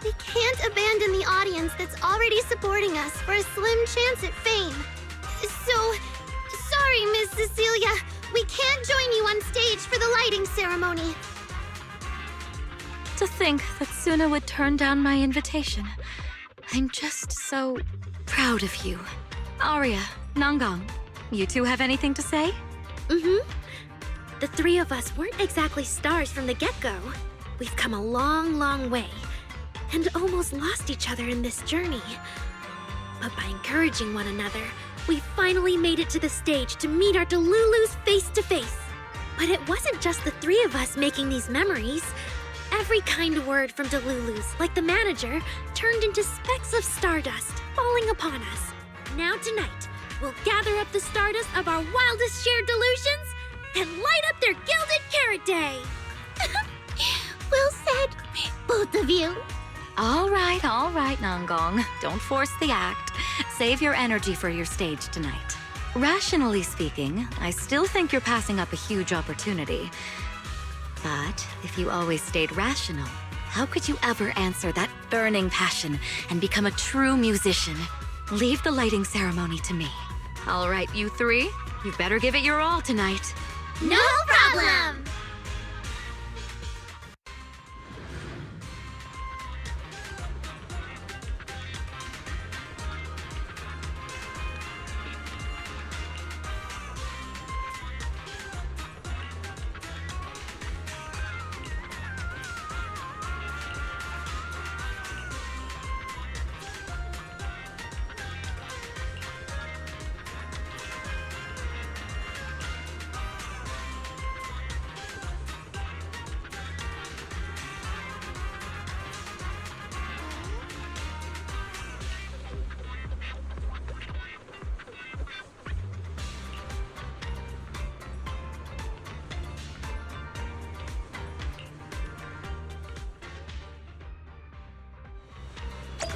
We can't abandon the audience that's already supporting us for a slim chance at fame. So, sorry, Miss Cecilia, we can't join you on stage for the lighting ceremony. To think that Suna would turn down my invitation. I'm just so proud of you. Aria, Nongong, you 2 have anything to say? The 3 of us weren't exactly stars from the get-go. We've come a long way, and almost lost each other in this journey. But by encouraging one another, we finally made it to the stage to meet our Delulus face to face. But it wasn't just the 3 of us making these memories. Every kind word from Delulus, like the manager, turned into specks of stardust falling upon us. Now tonight, we'll gather up the stardust of our wildest shared delusions and light up their Gilded Carrot Day! Well said, both of you. All right, Nongong. Don't force the act. Save your energy for your stage tonight. Rationally speaking, I still think you're passing up a huge opportunity. But if you always stayed rational, how could you ever answer that burning passion and become a true musician? Leave the lighting ceremony to me. All right, you 3, you better give it your all tonight. No problem!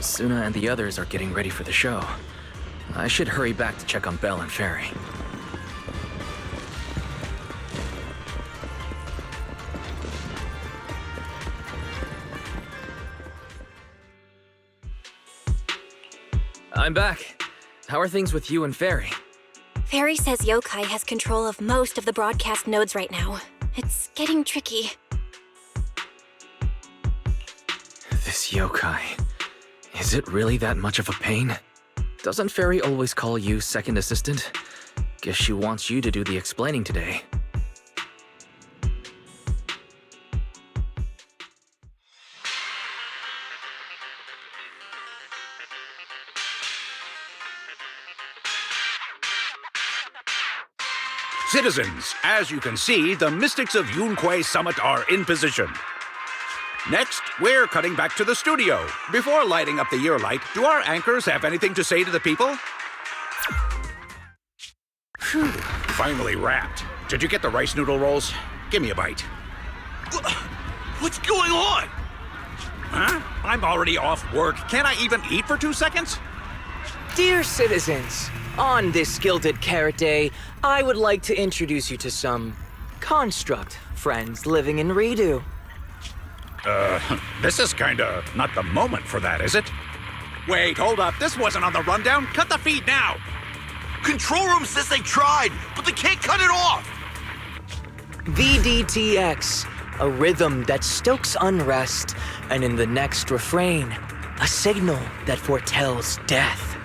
Suna and the others are getting ready for the show. I should hurry back to check on Belle and Fairy. I'm back. How are things with you and Fairy? Fairy says Yokai has control of most of the broadcast nodes right now. It's getting tricky. This Yokai. Is it really that much of a pain? Doesn't Fairy always call you second assistant? Guess she wants you to do the explaining today. Citizens, as you can see, the mystics of Yunquay Summit are in position. Next, we're cutting back to the studio. Before lighting up the year light, do our anchors have anything to say to the people? Phew, finally wrapped. Did you get the rice noodle rolls? Give me a bite. What's going on? Huh? I'm already off work. Can't I even eat for 2 seconds? Dear citizens, on this Gilded Carrot Day, I would like to introduce you to some construct friends living in Redo. This is kinda not the moment for that, is it? Wait, hold up. This wasn't on the rundown. Cut the feed now. Control room says they tried, but they can't cut it off. VDTX, a rhythm that stokes unrest, and in the next refrain, a signal that foretells death.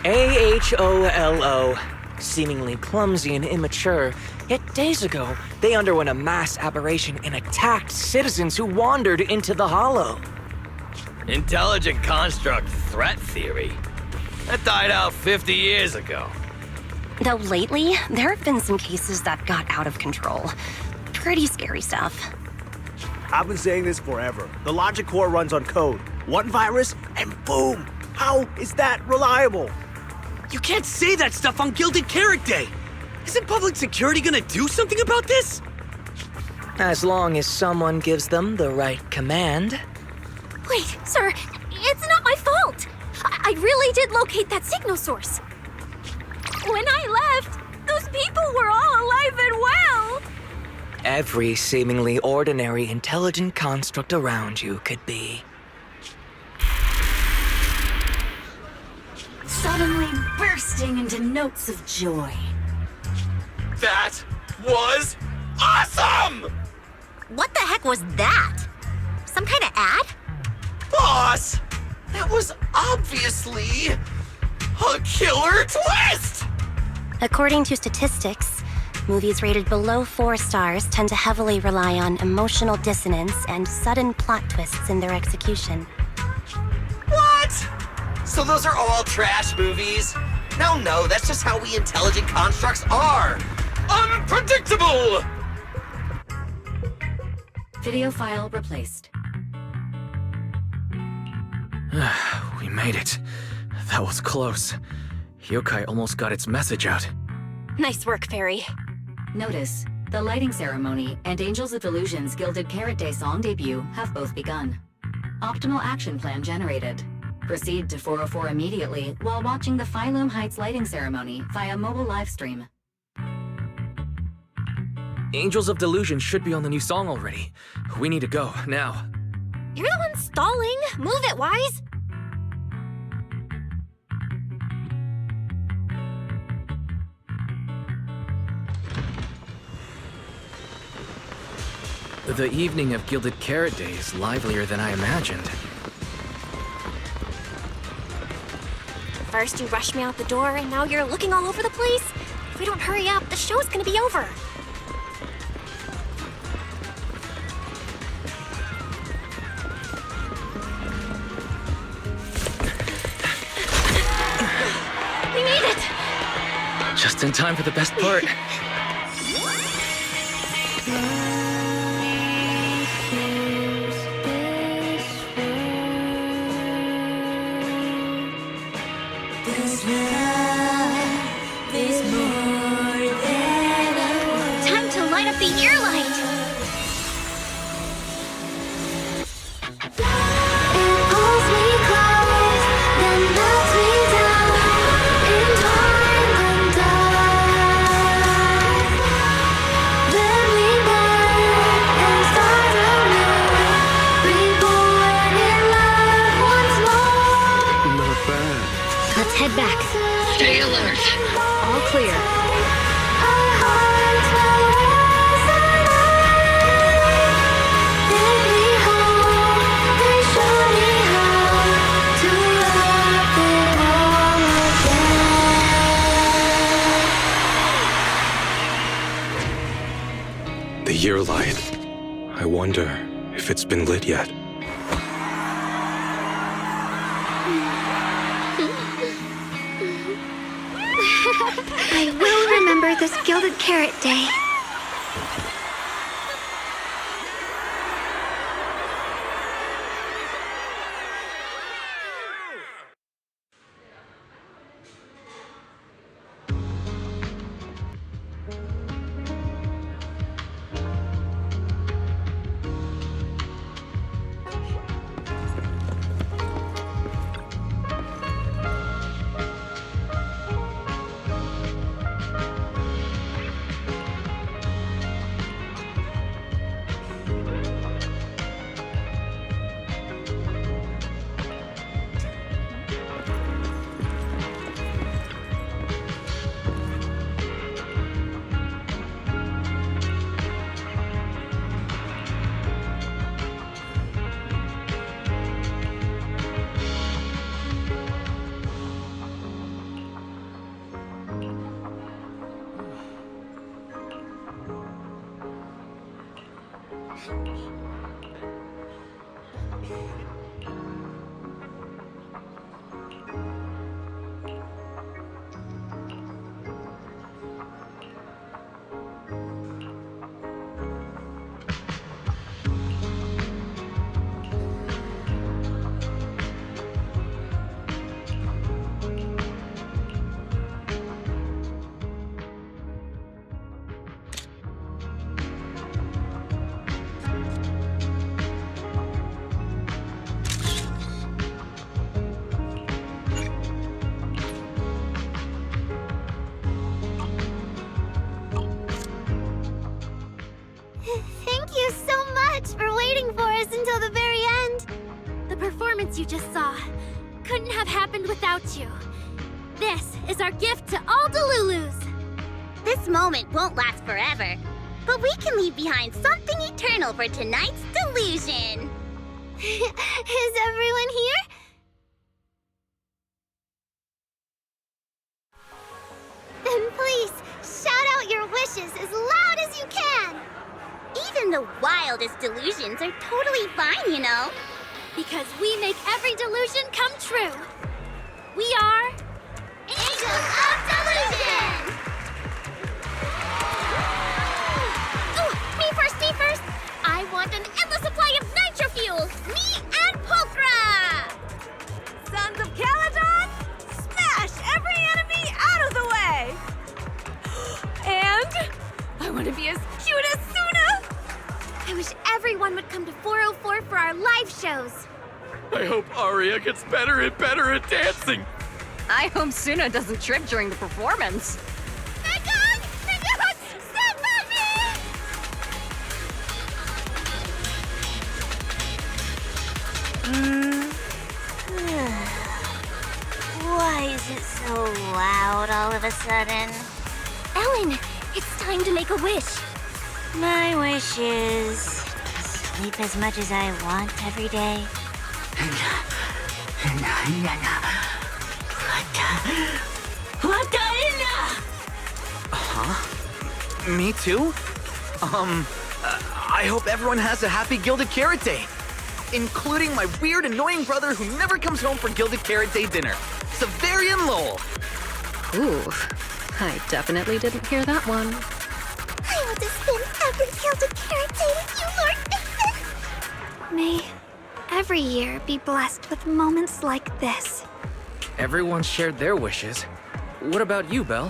AHOLO, seemingly clumsy and immature, yet days ago, they underwent a mass aberration and attacked citizens who wandered into the Hollow. Intelligent construct threat theory? That died out 50 years ago. Though lately, there have been some cases that got out of control. Pretty scary stuff. I've been saying this forever. The logic core runs on code. One virus, and boom! How is that reliable? You can't say that stuff on Gilded Carrot Day! Isn't public security gonna do something about this? As long as someone gives them the right command. Wait, sir, it's not my fault! I really did locate that signal source. When I left, those people were all alive and well! Every seemingly ordinary intelligent construct around you could be. Suddenly bursting into notes of joy. That was awesome! What the heck was that? Some kind of ad? Boss! That was obviously a killer twist! According to statistics, movies rated below 4 stars tend to heavily rely on emotional dissonance and sudden plot twists in their execution. What? So those are all trash movies? No, that's just how we intelligent constructs are! Unpredictable! Video file replaced. We made it. That was close. Yokai almost got its message out. Nice work, Fairy. Notice, the lighting ceremony and Angels of Illusion's Gilded Carrot Day song debut have both begun. Optimal action plan generated. Proceed to 404 immediately while watching the Phylum Heights lighting ceremony via mobile livestream. Angels of Delusion should be on the new song already. We need to go, now. You're the one stalling! Move it, Wise! The evening of Gilded Carrot Day is livelier than I imagined. First you rushed me out the door, and now you're looking all over the place. If we don't hurry up, the show's gonna be over. We made it! Just in time for the best part. Time to light up the year light! It pulls me close. head back. Stay alert. All clear. The year light. I wonder if it's been lit yet. I will remember this Gilded Carrot Day. Thank you so much for waiting for us until the very end. The performance you just saw couldn't have happened without you. This is our gift to all Delulus. This moment won't last forever, but we can leave behind something eternal for tonight's delusion. Is everyone here? Then please, shout out your wishes as loud as you can. Even the wildest delusions are totally fine, you know. Because we make every delusion come true. We are... Angels of Delusion! Ooh, me first! I want an endless supply of nitro fuel! Me and Pulchra! Sons of Caledon, smash every enemy out of the way! And I want to be as cute as Suna! I wish everyone would come to 404 for our live shows. I hope Aria gets better and better at dancing. I hope Suna doesn't trip during the performance. Megan! Stop at me! Why is it so loud all of a sudden? Ellen, it's time to make a wish. My wish is to sleep as much as I want every day. Huh? Me too? I hope everyone has a happy Gilded Carrot Day. Including my weird, annoying brother who never comes home for Gilded Carrot Day dinner, Severian Lowell. Ooh, I definitely didn't hear that one. I want to spend every Gilded Carrot Day with you, Lord Nathan. May every year be blessed with moments like this. Everyone shared their wishes. What about you, Belle?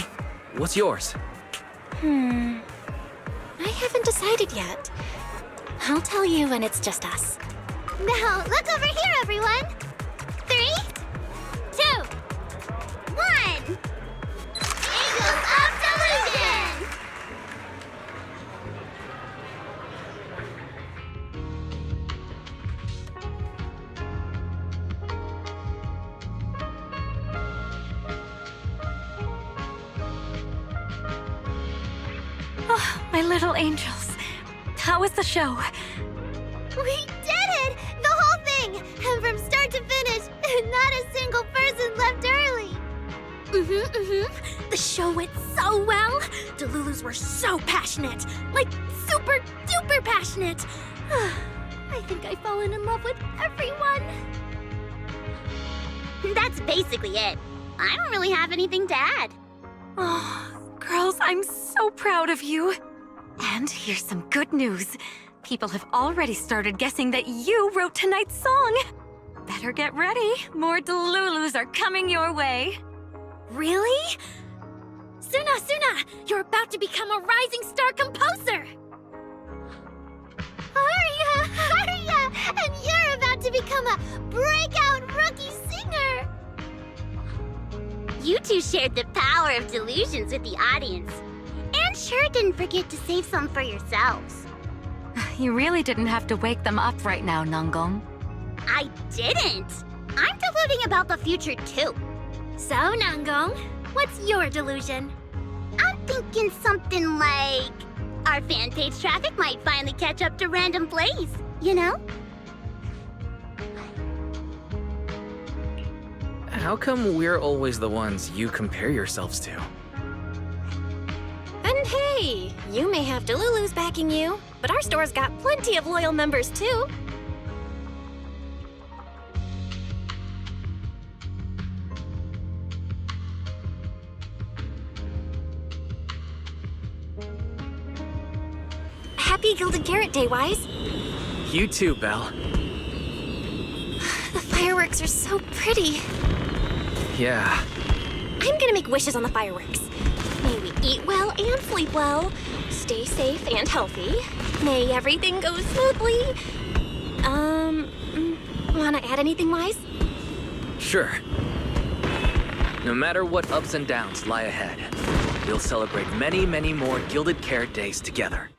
What's yours? I haven't decided yet. I'll tell you when it's just us. Now, look over here, everyone. 3, 2, 1. Angels of Delusion! My little angels. How was the show? We did it! The whole thing! And from start to finish, not a single person left early. The show went so well. The Lulus were so passionate. Like, super duper passionate. I think I've fallen in love with everyone. That's basically it. I don't really have anything to add. Oh, girls, I'm so proud of you. And here's some good news. People have already started guessing that you wrote tonight's song. Better get ready. More Delulus are coming your way. Really? Suna, you're about to become a rising star composer! Arya! And you're about to become a breakout rookie singer! You two shared the power of delusions with the audience. And sure didn't forget to save some for yourselves. You really didn't have to wake them up right now, Nangong. I didn't! I'm deluding about the future too. So, Nangong, what's your delusion? I'm thinking something like... our fan page traffic might finally catch up to random plays, you know? How come we're always the ones you compare yourselves to? And hey, you may have Delulus backing you, but our store's got plenty of loyal members too. Happy Gilded Carrot Day, Wise. You too, Belle. The fireworks are so pretty. Yeah. I'm gonna make wishes on the fireworks. May we eat well and sleep well, stay safe and healthy. May everything go smoothly. Wanna add anything, Wise? Sure. No matter what ups and downs lie ahead, we'll celebrate many, many more Gilded Carrot Days together.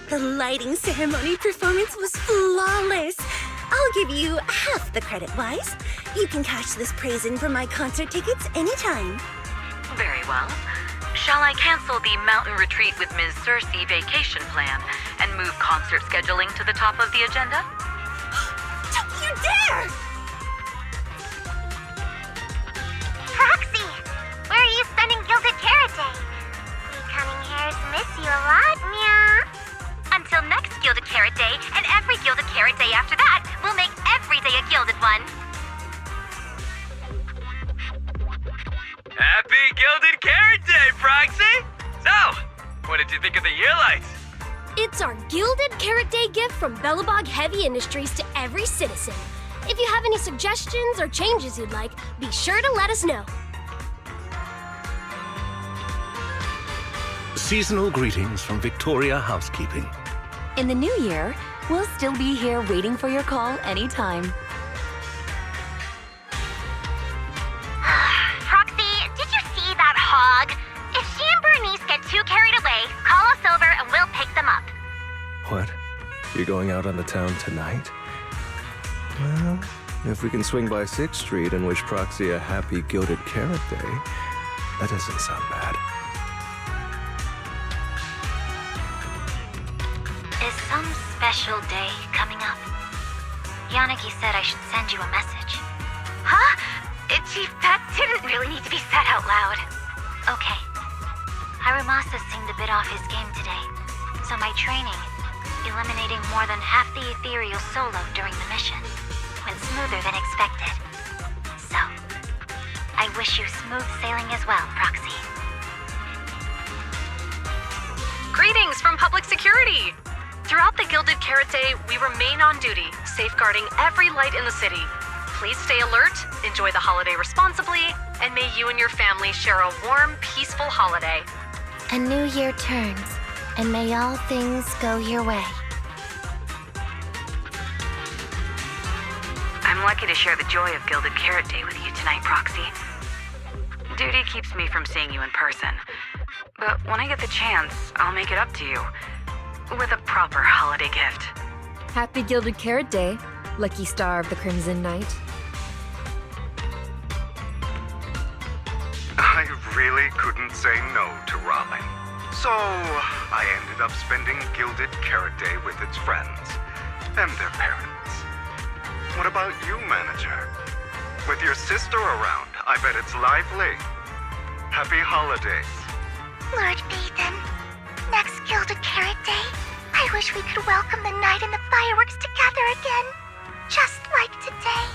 The lighting ceremony performance was flawless. I'll give you half the credit, Wise. You can cash this praise in for my concert tickets anytime. Very well. Shall I cancel the mountain retreat with Ms. Cersei vacation plan and move concert scheduling to the top of the agenda? Don't you dare! Proxy, where are you spending Gilded Carrot Day? We cunning hairs miss you a lot, meow. Until next Gilded Carrot Day, and every Gilded Carrot Day after that, we'll make every day a gilded one. Happy Gilded Carrot Day, Proxy! So, what did you think of the year lights? It's our Gilded Carrot Day gift from Bellabog Heavy Industries to every citizen. If you have any suggestions or changes you'd like, be sure to let us know. Seasonal greetings from Victoria Housekeeping. In the new year, we'll still be here waiting for your call anytime. Proxy, did you see that hog? If she and Bernice get too carried away, call us over and we'll pick them up. What? You're going out on the town tonight? Well, if we can swing by 6th Street and wish Proxy a happy Gilded Carrot Day, that doesn't sound bad. Is some special day coming up? Yanagi said I should send you a message. Huh? Chief, that didn't really need to be said out loud. Okay. Harumasa seemed a bit off his game today, so my training, eliminating more than half the ethereal solo during the mission, went smoother than expected. So, I wish you smooth sailing as well, Proxy. Greetings from Public Security! Throughout the Gilded Carrot Day, we remain on duty, safeguarding every light in the city. Please stay alert, enjoy the holiday responsibly, and may you and your family share a warm, peaceful holiday. A new year turns, and may all things go your way. I'm lucky to share the joy of Gilded Carrot Day with you tonight, Proxy. Duty keeps me from seeing you in person, but when I get the chance, I'll make it up to you with a proper holiday gift. Happy Gilded Carrot Day, lucky star of the Crimson Knight. I really couldn't say no to Robin. So I ended up spending Gilded Carrot Day with its friends and their parents. What about you, manager? With your sister around, I bet it's lively. Happy holidays. Lord Phaethon, next Gilded Carrot Day, I wish we could welcome the night and the fireworks together again, just like today.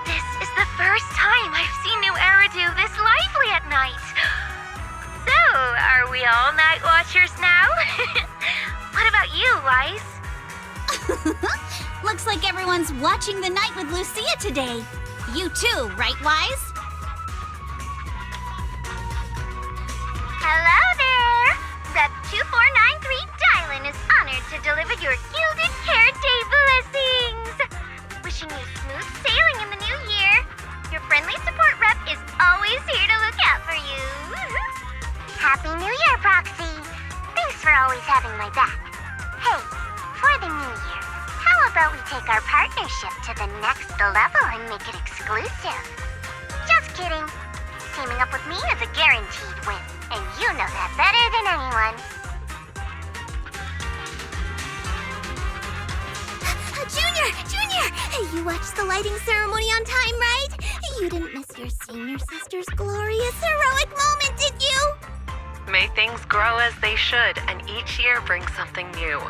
This is the first time I've seen Nью-Эриду this lively at night. So, are we all night watchers now? What about you, Wise? Looks like everyone's watching the night with Lucia today. You too, right, Wise? Hello there! Rep 2493 Dylan is honored to deliver your Gilded Carrot Day blessings! Wishing you smooth sailing in the new year. Your friendly support rep is always here to look out for you. Happy New Year, Proxy! Thanks for always having my back. Hey, for the new year, how about we take our partnership to the next level and make it exclusive? Just kidding. Teaming up with me is a guaranteed win, and you know that better than anyone. Junior! You watched the lighting ceremony on time, right? You didn't miss your senior sister's glorious, heroic moment, did you? May things grow as they should, and each year bring something new.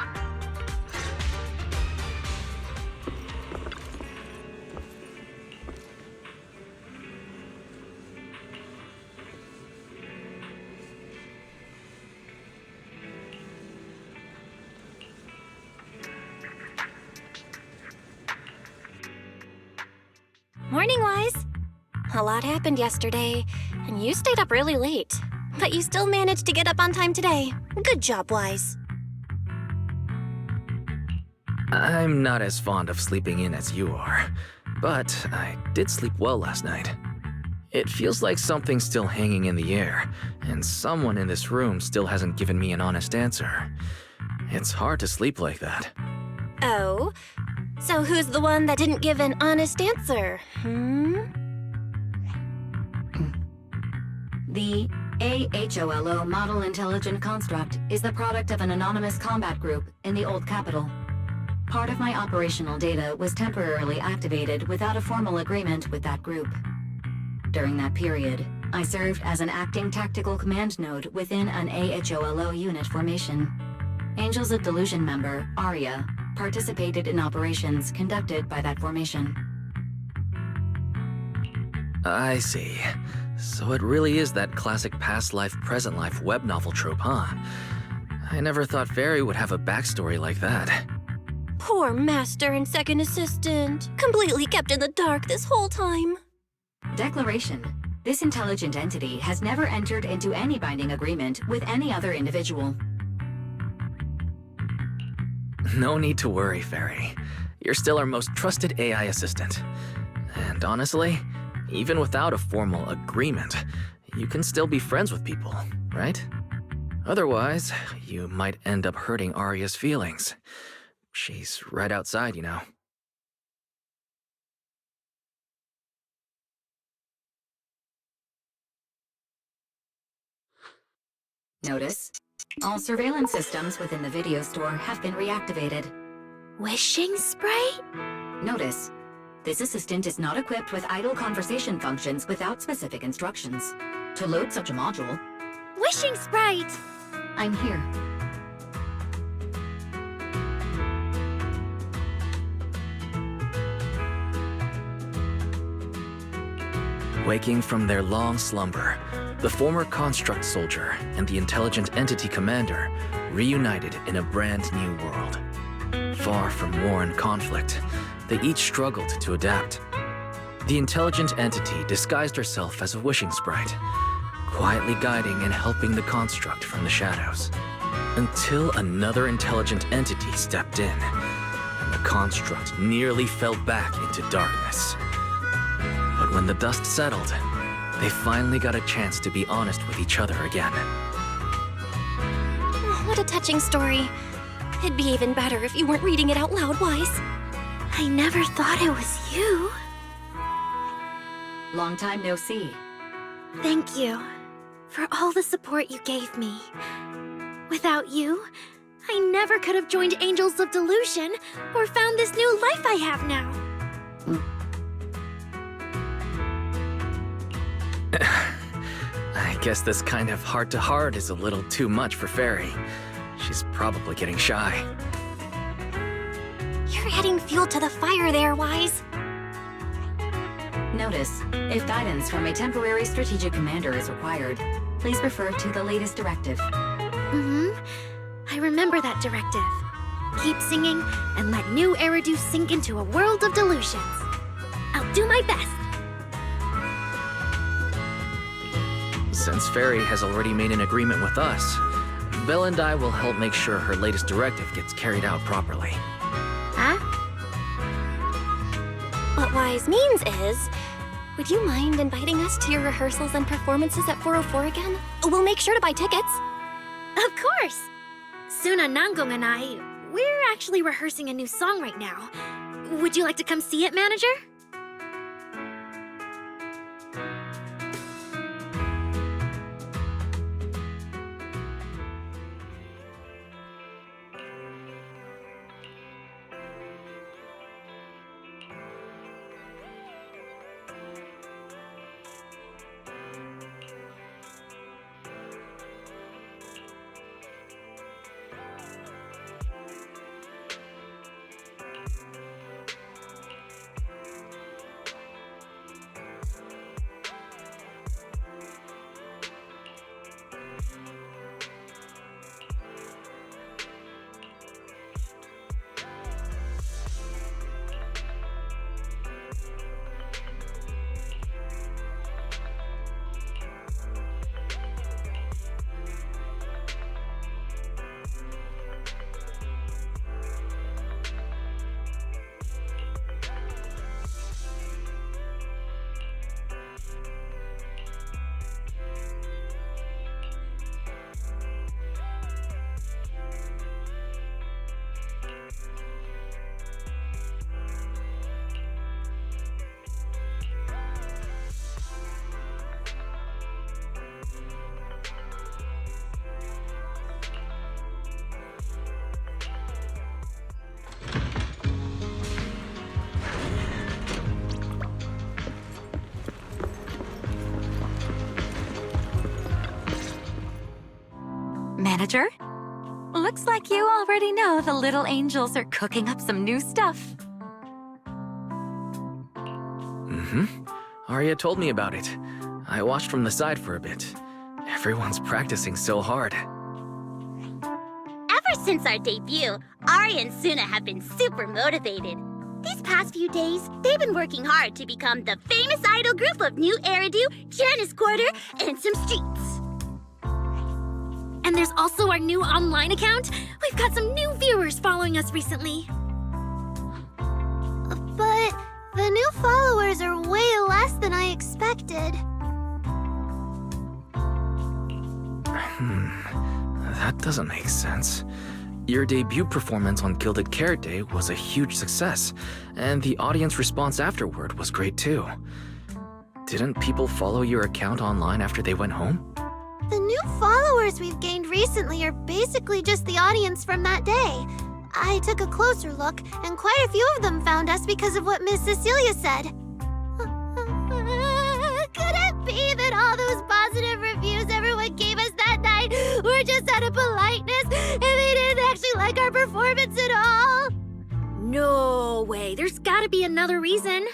Morning, Wise. A lot happened yesterday, and you stayed up really late. But you still managed to get up on time today. Good job, Wise. I'm not as fond of sleeping in as you are, but I did sleep well last night. It feels like something's still hanging in the air, and someone in this room still hasn't given me an honest answer. It's hard to sleep like that. Oh? So who's the one that didn't give an honest answer, The AHOLO Model Intelligent Construct is the product of an anonymous combat group in the Old Capital. Part of my operational data was temporarily activated without a formal agreement with that group. During that period, I served as an acting tactical command node within an AHOLO unit formation. Angels of Delusion member, Arya, participated in operations conducted by that formation. I see. So it really is that classic past life, present life web novel trope, huh? I never thought Fairy would have a backstory like that. Poor master and second assistant. Completely kept in the dark this whole time. Declaration. This intelligent entity has never entered into any binding agreement with any other individual. No need to worry, Fairy. You're still our most trusted AI assistant. And honestly, even without a formal agreement, you can still be friends with people, right? Otherwise, you might end up hurting Arya's feelings. She's right outside, you know. Notice, all surveillance systems within the video store have been reactivated. Wishing sprite? Notice, this assistant is not equipped with idle conversation functions without specific instructions. To load such a module... Wishing sprite! I'm here. Waking from their long slumber, the former construct soldier and the intelligent entity commander reunited in a brand new world. Far from war and conflict, they each struggled to adapt. The intelligent entity disguised herself as a wishing sprite, quietly guiding and helping the construct from the shadows. Until another intelligent entity stepped in, and the construct nearly fell back into darkness. But when the dust settled, they finally got a chance to be honest with each other again. What a touching story. It'd be even better if you weren't reading it out loud, Wise. I never thought it was you. Long time no see. Thank you for all the support you gave me. Without you, I never could have joined Angels of Delusion or found this new life I have now. I guess this kind of heart-to-heart is a little too much for Fairy. She's probably getting shy. You're adding fuel to the fire there, Wise. Notice, if guidance from a temporary strategic commander is required, please refer to the latest directive. I remember that directive. Keep singing and let Nью-Эриду sink into a world of delusions. I'll do my best. Since Fairy has already made an agreement with us, Belle and I will help make sure her latest directive gets carried out properly. Huh? What Wise means is, would you mind inviting us to your rehearsals and performances at 404 again? We'll make sure to buy tickets. Of course! Suna Nangong and I, we're actually rehearsing a new song right now. Would you like to come see it, Manager? Manager? Looks like you already know the little angels are cooking up some new stuff. Arya told me about it. I watched from the side for a bit. Everyone's practicing so hard. Ever since our debut, Ari and Suna have been super motivated. These past few days, they've been working hard to become the famous idol group of Nью-Эриду, Janice Quarter, and some streets. And there's also our new online account. We've got some new viewers following us recently. But the new followers are way less than I expected. That doesn't make sense. Your debut performance on Gilded Carrot Day was a huge success, and the audience response afterward was great too. Didn't people follow your account online after they went home? The new followers we've gained recently are basically just the audience from that day. I took a closer look, and quite a few of them found us because of what Miss Cecilia said. Could it be that all those positive reviews everyone gave us that night were just out of politeness, and they didn't actually like our performance at all? No way, there's gotta be another reason.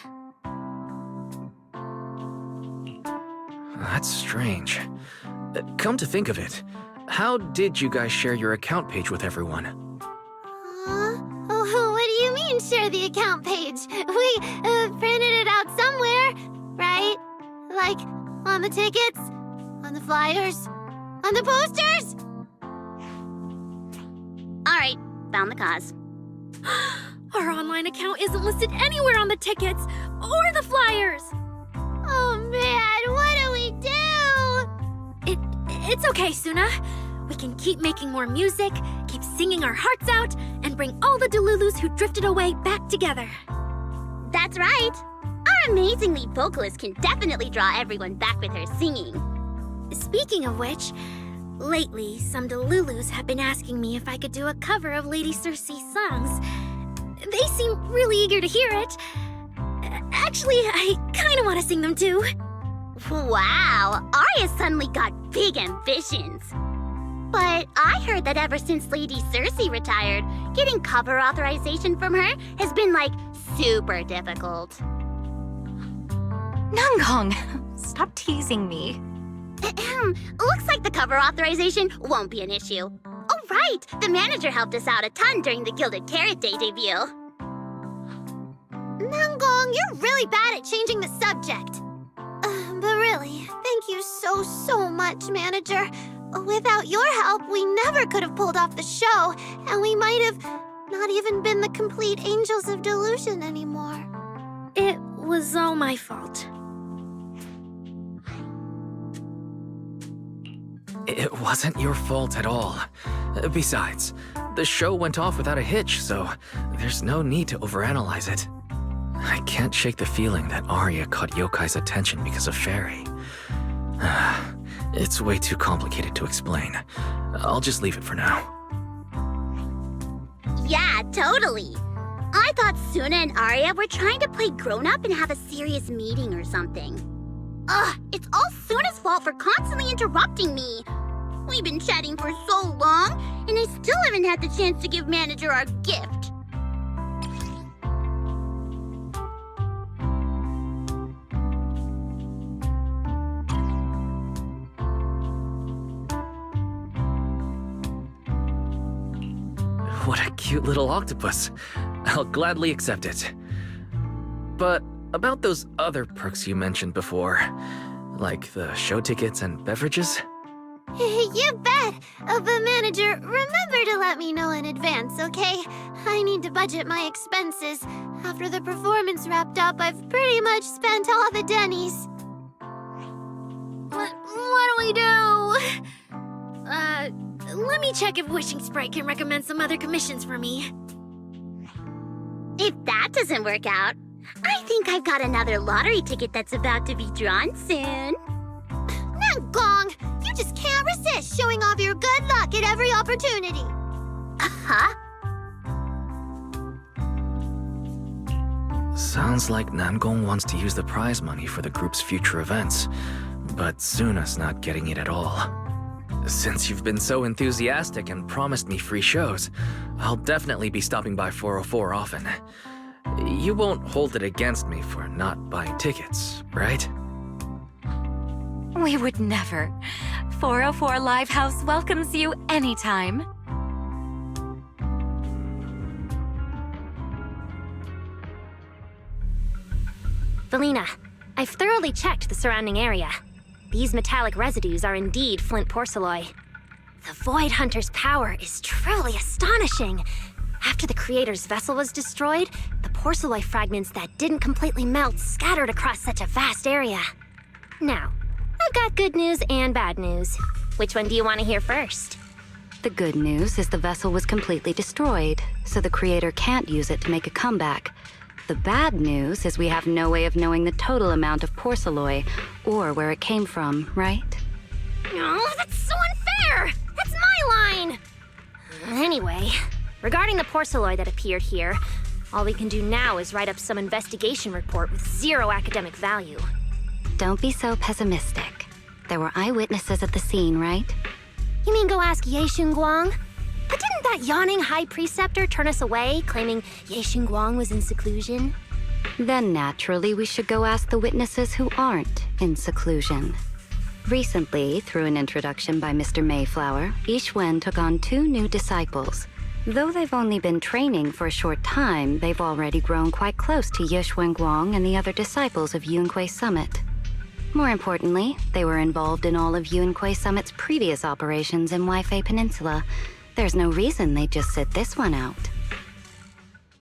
That's strange. Come to think of it, how did you guys share your account page with everyone? Oh, share the account page. We printed it out somewhere, right? Like, on the tickets? On the flyers? On the posters? Alright, found the cause. Our online account isn't listed anywhere on the tickets or the flyers. Oh man, what do we do? It's okay, Suna. We can keep making more music, keep singing our hearts out, and bring all the Delulus who drifted away back together. That's right. Our amazing lead vocalist can definitely draw everyone back with her singing. Speaking of which, lately some Delulus have been asking me if I could do a cover of Lady Circe's songs. They seem really eager to hear it. Actually, I kind of want to sing them too. Wow, Arya suddenly got big ambitions. But I heard that ever since Lady Circe retired, getting cover authorization from her has been, like, super difficult. Nangong, stop teasing me. Looks like the cover authorization won't be an issue. Oh, right! The manager helped us out a ton during the Gilded Carrot Day debut. Nangong, you're really bad at changing the subject. But really, thank you so much, Manager. Without your help, we never could have pulled off the show, and we might have not even been the complete Angels of Delusion anymore. It was all my fault. It wasn't your fault at all. Besides, the show went off without a hitch, so there's no need to overanalyze it. I can't shake the feeling that Arya caught Yokai's attention because of Fairy. It's way too complicated to explain. I'll just leave it for now. Yeah, totally. I thought Suna and Arya were trying to play grown-up and have a serious meeting or something. Ugh, it's all Suna's fault for constantly interrupting me. We've been chatting for so long, and I still haven't had the chance to give Manager our gift. What a cute little octopus. I'll gladly accept it. But about those other perks you mentioned before, like the show tickets and beverages? You bet! But Manager, remember to let me know in advance, okay? I need to budget my expenses. After the performance wrapped up, I've pretty much spent all the Denny's. What do we do? Let me check if Wishing Sprite can recommend some other commissions for me. If that doesn't work out, I think I've got another lottery ticket that's about to be drawn soon. Nangong, you just can't resist showing off your good luck at every opportunity. Uh-huh. Sounds like Nangong wants to use the prize money for the group's future events, but Suna's not getting it at all. Since you've been so enthusiastic and promised me free shows, I'll definitely be stopping by 404 often. You won't hold it against me for not buying tickets, right? We would never. 404 Livehouse welcomes you anytime. Valina, I've thoroughly checked the surrounding area. These metallic residues are indeed flint porcelloi. The Void Hunter's power is truly astonishing. After the Creator's vessel was destroyed, the porcelloi fragments that didn't completely melt scattered across such a vast area. Now, I've got good news and bad news. Which one do you want to hear first? The good news is the vessel was completely destroyed, so the Creator can't use it to make a comeback. The bad news is we have no way of knowing the total amount of porcelloi, or where it came from, right? Oh, that's so unfair! That's my line! Anyway, regarding the porcelloi that appeared here, all we can do now is write up some investigation report with zero academic value. Don't be so pessimistic. There were eyewitnesses at the scene, right? You mean go ask Ye Xinguang? But didn't that yawning high preceptor turn us away, claiming Ye Xinguang was in seclusion? Then naturally we should go ask the witnesses who aren't in seclusion. Recently, through an introduction by Mr. Mayflower, Yixuan took on 2 new disciples. Though they've only been training for a short time, they've already grown quite close to Yushuangguang and the other disciples of Yunque Summit. More importantly, they were involved in all of Yunque Summit's previous operations in Waifei Peninsula. There's no reason they'd just sit this one out.